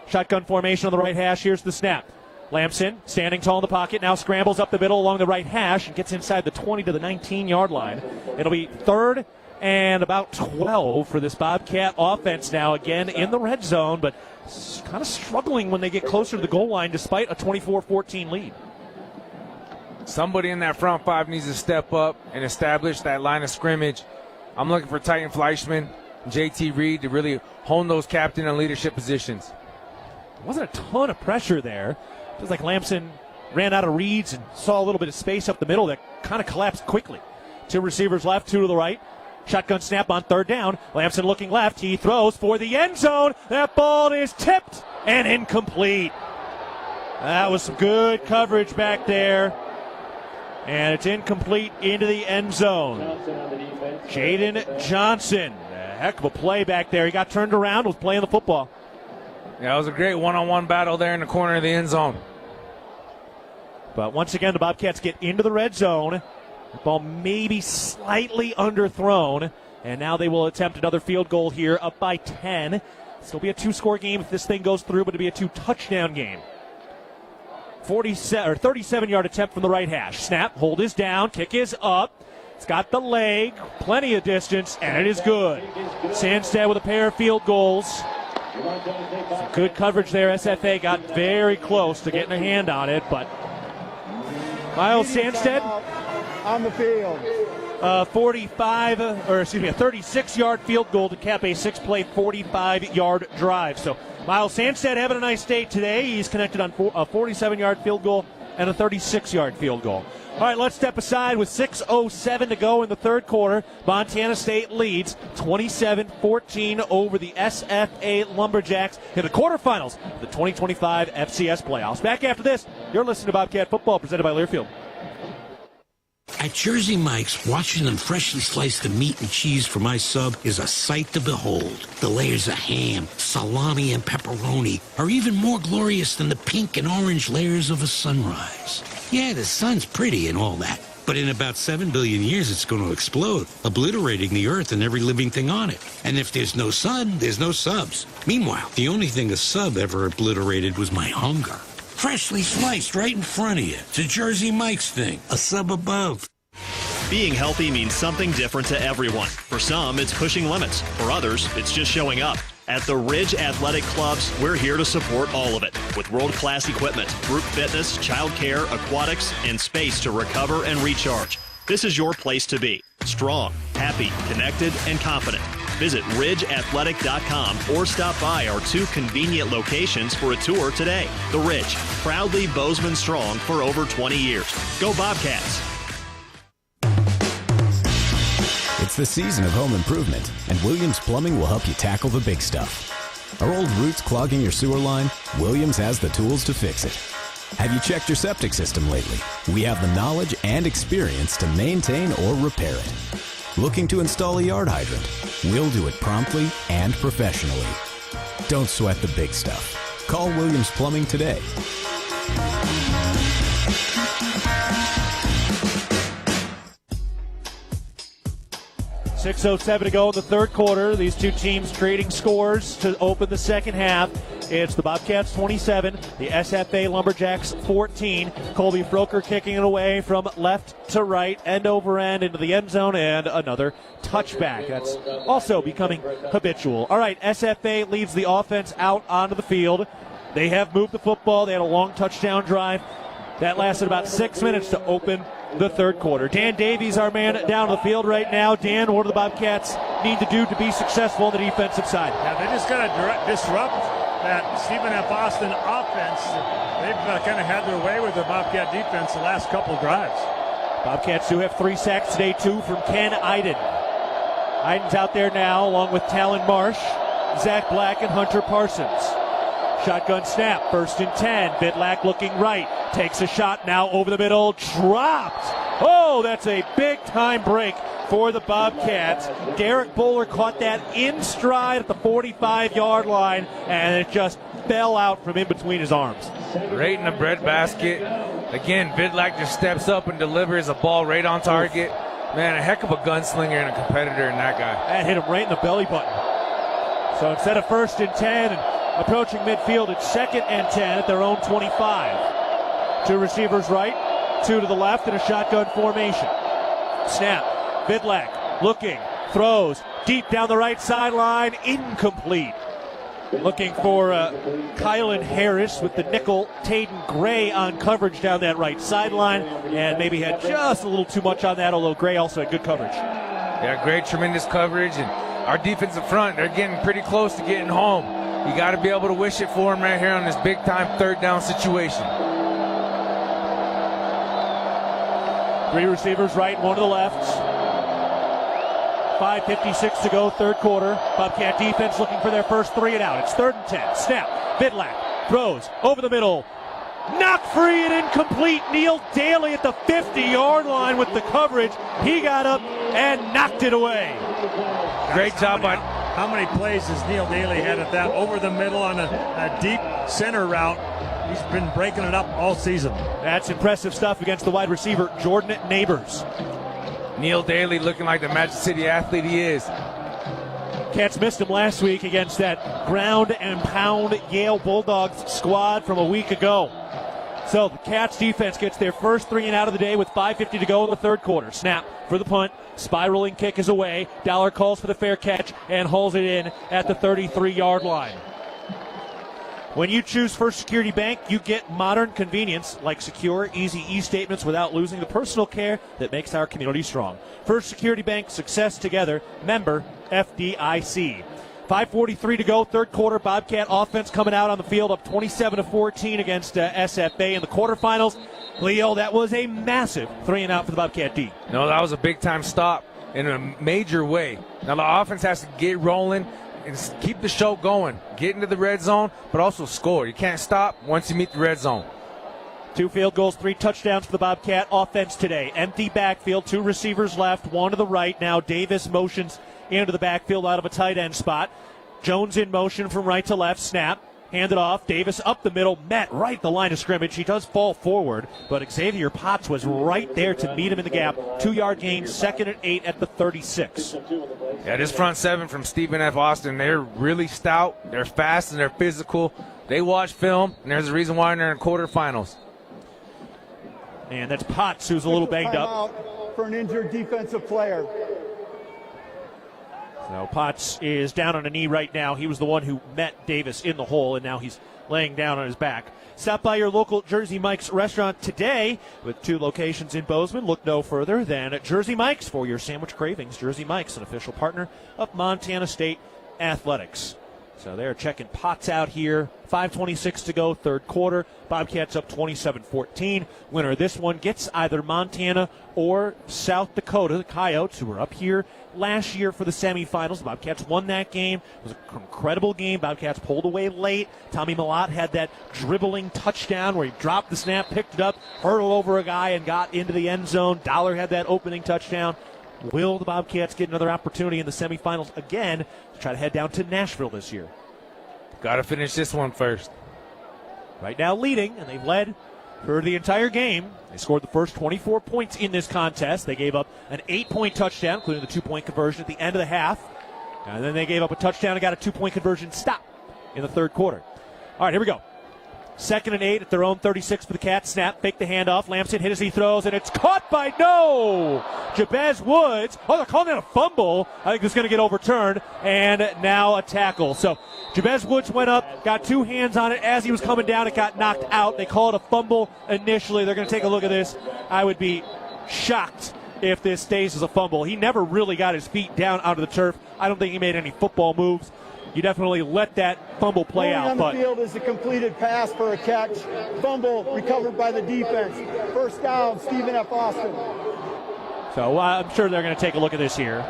S5: Shotgun formation on the right hash. Here's the snap. Lamson standing tall in the pocket, now scrambles up the middle along the right hash and gets inside the 20 to the 19-yard line. It'll be 3rd and about 12 for this Bobcat offense now, again in the red zone, but kind of struggling when they get closer to the goal line despite a 24-14 lead.
S18: Somebody in that front 5 needs to step up and establish that line of scrimmage. I'm looking for Titan Fleischman and JT Reed to really hone those captain and leadership positions.
S5: Wasn't a ton of pressure there. Feels like Lamson ran out of reads and saw a little bit of space up the middle that kind of collapsed quickly. 2 receivers left, 2 to the right. Shotgun snap on 3rd down. Lamson looking left. He throws for the end zone. That ball is tipped and incomplete. That was some good coverage back there. And it's incomplete into the end zone. Jaden Johnson. A heck of a play back there. He got turned around, was playing the football.
S18: Yeah, it was a great one-on-one battle there in the corner of the end zone.
S5: But once again, the Bobcats get into the red zone. The ball maybe slightly underthrown. And now they will attempt another field goal here, up by 10. Still be a 2-score game if this thing goes through, but it'll be a 2-touchdown game. 37-yard attempt from the right hash. Snap, hold is down, kick is up. It's got the leg, plenty of distance, and it is good. Sandstead with a pair of field goals. Some good coverage there. SFA got very close to getting a hand on it, but Miles Sandstead
S3: on the field.
S5: A 36-yard field goal to cap a 6-play, 45-yard drive. So Miles Sandstead having a nice day today. He's connected on a 47-yard field goal and a 36-yard field goal. All right, let's step aside with 6:07 to go in the third quarter. Montana State leads 27-14 over the SFA Lumberjacks in the quarterfinals of the 2025 FCS Playoffs. Back after this, you're listening to Bobcat Football presented by Learfield.
S11: At Jersey Mike's, watching them freshly slice the meat and cheese for my sub is a sight to behold. The layers of ham, salami, and pepperoni are even more glorious than the pink and orange layers of a sunrise. Yeah, the sun's pretty and all that, but in about 7 billion years it's going to explode, obliterating the earth and every living thing on it. And if there's no sun, there's no subs. Meanwhile, the only thing a sub ever obliterated was my hunger. Freshly sliced right in front of you. It's a Jersey Mike's thing. A sub above.
S2: Being healthy means something different to everyone. For some, it's pushing limits. For others, it's just showing up. At the Ridge Athletic Clubs, we're here to support all of it with world-class equipment, group fitness, childcare, aquatics, and space to recover and recharge. This is your place to be. Strong, happy, connected, and confident. Visit ridgeathletic.com or stop by our 2 convenient locations for a tour today. The Ridge, proudly Bozeman strong for over 20 years. Go Bobcats!
S9: It's the season of home improvement, and Williams Plumbing will help you tackle the big stuff. Are old roots clogging your sewer line? Williams has the tools to fix it. Have you checked your septic system lately? We have the knowledge and experience to maintain or repair it. Looking to install a yard hydrant? We'll do it promptly and professionally. Don't sweat the big stuff. Call Williams Plumbing today.
S5: 6:07 to go in the third quarter. These two teams trading scores to open the second half. It's the Bobcats 27, the SFA Lumberjacks 14. Colby Froker kicking it away from left to right, end over end into the end zone, and another touchback. That's also becoming habitual. All right, SFA leads the offense out onto the field. They have moved the football. They had a long touchdown drive. That lasted about 6 minutes to open the third quarter. Dan Davies, our man down the field right now. Dan, what do the Bobcats need to do to be successful on the defensive side?
S16: Yeah, they just got to disrupt that Stephen F. Austin offense. They've kind of had their way with the Bobcat defense the last couple drives.
S5: Bobcats do have 3 sacks today, 2 from Ken Iden. Iden's out there now along with Talon Marsh, Zach Black, and Hunter Parsons. Shotgun snap, 1st and 10. Vidlac looking right, takes a shot now over the middle, dropped. Oh, that's a big-time break for the Bobcats. Derek Bowler caught that in stride at the 45-yard line, and it just fell out from in between his arms.
S18: Right in the breadbasket. Again, Vidlac just steps up and delivers a ball right on target. Man, a heck of a gunslinger and a competitor in that guy.
S5: That hit him right in the belly button. So instead of 1st and 10 and approaching midfield, it's 2nd and 10 at their own 25. 2 receivers right, 2 to the left in a shotgun formation. Snap. Vidlac looking, throws deep down the right sideline, incomplete. Looking for Kylan Harris with the nickel. Taden Gray on coverage down that right sideline, and maybe had just a little too much on that, although Gray also had good coverage.
S18: Yeah, great, tremendous coverage, and our defensive front, they're getting pretty close to getting home. You got to be able to wish it for them right here on this big-time 3rd down situation.
S5: 3 receivers right, 1 to the left. 5:56 to go, 3rd quarter. Bobcat defense looking for their first 3 and out. It's 3rd and 10. Snap. Vidlac throws over the middle. Knocked free and incomplete. Neil Daly at the 50-yard line with the coverage. He got up and knocked it away.
S18: Great job by...
S16: How many plays has Neil Daly had at that over the middle on a deep center route? He's been breaking it up all season.
S5: That's impressive stuff against the wide receiver, Jordan Neighbors.
S18: Neil Daly looking like the Magic City athlete he is.
S5: Cats missed him last week against that ground and pound Yale Bulldogs squad from a week ago. So the Cats defense gets their first 3 and out of the day with 5:50 to go in the 3rd quarter. Snap for the punt. Spiraling kick is away. Dollar calls for the fair catch and hauls it in at the 33-yard line. When you choose First Security Bank, you get modern convenience like secure, easy e-statements without losing the personal care that makes our community strong. First Security Bank, success together. Member FDIC. 5:43 to go, 3rd quarter. Bobcat offense coming out on the field up 27-14 against SFA in the quarterfinals. Leo, that was a massive 3 and out for the Bobcat D.
S18: No, that was a big-time stop in a major way. Now the offense has to get rolling and keep the show going. Get into the red zone, but also score. You can't stop once you meet the red zone.
S5: 2 field goals, 3 touchdowns for the Bobcat offense today. Empty backfield, 2 receivers left, 1 to the right. Now Davis motions into the backfield out of a tight end spot. Jones in motion from right to left. Snap. Handed off. Davis up the middle. Met right the line of scrimmage. He does fall forward, but Xavier Potts was right there to meet him in the gap. 2-yard gain, 2nd and 8 at the 36.
S18: Yeah, this front 7 from Stephen F. Austin, they're really stout. They're fast and they're physical. They watch film, and there's a reason why they're in quarterfinals.
S5: And that's Potts, who's a little banged up.
S3: For an injured defensive player.
S5: So Potts is down on a knee right now. He was the one who met Davis in the hole, and now he's laying down on his back. Stop by your local Jersey Mike's restaurant today with 2 locations in Bozeman. Look no further than Jersey Mike's for your sandwich cravings. Jersey Mike's, an official partner of Montana State Athletics. So they're checking Potts out here. 5:26 to go, 3rd quarter. Bobcats up 27-14. Winner of this one gets either Montana or South Dakota. The Coyotes, who were up here last year for the semifinals. The Bobcats won that game. It was an incredible game. Bobcats pulled away late. Tommy Malott had that dribbling touchdown where he dropped the snap, picked it up, hurdled over a guy, and got into the end zone. Dollar had that opening touchdown. Will the Bobcats get another opportunity in the semifinals again to try to head down to Nashville this year?
S18: Got to finish this one first.
S5: Right now leading, and they've led for the entire game. They scored the first 24 points in this contest. They gave up an 8-point touchdown, including the 2-point conversion at the end of the half. And then they gave up a touchdown and got a 2-point conversion stop in the 3rd quarter. All right, here we go. 2nd and 8 at their own 36 for the Cats. Snap, fake the handoff. Lamson hit as he throws, and it's caught by Jabez Woods. Oh, they're calling it a fumble. I think it's going to get overturned, and now a tackle. So Jabez Woods went up, got 2 hands on it. As he was coming down, it got knocked out. They call it a fumble initially. They're going to take a look at this. I would be shocked if this stays as a fumble. He never really got his feet down onto the turf. I don't think he made any football moves. You definitely let that fumble play out.
S3: On the field is a completed pass for a catch. Fumble recovered by the defense. First down, Stephen F. Austin.
S5: So I'm sure they're going to take a look at this here.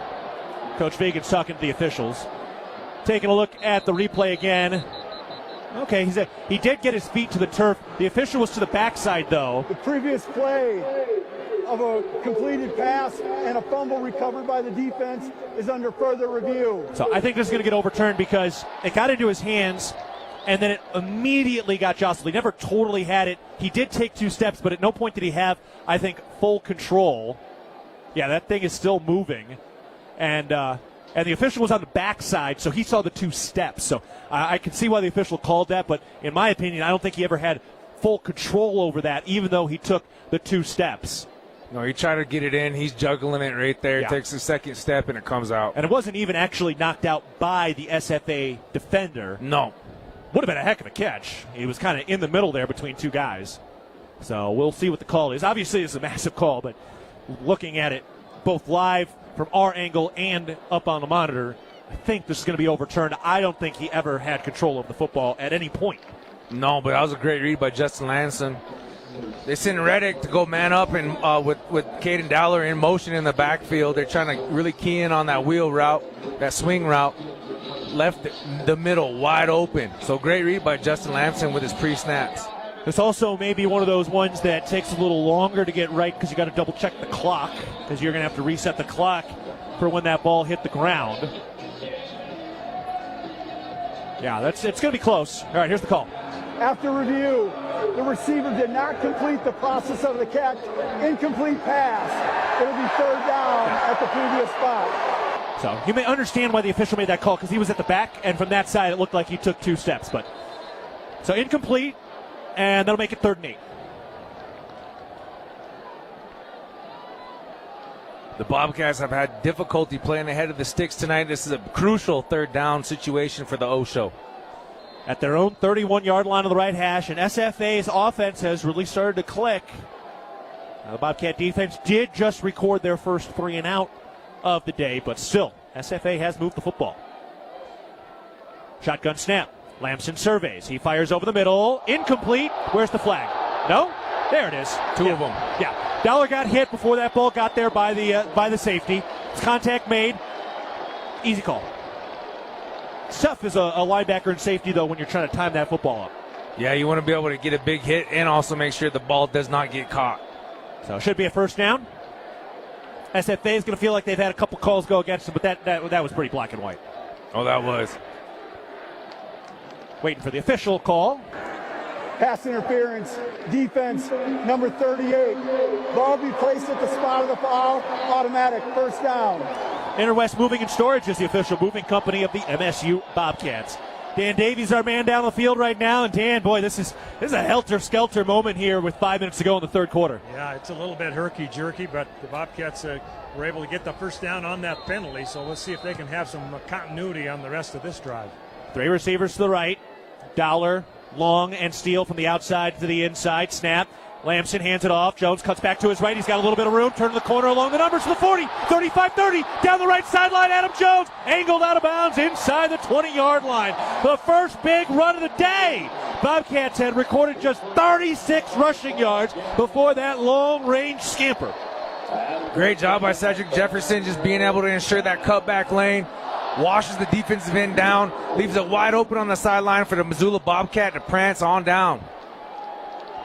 S5: Coach Fagan's talking to the officials. Taking a look at the replay again. Okay, he did get his feet to the turf. The official was to the backside, though.
S3: The previous play of a completed pass and a fumble recovered by the defense is under further review.
S5: So I think this is going to get overturned because it got into his hands and then it immediately got jostled. He never totally had it. He did take 2 steps, but at no point did he have, I think, full control. Yeah, that thing is still moving. And the official was on the backside, so he saw the 2 steps. So I can see why the official called that, but in my opinion, I don't think he ever had full control over that, even though he took the 2 steps.
S18: No, he tried to get it in. He's juggling it right there.
S5: Yeah.
S18: Takes the 2nd step, and it comes out.
S5: And it wasn't even actually knocked out by the SFA defender.
S18: No.
S5: Would have been a heck of a catch. He was kind of in the middle there between 2 guys. So we'll see what the call is. Obviously, it's a massive call, but looking at it both live from our angle and up on the monitor, I think this is going to be overturned. I don't think he ever had control of the football at any point.
S18: No, but that was a great read by Justin Lanson. They sent Reddick to go man up and with Caden Dowler in motion in the backfield. They're trying to really key in on that wheel route, that swing route. Left the middle wide open. So great read by Justin Lamson with his pre-snaps.
S5: This also may be one of those ones that takes a little longer to get right because you got to double check the clock because you're going to have to reset the clock for when that ball hit the ground. Yeah, it's going to be close. All right, here's the call.
S3: After review, the receiver did not complete the process of the catch. Incomplete pass. It'll be 3rd down at the previous spot.
S5: So you may understand why the official made that call because he was at the back, and from that side it looked like he took 2 steps. But so incomplete, and that'll make it 3rd and 8.
S18: The Bobcats have had difficulty playing ahead of the sticks tonight. This is a crucial 3rd down situation for the O-Show.
S5: At their own 31-yard line of the right hash, and SFA's offense has really started to click. Now, the Bobcat defense did just record their first 3 and out of the day, but still, SFA has moved the football. Shotgun snap. Lamson surveys. He fires over the middle. Incomplete. Where's the flag? No? There it is.
S18: 2 of them.
S5: Yeah. Dowler got hit before that ball got there by the safety. It's contact made. Easy call. Tough as a linebacker and safety, though, when you're trying to time that football up.
S18: Yeah, you want to be able to get a big hit and also make sure the ball does not get caught.
S5: So it should be a 1st down. SFA is going to feel like they've had a couple calls go against them, but that was pretty black and white.
S18: Oh, that was.
S5: Waiting for the official call.
S3: Pass interference, defense, number 38. Ball be placed at the spot of the foul, automatic, 1st down.
S5: Interwest Moving and Storage is the official moving company of the MSU Bobcats. Dan Davies, our man down the field right now, and Dan, boy, this is a helter-skelter moment here with 5 minutes to go in the 3rd quarter.
S16: Yeah, it's a little bit herky-jerky, but the Bobcats were able to get the 1st down on that penalty, so let's see if they can have some continuity on the rest of this drive.
S5: 3 receivers to the right. Dowler, long, and Steele from the outside to the inside. Snap. Lamson hands it off. Jones cuts back to his right. He's got a little bit of room. Turn to the corner along the numbers to the 40, 35, 30. Down the right sideline, Adam Jones. Angled out of bounds inside the 20-yard line. The first big run of the day. Bobcats had recorded just 36 rushing yards before that long-range scamper.
S18: Great job by Cedric Jefferson just being able to ensure that cutback lane. Washes the defensive end down. Leaves it wide open on the sideline for the Missoula Bobcat to prance on down.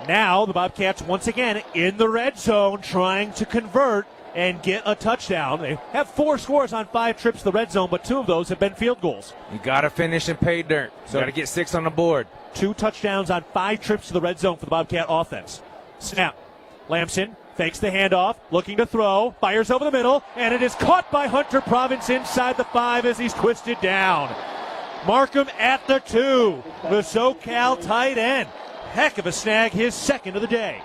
S5: Now the Bobcats once again in the red zone trying to convert and get a touchdown. They have 4 scores on 5 trips to the red zone, but 2 of those have been field goals.
S18: You got to finish and pay dirt. So got to get 6 on the board.
S5: 2 touchdowns on 5 trips to the red zone for the Bobcat offense. Snap. Lamson fakes the handoff, looking to throw, fires over the middle, and it is caught by Hunter Province inside the 5 as he's twisted down. Markham at the 2, the SoCal tight end. Heck of a snag, his second of the day.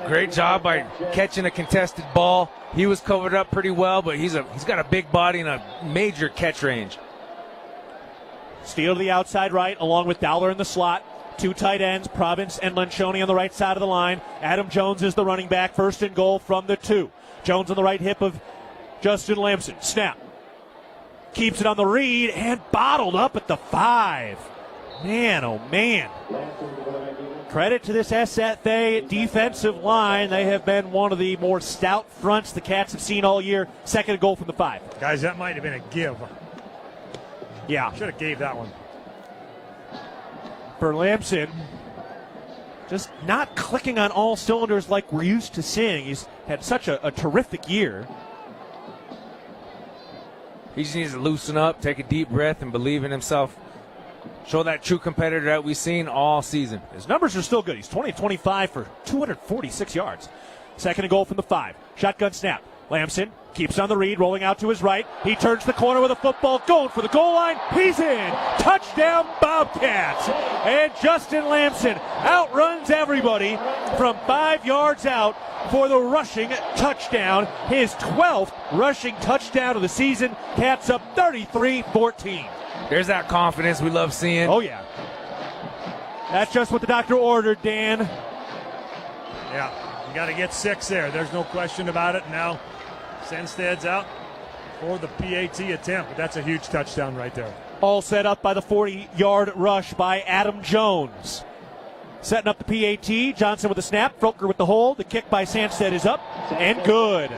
S18: Great job by catching a contested ball. He was covered up pretty well, but he's got a big body and a major catch range.
S5: Steal to the outside right, along with Dowler in the slot. Two tight ends, Province and Lencioni on the right side of the line. Adam Jones is the running back, first and goal from the 2. Jones on the right hip of Justin Lamson. Snap. Keeps it on the read and bottled up at the 5. Man, oh man. Credit to this SFA defensive line. They have been one of the more stout fronts the Cats have seen all year. Second goal from the 5.
S16: Guys, that might have been a give.
S5: Yeah.
S16: Should have gave that one.
S5: For Lamson, just not clicking on all cylinders like we're used to seeing. He's had such a terrific year.
S18: He just needs to loosen up, take a deep breath, and believe in himself. Show that true competitor that we've seen all season.
S5: His numbers are still good. He's 20-25 for 246 yards. Second and goal from the 5. Shotgun snap. Lamson keeps on the read, rolling out to his right. He turns the corner with a football, going for the goal line. He's in. Touchdown, Bobcats. And Justin Lamson outruns everybody from 5 yards out for the rushing touchdown. His 12th rushing touchdown of the season. Cats up 33-14.
S18: There's that confidence we love seeing.
S5: Oh, yeah. That's just what the doctor ordered, Dan.
S16: Yeah, you got to get 6 there. There's no question about it. Now, Sensted's out for the PAT attempt, but that's a huge touchdown right there.
S5: All set up by the 40-yard rush by Adam Jones. Setting up the PAT. Johnson with the snap. Froker with the hold. The kick by Sandsted is up and good.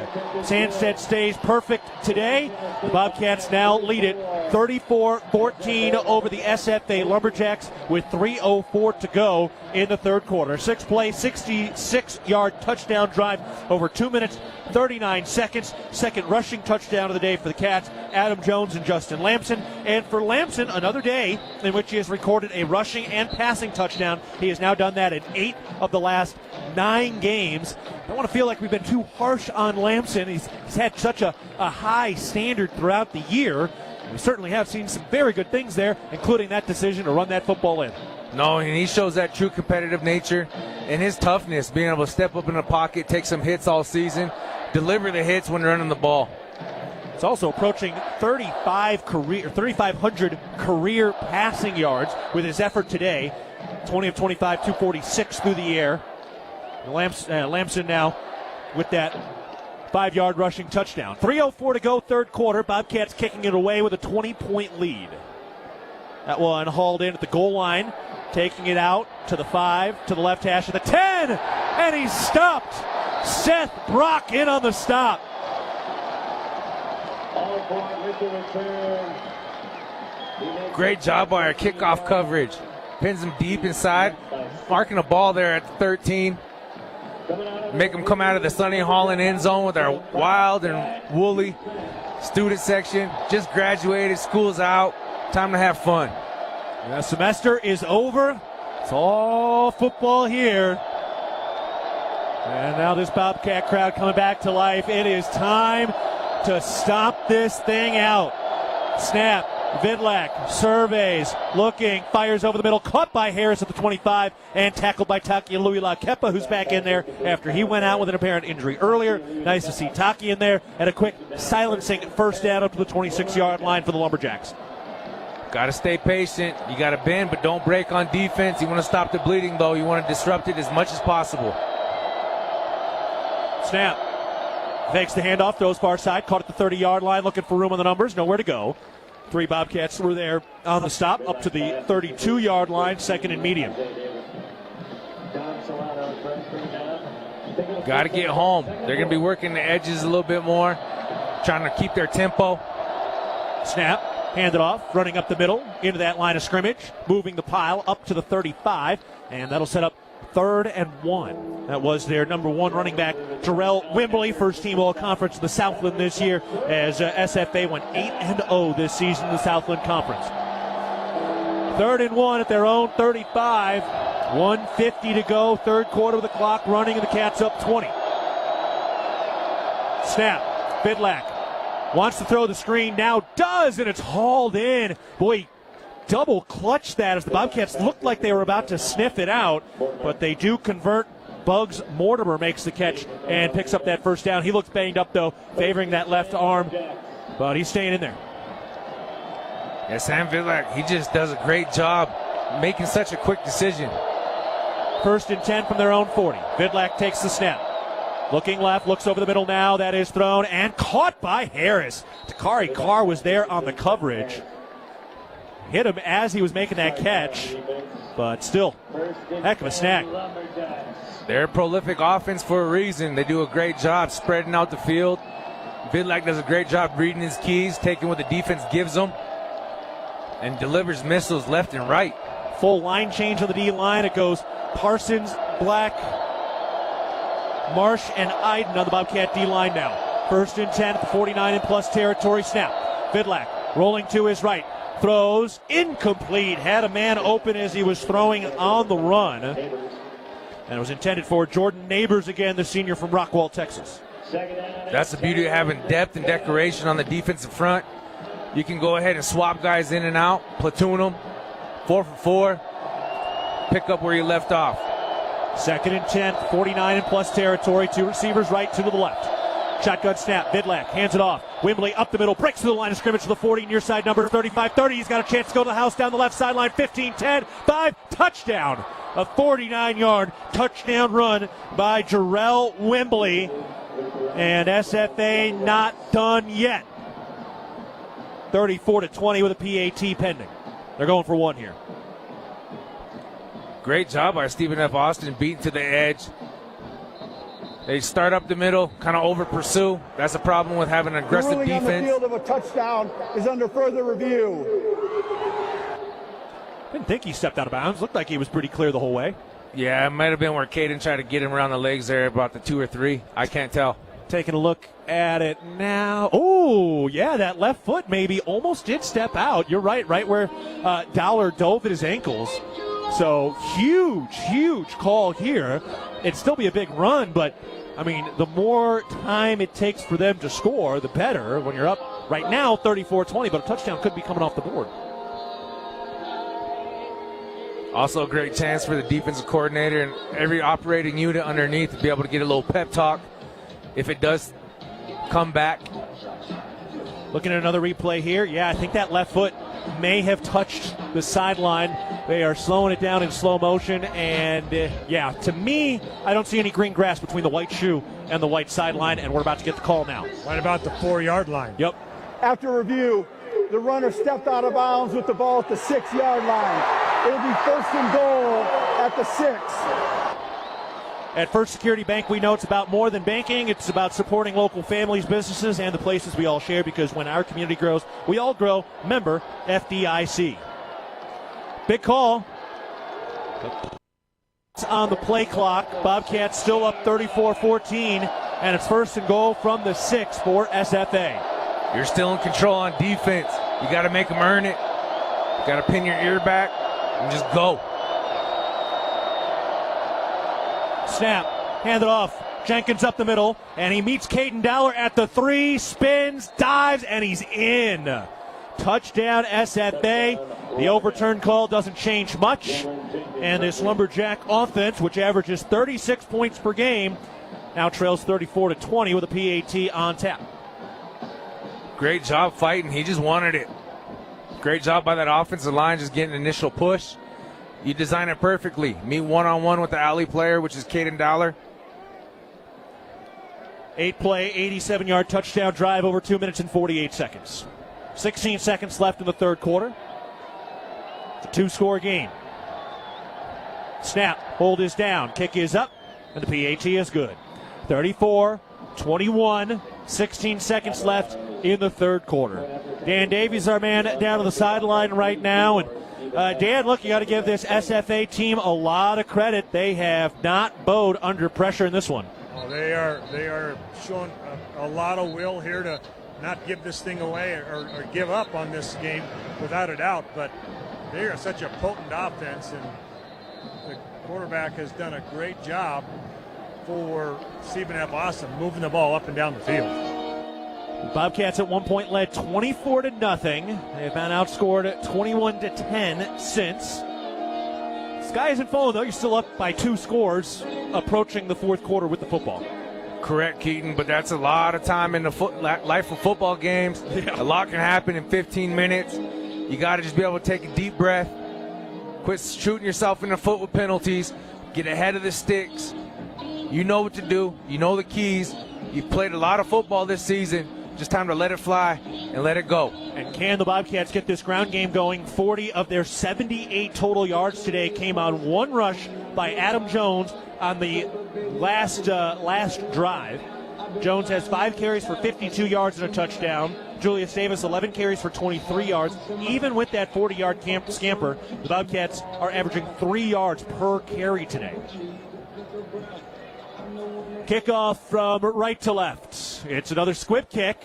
S5: Sandsted stays perfect today. The Bobcats now lead it 34-14 over the SFA Lumberjacks with 3:04 to go in the third quarter. 6-play, 66-yard touchdown drive over 2 minutes, 39 seconds. Second rushing touchdown of the day for the Cats, Adam Jones and Justin Lamson. And for Lamson, another day in which he has recorded a rushing and passing touchdown. He has now done that in 8 of the last 9 games. I don't want to feel like we've been too harsh on Lamson. He's had such a high standard throughout the year. We certainly have seen some very good things there, including that decision to run that football in.
S18: No, and he shows that true competitive nature and his toughness, being able to step up in the pocket, take some hits all season, deliver the hits when running the ball.
S5: It's also approaching 3,500 career passing yards with his effort today. 20 of 25, 246 through the air. Lamson now with that 5-yard rushing touchdown. 3:04 to go, third quarter. Bobcats kicking it away with a 20-point lead. That one hauled in at the goal line, taking it out to the 5, to the left hash of the 10, and he's stopped. Seth Brock in on the stop.
S18: Great job by our kickoff coverage. Pins him deep inside, marking a ball there at the 13. Make them come out of the Sonny Holland end zone with our wild and woolly student section. Just graduated, school's out, time to have fun.
S5: The semester is over. It's all football here. And now this Bobcat crowd coming back to life. It is time to stomp this thing out. Snap. Vidlak surveys, looking, fires over the middle, caught by Harris at the 25, and tackled by Taki and Louis Lakepa, who's back in there after he went out with an apparent injury earlier. Nice to see Taki in there, and a quick silencing first down up to the 26-yard line for the Lumberjacks.
S18: Got to stay patient. You got to bend, but don't break on defense. You want to stop the bleeding, though. You want to disrupt it as much as possible.
S5: Snap. Fakes the handoff, throws far side, caught at the 30-yard line, looking for room on the numbers, nowhere to go. 3 Bobcats were there on the stop, up to the 32-yard line, second and medium.
S18: Got to get home. They're going to be working the edges a little bit more, trying to keep their tempo.
S5: Snap, hand it off, running up the middle, into that line of scrimmage, moving the pile up to the 35, and that'll set up 3rd and 1. That was their number 1 running back, Jarrell Wimbley, first team All-Conference of the Southland this year, as SFA went 8-0 this season in the Southland Conference. 3rd and 1 at their own 35. 1:50 to go, third quarter with the clock running, and the Cats up 20. Snap, Vidlak wants to throw the screen, now does, and it's hauled in. Boy, double clutch that as the Bobcats looked like they were about to sniff it out, but they do convert. Bugs Mortimer makes the catch and picks up that first down. He looks banged up, though, favoring that left arm, but he's staying in there.
S18: Yeah, Sam Vidlak, he just does a great job making such a quick decision.
S5: 1st and 10 from their own 40. Vidlak takes the snap. Looking left, looks over the middle now. That is thrown and caught by Harris. Takari Carr was there on the coverage. Hit him as he was making that catch, but still, heck of a snag.
S18: They're a prolific offense for a reason. They do a great job spreading out the field. Vidlak does a great job reading his keys, taking what the defense gives him, and delivers missiles left and right.
S5: Full line change on the D-line. It goes Parsons, Black, Marsh, and Iden on the Bobcat D-line now. 1st and 10 at the 49 and plus territory. Snap. Vidlak rolling to his right. Throws incomplete. Had a man open as he was throwing on the run. And it was intended for Jordan Neighbors again, the senior from Rockwall, Texas.
S18: That's the beauty of having depth and decoration on the defensive front. You can go ahead and swap guys in and out, platoon them, 4 for 4, pick up where you left off.
S5: 2nd and 10, 49 and plus territory. 2 receivers right, 2 to the left. Shotgun snap. Vidlak hands it off. Wimbley up the middle, breaks to the line of scrimmage to the 40, near side number 35-30. He's got a chance to go to the house down the left sideline. 15-10, 5, touchdown. A 49-yard touchdown run by Jarrell Wimbley. And SFA not done yet. 34-20 with a PAT pending. They're going for 1 here.
S18: Great job by Stephen F. Austin, beating to the edge. They start up the middle, kind of over pursue. That's a problem with having an aggressive defense.
S3: The ruling on the field of a touchdown is under further review.
S5: Didn't think he stepped out of bounds. Looked like he was pretty clear the whole way.
S18: Yeah, it might have been where Keaton tried to get him around the legs there, about the 2 or 3. I can't tell.
S5: Taking a look at it now. Oh, yeah, that left foot maybe almost did step out. You're right where Dollar dove at his ankles. So huge call here. It'd still be a big run, but, I mean, the more time it takes for them to score, the better. When you're up right now 34-20, but a touchdown could be coming off the board.
S18: Also a great chance for the defensive coordinator and every operating unit underneath to be able to get a little pep talk if it does come back.
S5: Looking at another replay here. Yeah, I think that left foot may have touched the sideline. They are slowing it down in slow motion. And, yeah, to me, I don't see any green grass between the white shoe and the white sideline, and we're about to get the call now.
S16: Right about the 4-yard line.
S5: Yep.
S3: After review, the runner stepped out of bounds with the ball at the 6-yard line. It'll be 1st and goal at the 6.
S5: At First Security Bank, we know it's about more than banking. It's about supporting local families, businesses, and the places we all share, because when our community grows, we all grow. Member FDIC. Big call. It's on the play clock. Bobcats still up 34-14, and it's 1st and goal from the 6 for SFA.
S18: You're still in control on defense. You got to make them earn it. You got to pin your ear back and just go.
S5: Snap, hand it off. Jenkins up the middle, and he meets Caden Dowler at the 3, spins, dives, and he's in. Touchdown SFA. The overturn call doesn't change much, and this Lumberjack offense, which averages 36 points per game, now trails 34-20 with a PAT on tap.
S18: Great job fighting. He just wanted it. Great job by that offensive line, just getting an initial push. You design it perfectly. Meet one-on-one with the alley player, which is Caden Dowler.
S5: 8-play, 87-yard touchdown drive over 2 minutes and 48 seconds. 16 seconds left in the third quarter. It's a 2-score game. Snap, hold is down, kick is up, and the PAT is good. 34-21, 16 seconds left in the third quarter. Dan Davies, our man, down on the sideline right now, and Dan, look, you got to give this SFA team a lot of credit. They have not bowed under pressure in this one.
S16: Well, they are showing a lot of will here to not give this thing away or give up on this game, without a doubt. But they are such a potent offense, and the quarterback has done a great job for Stephen F. Austin moving the ball up and down the field.
S5: Bobcats at one point led 24-0. They've been outscored 21-10 since. Sky isn't falling, though. You're still up by 2 scores, approaching the fourth quarter with the football.
S18: Correct, Keaton, but that's a lot of time in the life of football games. Yeah. A lot can happen in 15 minutes. You got to just be able to take a deep breath, quit shooting yourself in the foot with penalties, get ahead of the sticks. You know what to do. You know the keys. You've played a lot of football this season. Just time to let it fly and let it go.
S5: And can the Bobcats get this ground game going? 40 of their 78 total yards today came on one rush by Adam Jones on the last drive. Jones has 5 carries for 52 yards and a touchdown. Julius Davis, 11 carries for 23 yards. Even with that 40-yard scamper, the Bobcats are averaging 3 yards per carry today. Kickoff from right to left. It's another squib kick.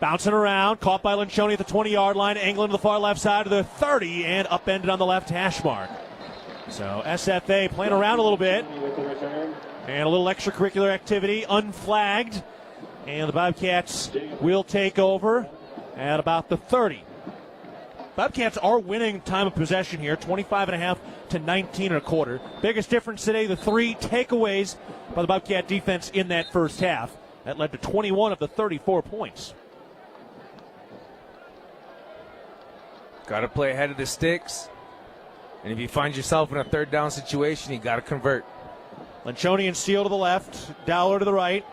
S5: Bouncing around, caught by Lencioni at the 20-yard line, angling to the far left side of the 30, and upended on the left hash mark. So SFA playing around a little bit. And a little extracurricular activity, unflagged. And the Bobcats will take over at about the 30. Bobcats are winning time of possession here, 25.5 to 19.25. Biggest difference today, the 3 takeaways by the Bobcat defense in that first half. That led to 21 of the 34 points.
S18: Got to play ahead of the sticks. And if you find yourself in a third down situation, you got to convert.
S5: Lencioni and Steele to the left, Dowler to the right.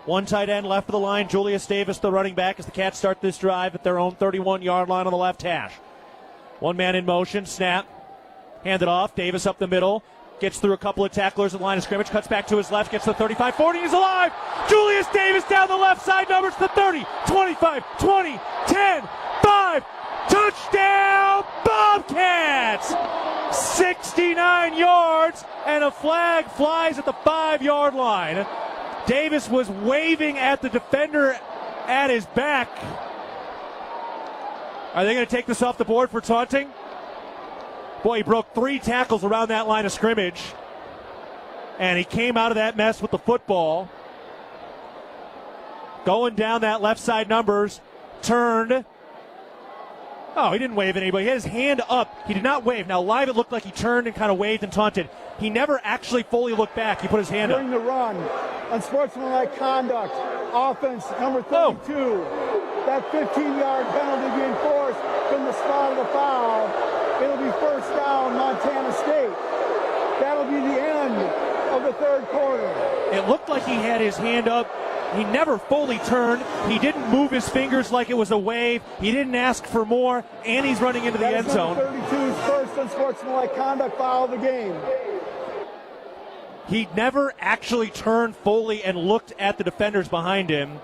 S5: One tight end left of the line, Julius Davis, the running back, as the Cats start this drive at their own 31-yard line on the left hash. One man in motion, snap, handed off, Davis up the middle, gets through a couple of tacklers at the line of scrimmage, cuts back to his left, gets to the 35-40, he's alive! Julius Davis down the left side, numbers to 30, 25, 20, 10, 5, touchdown Bobcats! 69 yards, and a flag flies at the 5-yard line. Davis was waving at the defender at his back. Are they going to take this off the board for taunting? Boy, he broke 3 tackles around that line of scrimmage. And he came out of that mess with the football. Going down that left side numbers. Turned. Oh, he didn't wave at anybody. He had his hand up. He did not wave. Now, live it looked like he turned and kind of waved and taunted. He never actually fully looked back. He put his hand
S3: During
S5: up.
S3: the run, unsportsmanlike conduct, offense number 32. That 15-yard penalty being forced from the spot of the foul. It'll be first down, Montana State. That'll be the end of the third quarter.
S5: It looked like he had his hand up. He never fully turned. He didn't move his fingers like it was a wave. He didn't ask for more, and he's running into the end zone.
S3: 32's first unsportsmanlike conduct foul of the game.
S5: He never actually turned fully and looked at the defenders behind him.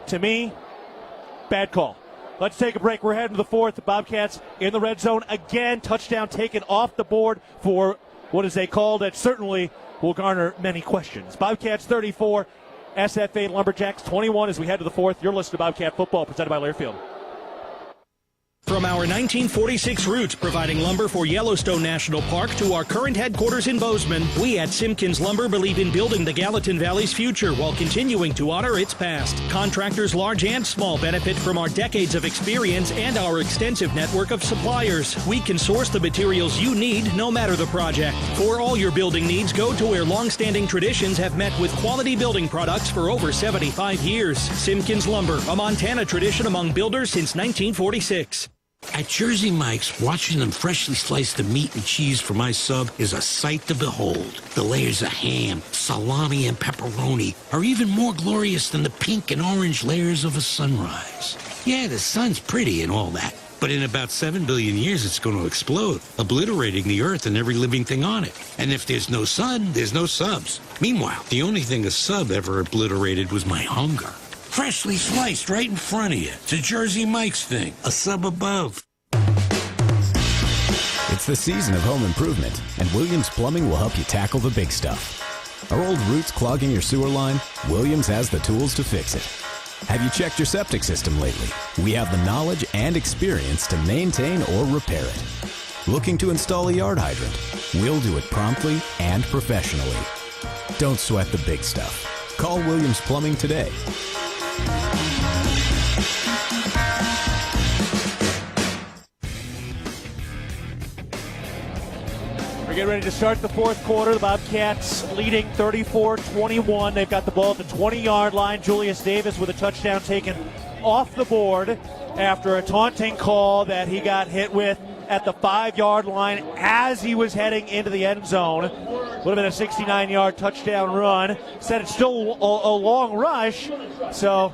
S5: To me, bad call. Let's take a break. We're heading to the fourth. The Bobcats in the red zone again. Touchdown taken off the board for what is a call that certainly will garner many questions. Bobcats 34, SFA Lumberjacks 21 as we head to the fourth. You're listening to Bobcat Football presented by Learfield.
S10: From our 1946 roots providing lumber for Yellowstone National Park to our current headquarters in Bozeman, we at Simpkins Lumber believe in building the Gallatin Valley's future while continuing to honor its past. Contractors large and small benefit from our decades of experience and our extensive network of suppliers. We can source the materials you need no matter the project. For all your building needs, go to where long-standing traditions have met with quality building products for over 75 years. Simpkins Lumber, a Montana tradition among builders since 1946.
S11: At Jersey Mike's, watching them freshly slice the meat and cheese for my sub is a sight to behold. The layers of ham, salami, and pepperoni are even more glorious than the pink and orange layers of a sunrise. Yeah, the sun's pretty and all that, but in about 7 billion years it's going to explode, obliterating the earth and every living thing on it. And if there's no sun, there's no subs. Meanwhile, the only thing a sub ever obliterated was my hunger. Freshly sliced right in front of you. It's a Jersey Mike's thing. A sub above.
S9: It's the season of home improvement, and Williams Plumbing will help you tackle the big stuff. Are old roots clogging your sewer line? Williams has the tools to fix it. Have you checked your septic system lately? We have the knowledge and experience to maintain or repair it. Looking to install a yard hydrant? We'll do it promptly and professionally. Don't sweat the big stuff. Call Williams Plumbing today.
S5: We're getting ready to start the fourth quarter. The Bobcats leading 34-21. They've got the ball at the 20-yard line. Julius Davis with a touchdown taken off the board after a taunting call that he got hit with at the 5-yard line as he was heading into the end zone. Would have been a 69-yard touchdown run. Said it's still a long rush. So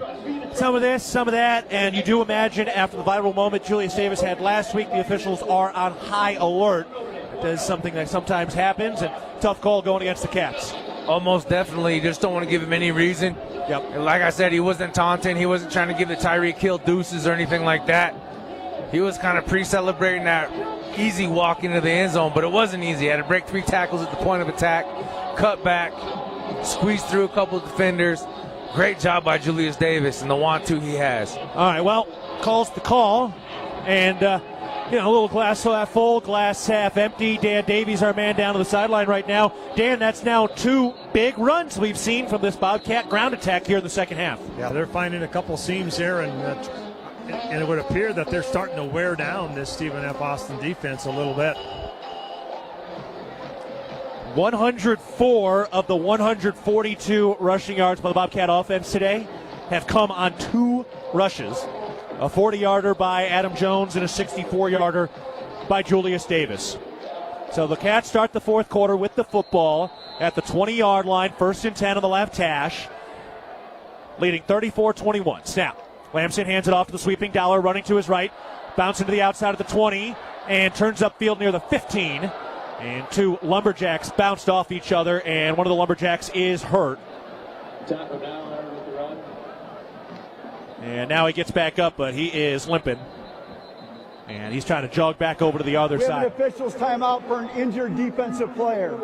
S5: some of this, some of that, and you do imagine after the viral moment Julius Davis had last week, the officials are on high alert. It does something that sometimes happens, and tough call going against the Cats.
S18: Almost definitely. You just don't want to give him any reason.
S5: Yep.
S18: And like I said, he wasn't taunting. He wasn't trying to give the Tyreek Hill deuces or anything like that. He was kind of pre-celebrating that easy walk into the end zone, but it wasn't easy. He had to break 3 tackles at the point of attack, cut back, squeeze through a couple of defenders. Great job by Julius Davis and the want-to he has.
S5: All right, well, calls the call, and a little glass half full, glass half empty. Dan Davies, our man down to the sideline right now. Dan, that's now 2 big runs we've seen from this Bobcat ground attack here in the second half.
S16: Yeah, they're finding a couple seams there, and it would appear that they're starting to wear down this Stephen F. Austin defense a little bit.
S5: 104 of the 142 rushing yards by the Bobcat offense today have come on 2 rushes. A 40-yarder by Adam Jones and a 64-yarder by Julius Davis. So the Cats start the fourth quarter with the football at the 20-yard line, 1st and 10 on the left hash, leading 34-21. Snap. Lamson hands it off to the sweeping Dollar, running to his right, bouncing to the outside of the 20, and turns upfield near the 15. And 2 Lumberjacks bounced off each other, and one of the Lumberjacks is hurt. And now he gets back up, but he is limping. And he's trying to jog back over to the other side.
S3: We have an official's timeout for an injured defensive player.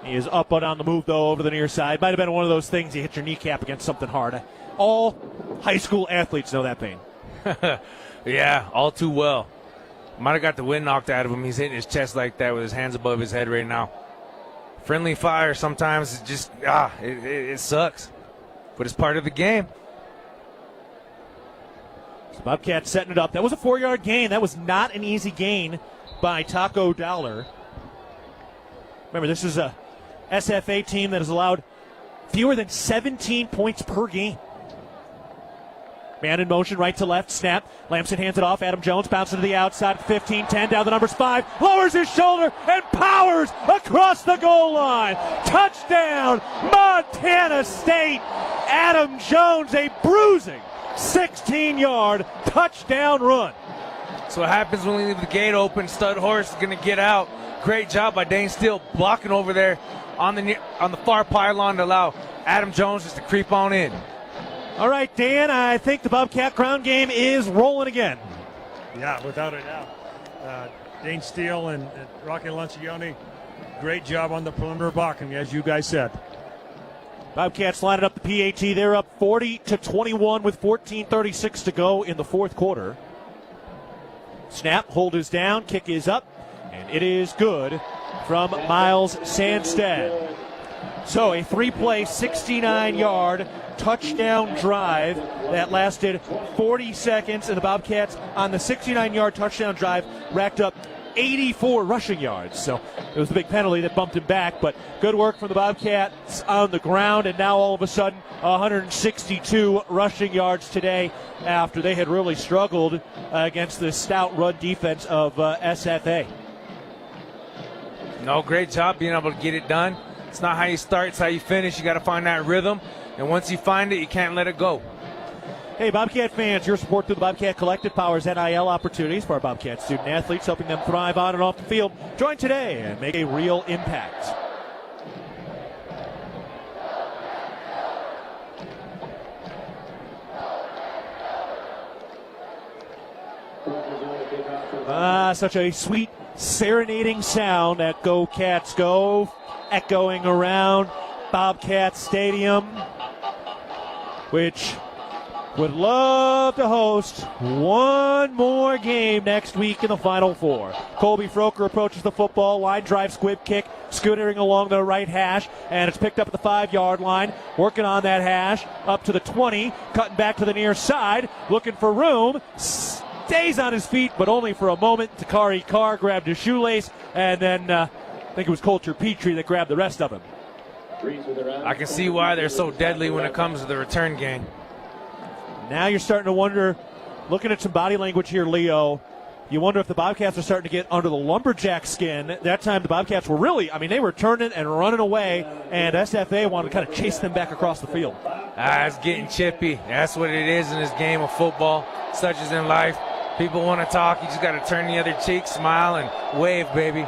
S5: He is up and on the move, though, over the near side. Might have been one of those things you hit your kneecap against something hard. All high school athletes know that pain.
S18: Yeah, all too well. Might have got the wind knocked out of him. He's hitting his chest like that with his hands above his head right now. Friendly fire sometimes is just, it sucks. But it's part of the game.
S5: Bobcats setting it up. That was a 4-yard gain. That was not an easy gain by Taco Dollar. Remember, this is a SFA team that has allowed fewer than 17 points per game. Man in motion, right to left, snap. Lamson hands it off. Adam Jones bounces to the outside, 15-10, down the numbers 5, lowers his shoulder, and powers across the goal line. Touchdown, Montana State. Adam Jones, a bruising 16-yard touchdown run.
S18: So what happens when we leave the gate open, Stud Horse is going to get out. Great job by Dane Steele blocking over there on the far pylon to allow Adam Jones just to creep on in.
S5: All right, Dan, I think the Bobcat ground game is rolling again.
S16: Yeah, without a doubt. Dane Steele and Rocky Lancioni, great job on the perimeter blocking, as you guys said.
S5: Bobcats lining up the PAT. They're up 40-21 with 14:36 to go in the fourth quarter. Snap, hold is down, kick is up, and it is good from Miles Sandstead. So a 3-play, 69-yard touchdown drive that lasted 40 seconds, and the Bobcats on the 69-yard touchdown drive racked up 84 rushing yards. So it was the big penalty that bumped him back, but good work from the Bobcats on the ground, and now all of a sudden 162 rushing yards today after they had really struggled against the stout run defense of SFA.
S18: No, great job being able to get it done. It's not how you start, it's how you finish. You got to find that rhythm, and once you find it, you can't let it go.
S5: Hey, Bobcat fans, your support through the Bobcat Collective powers NIL opportunities for our Bobcat student athletes, helping them thrive on and off the field. Join today and make a real impact. Such a sweet serenading sound at Go Cats Go, echoing around Bobcat Stadium, which would love to host one more game next week in the Final Four. Colby Froker approaches the football line, drive squib kick, scootering along the right hash, and it's picked up at the 5-yard line, working on that hash, up to the 20, cutting back to the near side, looking for room, stays on his feet, but only for a moment. Takari Carr grabbed his shoelace, and then I think it was Coulter Petrie that grabbed the rest of him.
S18: I can see why they're so deadly when it comes to the return game.
S5: Now you're starting to wonder, looking at some body language here, Leo, you wonder if the Bobcats are starting to get under the Lumberjack skin. That time the Bobcats were really, they were turning and running away, and SFA wanted to kind of chase them back across the field.
S18: It's getting chippy. That's what it is in this game of football, such as in life. People want to talk. You just got to turn the other cheek, smile, and wave, baby.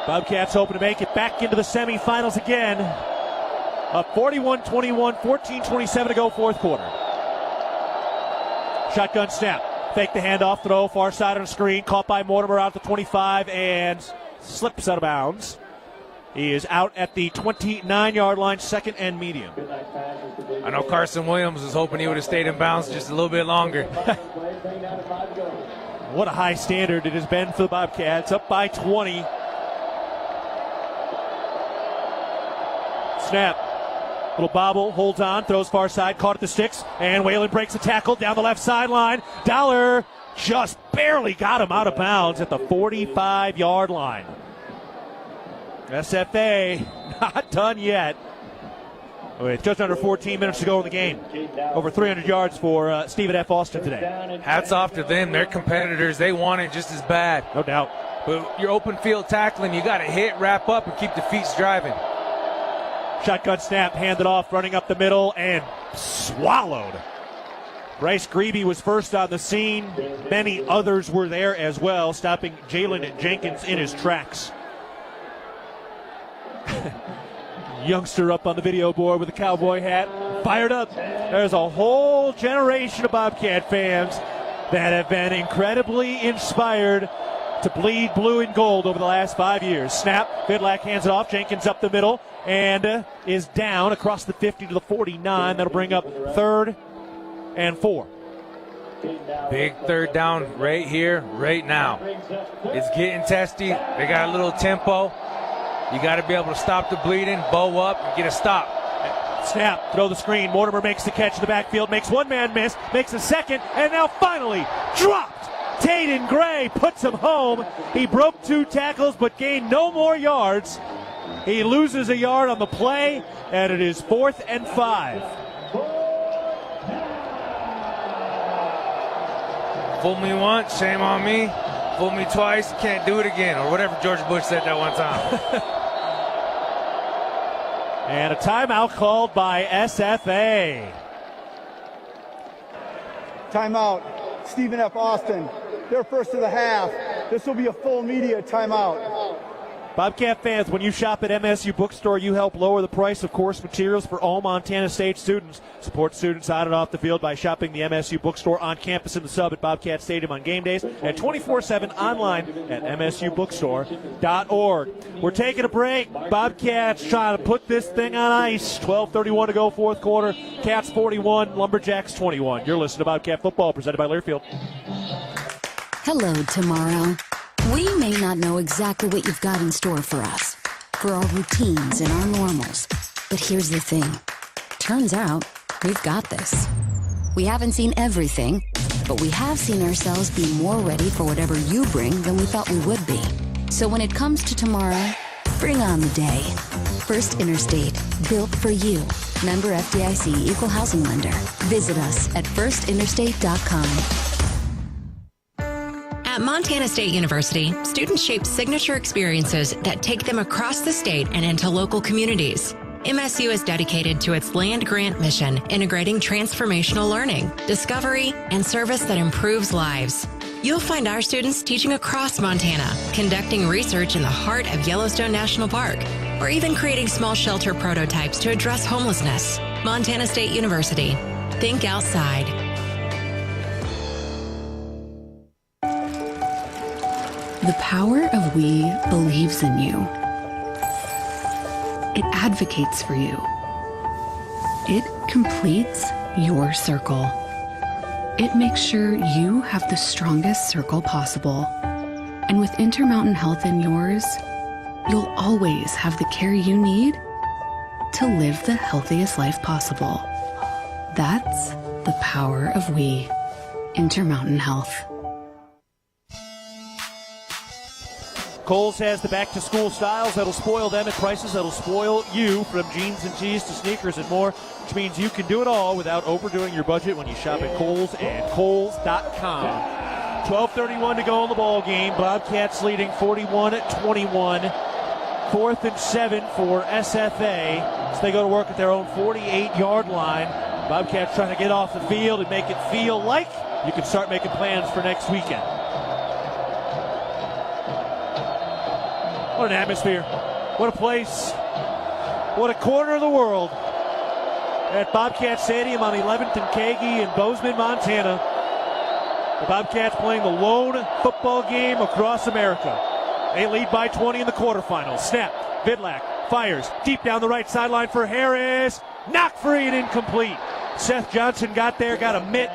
S5: Bobcats hoping to make it back into the semifinals again. Up 41-21, 14-27 to go, fourth quarter. Shotgun snap. Fake the handoff, throw, far side on the screen. Caught by Mortimer out to 25 and slips out of bounds. He is out at the 29-yard line, second and medium.
S18: I know Carson Williams was hoping he would have stayed in bounds just a little bit longer.
S5: What a high standard it has been for the Bobcats. Up by 20. Snap. Little bobble, holds on, throws far side, caught at the sticks, and Whalen breaks a tackle down the left sideline. Dollar just barely got him out of bounds at the 45-yard line. SFA not done yet. With just under 14 minutes to go in the game. Over 300 yards for Stephen F. Austin today.
S18: Hats off to them. They're competitors. They want it just as bad.
S5: No doubt.
S18: But your open field tackling, you got to hit, wrap up, and keep the feet driving.
S5: Shotgun snap, handed off, running up the middle, and swallowed. Bryce Grebe was first on the scene. Many others were there as well, stopping Jalen Jenkins in his tracks. Youngster up on the video board with a cowboy hat, fired up. There's a whole generation of Bobcat fans that have been incredibly inspired to bleed blue and gold over the last 5 years. Snap, Vidlac hands it off, Jenkins up the middle, and is down across the 50 to the 49. That'll bring up 3rd and 4.
S18: Big third down right here, right now. It's getting testy. They got a little tempo. You got to be able to stop the bleeding, bow up, and get a stop.
S5: Snap, throw the screen. Mortimer makes the catch in the backfield, makes one man miss, makes a second, and now finally dropped. Taden Gray puts him home. He broke 2 tackles but gained no more yards. He loses a yard on the play, and it is 4th and 5.
S18: Fool me once, shame on me. Fool me twice, can't do it again, or whatever George Bush said that one time.
S5: And a timeout called by SFA.
S3: Timeout, Stephen F. Austin. They're first of the half. This will be a full media timeout.
S5: Bobcat fans, when you shop at MSU Bookstore, you help lower the price of course materials for all Montana State students. Support students on and off the field by shopping the MSU Bookstore on campus in the sub at Bobcat Stadium on game days and 24/7 online at msubookstore.org. We're taking a break. Bobcats trying to put this thing on ice. 12:31 to go, fourth quarter. Cats 41, Lumberjacks 21. You're listening to Bobcat Football, presented by Learfield.
S12: Hello, tomorrow. We may not know exactly what you've got in store for us, for our routines and our normals. But here's the thing. Turns out, we've got this. We haven't seen everything, but we have seen ourselves be more ready for whatever you bring than we thought we would be. So when it comes to tomorrow, bring on the day. First Interstate, built for you. Member FDIC, Equal Housing Lender. Visit us at firstinterstate.com.
S8: At Montana State University, students shape signature experiences that take them across the state and into local communities. MSU is dedicated to its land grant mission, integrating transformational learning, discovery, and service that improves lives. You'll find our students teaching across Montana, conducting research in the heart of Yellowstone National Park, or even creating small shelter prototypes to address homelessness. Montana State University. Think outside.
S13: The power of we believes in you. It advocates for you. It completes your circle. It makes sure you have the strongest circle possible. And with Intermountain Health in yours, you'll always have the care you need to live the healthiest life possible. That's the power of we. Intermountain Health.
S5: Kohl's has the back-to-school styles that'll spoil them at prices that'll spoil you, from jeans and tees to sneakers and more, which means you can do it all without overdoing your budget when you shop at Kohl's and Kohls.com. 12:31 to go in the ball game. Bobcats leading 41-21. 4th and 7 for SFA as they go to work at their own 48-yard line. Bobcats trying to get off the field and make it feel like you can start making plans for next weekend. What an atmosphere. What a place. What a corner of the world at Bobcat Stadium on 11th and Kagi in Bozeman, Montana. The Bobcats playing the lone football game across America. They lead by 20 in the quarterfinals. Snap. Vidlac fires deep down the right sideline for Harris. Knocked free and incomplete. Seth Johnson got there, got a mitt,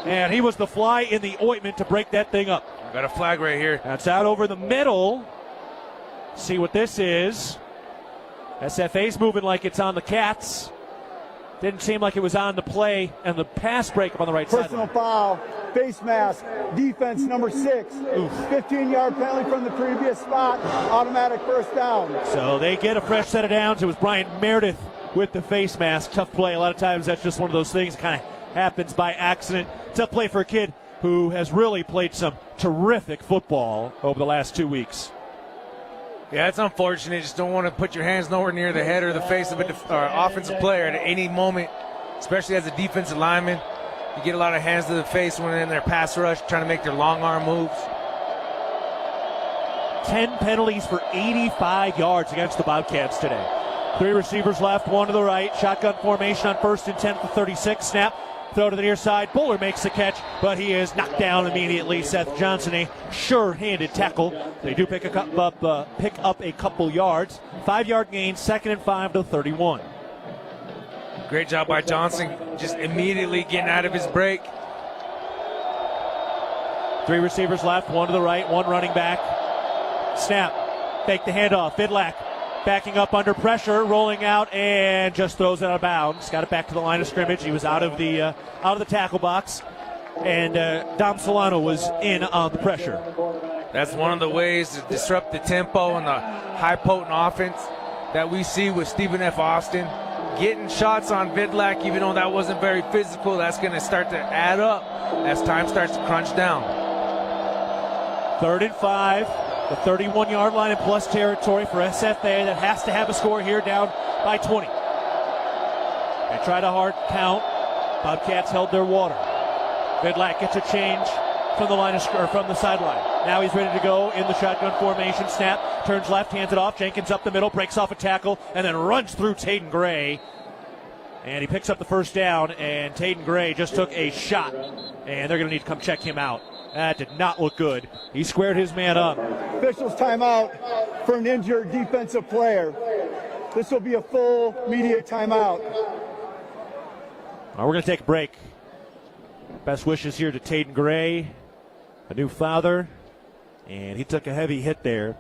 S5: and he was the fly in the ointment to break that thing up.
S18: Got a flag right here.
S5: That's out over the middle. See what this is. SFA's moving like it's on the Cats. Didn't seem like it was on the play and the pass breakup on the right side.
S3: Personal foul, face mask, defense number 6. 15-yard penalty from the previous spot, automatic first down.
S5: So they get a fresh set of downs. It was Brian Meredith with the face mask. Tough play. A lot of times that's just one of those things that kind of happens by accident. Tough play for a kid who has really played some terrific football over the last 2 weeks.
S18: Yeah, it's unfortunate. You just don't want to put your hands nowhere near the head or the face of an offensive player at any moment, especially as a defensive lineman. You get a lot of hands to the face when they're in their pass rush, trying to make their long arm moves.
S5: 10 penalties for 85 yards against the Bobcats today. 3 receivers left, 1 to the right. Shotgun formation on 1st and 10 at the 36. Snap. Throw to the near side. Buller makes the catch, but he is knocked down immediately. Seth Johnson, a sure-handed tackle. They do pick up a couple yards. 5-yard gain, 2nd and 5 to 31.
S18: Great job by Johnson, just immediately getting out of his break.
S5: 3 receivers left, 1 to the right, 1 running back. Snap. Fake the handoff. Vidlac backing up under pressure, rolling out, and just throws it out of bounds. Got it back to the line of scrimmage. He was out of the tackle box, and Dom Solano was in on the pressure.
S18: That's one of the ways to disrupt the tempo and the high potent offense that we see with Stephen F. Austin. Getting shots on Vidlac, even though that wasn't very physical, that's going to start to add up as time starts to crunch down.
S5: 3rd and 5. The 31-yard line in plus territory for SFA that has to have a score here, down by 20. They tried a hard count. Bobcats held their water. Vidlac gets a change from the line from the sideline. Now he's ready to go in the shotgun formation. Snap, turns left, hands it off. Jenkins up the middle, breaks off a tackle, and then runs through Taden Gray. And he picks up the first down, and Taden Gray just took a shot, and they're going to need to come check him out. That did not look good. He squared his man up.
S3: Officials timeout for an injured defensive player. This will be a full media timeout.
S5: We're going to take a break. Best wishes here to Taden Gray, a new father, and he took a heavy hit there.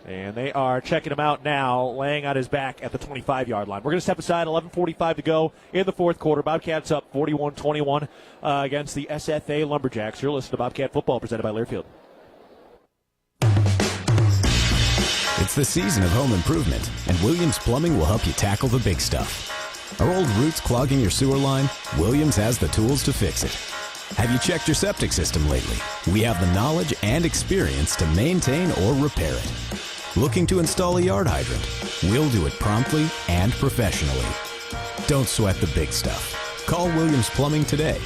S5: And they are checking him out now, laying on his back at the 25-yard line. We're going to step aside, 11:45 to go in the 4th quarter. Bobcats up 41-21 against the SFA Lumberjacks. You're listening to Bobcat Football, presented by Learfield.
S9: It's the season of home improvement, and Williams Plumbing will help you tackle the big stuff. Are old roots clogging your sewer line? Williams has the tools to fix it. Have you checked your septic system lately? We have the knowledge and experience to maintain or repair it. Looking to install a yard hydrant? We'll do it promptly and professionally. Don't sweat the big stuff. Call Williams Plumbing today.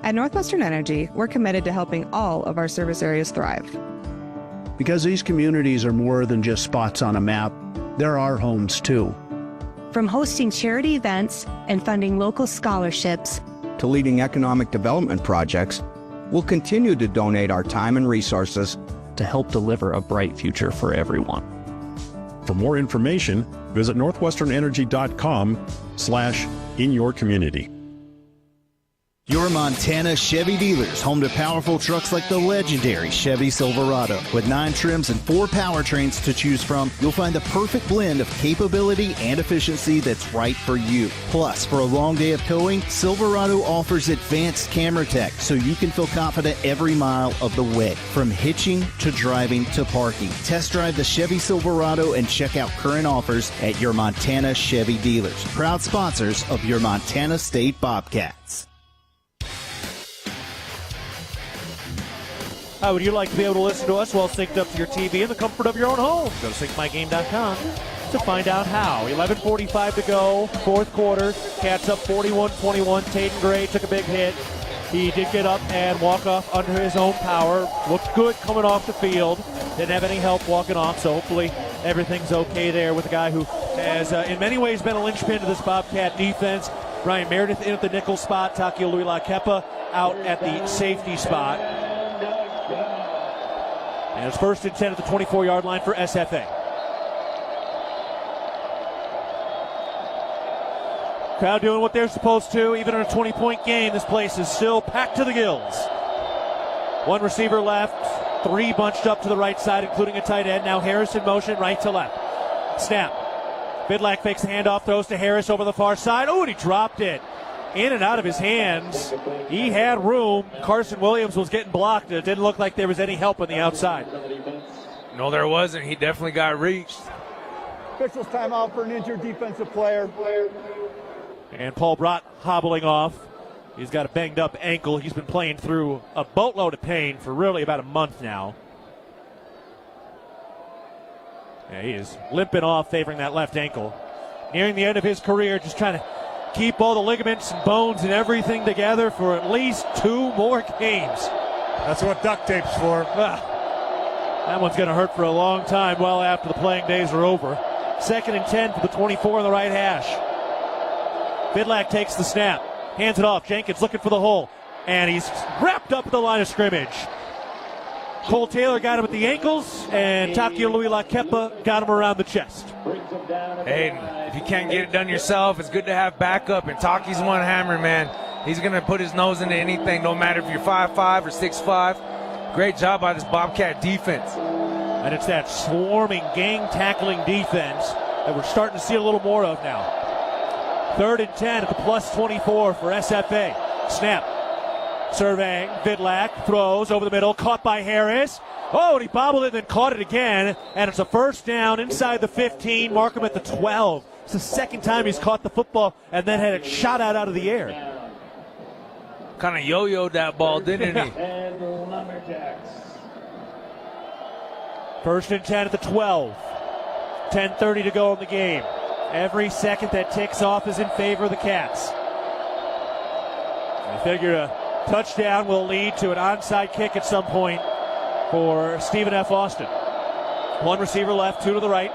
S15: At Northwestern Energy, we're committed to helping all of our service areas thrive.
S17: Because these communities are more than just spots on a map, they're our homes too.
S20: From hosting charity events and funding local scholarships
S22: to leading economic development projects, we'll continue to donate our time and resources
S23: to help deliver a bright future for everyone.
S24: For more information, visit northwesternenergy.com/inyourcommunity.
S4: Your Montana Chevy dealers, home to powerful trucks like the legendary Chevy Silverado. With 9 trims and 4 powertrains to choose from, you'll find the perfect blend of capability and efficiency that's right for you. Plus, for a long day of towing, Silverado offers advanced camera tech so you can feel confident every mile of the way. From hitching to driving to parking. Test drive the Chevy Silverado and check out current offers at your Montana Chevy dealers. Proud sponsors of your Montana State Bobcats.
S5: How would you like to be able to listen to us while synced up to your TV in the comfort of your own home? Go to syncmygame.com to find out how. 11:45 to go, fourth quarter. Cats up 41-21. Taden Gray took a big hit. He did get up and walk off under his own power. Looked good coming off the field. Didn't have any help walking off, so hopefully everything's okay there with a guy who has in many ways been a linchpin to this Bobcat defense. Ryan Meredith in at the nickel spot. Takialui Lakepa out at the safety spot. And it's 1st and 10 at the 24-yard line for SFA. Crowd doing what they're supposed to. Even in a 20-point game, this place is still packed to the gills. 1 receiver left, 3 bunched up to the right side, including a tight end. Now Harris in motion, right to left. Snap. Vidlak fakes the handoff, throws to Harris over the far side. Oh, and he dropped it. In and out of his hands. He had room. Carson Williams was getting blocked. It didn't look like there was any help on the outside.
S18: No, there wasn't. He definitely got reached.
S3: Officials timeout for an injured defensive player.
S5: And Paul Brott hobbling off. He's got a banged up ankle. He's been playing through a boatload of pain for really about a month now. Yeah, he is limping off, favoring that left ankle. Nearing the end of his career, just trying to keep all the ligaments and bones and everything together for at least 2 more games.
S16: That's what duct tape's for.
S5: That one's going to hurt for a long time, well after the playing days are over. 2nd and 10 for the 24 on the right hash. Vidlak takes the snap, hands it off. Jenkins looking for the hole, and he's wrapped up at the line of scrimmage. Cole Taylor got him at the ankles, and Takialui Lakepa got him around the chest.
S18: Hey, if you can't get it done yourself, it's good to have backup, and Taki's one hammer, man. He's going to put his nose into anything, no matter if you're 5'5" or 6'5". Great job by this Bobcat defense.
S5: And it's that swarming, gang-tackling defense that we're starting to see a little more of now. 3rd and 10 at the plus 24 for SFA. Snap. Surveying. Vidlak throws over the middle. Caught by Harris. Oh, and he bobbled it and then caught it again. And it's a 1st down inside the 15. Mark him at the 12. It's the 2nd time he's caught the football and then had it shot out of the air.
S18: Kind of yo-yoed that ball, didn't he?
S5: 1st and 10 at the 12. 10:30 to go in the game. Every second that ticks off is in favor of the Cats. I figure a touchdown will lead to an onside kick at some point for Stephen F. Austin. 1 receiver left, 2 to the right.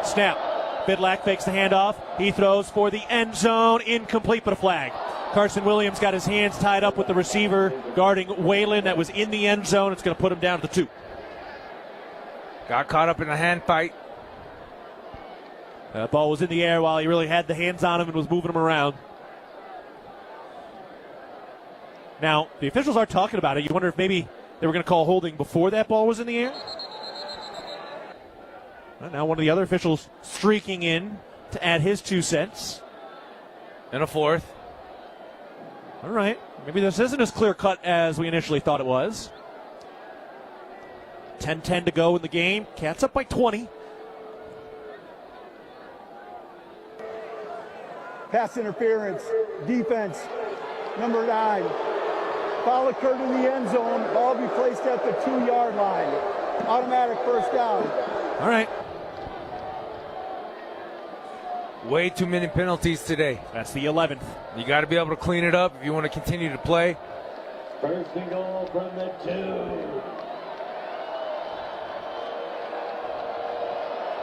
S5: Snap. Vidlak fakes the handoff. He throws for the end zone. Incomplete, but a flag. Carson Williams got his hands tied up with the receiver guarding Waylon that was in the end zone. It's going to put him down to the 2.
S18: Got caught up in a hand fight.
S5: That ball was in the air while he really had the hands on him and was moving him around. Now, the officials are talking about it. You wonder if maybe they were going to call holding before that ball was in the air? Well, now one of the other officials streaking in to add his 2 cents.
S18: And a 4th.
S5: All right. Maybe this isn't as clear-cut as we initially thought it was. 10-10 to go in the game. Cats up by 20.
S3: Pass interference. Defense. Number 9. Foul occurred in the end zone. Ball be placed at the 2-yard line. Automatic 1st down.
S5: All right.
S18: Way too many penalties today.
S5: That's the 11th.
S18: You got to be able to clean it up if you want to continue to play.
S14: 1st and goal from the 2.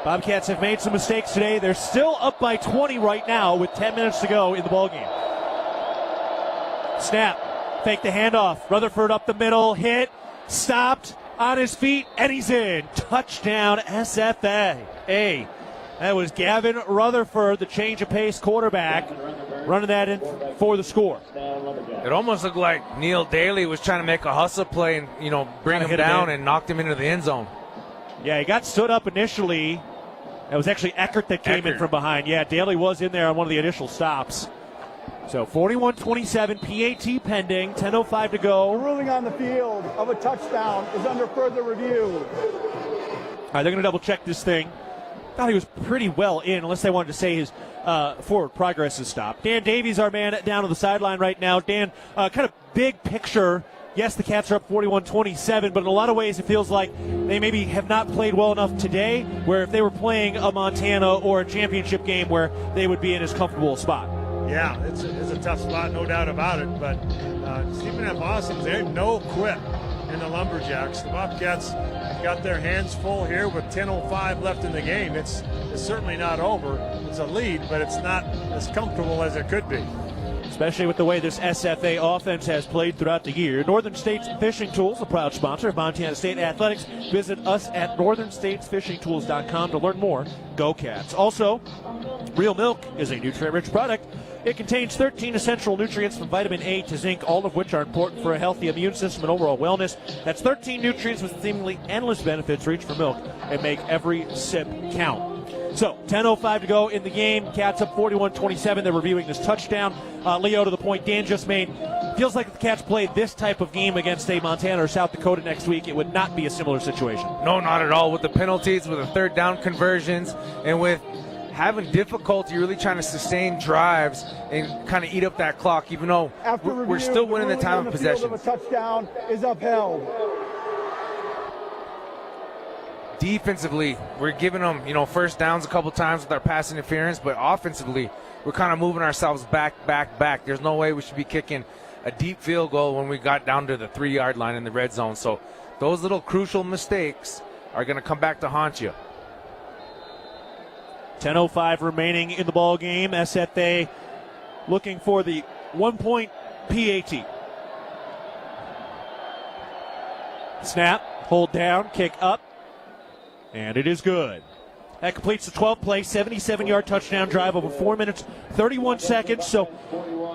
S5: Bobcats have made some mistakes today. They're still up by 20 right now with 10 minutes to go in the ballgame. Snap. Fake the handoff. Rutherford up the middle. Hit. Stopped. On his feet. And he's in. Touchdown SFA. That was Gavin Rutherford, the change of pace quarterback. running that in for the score.
S18: It almost looked like Neil Daly was trying to make a hustle play and, bring him down and knocked him into the end zone.
S5: Yeah, he got stood up initially. It was actually Eckert that came in from behind. Yeah, Daly was in there on one of the initial stops. So 41-27, PAT pending, 10:05 to go.
S3: The ruling on the field of a touchdown is under further review.
S5: All right, they're going to double check this thing. Thought he was pretty well in, unless they wanted to say his forward progress has stopped. Dan Davies, our man, down on the sideline right now. Dan, kind of big picture. Yes, the Cats are up 41-27, but in a lot of ways it feels like they maybe have not played well enough today, where if they were playing a Montana or a championship game where they would be in as comfortable a spot.
S16: Yeah, it's a tough spot, no doubt about it. But Stephen F. Awesome, they no quit in the Lumberjacks. The Bobcats have got their hands full here with 10:05 left in the game. It's certainly not over. It's a lead, but it's not as comfortable as it could be.
S5: Especially with the way this SFA offense has played throughout the year. Northern States Fishing Tools, a proud sponsor of Montana State Athletics. Visit us at northernstatesfishingtools.com to learn more. Go Cats. Also, Real Milk is a nutrient-rich product. It contains 13 essential nutrients from vitamin A to zinc, all of which are important for a healthy immune system and overall wellness. That's 13 nutrients with seemingly endless benefits. Reach for milk and make every sip count. So, 10:05 to go in the game. Cats up 41-27. They're reviewing this touchdown. Leo, to the point Dan just made, feels like if the Cats played this type of game against a Montana or South Dakota next week, it would not be a similar situation.
S18: No, not at all. With the penalties, with the third down conversions, and with having difficulty really trying to sustain drives and kind of eat up that clock, even though we're still winning the time of possession.
S3: A touchdown is upheld.
S18: Defensively, we're giving them, first downs a couple times with our pass interference, but offensively, we're kind of moving ourselves back. There's no way we should be kicking a deep field goal when we got down to the 3-yard line in the red zone. So those little crucial mistakes are going to come back to haunt you.
S5: 10:05 remaining in the ball game. SFA looking for the 1-point PAT. Snap, hold down, kick up, and it is good. That completes the 12-play, 77-yard touchdown drive over 4 minutes, 31 seconds. So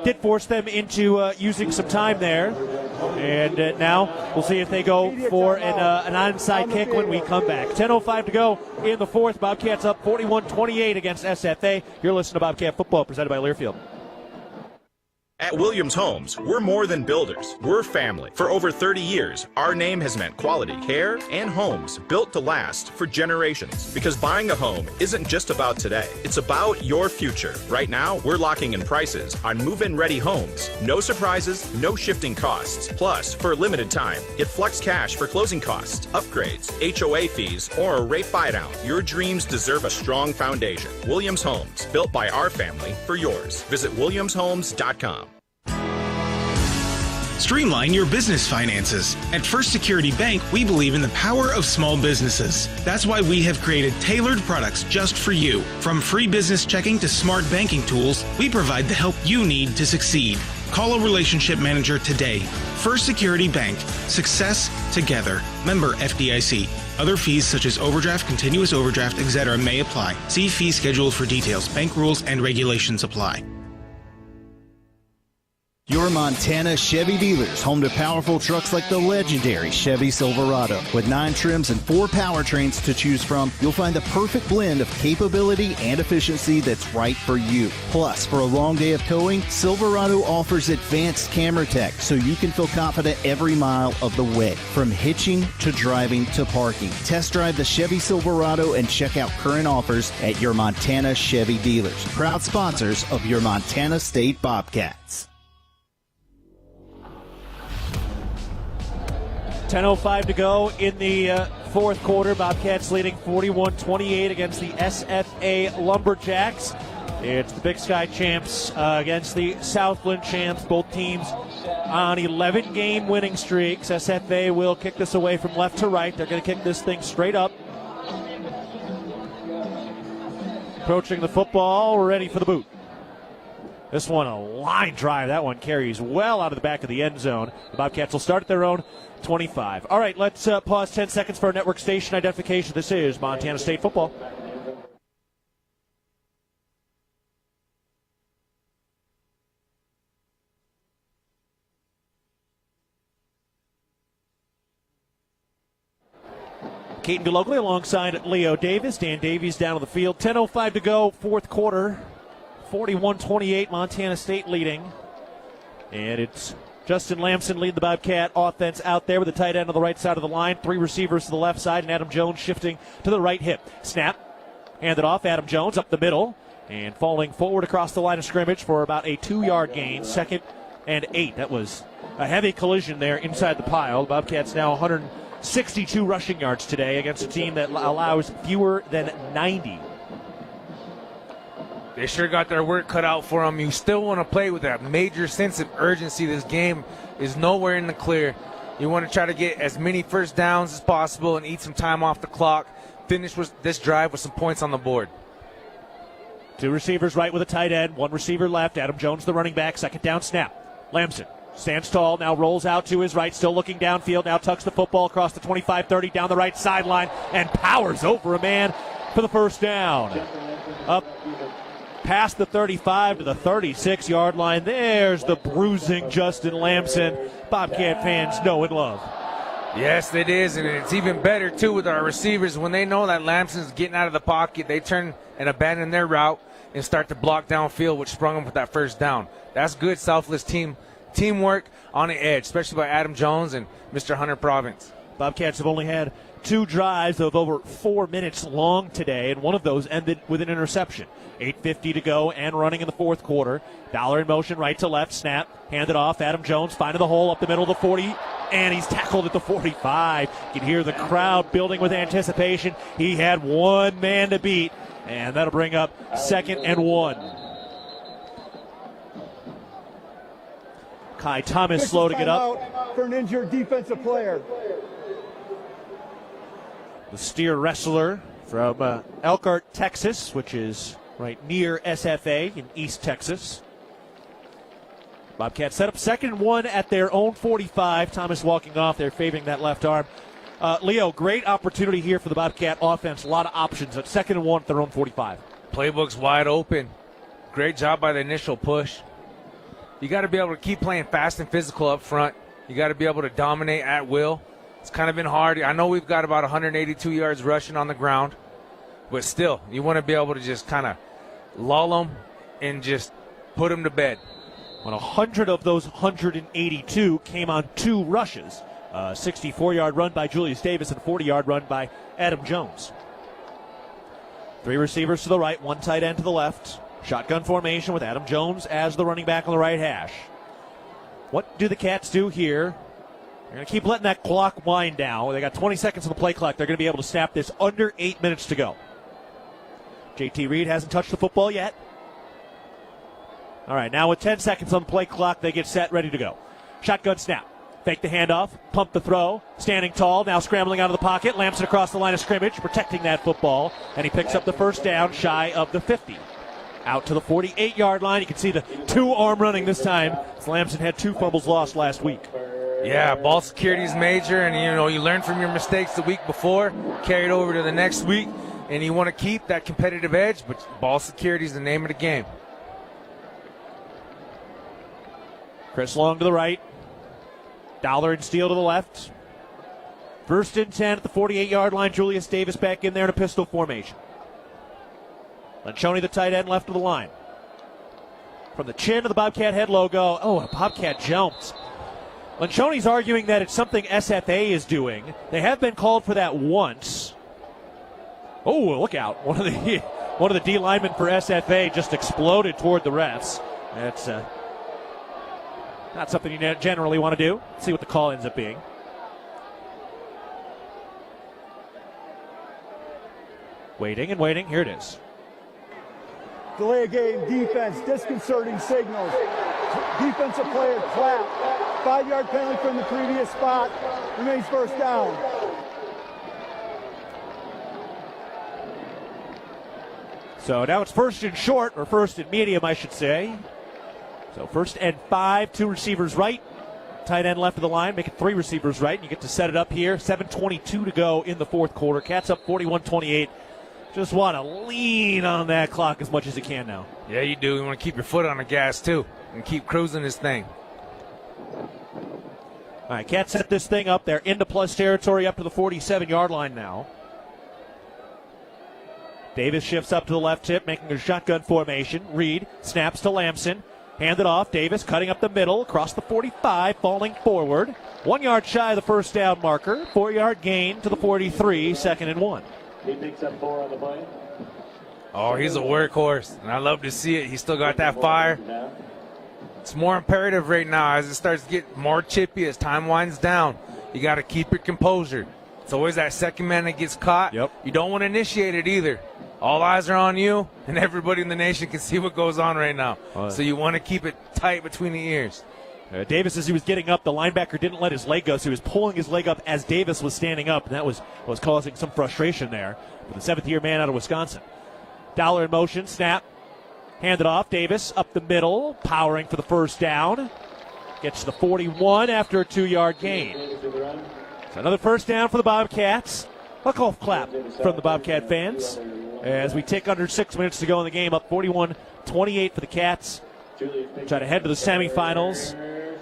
S5: did force them into using some time there. And now we'll see if they go for an onside kick when we come back. 10:05 to go in the fourth. Bobcats up 41-28 against SFA. You're listening to Bobcat Football, presented by Learfield.
S1: At Williams Homes, we're more than builders. We're family. For over 30 years, our name has meant quality care and homes built to last for generations. Because buying a home isn't just about today. It's about your future. Right now, we're locking in prices on move-in ready homes. No surprises, no shifting costs. Plus, for a limited time, get flex cash for closing costs, upgrades, HOA fees, or a rate buy-down. Your dreams deserve a strong foundation. Williams Homes, built by our family for yours. Visit williamshomes.com.
S7: Streamline your business finances. At First Security Bank, we believe in the power of small businesses. That's why we have created tailored products just for you. From free business checking to smart banking tools, we provide the help you need to succeed. Call a relationship manager today. First Security Bank. Success together. Member FDIC. Other fees such as overdraft, continuous overdraft, etc. may apply. See fee schedule for details. Bank rules and regulations apply.
S4: Your Montana Chevy dealers, home to powerful trucks like the legendary Chevy Silverado. With 9 trims and 4 powertrains to choose from, you'll find the perfect blend of capability and efficiency that's right for you. Plus, for a long day of towing, Silverado offers advanced camera tech so you can feel confident every mile of the way. From hitching to driving to parking. Test drive the Chevy Silverado and check out current offers at your Montana Chevy dealers. Proud sponsors of your Montana State Bobcats.
S5: 10:05 to go in the fourth quarter. Bobcats leading 41-28 against the SFA Lumberjacks. It's the Big Sky champs against the Southland champs. Both teams on 11-game winning streaks. SFA will kick this away from left to right. They're going to kick this thing straight up. Approaching the football, ready for the boot. This one a line drive. That one carries well out of the back of the end zone. The Bobcats will start at their own 25. All right, let's pause 10 seconds for our network station identification. This is Montana State Football. Keaton Gillogly alongside Leo Davis. Dan Davies down on the field. 10:05 to go, fourth quarter. 41-28, Montana State leading. And it's Justin Lamson leading the Bobcat offense out there with the tight end on the right side of the line. 3 receivers to the left side, and Adam Jones shifting to the right hip. Snap, handed off, Adam Jones up the middle, and falling forward across the line of scrimmage for about a 2-yard gain. 2nd and 8. That was a heavy collision there inside the pile. The Bobcats now 162 rushing yards today against a team that allows fewer than 90.
S18: They sure got their work cut out for them. You still want to play with that major sense of urgency. This game is nowhere in the clear. You want to try to get as many first downs as possible and eat some time off the clock. Finish with this drive with some points on the board.
S5: 2 receivers right with a tight end. 1 receiver left. Adam Jones, the running back. 2nd down snap. Lamson stands tall, now rolls out to his right, still looking downfield, now tucks the football across the 25-30 down the right sideline and powers over a man for the first down. Up past the 35 to the 36-yard line. There's the bruising Justin Lamson. Bobcat fans know and love.
S18: Yes, it is, and it's even better, too, with our receivers. When they know that Lamson's getting out of the pocket, they turn and abandon their route and start to block downfield, which sprung them with that first down. That's good selfless teamwork on the edge, especially by Adam Jones and Mr. Hunter Province.
S5: Bobcats have only had 2 drives of over 4 minutes long today, and one of those ended with an interception. 8:50 to go and running in the fourth quarter. Dollar in motion, right to left, snap, handed off. Adam Jones finding the hole up the middle of the 40, and he's tackled at the 45. You can hear the crowd building with anticipation. He had one man to beat, and that'll bring up 2nd and 1. Kai Thomas slow to get up.
S3: For an injured defensive player.
S5: The steer wrestler from Elkhart, Texas, which is right near SFA in East Texas. Bobcats set up 2nd and 1 at their own 45. Thomas walking off there, favoring that left arm. Leo, great opportunity here for the Bobcat offense. A lot of options at 2nd and 1 at their own 45.
S18: Playbook's wide open. Great job by the initial push. You got to be able to keep playing fast and physical up front. You got to be able to dominate at will. It's kind of been hard. I know we've got about 182 yards rushing on the ground, but still, you want to be able to just kind of lull them and just put them to bed.
S5: 100 of those 182 came on 2 rushes. A 64-yard run by Julius Davis and a 40-yard run by Adam Jones. 3 receivers to the right, 1 tight end to the left. Shotgun formation with Adam Jones as the running back on the right hash. What do the Cats do here? They're going to keep letting that clock wind down. They got 20 seconds on the play clock. They're going to be able to snap this under 8 minutes to go. JT Reed hasn't touched the football yet. All right, now with 10 seconds on the play clock, they get set, ready to go. Shotgun snap. Fake the handoff, pump the throw, standing tall, now scrambling out of the pocket. Lamson across the line of scrimmage, protecting that football, and he picks up the first down shy of the 50. Out to the 48-yard line. You can see the 2-arm running this time. Lamson had 2 fumbles lost last week.
S18: Yeah, ball security is major, and you learn from your mistakes the week before, carry it over to the next week, and you want to keep that competitive edge, but ball security is the name of the game.
S5: Chris Long to the right. Dollar and Steele to the left. 1st and 10 at the 48-yard line. Julius Davis back in there in a pistol formation. Lencioni, the tight end, left of the line. From the chin to the Bobcat head logo. Oh, a Bobcat jumps. Lencioni's arguing that it's something SFA is doing. They have been called for that once. Oh, look out. One of the D linemen for SFA just exploded toward the refs. That's not something you generally want to do. Let's see what the call ends up being. Waiting and waiting. Here it is.
S3: Delay of game, defense, disconcerting signals. Defensive player clap. 5-yard penalty from the previous spot. Remains first down.
S5: So now it's 1st and short, or 1st and medium, I should say. So 1st and 5, 2 receivers right. Tight end left of the line, make it 3 receivers right, and you get to set it up here. 7:22 to go in the fourth quarter. Cats up 41-28. Just want to lean on that clock as much as you can now.
S18: Yeah, you do. You want to keep your foot on the gas, too, and keep cruising this thing.
S5: All right, Cats set this thing up. They're into plus territory up to the 47-yard line now. Davis shifts up to the left tip, making a shotgun formation. Reed snaps to Lamson. Handed off. Davis cutting up the middle, across the 45, falling forward. 1 yard shy of the first down marker. 4-yard gain to the 43, 2nd and 1.
S14: He picks up 4 on the play.
S18: Oh, he's a workhorse, and I love to see it. He's still got that fire. It's more imperative right now as it starts to get more chippy as time winds down. You got to keep your composure. It's always that second man that gets caught.
S5: Yep.
S18: You don't want to initiate it either. All eyes are on you, and everybody in the nation can see what goes on right now. So you want to keep it tight between the ears.
S5: Davis, as he was getting up, the linebacker didn't let his leg go, so he was pulling his leg up as Davis was standing up, and that was causing some frustration there for the 7th-year man out of Wisconsin. Dollar in motion, snap, handed off. Davis up the middle, powering for the first down. Gets to the 41 after a 2-yard gain. So another first down for the Bobcats. A golf clap from the Bobcat fans as we tick under 6 minutes to go in the game, up 41-28 for the Cats. Try to head to the semifinals.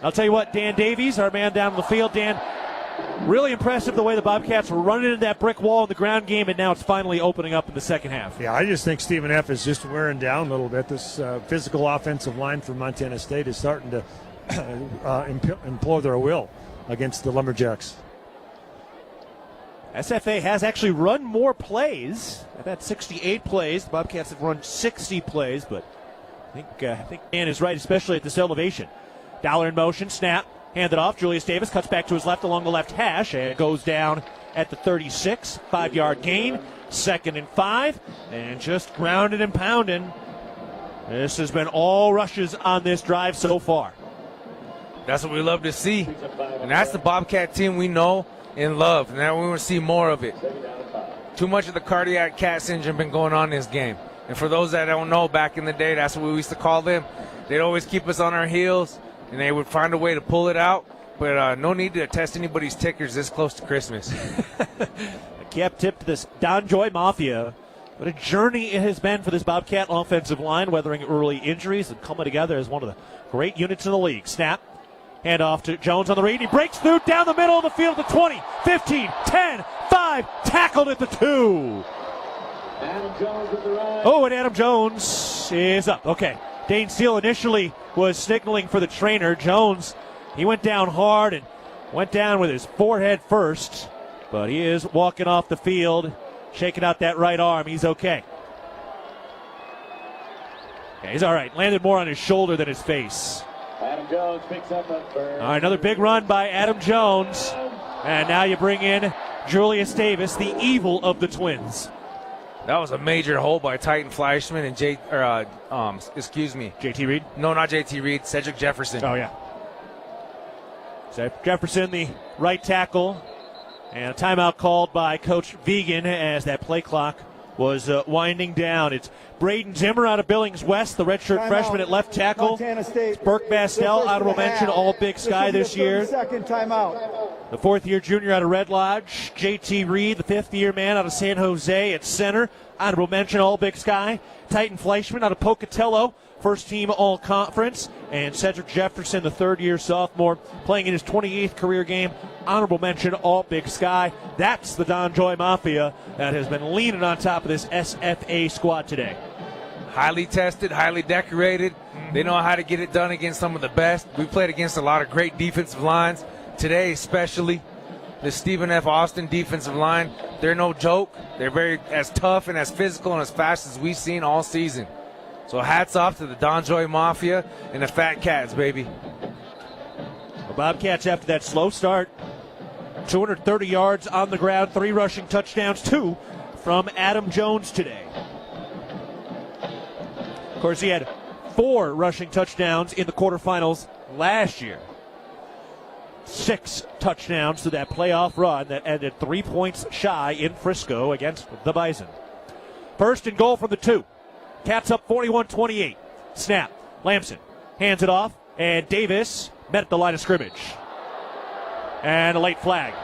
S5: I'll tell you what, Dan Davies, our man down the field. Dan, really impressive the way the Bobcats were running into that brick wall in the ground game, and now it's finally opening up in the second half.
S16: Yeah, I just think Stephen F. is just wearing down a little bit. This physical offensive line from Montana State is starting to implore their will against the Lumberjacks.
S5: SFA has actually run more plays. They've had 68 plays. The Bobcats have run 60 plays, but I think Dan is right, especially at this elevation. Dollar in motion, snap, handed off. Julius Davis cuts back to his left along the left hash and goes down at the 36. 5-yard gain, 2nd and 5, and just grounded and pounding. This has been all rushes on this drive so far.
S18: That's what we love to see, and that's the Bobcat team we know and love, and now we want to see more of it. Too much of the cardiac cat syndrome been going on in this game. And for those that don't know, back in the day, that's what we used to call them. They'd always keep us on our heels, and they would find a way to pull it out. But no need to test anybody's tickers this close to Christmas.
S5: A cap tip to this Don Joy Mafia. What a journey it has been for this Bobcat offensive line, weathering early injuries and coming together as one of the great units in the league. Snap. Hand off to Jones on the read. He breaks through down the middle of the field to 20, 15, 10, 5. Tackled at the 2.
S14: Adam Jones with the run.
S5: Oh, and Adam Jones is up. Okay. Dane Steele initially was signaling for the trainer. Jones, he went down hard and went down with his forehead first. But he is walking off the field, shaking out that right arm. He's okay. Yeah, he's all right. Landed more on his shoulder than his face.
S14: Adam Jones picks up a first.
S5: All right, another big run by Adam Jones. And now you bring in Julius Davis, the evil of the Twins.
S18: That was a major hole by Titan Fleischman and
S5: JT Reed?
S18: No, not JT Reed. Cedric Jefferson.
S5: Oh, yeah. Cedric Jefferson, the right tackle. And a timeout called by Coach Vegan as that play clock was winding down. It's Braden Zimmer out of Billings West, the redshirt freshman at left tackle.
S3: Montana State.
S5: It's Burke Bastel, honorable mention, all Big Sky this year.
S3: Second timeout.
S5: The 4th-year junior out of Red Lodge, JT Reed, the 5th-year man out of San Jose at center, honorable mention, all Big Sky. Titan Fleischman out of Pocatello, first-team all-conference. And Cedric Jefferson, the 3rd-year sophomore, playing in his 28th career game, honorable mention, all Big Sky. That's the Don Joy Mafia that has been leaning on top of this SFA squad today.
S18: Highly tested, highly decorated. They know how to get it done against some of the best. We played against a lot of great defensive lines. Today, especially, the Stephen F. Austin defensive line, they're no joke. They're very as tough and as physical and as fast as we've seen all season. So hats off to the Don Joy Mafia and the Fat Cats, baby.
S5: The Bobcats, after that slow start, 230 yards on the ground, 3 rushing touchdowns, 2 from Adam Jones today. Of course, he had 4 rushing touchdowns in the quarterfinals last year. 6 touchdowns to that playoff run that ended 3 points shy in Frisco against the Bison. 1st and goal from the 2. Cats up 41-28. Snap. Lamson hands it off, and Davis met at the line of scrimmage. And a late flag.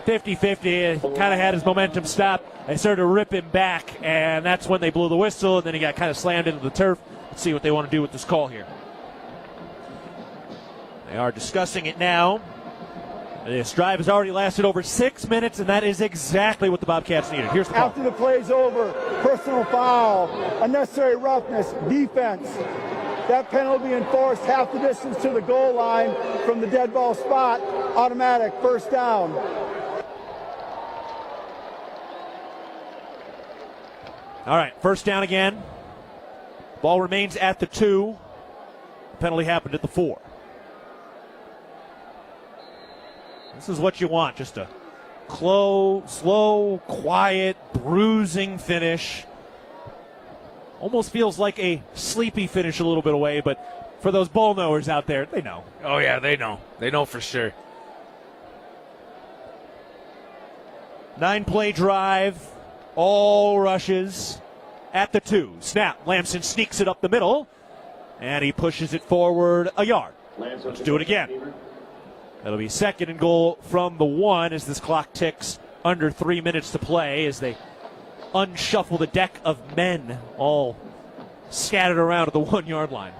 S5: 50-50, kind of had his momentum stop. They started to rip him back, and that's when they blew the whistle, and then he got kind of slammed into the turf. Let's see what they want to do with this call here. They are discussing it now. This drive has already lasted over 6 minutes, and that is exactly what the Bobcats needed. Here's the call.
S3: After the play's over, personal foul, unnecessary roughness, defense. That penalty enforced half the distance to the goal line from the dead ball spot. Automatic, first down.
S5: All right, first down again. Ball remains at the 2. The penalty happened at the 4. This is what you want, just a slow, quiet, bruising finish. Almost feels like a sleepy finish a little bit away, but for those ball knowers out there, they know.
S18: Oh, yeah, they know. They know for sure.
S5: 9-play drive, all rushes at the 2. Snap, Lamson sneaks it up the middle, and he pushes it forward a yard. Let's do it again. That'll be second and goal from the 1 as this clock ticks under 3 minutes to play as they unshuffle the deck of men all scattered around at the 1-yard line.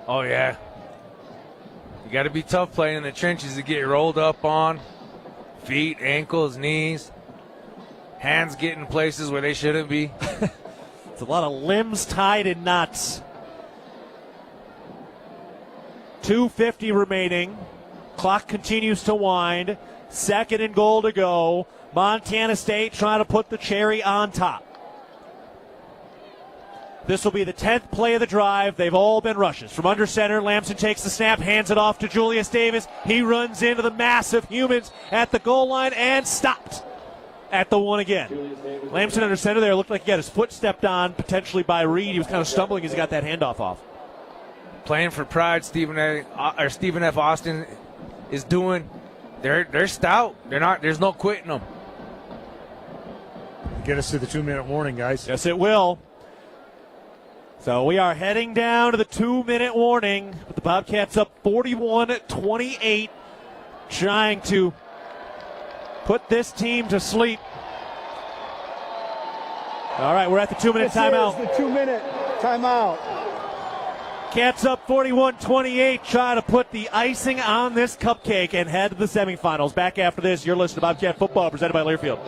S18: Oh, yeah. You got to be tough playing in the trenches to get rolled up on. Feet, ankles, knees. Hands get in places where they shouldn't be.
S5: It's a lot of limbs tied in knots. 2:50 remaining. Clock continues to wind. Second and goal to go. Montana State trying to put the cherry on top. This will be the 10th play of the drive. They've all been rushes. From under center, Lamson takes the snap, hands it off to Julius Davis. He runs into the mass of humans at the goal line and stopped at the 1 again. Lamson under center there looked like he got his foot stepped on, potentially by Reed. He was kind of stumbling as he got that handoff off.
S18: Playing for pride, Stephen F. Austin is doing. They're stout. They're not. There's no quitting them.
S16: Get us to the 2-minute warning, guys.
S5: Yes, it will. So we are heading down to the 2-minute warning with the Bobcats up 41-28, trying to put this team to sleep. All right, we're at the 2-minute timeout.
S3: This is the 2-minute timeout.
S5: Cats up 41-28, try to put the icing on this cupcake and head to the semifinals. Back after this, you're listening to Bobcat Football, presented by Learfield.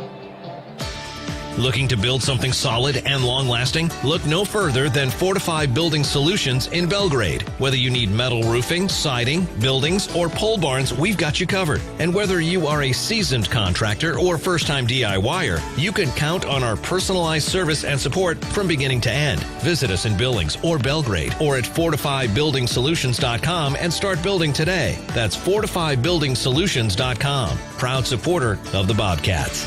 S2: Looking to build something solid and long-lasting? Look no further than Fortify Building Solutions in Belgrade. Whether you need metal roofing, siding, buildings, or pole barns, we've got you covered. And whether you are a seasoned contractor or first-time DIYer, you can count on our personalized service and support from beginning to end. Visit us in Billings or Belgrade or at FortifyBuildingSolutions.com and start building today. That's FortifyBuildingSolutions.com. Proud supporter of the Bobcats.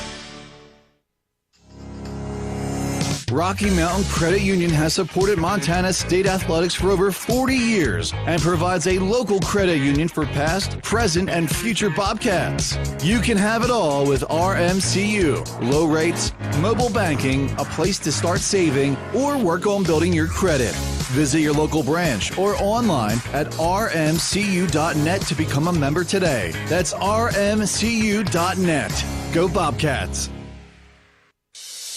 S6: Rocky Mountain Credit Union has supported Montana State athletics for over 40 years and provides a local credit union for past, present, and future Bobcats. You can have it all with RMCU. Low rates, mobile banking, a place to start saving, or work on building your credit. Visit your local branch or online at rmcu.net to become a member today. That's rmcu.net. Go Bobcats.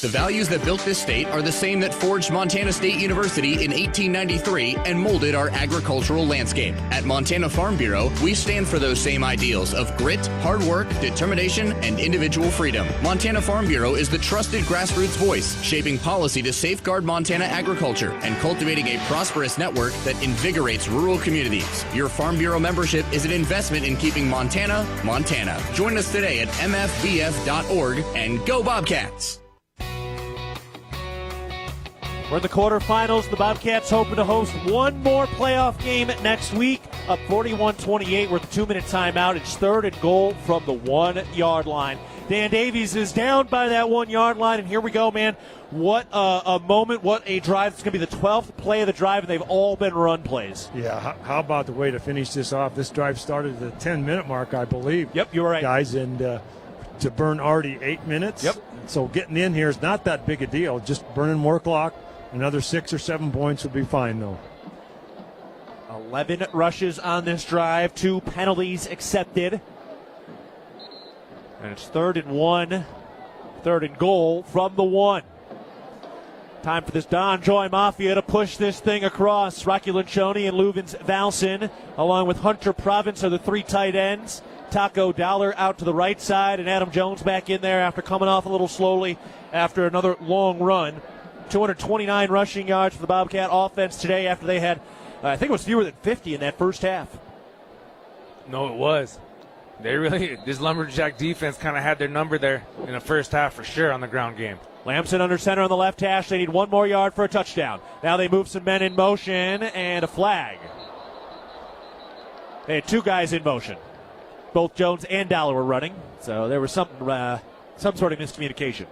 S19: The values that built this state are the same that forged Montana State University in 1893 and molded our agricultural landscape. At Montana Farm Bureau, we stand for those same ideals of grit, hard work, determination, and individual freedom. Montana Farm Bureau is the trusted grassroots voice, shaping policy to safeguard Montana agriculture and cultivating a prosperous network that invigorates rural communities. Your Farm Bureau membership is an investment in keeping Montana, Montana. Join us today at mfbf.org and go Bobcats!
S5: We're in the quarterfinals. The Bobcats hoping to host one more playoff game next week. Up 41-28 with a 2-minute timeout. It's third and goal from the 1-yard line. Dan Davies is down by that 1-yard line, and here we go, man. What a moment, what a drive. It's going to be the 12th play of the drive, and they've all been run plays.
S16: Yeah, how about the way to finish this off? This drive started at the 10-minute mark, I believe.
S5: Yep, you're right.
S16: Guys, and to burn already 8 minutes.
S5: Yep.
S16: So getting in here is not that big a deal. Just burning more clock. Another 6 or 7 points would be fine, though.
S5: 11 rushes on this drive, 2 penalties accepted. And it's 3rd and 1, 3rd and goal from the 1. Time for this Don Joy Mafia to push this thing across. Rocky Lencioni and Luvens Valson, along with Hunter Province, are the 3 tight ends. Taco Dollar out to the right side, and Adam Jones back in there after coming off a little slowly after another long run. 229 rushing yards for the Bobcat offense today after they had, I think it was fewer than 50 in that first half.
S18: No, it was. This Lumberjack defense kind of had their number there in the first half for sure on the ground game.
S5: Lamson under center on the left hash. They need 1 more yard for a touchdown. Now they move some men in motion and a flag. They had 2 guys in motion. Both Jones and Dollar were running, so there was some sort of miscommunication.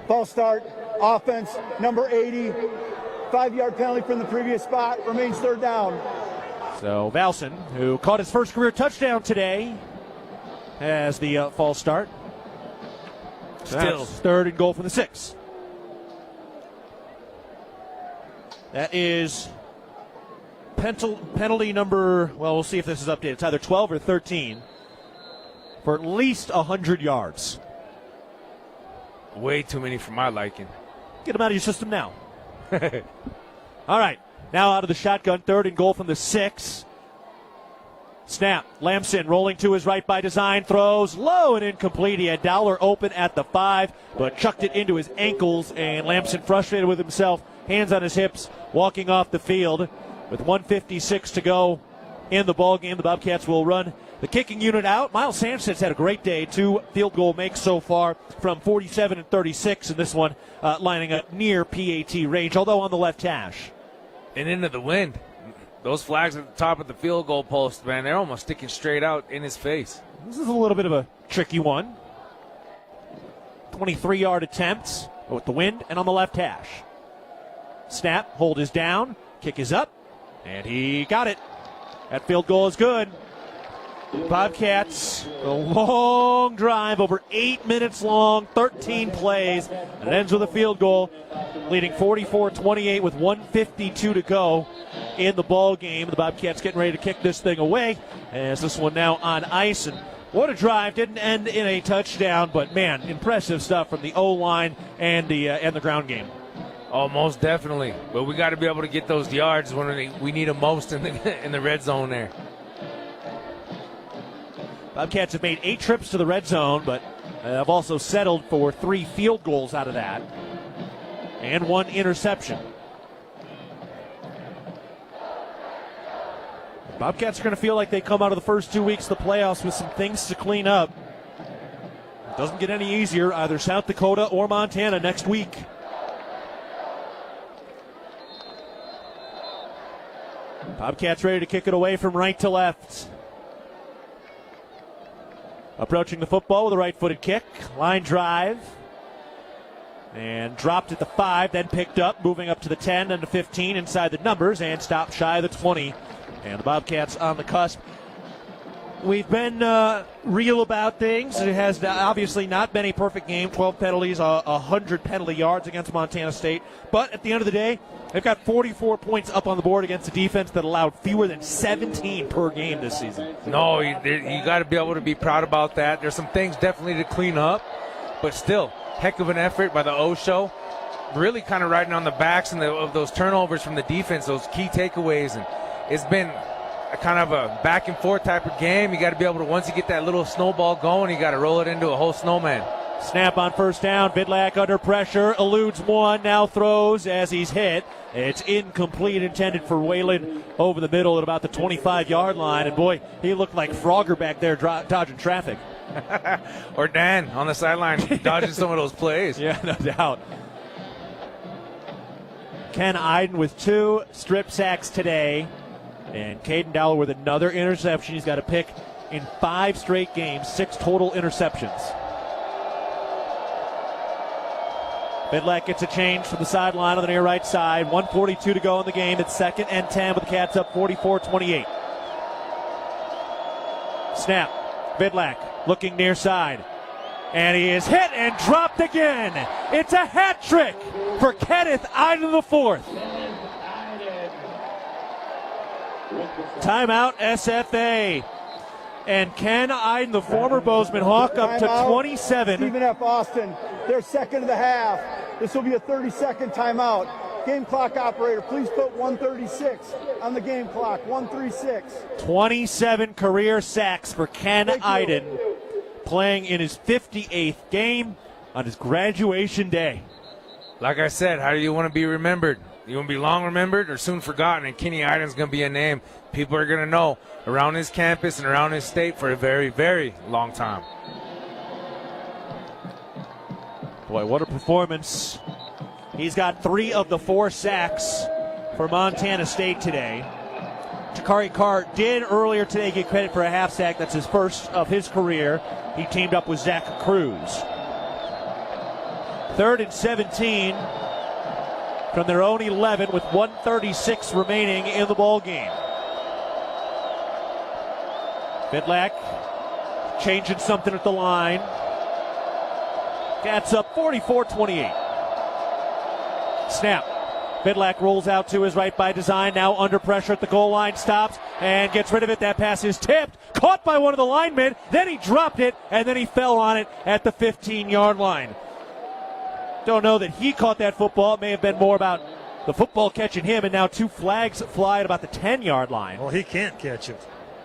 S3: False start, offense, number 80. 5-yard penalty from the previous spot, remains 3rd down.
S5: So Valson, who caught his first career touchdown today, has the false start.
S18: Still
S5: 3rd and goal from the 6. That is penalty number, well, we'll see if this is updated. It's either 12 or 13 for at least 100 yards.
S18: Way too many for my liking.
S5: Get them out of your system now. All right, now out of the shotgun, 3rd and goal from the 6. Snap, Lamson rolling to his right by design, throws low and incomplete. He had Dowler open at the 5, but chucked it into his ankles, and Lamson frustrated with himself, hands on his hips, walking off the field. With 1:56 to go in the ball game, the Bobcats will run the kicking unit out. Miles Sanchez had a great day. 2 field goal makes so far from 47 and 36, and this one lining up near PAT range, although on the left hash.
S18: And into the wind. Those flags at the top of the field goal post, man, they're almost sticking straight out in his face.
S5: This is a little bit of a tricky one. 23-yard attempts with the wind and on the left hash. Snap, hold is down, kick is up, and he got it. That field goal is good. Bobcats, a long drive, over 8 minutes long, 13 plays, and it ends with a field goal, leading 44-28 with 1:52 to go in the ball game. The Bobcats getting ready to kick this thing away, as this one now on ice. And what a drive! Didn't end in a touchdown, but man, impressive stuff from the O-line and the ground game.
S18: Oh, most definitely. But we got to be able to get those yards when we need them most in the red zone there.
S5: Bobcats have made 8 trips to the red zone, but have also settled for 3 field goals out of that and 1 interception. Bobcats are going to feel like they come out of the first 2 weeks of the playoffs with some things to clean up. It doesn't get any easier, either South Dakota or Montana next week. Bobcats ready to kick it away from right to left. Approaching the football with a right-footed kick. Line drive. And dropped at the 5, then picked up, moving up to the 10, then to 15 inside the numbers, and stopped shy of the 20. And the Bobcats on the cusp. We've been real about things. It has obviously not been a perfect game. 12 penalties, 100 penalty yards against Montana State. But at the end of the day, they've got 44 points up on the board against a defense that allowed fewer than 17 per game this season.
S18: No, you got to be able to be proud about that. There's some things definitely to clean up, but still, heck of an effort by the O-Show. Really kind of riding on the backs of those turnovers from the defense, those key takeaways. And it's been a kind of a back and forth type of game. You got to be able to, once you get that little snowball going, you got to roll it into a whole snowman.
S5: Snap on first down. Vidlak under pressure, eludes one, now throws as he's hit. It's incomplete, intended for Whalen over the middle at about the 25-yard line. And boy, he looked like Frogger back there dodging traffic.
S18: Or Dan on the sideline dodging some of those plays.
S5: Yeah, no doubt. Ken Iden with 2 strip sacks today. And Caden Dowler with another interception. He's got a pick in 5 straight games, 6 total interceptions. Vidlak gets a change from the sideline on the near right side. 1:42 to go in the game. It's 2nd and 10 with the Cats up 44-28. Snap. Vidlak looking near side. And he is hit and dropped again. It's a hat trick for Kenneth Iden IV. Timeout SFA. And Ken Iden, the former Bozeman Hawk, up to 27.
S3: Stephen F. Austin their second of the half. This will be a 30-second timeout. Game clock operator, please put 136 on the game clock, 136.
S5: 27 career sacks for Ken Iden, playing in his 58th game on his graduation day.
S18: Like I said, how do you want to be remembered? You want to be long remembered or soon forgotten? And Kenny Iden's going to be a name people are going to know around his campus and around his state for a very, very long time.
S5: Boy, what a performance. He's got 3 of the 4 sacks for Montana State today. Jakari Carr did earlier today get credit for a half sack. That's his first of his career. He teamed up with Zach Cruz. 3rd and 17 from their own 11 with 1:36 remaining in the ball game. Vidlak changing something at the line. Cats up 44-28. Snap. Vidlak rolls out to his right by design. Now under pressure at the goal line. Stops and gets rid of it. That pass is tipped. Caught by one of the linemen. Then he dropped it, and then he fell on it at the 15-yard line. Don't know that he caught that football. It may have been more about the football catching him, and now 2 flags fly at about the 10-yard line.
S16: Well, he can't catch it.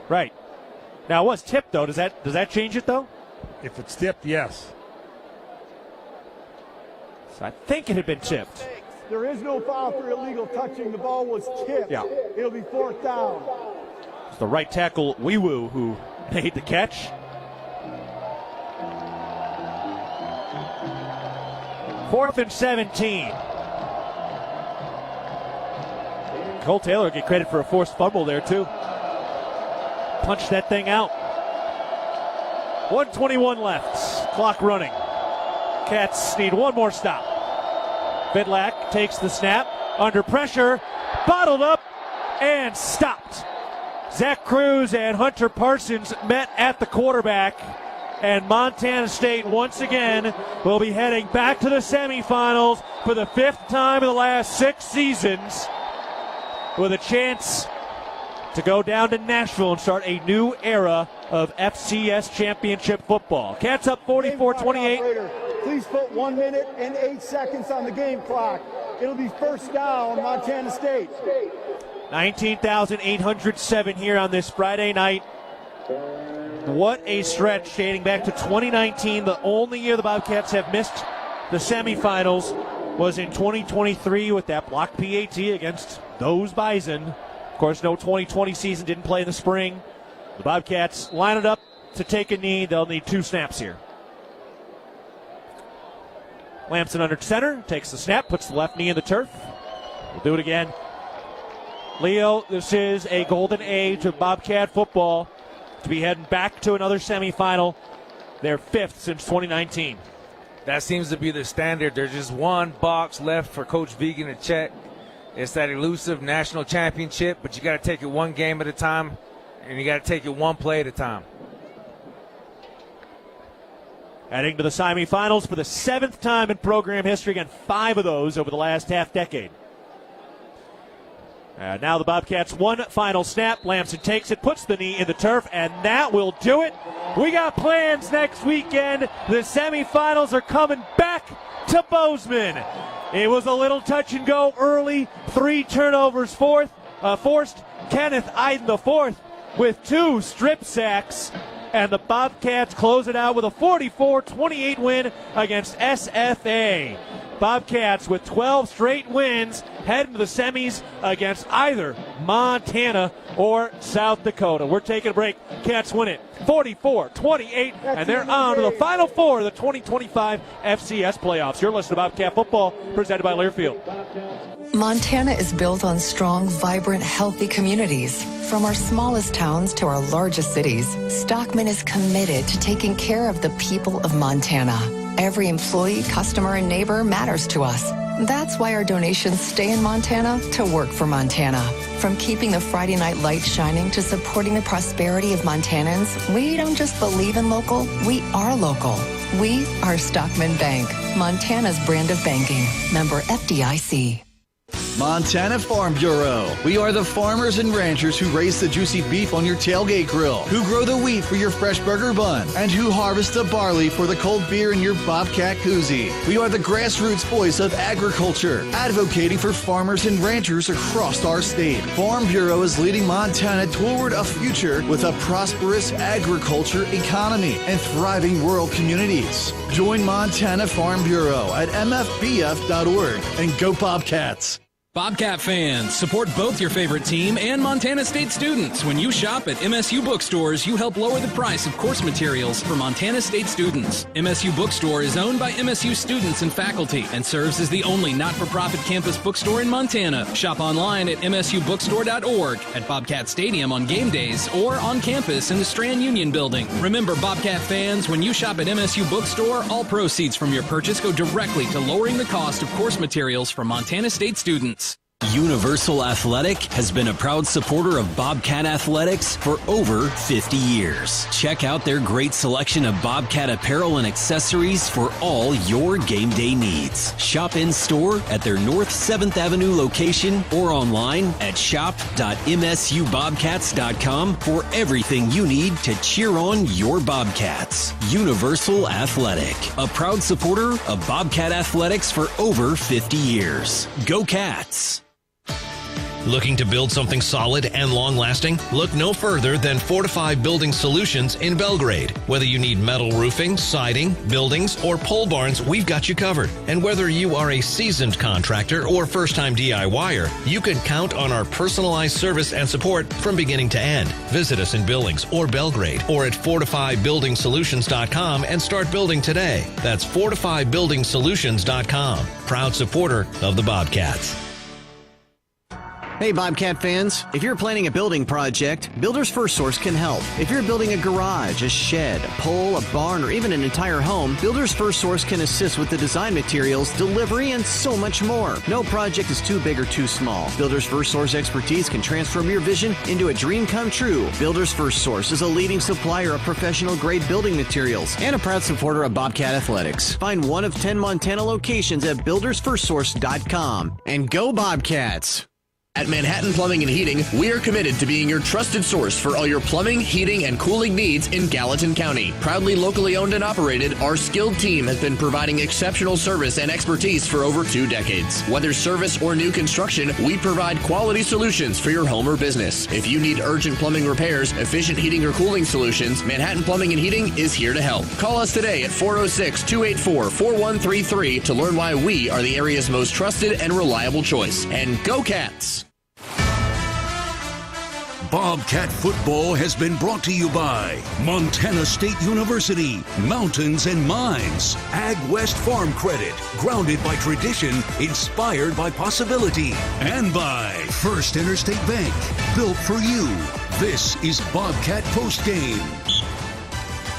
S5: Right. Now, it was tipped, though. Does that change it, though?
S16: If it's tipped, yes.
S5: So I think it had been tipped.
S3: There is no foul for illegal touching. The ball was tipped.
S5: Yeah.
S3: It'll be 4th down.
S5: It's the right tackle, Weewoo, who made the catch. Fourth and 17. Cole Taylor get credit for a forced fumble there, too. Punched that thing out. 1:21 left. Clock running. Cats need one more stop. Vidlak takes the snap. Under pressure. Bottled up and stopped. Zach Cruz and Hunter Parsons met at the quarterback. And Montana State, once again, will be heading back to the semifinals for the 5th time in the last 6 seasons, with a chance to go down to Nashville and start a new era of FCS championship football. Cats up 44-28.
S3: Please put 1 minute and 8 seconds on the game clock. It'll be 1st down, Montana State.
S5: 19,807 here on this Friday night. What a stretch dating back to 2019. The only year the Bobcats have missed the semifinals was in 2023 with that blocked PAT against those Bison. Of course, no 2020 season, didn't play in the spring. The Bobcats line it up to take a knee. They'll need 2 snaps here. Lamson under center, takes the snap, puts the left knee in the turf. We'll do it again. Leo, this is a golden age of Bobcat football, to be heading back to another semifinal, their 5th since 2019.
S18: That seems to be the standard. There's just one box left for Coach Vegan to check. It's that elusive national championship, but you got to take it one game at a time, and you got to take it one play at a time.
S5: Heading to the semifinals for the 7th time in program history, again 5 of those over the last half decade. Now the Bobcats, one final snap. Lamson takes it, puts the knee in the turf, and that will do it. We got plans next weekend. The semifinals are coming back to Bozeman. It was a little touch and go early. 3 turnovers forced. Kenneth Iden IV with 2 strip sacks. And the Bobcats close it out with a 44-28 win against SFA. Bobcats with 12 straight wins heading to the semis against either Montana or South Dakota. We're taking a break. Cats win it 44-28, and they're on to the Final Four of the 2025 FCS Playoffs. You're listening to Bobcat Football, presented by Learfield.
S10: Montana is built on strong, vibrant, healthy communities. From our smallest towns to our largest cities, Stockman is committed to taking care of the people of Montana. Every employee, customer, and neighbor matters to us. That's why our donations stay in Montana to work for Montana. From keeping the Friday night lights shining to supporting the prosperity of Montanans, we don't just believe in local, we are local. We are Stockman Bank, Montana's brand of banking. Member FDIC.
S6: Montana Farm Bureau. We are the farmers and ranchers who raise the juicy beef on your tailgate grill, who grow the wheat for your fresh burger bun, and who harvest the barley for the cold beer in your Bobcat koozie. We are the grassroots voice of agriculture, advocating for farmers and ranchers across our state. Farm Bureau is leading Montana toward a future with a prosperous agriculture economy and thriving rural communities. Join Montana Farm Bureau at mfbf.org and go Bobcats.
S8: Bobcat fans, support both your favorite team and Montana State students. When you shop at MSU bookstores, you help lower the price of course materials for Montana State students. MSU Bookstore is owned by MSU students and faculty and serves as the only not-for-profit campus bookstore in Montana. Shop online at msubookstore.org, at Bobcat Stadium on game days, or on campus in the Strand Union building. Remember, Bobcat fans, when you shop at MSU Bookstore, all proceeds from your purchase go directly to lowering the cost of course materials for Montana State students.
S11: Universal Athletic has been a proud supporter of Bobcat Athletics for over 50 years. Check out their great selection of Bobcat apparel and accessories for all your game day needs. Shop in store at their North 7th Avenue location or online at shop.msubobcats.com for everything you need to cheer on your Bobcats. Universal Athletic, a proud supporter of Bobcat Athletics for over 50 years. Go Cats!
S2: Looking to build something solid and long-lasting? Look no further than Fortify Building Solutions in Belgrade. Whether you need metal roofing, siding, buildings, or pole barns, we've got you covered. And whether you are a seasoned contractor or first-time DIYer, you can count on our personalized service and support from beginning to end. Visit us in Billings or Belgrade or at FortifyBuildingSolutions.com and start building today. That's FortifyBuildingSolutions.com. Proud supporter of the Bobcats.
S12: Hey Bobcat fans, if you're planning a building project, Builders First Source can help. If you're building a garage, a shed, a pole, a barn, or even an entire home, Builders First Source can assist with the design materials, delivery, and so much more. No project is too big or too small. Builders First Source expertise can transform your vision into a dream come true. Builders First Source is a leading supplier of professional grade building materials and a proud supporter of Bobcat Athletics. Find one of 10 Montana locations at buildersfirstsource.com. And go Bobcats!
S19: At Manhattan Plumbing and Heating, we are committed to being your trusted source for all your plumbing, heating, and cooling needs in Gallatin County. Proudly locally owned and operated, our skilled team has been providing exceptional service and expertise for over 2 decades. Whether service or new construction, we provide quality solutions for your home or business. If you need urgent plumbing repairs, efficient heating or cooling solutions, Manhattan Plumbing and Heating is here to help. Call us today at 406-284-4133 to learn why we are the area's most trusted and reliable choice. And go Cats!
S21: Bobcat football has been brought to you by Montana State University, Mountains and Mines, Ag West Farm Credit, grounded by tradition, inspired by possibility, and by First Interstate Bank, built for you. This is Bobcat Postgame.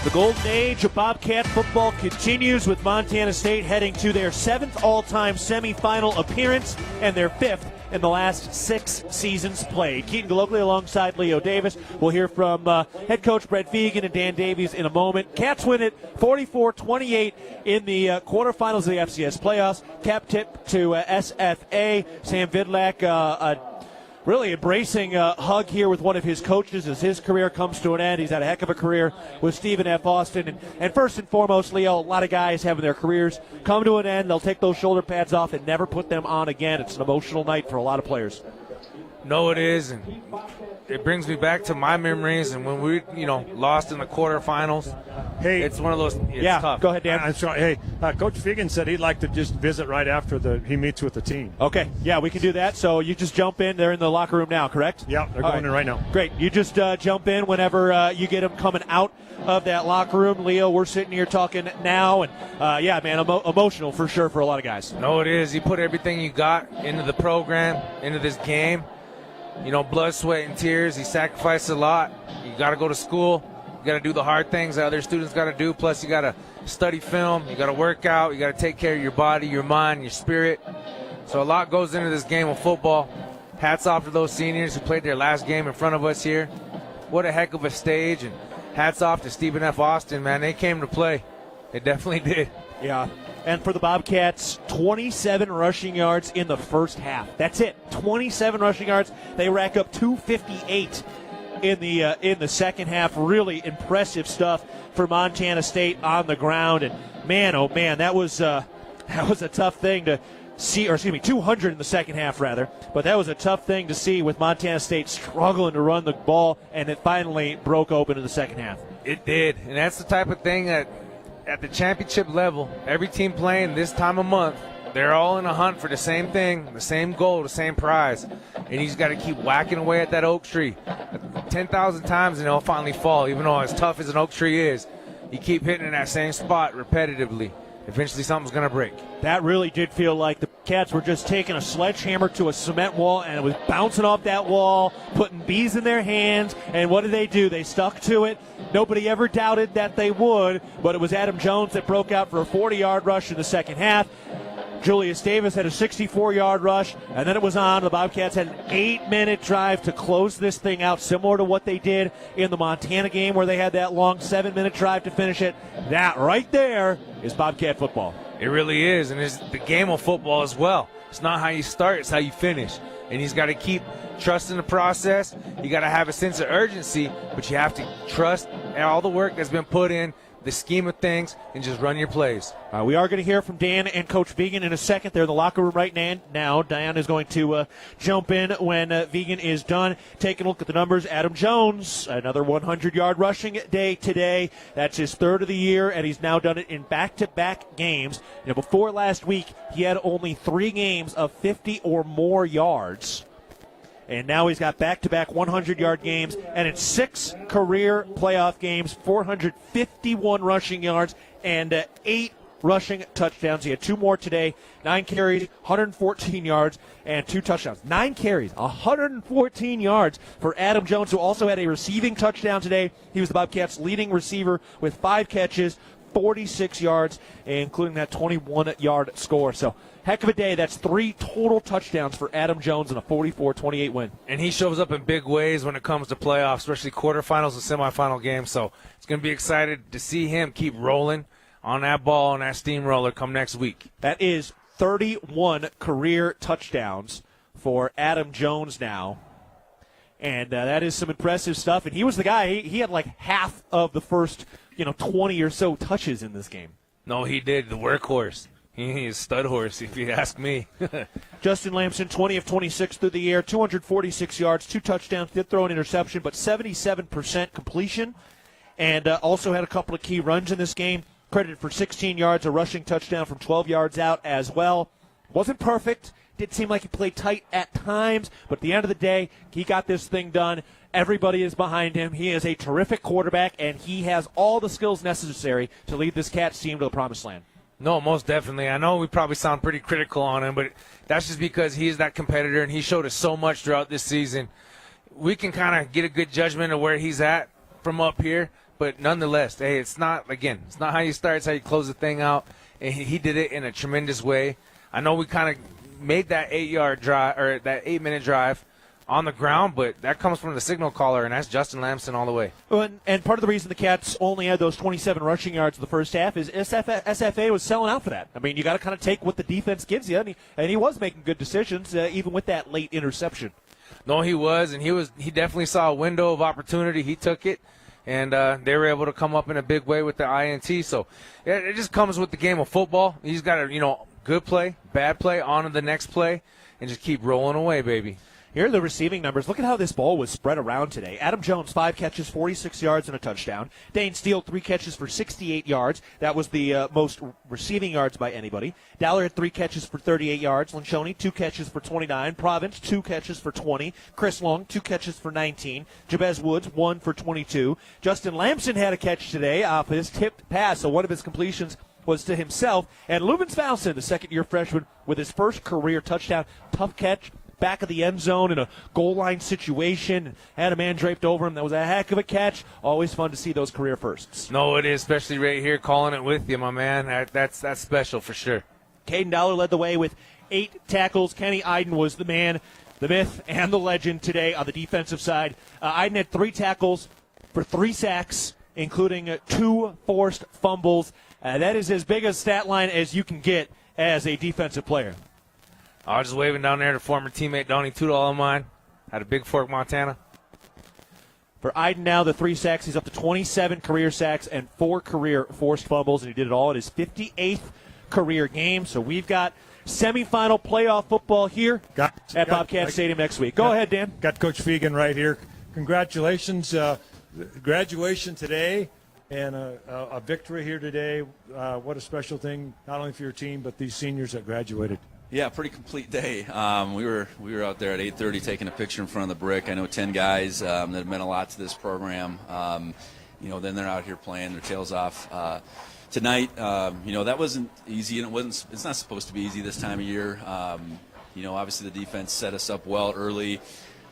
S5: The golden age of Bobcat football continues with Montana State heading to their 7th all-time semifinal appearance and their 5th in the last 6 seasons played. Keaton Gillogly alongside Leo Davis. We'll hear from head coach Brett Fegan and Dan Davies in a moment. Cats win it 44-28 in the quarterfinals of the FCS Playoffs. Cap tip to SFA. Sam Vidlak, really embracing a hug here with one of his coaches as his career comes to an end. He's had a heck of a career with Stephen F. Austin. And first and foremost, Leo, a lot of guys having their careers come to an end. They'll take those shoulder pads off and never put them on again. It's an emotional night for a lot of players.
S18: No, it is. And it brings me back to my memories and when we, lost in the quarterfinals.
S16: Hey,
S18: it's one of those. It's tough.
S5: Go ahead, Dan.
S16: I'm sorry. Hey, Coach Fegan said he'd like to just visit right after he meets with the team.
S5: Okay, yeah, we can do that. So you just jump in. They're in the locker room now, correct?
S16: Yeah, they're going in right now.
S5: Great. You just jump in whenever you get them coming out of that locker room. Leo, we're sitting here talking now, and yeah, man, emotional for sure for a lot of guys.
S18: No, it is. You put everything you got into the program, into this game. Blood, sweat, and tears. He sacrificed a lot. You got to go to school. You got to do the hard things that other students got to do. Plus, you got to study film. You got to work out. You got to take care of your body, your mind, your spirit. So a lot goes into this game of football. Hats off to those seniors who played their last game in front of us here. What a heck of a stage. And hats off to Stephen F. Austin, man. They came to play. They definitely did.
S5: Yeah, and for the Bobcats, 27 rushing yards in the first half. That's it, 27 rushing yards. They rack up 258 in the second half. Really impressive stuff for Montana State on the ground. And man, oh man, that was a tough thing to see, or excuse me, 200 in the second half rather. But that was a tough thing to see with Montana State struggling to run the ball, and it finally broke open in the second half.
S18: It did, and that's the type of thing that at the championship level, every team playing this time of month, they're all in a hunt for the same thing, the same goal, the same prize. And you just got to keep whacking away at that oak tree 10,000 times and it'll finally fall. Even though as tough as an oak tree is, you keep hitting in that same spot repetitively. Eventually something's going to break.
S5: That really did feel like the Cats were just taking a sledgehammer to a cement wall, and it was bouncing off that wall, putting bees in their hands. And what did they do? They stuck to it. Nobody ever doubted that they would, but it was Adam Jones that broke out for a 40-yard rush in the second half. Julius Davis had a 64-yard rush, and then it was on. The Bobcats had an 8-minute drive to close this thing out, similar to what they did in the Montana game where they had that long 7-minute drive to finish it. That right there is Bobcat football.
S18: It really is, and it's the game of football as well. It's not how you start, it's how you finish. And he's got to keep trusting the process. You got to have a sense of urgency, but you have to trust all the work that's been put in, the scheme of things, and just run your plays.
S5: We are going to hear from Dan and Coach Vegan in a second. They're in the locker room right now. Diane is going to jump in when Vegan is done. Taking a look at the numbers. Adam Jones, another 100-yard rushing day today. That's his third of the year, and he's now done it in back-to-back games. Before last week, he had only 3 games of 50 or more yards. And now he's got back-to-back 100-yard games, and in 6 career playoff games, 451 rushing yards and 8 rushing touchdowns. He had 2 more today, 9 carries, 114 yards, and 2 touchdowns. 9 carries, 114 yards for Adam Jones, who also had a receiving touchdown today. He was the Bobcats' leading receiver with 5 catches, 46 yards, including that 21-yard score. So, heck of a day. That's 3 total touchdowns for Adam Jones in a 44-28 win.
S18: And he shows up in big ways when it comes to playoffs, especially quarterfinals and semifinal games. So it's going to be excited to see him keep rolling on that ball and that steamroller come next week.
S5: That is 31 career touchdowns for Adam Jones now. And that is some impressive stuff. And he was the guy, he had like half of the first 20 or so touches in this game.
S18: No, he did. The workhorse. He is stud horse, if you ask me.
S5: Justin Lamson, 20 of 26 through the air, 246 yards, 2 touchdowns, did throw an interception, but 77% completion, and also had a couple of key runs in this game. Credited for 16 yards, a rushing touchdown from 12 yards out as well. Wasn't perfect. Did seem like he played tight at times, but at the end of the day, he got this thing done. Everybody is behind him. He is a terrific quarterback, and he has all the skills necessary to lead this Cats team to the promised land.
S18: No, most definitely. I know we probably sound pretty critical on him, but that's just because he is that competitor, and he showed us so much throughout this season. We can kind of get a good judgment of where he's at from up here, but nonetheless, hey, it's not how you start, it's how you close the thing out, and he did it in a tremendous way. I know we kind of made that 8-yard drive, or that 8-minute drive, on the ground, but that comes from the signal caller, and that's Justin Lamson all the way.
S5: And part of the reason the Cats only had those 27 rushing yards in the first half is SFA was selling out for that. I mean, you got to kind of take what the defense gives you, and he was making good decisions, even with that late interception.
S18: No, he was, and he definitely saw a window of opportunity. He took it, and they were able to come up in a big way with the INT. So it just comes with the game of football. He's got a good play, bad play, on to the next play, and just keep rolling away, baby.
S5: Here are the receiving numbers. Look at how this ball was spread around today. Adam Jones, 5 catches, 46 yards, and a touchdown. Dane Steele, 3 catches for 68 yards. That was the most receiving yards by anybody. Dowler had 3 catches for 38 yards. Lencioni, 2 catches for 29. Province, 2 catches for 20. Chris Long, 2 catches for 19. Jabez Woods, 1 for 22. Justin Lamson had a catch today off his tipped pass, so one of his completions was to himself. And Leuven Svensson, the second-year freshman, with his first career touchdown. Tough catch. Back of the end zone in a goal line situation, had a man draped over him. That was a heck of a catch. Always fun to see those career firsts.
S18: No, it is, especially right here calling it with you, my man. That's special for sure.
S5: Caden Dowler led the way with 8 tackles. Kenny Iden was the man, the myth, and the legend today on the defensive side. Iden had 3 tackles for 3 sacks, including 2 forced fumbles. That is as big a stat line as you can get as a defensive player.
S18: I was just waving down there to former teammate Donnie Toodle of mine. Had a Big Fork, Montana.
S5: For Iden now, the 3 sacks, he's up to 27 career sacks and 4 career forced fumbles, and he did it all in his 58th career game. So we've got semifinal playoff football here at Bobcat Stadium next week. Go ahead, Dan.
S16: Got Coach Fegan right here. Congratulations. Graduation today and a victory here today. What a special thing, not only for your team, but these seniors that graduated.
S9: Yeah, pretty complete day. We were out there at 8:30 taking a picture in front of the brick. I know 10 guys that have meant a lot to this program. Then they're out here playing their tails off. Tonight, that wasn't easy, and it's not supposed to be easy this time of year. Obviously the defense set us up well early,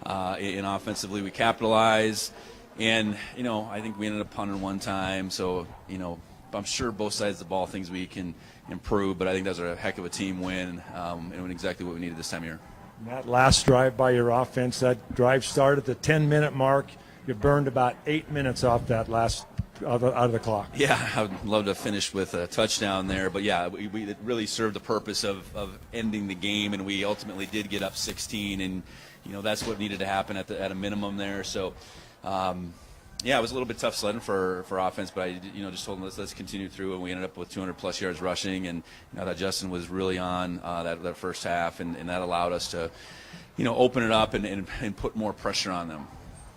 S9: and offensively we capitalized. And, I think we ended up punting one time. So, I'm sure both sides of the ball things we can improve, but I think that was a heck of a team win, and exactly what we needed this time of year.
S16: That last drive by your offense, that drive started at the 10-minute mark. You burned about 8 minutes off that last out of the clock.
S9: Yeah, I would love to finish with a touchdown there, but yeah, it really served the purpose of ending the game, and we ultimately did get up 16, and that's what needed to happen at a minimum there. So. Yeah, it was a little bit tough sledding for offense, but I just told them let's continue through, and we ended up with 200-plus yards rushing, and that Justin was really on that first half, and that allowed us to open it up and put more pressure on them.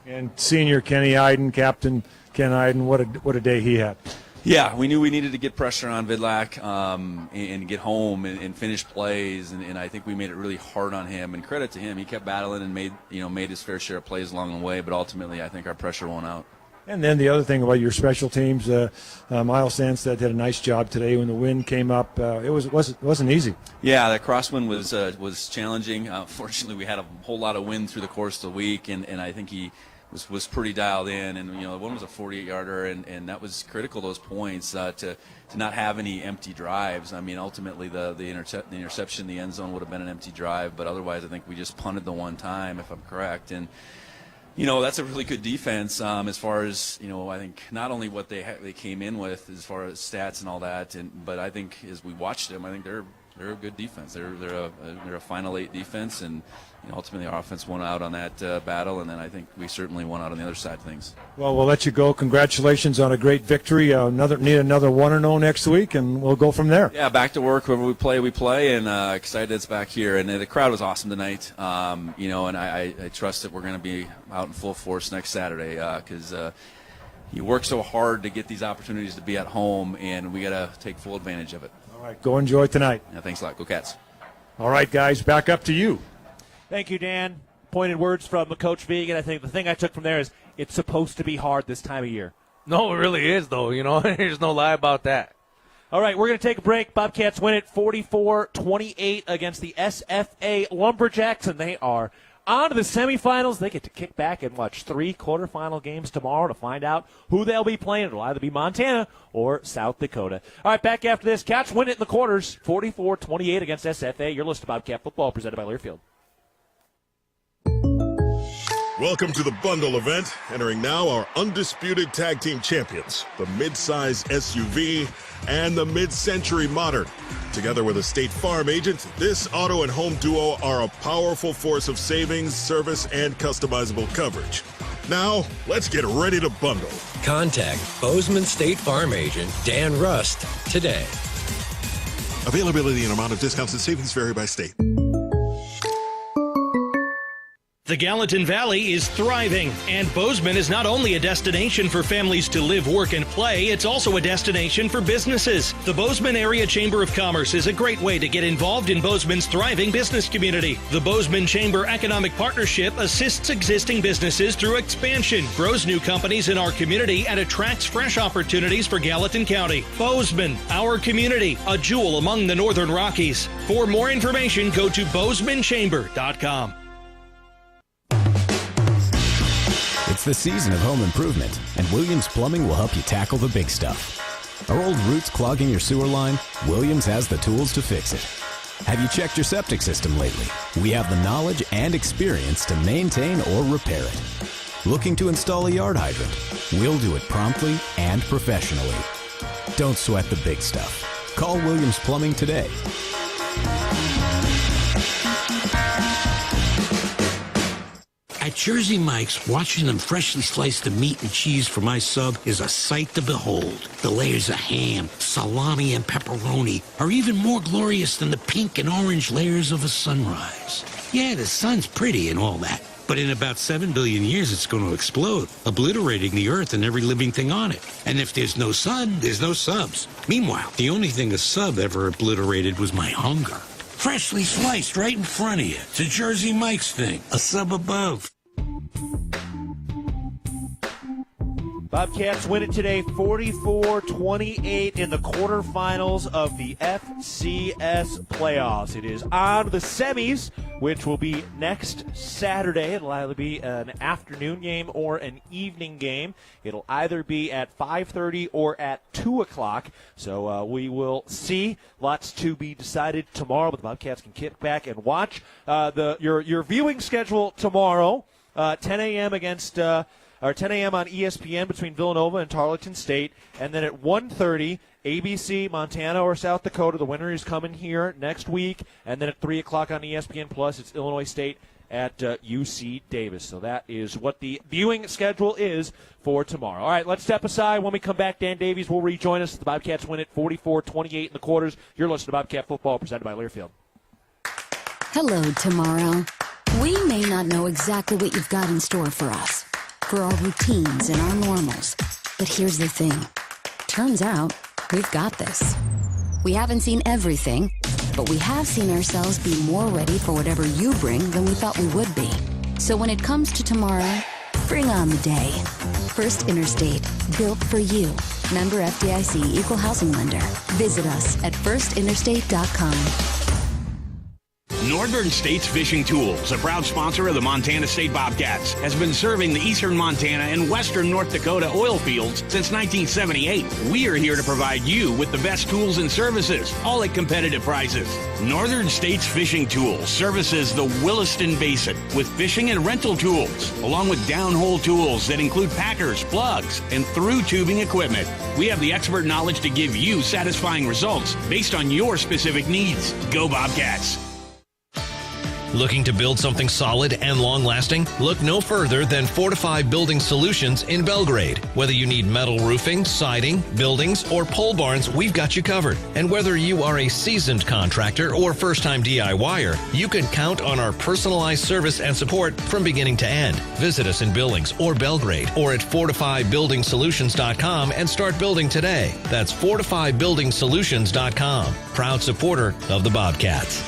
S16: And senior Kenny Iden, Captain Ken Iden, what a day he had.
S9: Yeah, we knew we needed to get pressure on Vidlac and get home and finish plays, and I think we made it really hard on him. And credit to him, he kept battling and made his fair share of plays along the way. But ultimately, I think our pressure won out.
S16: And then the other thing about your special teams, Miles Sandstead did a nice job today when the wind came up. It wasn't easy.
S9: Yeah, that crosswind was challenging. Fortunately, we had a whole lot of wind through the course of the week, and I think he was pretty dialed in, and one was a 48-yarder, and that was critical, those points, to not have any empty drives. I mean, ultimately the interception, the end zone would have been an empty drive, but otherwise I think we just punted the one time, if I'm correct. And that's a really good defense as far as I think not only what they came in with as far as stats and all that, but I think as we watched them, I think they're a good defense. They're a Final Eight defense, and ultimately our offense won out on that battle, and then I think we certainly won out on the other side of things.
S16: Well, we'll let you go. Congratulations on a great victory. Need another 1-0 next week, and we'll go from there.
S9: Yeah, back to work. Whoever we play, and excited it's back here. And the crowd was awesome tonight. And I trust that we're going to be out in full force next Saturday because you work so hard to get these opportunities to be at home, and we got to take full advantage of it.
S16: All right, go enjoy tonight.
S9: Yeah, thanks a lot. Go Cats.
S16: All right, guys, back up to you.
S5: Thank you, Dan. Pointed words from Coach Vegan. I think the thing I took from there is it's supposed to be hard this time of year.
S18: No, it really is, though. There's no lie about that.
S5: All right, we're going to take a break. Bobcats win it 44-28 against the SFA Lumberjacks, and they are on to the semifinals. They get to kick back and watch 3 quarterfinal games tomorrow to find out who they'll be playing. It'll either be Montana or South Dakota. All right, back after this. Cats win it in the quarters, 44-28 against SFA. You're listening to Bobcat Football, presented by Learfield.
S13: Welcome to the bundle event. Entering now our undisputed tag team champions, the mid-size SUV and the mid-century modern. Together with a State Farm agent, this auto and home duo are a powerful force of savings, service, and customizable coverage. Now, let's get ready to bundle.
S15: Contact Bozeman State Farm agent Dan Rust today.
S13: Availability and amount of discounts and savings vary by state.
S2: The Gallatin Valley is thriving, and Bozeman is not only a destination for families to live, work, and play, it's also a destination for businesses. The Bozeman Area Chamber of Commerce is a great way to get involved in Bozeman's thriving business community. The Bozeman Chamber Economic Partnership assists existing businesses through expansion, grows new companies in our community, and attracts fresh opportunities for Gallatin County. Bozeman, our community, a jewel among the Northern Rockies. For more information, go to BozemanChamber.com.
S17: It's the season of home improvement, and Williams Plumbing will help you tackle the big stuff. Are old roots clogging your sewer line? Williams has the tools to fix it. Have you checked your septic system lately? We have the knowledge and experience to maintain or repair it. Looking to install a yard hydrant? We'll do it promptly and professionally. Don't sweat the big stuff. Call Williams Plumbing today.
S20: At Jersey Mike's, watching them freshly slice the meat and cheese for my sub is a sight to behold. The layers of ham, salami, and pepperoni are even more glorious than the pink and orange layers of a sunrise. Yeah, the sun's pretty and all that, but in about 7 billion years it's going to explode, obliterating the earth and every living thing on it. And if there's no sun, there's no subs. Meanwhile, the only thing a sub ever obliterated was my hunger. Freshly sliced right in front of you. It's a Jersey Mike's thing. A sub above.
S5: Bobcats win it today 44-28 in the quarterfinals of the FCS Playoffs. It is on the semis, which will be next Saturday. It'll either be an afternoon game or an evening game. It'll either be at 5:30 or at 2 o'clock. So we will see. Lots to be decided tomorrow, but the Bobcats can kick back and watch. Your viewing schedule tomorrow, 10 a.m. against... 10 a.m. on ESPN between Villanova and Tarleton State. And then at 1:30, ABC, Montana or South Dakota. The winner is coming here next week. And then at 3 o'clock on ESPN Plus, it's Illinois State at UC Davis. So that is what the viewing schedule is for tomorrow. All right, let's step aside. When we come back, Dan Davies will rejoin us. The Bobcats win it 44-28 in the quarters. You're listening to Bobcat Football, presented by Learfield.
S22: Hello, tomorrow. We may not know exactly what you've got in store for us, for our routines and our normals. But here's the thing. Turns out, we've got this. We haven't seen everything, but we have seen ourselves be more ready for whatever you bring than we thought we would be. So when it comes to tomorrow, bring on the day. First Interstate, built for you. Member FDIC, Equal Housing Lender. Visit us at firstinterstate.com.
S23: Northern States Fishing Tools, a proud sponsor of the Montana State Bobcats, has been serving the eastern Montana and western North Dakota oil fields since 1978. We are here to provide you with the best tools and services, all at competitive prices. Northern States Fishing Tools services the Williston Basin with fishing and rental tools, along with downhole tools that include packers, plugs, and through tubing equipment. We have the expert knowledge to give you satisfying results based on your specific needs. Go Bobcats!
S2: Looking to build something solid and long-lasting? Look no further than Fortified Building Solutions in Belgrade. Whether you need metal roofing, siding, buildings, or pole barns, we've got you covered. And whether you are a seasoned contractor or first-time DIYer, you can count on our personalized service and support from beginning to end. Visit us in Billings or Belgrade or at FortifiedBuildingSolutions.com and start building today. That's FortifiedBuildingSolutions.com. Proud supporter of the Bobcats.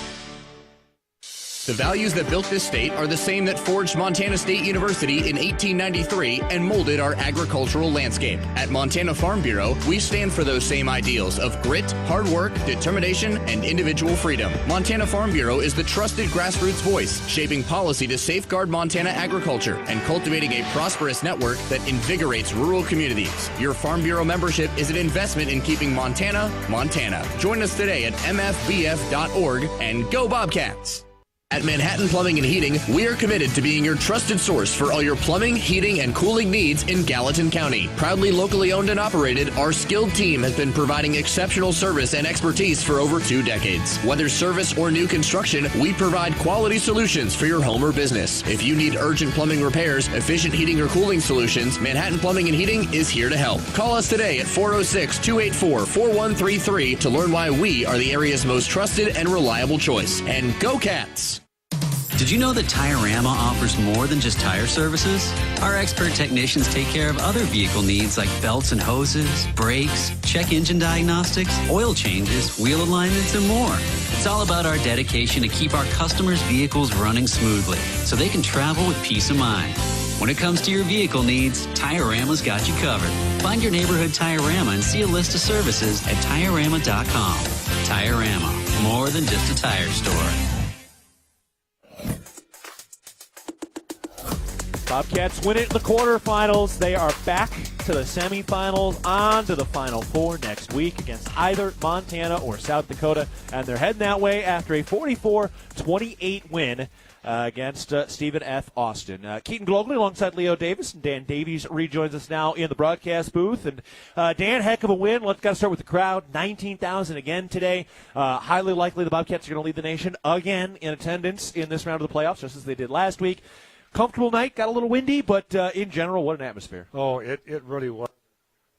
S19: The values that built this state are the same that forged Montana State University in 1893 and molded our agricultural landscape. At Montana Farm Bureau, we stand for those same ideals of grit, hard work, determination, and individual freedom. Montana Farm Bureau is the trusted grassroots voice, shaping policy to safeguard Montana agriculture and cultivating a prosperous network that invigorates rural communities. Your Farm Bureau membership is an investment in keeping Montana, Montana. Join us today at mfbf.org and go Bobcats! At Manhattan Plumbing and Heating, we are committed to being your trusted source for all your plumbing, heating, and cooling needs in Gallatin County. Proudly locally owned and operated, our skilled team has been providing exceptional service and expertise for over 2 decades. Whether service or new construction, we provide quality solutions for your home or business. If you need urgent plumbing repairs, efficient heating or cooling solutions, Manhattan Plumbing and Heating is here to help. Call us today at 406-284-4133 to learn why we are the area's most trusted and reliable choice. And go Cats!
S24: Did you know that Tiorama offers more than just tire services? Our expert technicians take care of other vehicle needs like belts and hoses, brakes, check engine diagnostics, oil changes, wheel alignments, and more. It's all about our dedication to keep our customers' vehicles running smoothly so they can travel with peace of mind. When it comes to your vehicle needs, Tiorama's got you covered. Find your neighborhood Tiorama and see a list of services at Tiorama.com. Tiorama, more than just a tire store.
S5: Bobcats win it in the quarterfinals. They are back to the semifinals, on to the Final Four next week against either Montana or South Dakota, and they're heading that way after a 44-28 win against Stephen F. Austin. Keaton Gillogly alongside Leo Davis, and Dan Davies rejoins us now in the broadcast booth. And Dan, heck of a win. Let's got to start with the crowd. 19,000 again today. Highly likely the Bobcats are going to lead the nation again in attendance in this round of the playoffs, just as they did last week. Comfortable night, got a little windy, but in general, what an atmosphere.
S1: Oh, it really was.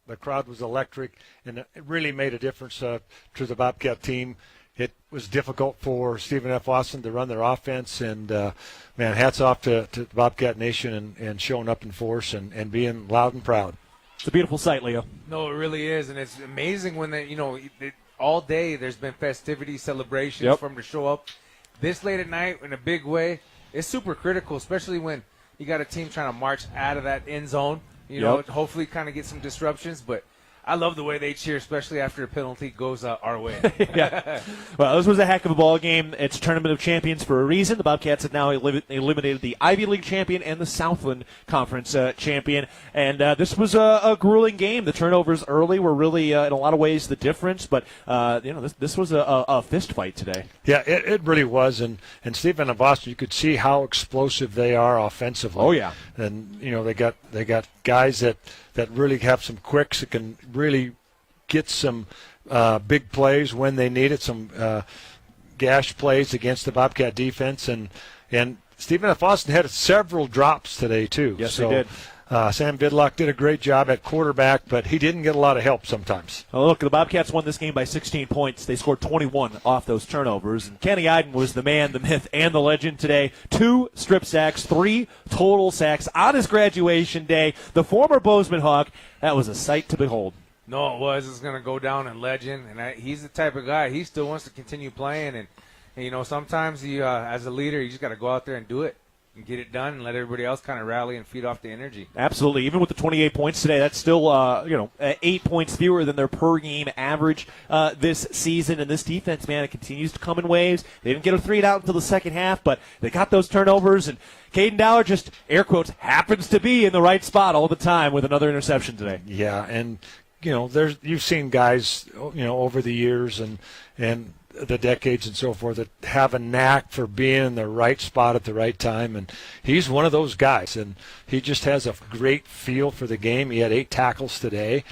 S1: The crowd was electric, and it really made a difference to the Bobcat team. It was difficult for Stephen F. Austin to run their offense, and, man, hats off to the Bobcat Nation and showing up in force and being loud and proud.
S5: It's a beautiful sight, Leo.
S18: No, it really is, and it's amazing when all day there's been festivities, celebrations for them to show up this late at night in a big way. It's super critical, especially when you got a team trying to march out of that end zone, hopefully kind of get some disruptions, but I love the way they cheer, especially after a penalty goes our way.
S5: Yeah. Well, this was a heck of a ball game. It's a tournament of champions for a reason. The Bobcats have now eliminated the Ivy League champion and the Southland Conference champion. And this was a grueling game. The turnovers early were really, in a lot of ways, the difference. But, this was a fist fight today.
S1: Yeah, it really was. And Stephen and Boston, you could see how explosive they are offensively.
S5: Oh, yeah.
S1: And, they got guys that really have some quicks that can really get some big plays when they need it, some gash plays against the Bobcat defense. And Stephen F. Austin had several drops today, too.
S5: Yes, he did.
S1: Sam Vidlock did a great job at quarterback, but he didn't get a lot of help sometimes.
S5: Well, look, the Bobcats won this game by 16 points. They scored 21 off those turnovers. And Kenny Iden was the man, the myth, and the legend today. 2 strip sacks, 3 total sacks on his graduation day. The former Bozeman Hawk, that was a sight to behold.
S18: No, it was. It's going to go down in legend. And he's the type of guy, he still wants to continue playing. And sometimes as a leader, you just got to go out there and do it. And get it done and let everybody else kind of rally and feed off the energy.
S5: Absolutely. Even with the 28 points today, that's still 8 points fewer than their per-game average this season. And this defense, man, it continues to come in waves. They didn't get a 3 out until the second half, but they got those turnovers. And Caden Dowler just, air quotes, happens to be in the right spot all the time with another interception today.
S1: Yeah, and, you've seen guys, over the years and the decades and so forth that have a knack for being in the right spot at the right time, and he's one of those guys, and he just has a great feel for the game. He had 8 tackles today,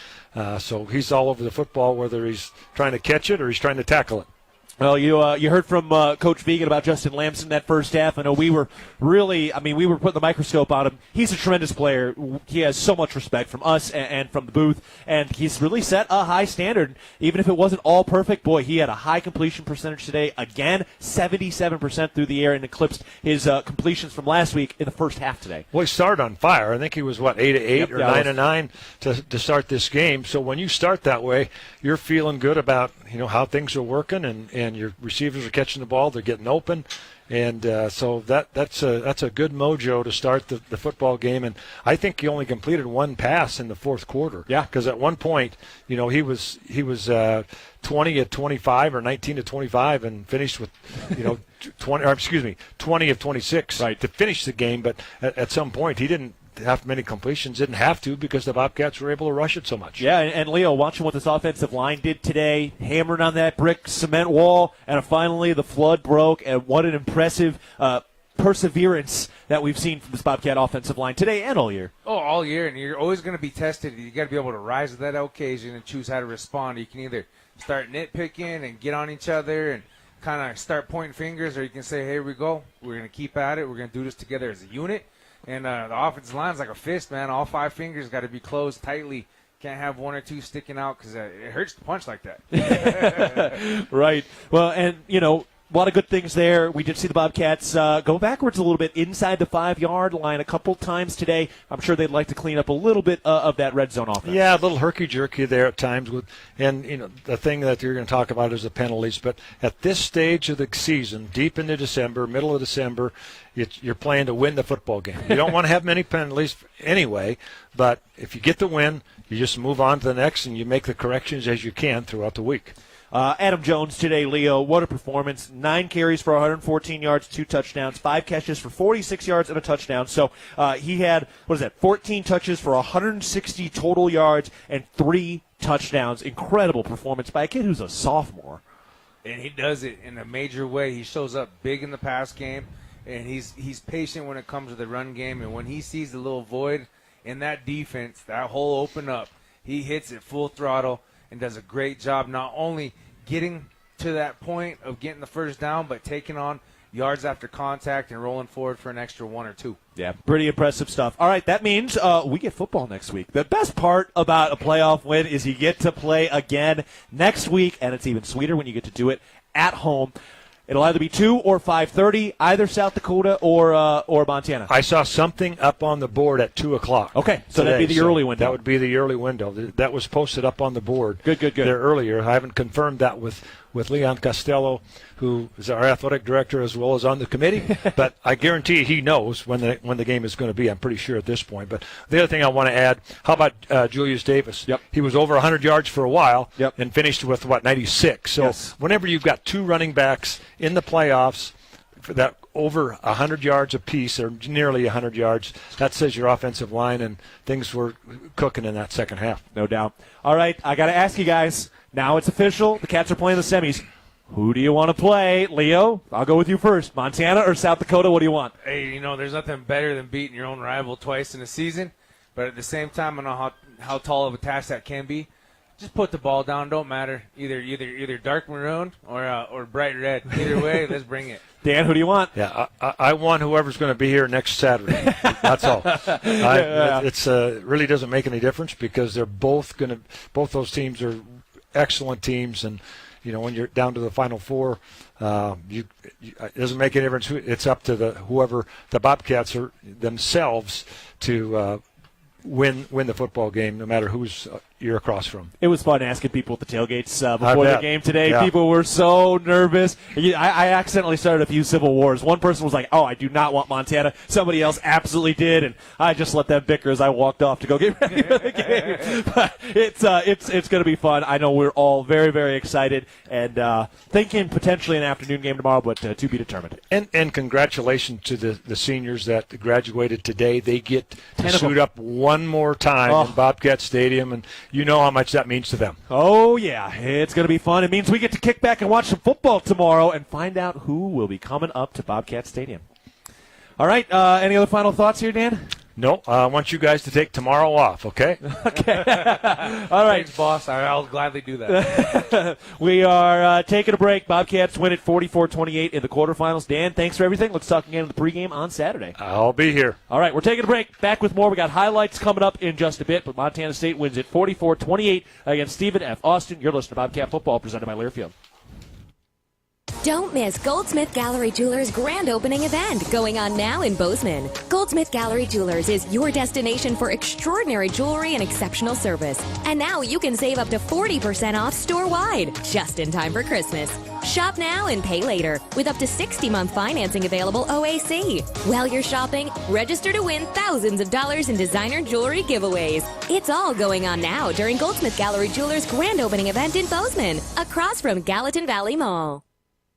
S1: so he's all over the football, whether he's trying to catch it or he's trying to tackle it.
S5: Well, you heard from Coach Vegan about Justin Lamson that first half. I know we were putting the microscope on him. He's a tremendous player. He has so much respect from us and from the booth, and he's really set a high standard. Even if it wasn't all perfect, boy, he had a high completion percentage today. Again, 77% through the air, and eclipsed his completions from last week in the first half today.
S1: Well, he started on fire. I think he was, 8-8 or 9-9 to start this game. So when you start that way, you're feeling good about how things are working, and your receivers are catching the ball, they're getting open, and so that's a good mojo to start the football game. And I think he only completed 1 pass in the fourth quarter.
S5: Yeah,
S1: because at one point, he was 20 of 25 or 19 of 25 and finished with 20 of 26 to finish the game. But at some point, he didn't have many completions, didn't have to, because the Bobcats were able to rush it so much.
S5: Yeah, and Leo, watching what this offensive line did today, hammering on that brick cement wall, and finally the flood broke, and what an impressive perseverance that we've seen from this Bobcat offensive line today and all year.
S18: Oh, all year, and you're always going to be tested. You got to be able to rise to that occasion and choose how to respond. You can either start nitpicking and get on each other and kind of start pointing fingers, or you can say, hey, here we go. We're going to keep at it. We're going to do this together as a unit. And the offensive line's like a fist, man. All 5 fingers got to be closed tightly. Can't have 1 or 2 sticking out because it hurts to punch like that.
S5: Right. Well, and, a lot of good things there. We did see the Bobcats go backwards a little bit inside the 5-yard line a couple times today. I'm sure they'd like to clean up a little bit of that red zone offense.
S1: Yeah, a little herky-jerky there at times. And the thing that you're going to talk about is the penalties. But at this stage of the season, deep into December, middle of December, you're playing to win the football game. You don't want to have many penalties anyway, but if you get the win, you just move on to the next and you make the corrections as you can throughout the week.
S5: Adam Jones today, Leo, what a performance. 9 carries for 114 yards, 2 touchdowns, 5 catches for 46 yards and a touchdown. So he had, 14 touches for 160 total yards and 3 touchdowns. Incredible performance by a kid who's a sophomore.
S18: And he does it in a major way. He shows up big in the pass game, and he's patient when it comes to the run game. And when he sees the little void in that defense, that hole open up, he hits it full throttle and does a great job not only getting to that point of getting the first down, but taking on yards after contact and rolling forward for an extra 1 or 2.
S5: Yeah, pretty impressive stuff. All right, that means we get football next week. The best part about a playoff win is you get to play again next week, and it's even sweeter when you get to do it at home. It'll either be 2 or 5:30, either South Dakota or Montana.
S1: I saw something up on the board at 2 o'clock.
S5: Okay, so that'd be the early window.
S1: That would be the early window. That was posted up on the board.
S5: Good.
S1: There earlier. I haven't confirmed that with Leon Costello, who is our athletic director as well as on the committee. But I guarantee he knows when the game is going to be. I'm pretty sure at this point. But the other thing I want to add, how about Julius Davis?
S5: Yep.
S1: He was over 100 yards for a while.
S5: Yep.
S1: And finished with, 96. So whenever you've got 2 running backs in the playoffs for that over 100 yards apiece, or nearly 100 yards, that says your offensive line and things were cooking in that second half.
S5: No doubt. All right, I got to ask you guys. Now it's official. The Cats are playing the semis. Who do you want to play? Leo, I'll go with you first. Montana or South Dakota? What do you want?
S18: Hey, there's nothing better than beating your own rival twice in a season. But at the same time, I know how tall of a task that can be. Just put the ball down. Don't matter. Either dark maroon or bright red. Either way, let's bring it.
S5: Dan, who do you want?
S1: Yeah, I want whoever's going to be here next Saturday. That's all. It's really doesn't make any difference because they're both those teams are excellent teams, and when you're down to the Final Four, it doesn't make any difference. It's up to whoever the Bobcats are themselves to win the football game, no matter who's you're across from.
S5: It was fun asking people at the tailgates before the game today.
S1: Yeah.
S5: People were so nervous. I accidentally started a few civil wars. One person was like, "Oh, I do not want Montana." Somebody else absolutely did, and I just let them bicker as I walked off to go get ready for the game. But it's going to be fun. I know we're all very, very excited and thinking potentially an afternoon game tomorrow, but to be determined.
S1: And congratulations to the seniors that graduated today. They get to suit up one more time in Bobcat Stadium, and you know how much that means to them.
S5: Oh, yeah. It's going to be fun. It means we get to kick back and watch some football tomorrow and find out who will be coming up to Bobcat Stadium. All right. Any other final thoughts here, Dan?
S1: No. I want you guys to take tomorrow off, okay?
S5: Okay. All right.
S18: Thanks, boss. I'll gladly do that.
S5: We are taking a break. Bobcats win at 44-28 in the quarterfinals. Dan, thanks for everything. Let's talk again in the pregame on Saturday.
S1: I'll be here.
S5: All right, we're taking a break. Back with more. We got highlights coming up in just a bit, but Montana State wins at 44-28 against Stephen F. Austin. You're listening to Bobcat Football, presented by Learfield.
S3: Don't miss Goldsmith Gallery Jewelers' grand opening event going on now in Bozeman. Goldsmith Gallery Jewelers is your destination for extraordinary jewelry and exceptional service. And now you can save up to 40% off store-wide, just in time for Christmas. Shop now and pay later with up to 60-month financing available OAC. While you're shopping, register to win thousands of dollars in designer jewelry giveaways. It's all going on now during Goldsmith Gallery Jewelers' grand opening event in Bozeman, across from Gallatin Valley Mall.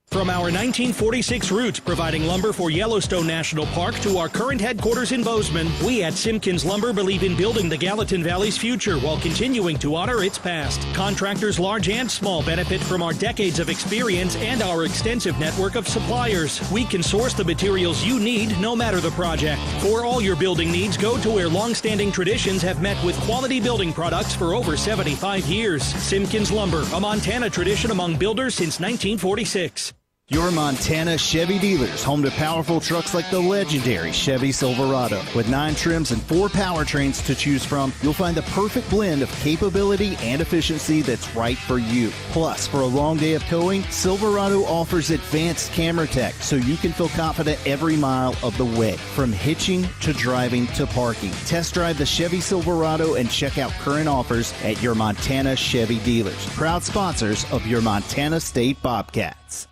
S2: From our 1946 roots providing lumber for Yellowstone National Park to our current headquarters in Bozeman, we at Simpkins Lumber believe in building the Gallatin Valley's future while continuing to honor its past. Contractors large and small benefit from our decades of experience and our extensive network of suppliers. We can source the materials you need no matter the project. For all your building needs, go to where long-standing traditions have met with quality building products for over 75 years. Simpkins Lumber, a Montana tradition among builders since 1946.
S6: Your Montana Chevy dealers, home to powerful trucks like the legendary Chevy Silverado. With 9 trims and 4 powertrains to choose from, you'll find the perfect blend of capability and efficiency that's right for you. Plus, for a long day of towing, Silverado offers advanced camera tech so you can feel confident every mile of the way. From hitching to driving to parking. Test drive the Chevy Silverado and check out current offers at your Montana Chevy dealers. Proud sponsors of your Montana State Bobcats.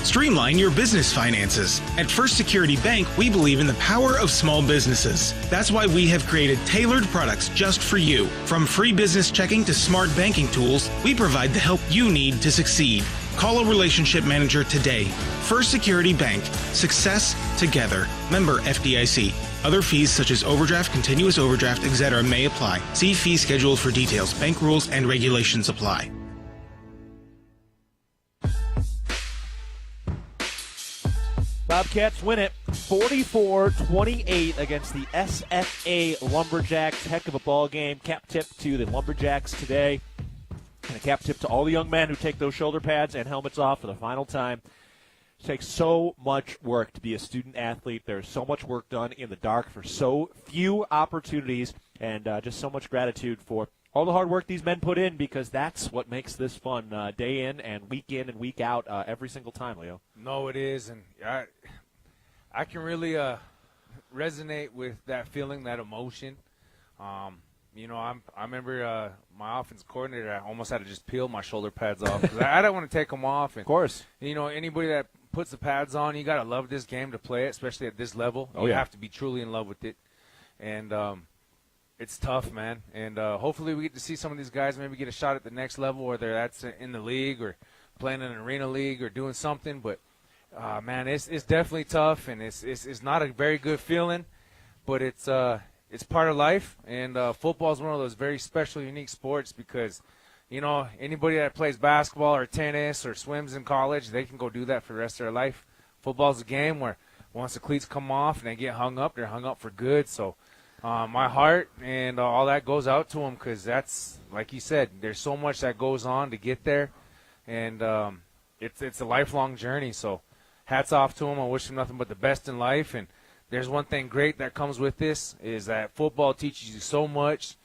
S4: Streamline your business finances. At First Security Bank, we believe in the power of small businesses. That's why we have created tailored products just for you. From free business checking to smart banking tools, we provide the help you need to succeed. Call a relationship manager today. First Security Bank. Success together. Member FDIC. Other fees such as overdraft, continuous overdraft, etc. may apply. See fee schedule for details. Bank rules and regulations apply.
S5: Bobcats win it 44-28 against the SFA Lumberjacks. Heck of a ball game. Cap tip to the Lumberjacks today. And a cap tip to all the young men who take those shoulder pads and helmets off for the final time. It takes so much work to be a student athlete. There's so much work done in the dark for so few opportunities, and just so much gratitude for all the hard work these men put in, because that's what makes this fun day in and week out every single time, Leo.
S18: No, it is, and I can really resonate with that feeling, that emotion. I remember my offensive coordinator, I almost had to just peel my shoulder pads off because I don't want to take them off. And,
S5: of course.
S18: Anybody that puts the pads on, you got to love this game to play it, especially at this level.
S5: Oh,
S18: you have to be truly in love with it. And it's tough, man. And hopefully we get to see some of these guys maybe get a shot at the next level, whether that's in the league or playing in an arena league or doing something. But, man, it's definitely tough, and it's not a very good feeling, but it's part of life, and football is one of those very special, unique sports because, anybody that plays basketball or tennis or swims in college, they can go do that for the rest of their life. Football's a game where once the cleats come off and they get hung up, they're hung up for good. So my heart and all that goes out to them because that's, like you said, there's so much that goes on to get there, and it's a lifelong journey. So hats off to them. I wish them nothing but the best in life, and there's one thing great that comes with this is that football teaches you so much,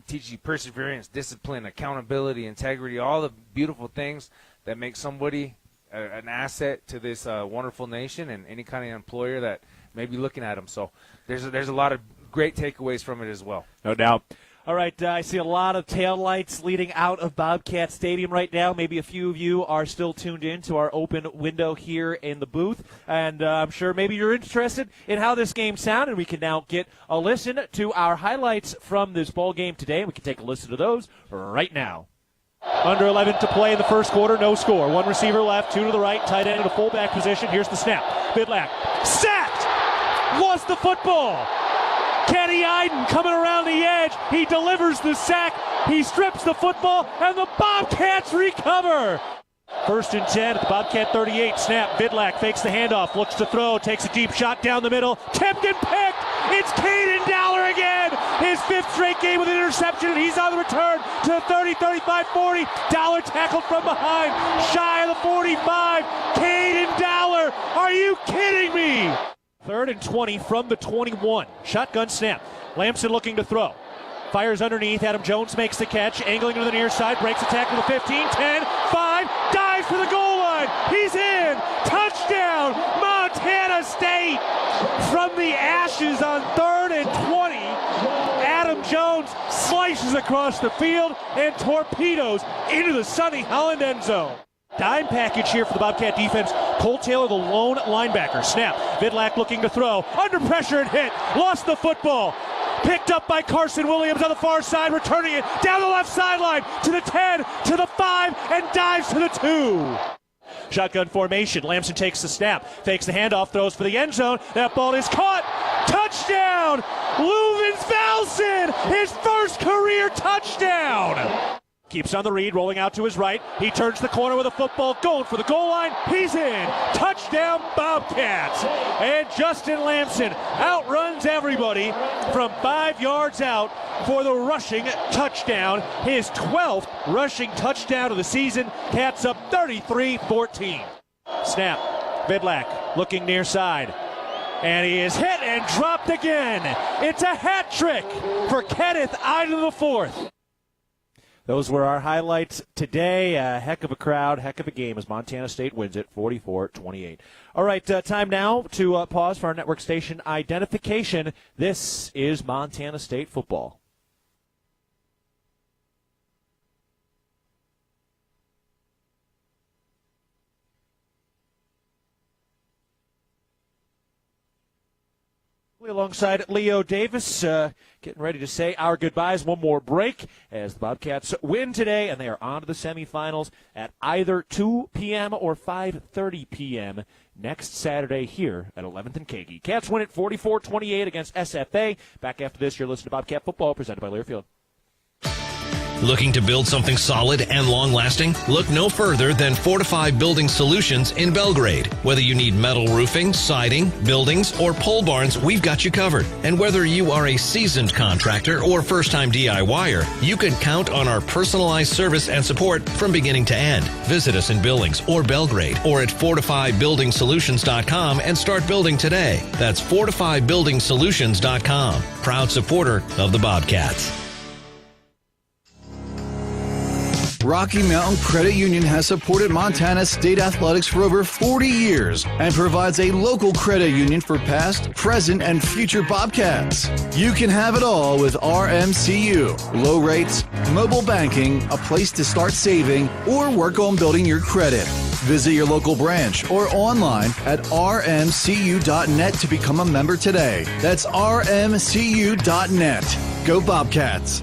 S18: teaches you perseverance, discipline, accountability, integrity, all the beautiful things that make somebody an asset to this wonderful nation and any kind of employer that may be looking at them. So there's a lot of great takeaways from it as well.
S5: No doubt. All right, I see a lot of taillights leading out of Bobcat Stadium right now. Maybe a few of you are still tuned in to our open window here in the booth, and I'm sure maybe you're interested in how this game sounded. We can now get a listen to our highlights from this ball game today. We can take a listen to those right now. Under 11 to play in the first quarter, no score. One receiver left, two to the right, tight end in a fullback position. Here's the snap. Bidlack sacked! Lost the football! Kenny Iden coming around the edge. He delivers the sack. He strips the football, and the Bobcats recover. 1st and 10 at the Bobcat 38. Snap. Bidlack fakes the handoff. Looks to throw. Takes a deep shot down the middle. Tipped and picked. It's Keaton Dowler again. His 5th straight game with an interception, and he's on the return to the 30, 35, 40. Dowler tackled from behind. Shy of the 45. Keaton Dowler. Are you kidding me? 3rd and 20 from the 21. Shotgun snap. Lamson looking to throw. Fires underneath. Adam Jones makes the catch. Angling to the near side. Breaks a tackle to 15, 10, 5. Dives for the goal line. He's in. Touchdown, Montana State. From the ashes on 3rd and 20. Adam Jones slices across the field and torpedoes into the Sonny Holland end zone. Dime package here for the Bobcat defense. Cole Taylor, the lone linebacker. Snap. Vidlac looking to throw. Under pressure and hit. Lost the football. Picked up by Carson Williams on the far side, returning it down the left sideline to the 10, to the 5, and dives to the 2. Shotgun formation. Lamson takes the snap. Fakes the handoff, throws for the end zone. That ball is caught. Touchdown! Luvens Valson! His first career touchdown! Keeps on the read, rolling out to his right. He turns the corner with a football, going for the goal line. He's in. Touchdown, Bobcats. And Justin Lamson outruns everybody from 5 yards out for the rushing touchdown. His 12th rushing touchdown of the season. Cats up 33-14. Snap. Vidlac looking near side. And he is hit and dropped again. It's a hat trick for Kenneth Iden IV. Those were our highlights today. A heck of a crowd, heck of a game as Montana State wins it 44-28. All right, time now to pause for our network station identification. This is Montana State football. Alongside Leo Davis, getting ready to say our goodbyes. One more break as the Bobcats win today, and they are on to the semifinals at either 2 p.m. or 5:30 p.m. next Saturday here at 11th and Kagi. Cats win it 44-28 against SFA. Back after this, you're listening to Bobcat Football, presented by Learfield.
S2: Looking to build something solid and long-lasting? Look no further than Fortify Building Solutions in Belgrade. Whether you need metal roofing, siding, buildings, or pole barns, we've got you covered. And whether you are a seasoned contractor or first-time DIYer, you can count on our personalized service and support from beginning to end. Visit us in Billings or Belgrade or at FortifyBuildingSolutions.com and start building today. That's FortifyBuildingSolutions.com. Proud supporter of the Bobcats.
S6: Rocky Mountain Credit Union has supported Montana State athletics for over 40 years and provides a local credit union for past, present, and future Bobcats. You can have it all with RMCU. Low rates, mobile banking, a place to start saving, or work on building your credit. Visit your local branch or online at rmcu.net to become a member today. That's rmcu.net. Go Bobcats.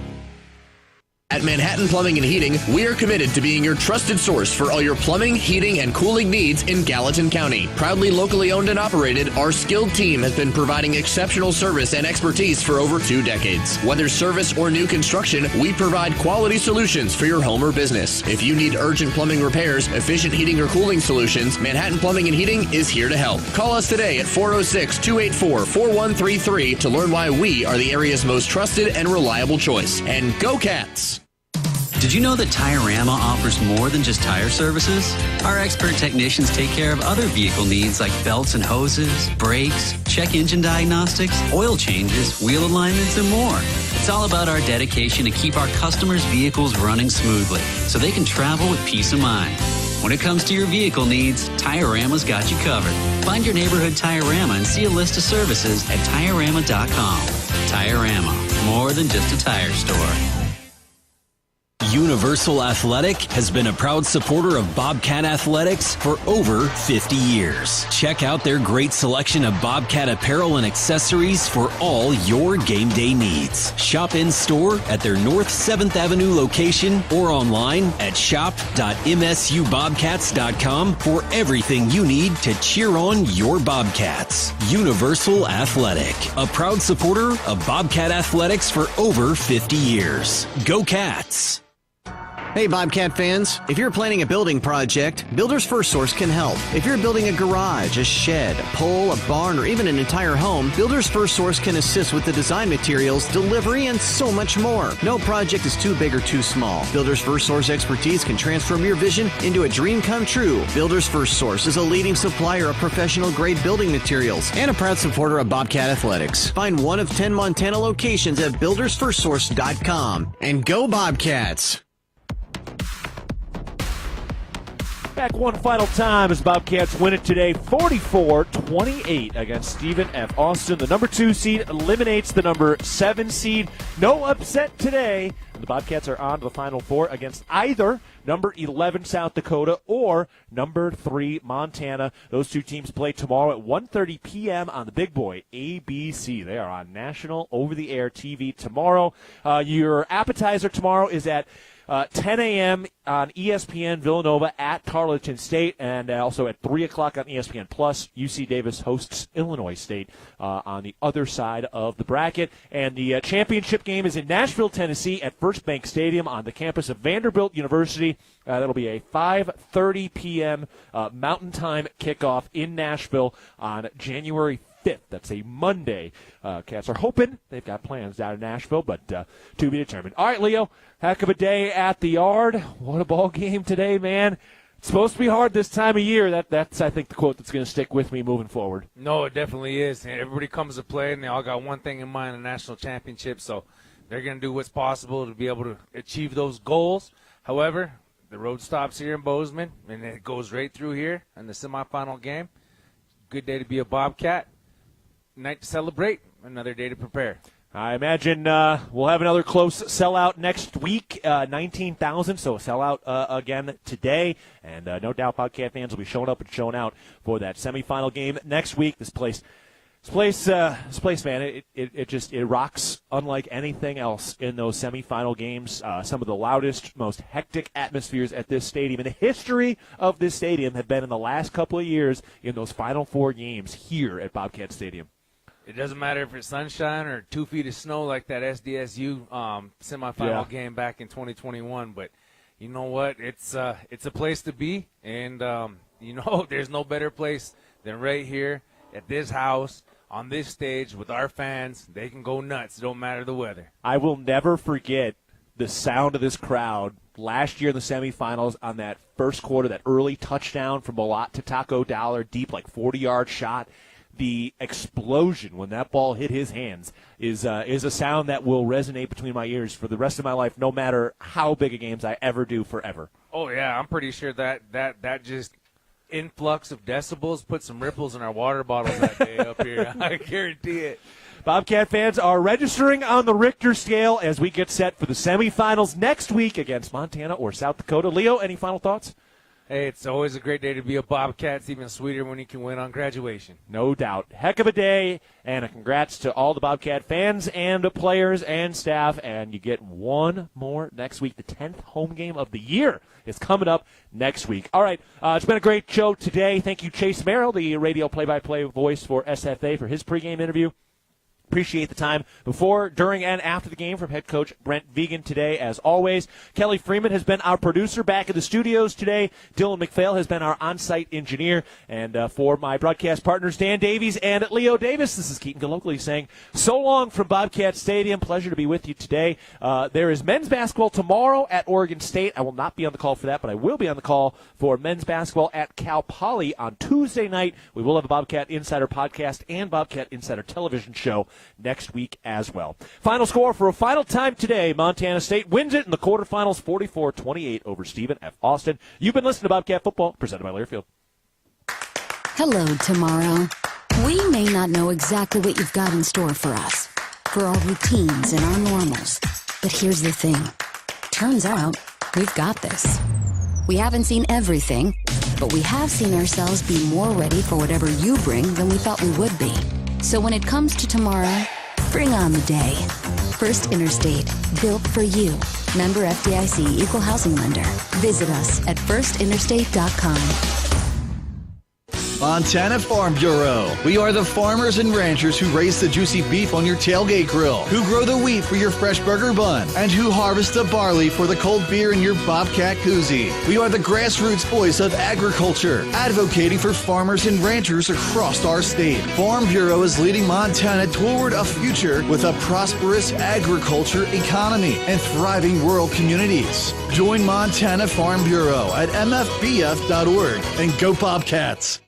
S19: At Manhattan Plumbing and Heating, we are committed to being your trusted source for all your plumbing, heating, and cooling needs in Gallatin County. Proudly locally owned and operated, our skilled team has been providing exceptional service and expertise for over 2 decades. Whether service or new construction, we provide quality solutions for your home or business. If you need urgent plumbing repairs, efficient heating or cooling solutions, Manhattan Plumbing and Heating is here to help. Call us today at 406-284-4133 to learn why we are the area's most trusted and reliable choice. And go Cats!
S24: Did you know that Tiorama offers more than just tire services? Our expert technicians take care of other vehicle needs like belts and hoses, brakes, check engine diagnostics, oil changes, wheel alignments, and more. It's all about our dedication to keep our customers' vehicles running smoothly so they can travel with peace of mind. When it comes to your vehicle needs, Tiorama's got you covered. Find your neighborhood Tiorama and see a list of services at Tiorama.com. Tiorama, more than just a tire store.
S11: Universal Athletic has been a proud supporter of Bobcat Athletics for over 50 years. Check out their great selection of Bobcat apparel and accessories for all your game day needs. Shop in store at their North 7th Avenue location or online at shop.msubobcats.com for everything you need to cheer on your Bobcats. Universal Athletic, a proud supporter of Bobcat Athletics for over 50 years. Go Cats!
S12: Hey Bobcat fans, if you're planning a building project, Builders First Source can help. If you're building a garage, a shed, a pole, a barn, or even an entire home, Builders First Source can assist with the design materials, delivery, and so much more. No project is too big or too small. Builders First Source expertise can transform your vision into a dream come true. Builders First Source is a leading supplier of professional-grade building materials and a proud supporter of Bobcat Athletics. Find one of 10 Montana locations at buildersfirstsource.com. And go Bobcats!
S5: Back one final time as Bobcats win it today, 44-28 against Stephen F. Austin. The number 2 seed eliminates the number 7 seed. No upset today. The Bobcats are on to the Final Four against either number 11 South Dakota or number 3 Montana. Those two teams play tomorrow at 1:30 p.m. on the Big Boy ABC. They are on national over-the-air TV tomorrow. Your appetizer tomorrow is at 10 a.m. on ESPN Villanova at Tarleton State, and also at 3 o'clock on ESPN Plus, UC Davis hosts Illinois State on the other side of the bracket. And the championship game is in Nashville, Tennessee at First Bank Stadium on the campus of Vanderbilt University. That'll be a 5:30 p.m. Mountain Time kickoff in Nashville on January 5th. That's a Monday. Cats are hoping. They've got plans down in Nashville, but to be determined. All right, Leo, heck of a day at the Yard. What a ball game today, man. It's supposed to be hard this time of year. That's I think, the quote that's going to stick with me moving forward.
S18: No, it definitely is. And everybody comes to play, and they all got one thing in mind, a national championship. So they're going to do what's possible to be able to achieve those goals. However, the road stops here in Bozeman, and it goes right through here in the semifinal game. Good day to be a Bobcat. Night to celebrate, another day to prepare.
S5: I imagine we'll have another close sellout next week, 19,000, so a sellout again today. And no doubt Bobcat fans will be showing up and showing out for that semifinal game next week. This place This place, man, it rocks unlike anything else in those semifinal games. Some of the loudest, most hectic atmospheres at this stadium in the history of this stadium have been in the last couple of years in those Final Four games here at Bobcat Stadium.
S18: It doesn't matter if it's sunshine or 2 feet of snow like that SDSU semifinal game back in 2021. But you know what? It's a place to be, and there's no better place than right here at this house, on this stage with our fans. They can go nuts. It don't matter the weather.
S5: I will never forget the sound of this crowd last year in the semifinals on that first quarter, that early touchdown from Malott to Taco Dollar, deep, like 40-yard shot. The explosion when that ball hit his hands is a sound that will resonate between my ears for the rest of my life, no matter how big a games I ever do forever.
S18: Oh, yeah, I'm pretty sure that just influx of decibels put some ripples in our water bottles that day up here. I guarantee it.
S5: Bobcat fans are registering on the Richter scale as we get set for the semifinals next week against Montana or South Dakota. Leo, any final thoughts?
S18: Hey, it's always a great day to be a Bobcat. It's even sweeter when you can win on graduation.
S5: No doubt. Heck of a day, and a congrats to all the Bobcat fans and players and staff. And you get one more next week. The 10th home game of the year is coming up next week. All right, it's been a great show today. Thank you, Chase Merrill, the radio play-by-play voice for SFA, for his pregame interview. Appreciate the time before, during, and after the game from head coach Brent Vegan today, as always. Kelly Freeman has been our producer back in the studios today. Dylan McPhail has been our on-site engineer. And for my broadcast partners, Dan Davies and Leo Davis, this is Keaton Gillogly saying so long from Bobcat Stadium. Pleasure to be with you today. There is men's basketball tomorrow at Oregon State. I will not be on the call for that, but I will be on the call for men's basketball at Cal Poly on Tuesday night. We will have a Bobcat Insider podcast and Bobcat Insider television show next week as well. Final score for a final time today. Montana State wins it in the quarterfinals 44-28 over Stephen F. Austin. You've been listening to Bobcat Football, presented by Learfield.
S22: Hello, tomorrow. We may not know exactly what you've got in store for us, for our routines and our normals. But here's the thing. Turns out, we've got this. We haven't seen everything, but we have seen ourselves be more ready for whatever you bring than we thought we would be. So when it comes to tomorrow, bring on the day. First Interstate, built for you. Member FDIC, Equal Housing Lender. Visit us at firstinterstate.com.
S6: Montana Farm Bureau. We are the farmers and ranchers who raise the juicy beef on your tailgate grill, who grow the wheat for your fresh burger bun, and who harvest the barley for the cold beer in your Bobcat koozie. We are the grassroots voice of agriculture, advocating for farmers and ranchers across our state. Farm Bureau is leading Montana toward a future with a prosperous agriculture economy and thriving rural communities. Join Montana Farm Bureau at mfbf.org and go Bobcats.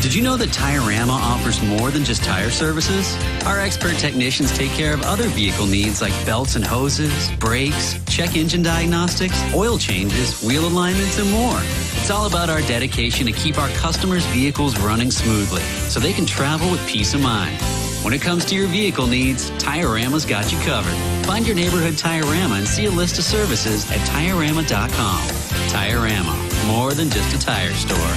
S24: Did you know that Tire-Rama offers more than just tire services? Our expert technicians take care of other vehicle needs like belts and hoses, brakes, check engine diagnostics, oil changes, wheel alignments, and more. It's all about our dedication to keep our customers' vehicles running smoothly so they can travel with peace of mind. When it comes to your vehicle needs, Tire-Rama's got you covered. Find your neighborhood Tire-Rama and see a list of services at TireRama.com. Tire-Rama, more than just a tire store.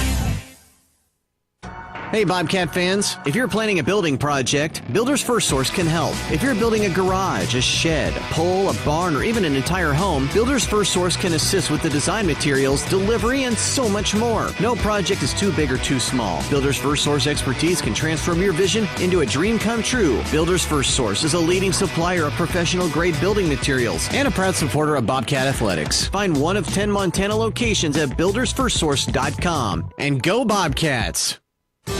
S12: Hey Bobcat fans, if you're planning a building project, Builders First Source can help. If you're building a garage, a shed, a pole, a barn, or even an entire home, Builders First Source can assist with the design materials, delivery, and so much more. No project is too big or too small. Builders First Source expertise can transform your vision into a dream come true. Builders First Source is a leading supplier of professional-grade building materials and a proud supporter of Bobcat Athletics. Find one of 10 Montana locations at buildersfirstsource.com. And go Bobcats!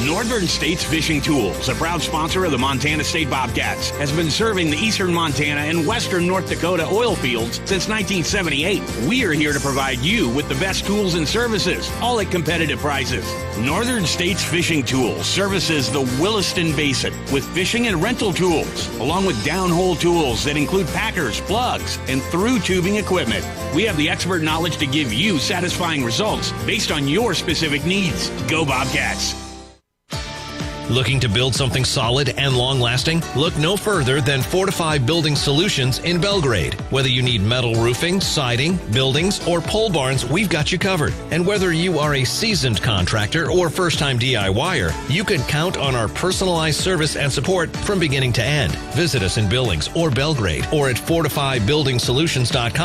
S23: Northern States Fishing Tools, a proud sponsor of the Montana State Bobcats, has been serving the eastern Montana and western North Dakota oil fields since 1978. We are here to provide you with the best tools and services, all at competitive prices. Northern States Fishing Tools services the Williston Basin with fishing and rental tools, along with downhole tools that include packers, plugs, and through tubing equipment. We have the expert knowledge to give you satisfying results based on your specific needs. Go Bobcats!
S2: Looking to build something solid and long-lasting? Look no further than Fortify Building Solutions in Belgrade. Whether you need metal roofing, siding, buildings, or pole barns, we've got you covered. And whether you are a seasoned contractor or first-time DIYer, you can count on our personalized service and support from beginning to end. Visit us in Billings or Belgrade or at fortifybuildingsolutions.com.